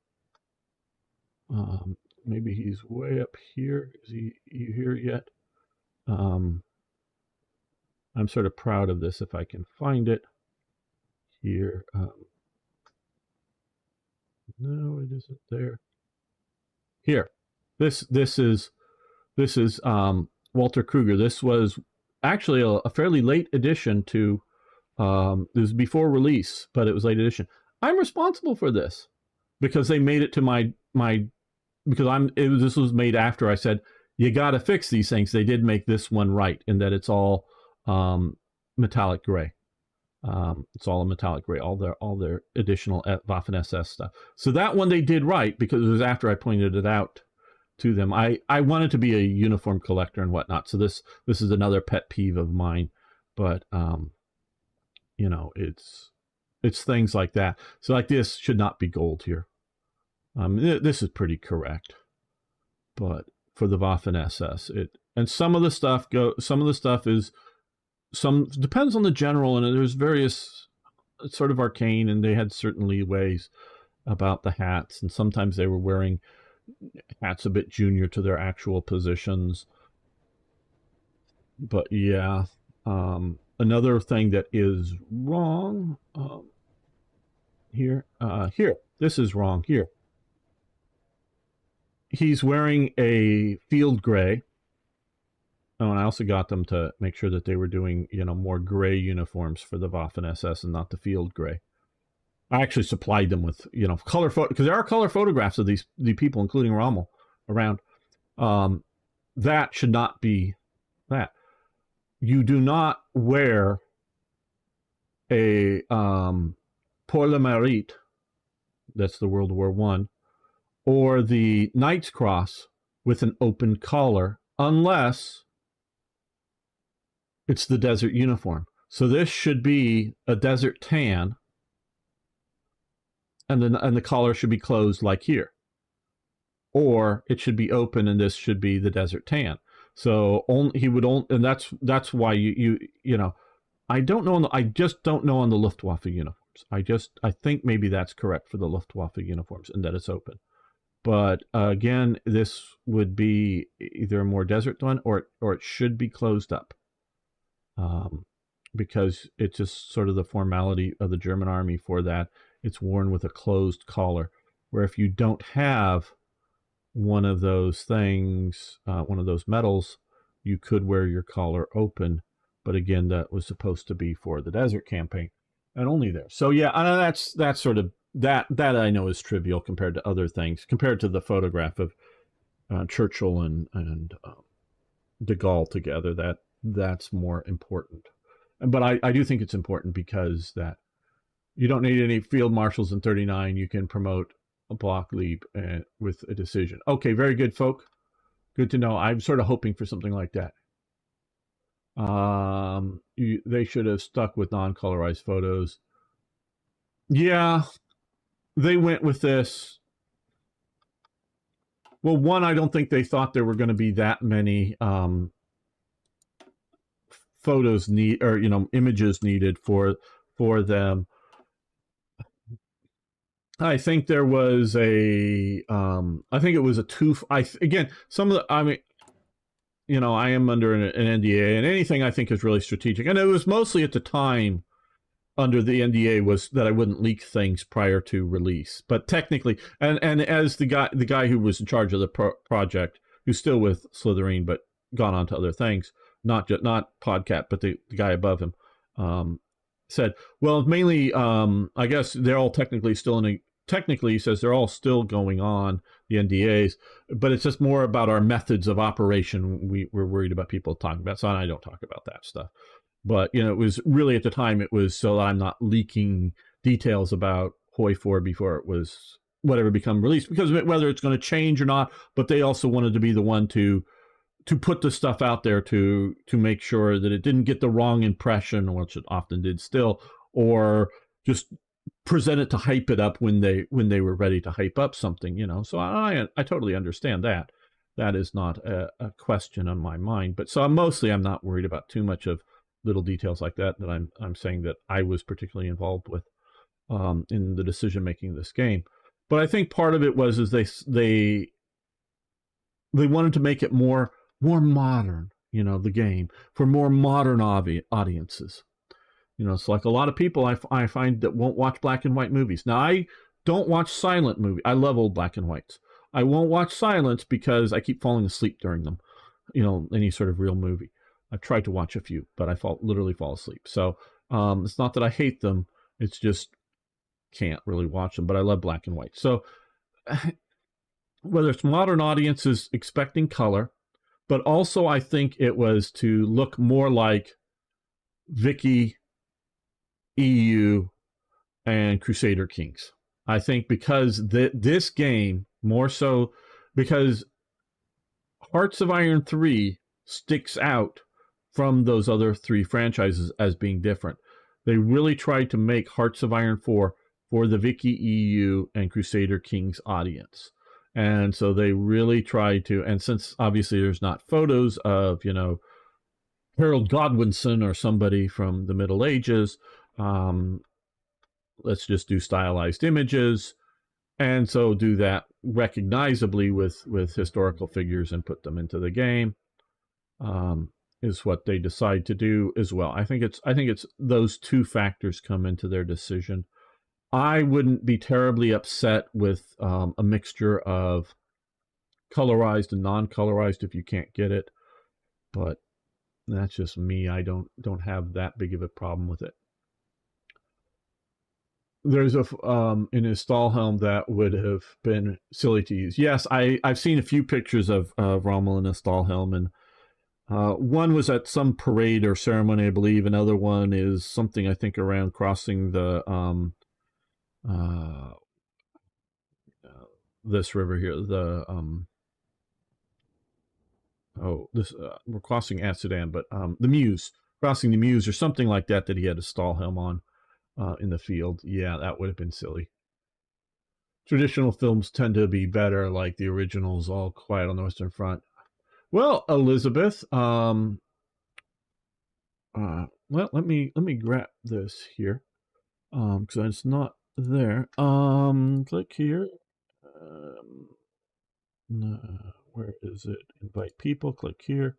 Maybe he's way up here. Is he here yet? I'm sort of proud of this if I can find it here. No, it isn't there. Here, this is Walter Kruger. This was actually a fairly late addition to. It was before release, but it was late edition. I'm responsible for this because they made it to my because this was made after I said you got to fix these things. They did make this one right in that it's all metallic gray. It's all a metallic gray, all their additional Waffen SS stuff. So that one they did right because it was after I pointed it out to them. I wanted to be a uniform collector and whatnot. So this is another pet peeve of mine, but you know, it's things like that. So like this should not be gold here. This is pretty correct, but for the Waffen SS, and some of the stuff depends on the general, and there's various sort of arcane, and they had certain leeways about the hats, and sometimes they were wearing hats a bit junior to their actual positions. But yeah, another thing that is wrong here, this is wrong here. He's wearing a field gray. Oh, and I also got them to make sure that they were doing, more gray uniforms for the Waffen SS and not the field gray. I actually supplied them with, color photo, because there are color photographs of the people, including Rommel, around. That should not be that. You do not wear a Pour le Mérite, that's the World War I, or the Knight's Cross with an open collar, unless it's the desert uniform. So this should be a desert tan, and the collar should be closed like here. Or it should be open, and this should be the desert tan. So and that's why you I don't know I just don't know on the Luftwaffe uniforms. uniforms. I think maybe that's correct for the Luftwaffe uniforms and that it's open. But again, this would be either a more desert one or it should be closed up. Because it's just sort of the formality of the German army for that. It's worn with a closed collar, where if you don't have one of those things, one of those medals, you could wear your collar open. But again, that was supposed to be for the desert campaign and only there. So yeah, I know that's sort of that I know is trivial compared to other things, compared to the photograph of Churchill and de Gaulle together. That's more important. But I do think it's important because that you don't need any field marshals in 39. You can promote a block leap with a decision. Okay, very good, folk. Good to know. I'm sort of hoping for something like that. They should have stuck with non-colorized photos. Yeah, they went with this. Well, one, I don't think they thought there were going to be that many photos images needed for them. I think there was I think it was a again, some of the, I mean, I am under an NDA, and anything I think is really strategic. And it was mostly at the time under the NDA was that I wouldn't leak things prior to release. But technically, and as the guy who was in charge of the project, who's still with Slytherin, but gone on to other things, not Podcat, but the guy above him, said, well, mainly, I guess they're all technically still technically, he says, they're all still going on, the NDAs, but it's just more about our methods of operation we're worried about people talking about. So I don't talk about that stuff. But, it was really at the time, it was so I'm not leaking details about Hoi 4 before it was whatever become released, because whether it's going to change or not, but they also wanted to be the one to put the stuff out there to make sure that it didn't get the wrong impression, which it often did still, or just present it to hype it up when they were ready to hype up something, So I totally understand that. That is not a question on my mind. But so I'm not worried about too much of little details like that I'm saying that I was particularly involved with in the decision making of this game. But I think part of it was they wanted to make it more modern, the game, for more modern audiences. It's like a lot of people I find that won't watch black and white movies. Now, I don't watch silent movies. I love old black and whites. I won't watch silents because I keep falling asleep during them, any sort of real movie. I've tried to watch a few, but I literally fall asleep. So it's not that I hate them. It's just can't really watch them, but I love black and white. So whether it's modern audiences expecting color, but also I think it was to look more like Vicky, EU, and Crusader Kings. I think because this game, more so because Hearts of Iron 3 sticks out from those other three franchises as being different. They really tried to make Hearts of Iron 4 for the Vicky, EU, and Crusader Kings audience. And so they really tried to, and since obviously there's not photos of, Harold Godwinson or somebody from the Middle Ages, let's just do stylized images, and so do that recognizably with historical figures and put them into the game, is what they decide to do as well. I think it's those two factors come into their decision. I wouldn't be terribly upset with a mixture of colorized and non-colorized if you can't get it, but that's just me. I don't have that big of a problem with it. There's in a Stahlhelm that would have been silly to use. Yes, I've seen a few pictures of Rommel in a Stahlhelm, and one was at some parade or ceremony, I believe. Another one is something I think around crossing the this river here. We're crossing Amsterdam, but the Meuse, crossing the Meuse or something like that he had a Stahlhelm on in the field. Yeah, that would have been silly. Traditional films tend to be better, like the originals, All Quiet on the Western Front. Well, Elizabeth, well, let me grab this here. because it's not there. Click here. Where is it? Invite people. Click here.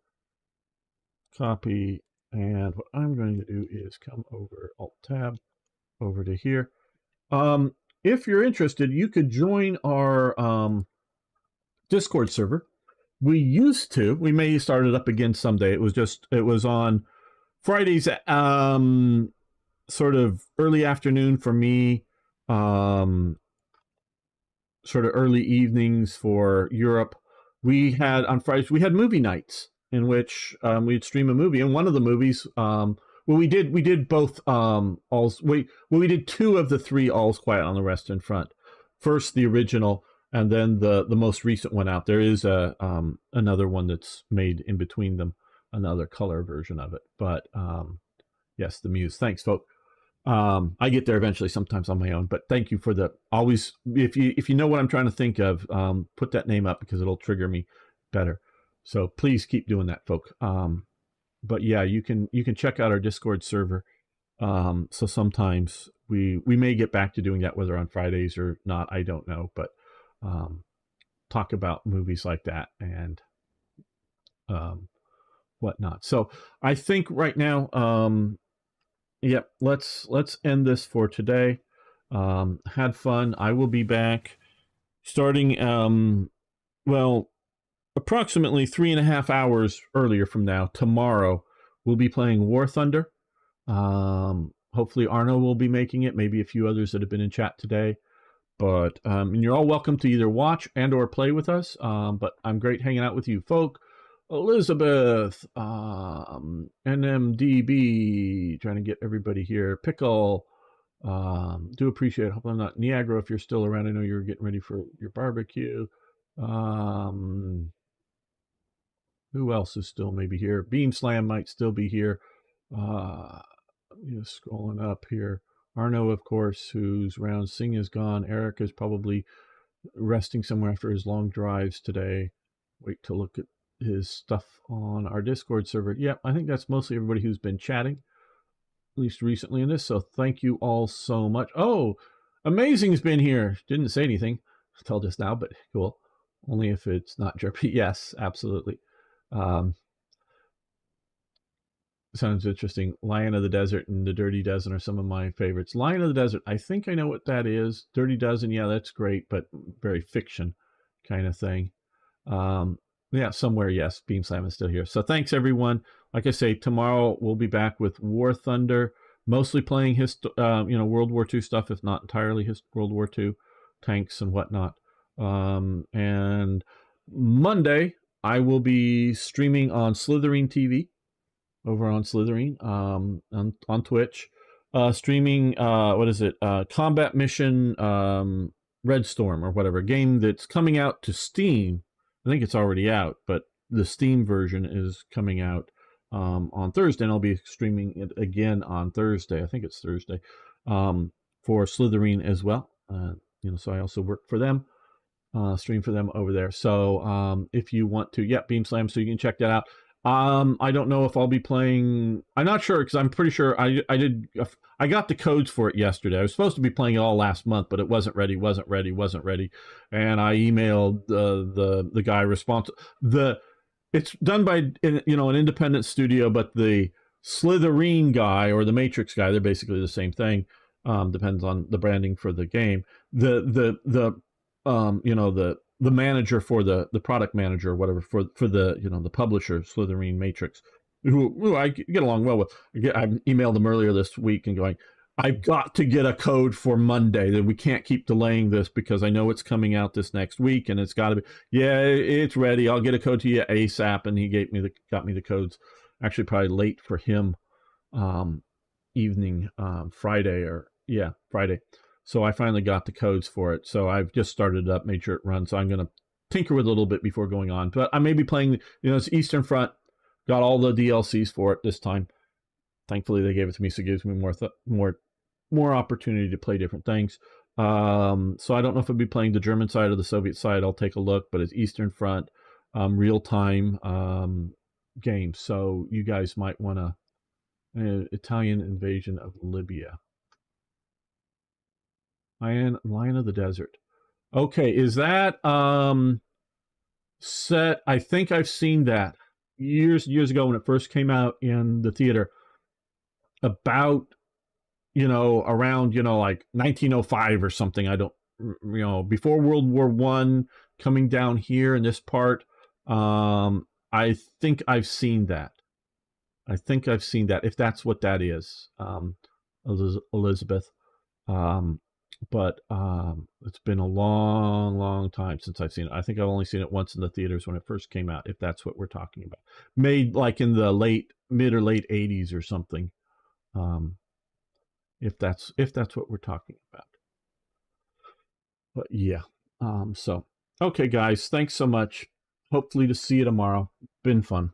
Copy. And what I'm going to do is come over, Alt Tab, over to here. If you're interested, you could join our Discord server. We may start it up again someday. It was on Fridays, sort of early afternoon for me, sort of early evenings for Europe. We had on Fridays, we had movie nights in which we'd stream a movie. And one of the movies, we did both we did two of the three All's Quiet on the Western Front. First the original, and then the most recent one out. There is another one that's made in between them, another color version of it. But yes, the Muse. Thanks, folks. I get there eventually, sometimes on my own. But thank you for the always. If you know what I'm trying to think of, put that name up because it'll trigger me better. So please keep doing that, folk. But yeah, you can check out our Discord server. So sometimes we may get back to doing that, whether on Fridays or not, I don't know. But talk about movies like that and whatnot. So I think right now, yep, let's end this for today. Had fun. I will be back starting well, approximately 3.5 hours earlier from now. Tomorrow we'll be playing War Thunder. Hopefully Arno will be making it, maybe a few others that have been in chat today. But and you're all welcome to either watch and or play with us. But I'm great hanging out with you folk. Elizabeth, NMDB, trying to get everybody here. Pickle, do appreciate it. Hope I'm not Niagara if you're still around. I know you're getting ready for your barbecue. Who else is still maybe here? Beam Slam might still be here. Scrolling up here. Arno, of course, who's around. Singh is gone. Eric is probably resting somewhere after his long drives today. Wait to look at his stuff on our Discord server. Yeah, I think that's mostly everybody who's been chatting, at least recently in this. So thank you all so much. Oh, Amazing's been here. Didn't say anything until just now, but cool. Only if it's not Jerpy. Yes, absolutely. Sounds interesting. Lion of the Desert and the Dirty Dozen are some of my favorites. Lion of the Desert, I think I know what that is. Dirty Dozen, yeah, that's great, but very fiction kind of thing. Yeah, somewhere, yes, Beam Slam is still here. So thanks, everyone. Like I say, tomorrow we'll be back with War Thunder, mostly playing World War II stuff, if not entirely World War II, tanks and whatnot. And Monday, I will be streaming on Slitherine TV, over on Slitherine, on Twitch, streaming, Combat Mission Red Storm or whatever, game that's coming out to Steam. I think it's already out, but the Steam version is coming out on Thursday, and I'll be streaming it again on Thursday. I think it's Thursday, for Slitherine as well. So I also work for them, stream for them over there. So if you want to, yeah, Beam Slam, so you can check that out. I don't know if I'll be playing. I'm not sure because I'm pretty sure I got the codes for it yesterday. I was supposed to be playing it all last month, but it wasn't ready. And I emailed the guy responsible. It's done by an independent studio, but the Slitherine guy or the Matrix guy, they're basically the same thing. Depends on the branding for the game. The manager for the product manager or whatever for the the publisher, Slitherine Matrix, who I get along well with. I emailed them earlier this week and going, I've got to get a code for Monday. That we can't keep delaying this because I know it's coming out this next week and it's got to be. Yeah, it's ready. I'll get a code to you ASAP. And he got me the codes. Actually, probably late for him, evening, Friday. So I finally got the codes for it. So I've just started it up, made sure it runs. So I'm going to tinker with it a little bit before going on. But I may be playing, it's Eastern Front. Got all the DLCs for it this time. Thankfully, they gave it to me, so it gives me more opportunity to play different things. So I don't know if I'll be playing the German side or the Soviet side. I'll take a look. But it's Eastern Front, real-time game. So you guys might want to... Italian invasion of Libya. Lion of the Desert. Okay, is that set? I think I've seen that years ago when it first came out in the theater. About around like 1905 or something. I don't before World War One, coming down here in this part. I think I've seen that. If that's what that is, Elizabeth. But it's been a long time since I've seen it. I think I've only seen it once in the theaters when it first came out, if that's what we're talking about. Made like in the mid or late 80s or something. If that's what we're talking about. But yeah. So okay, guys, thanks so much. Hopefully to see you tomorrow. Been fun.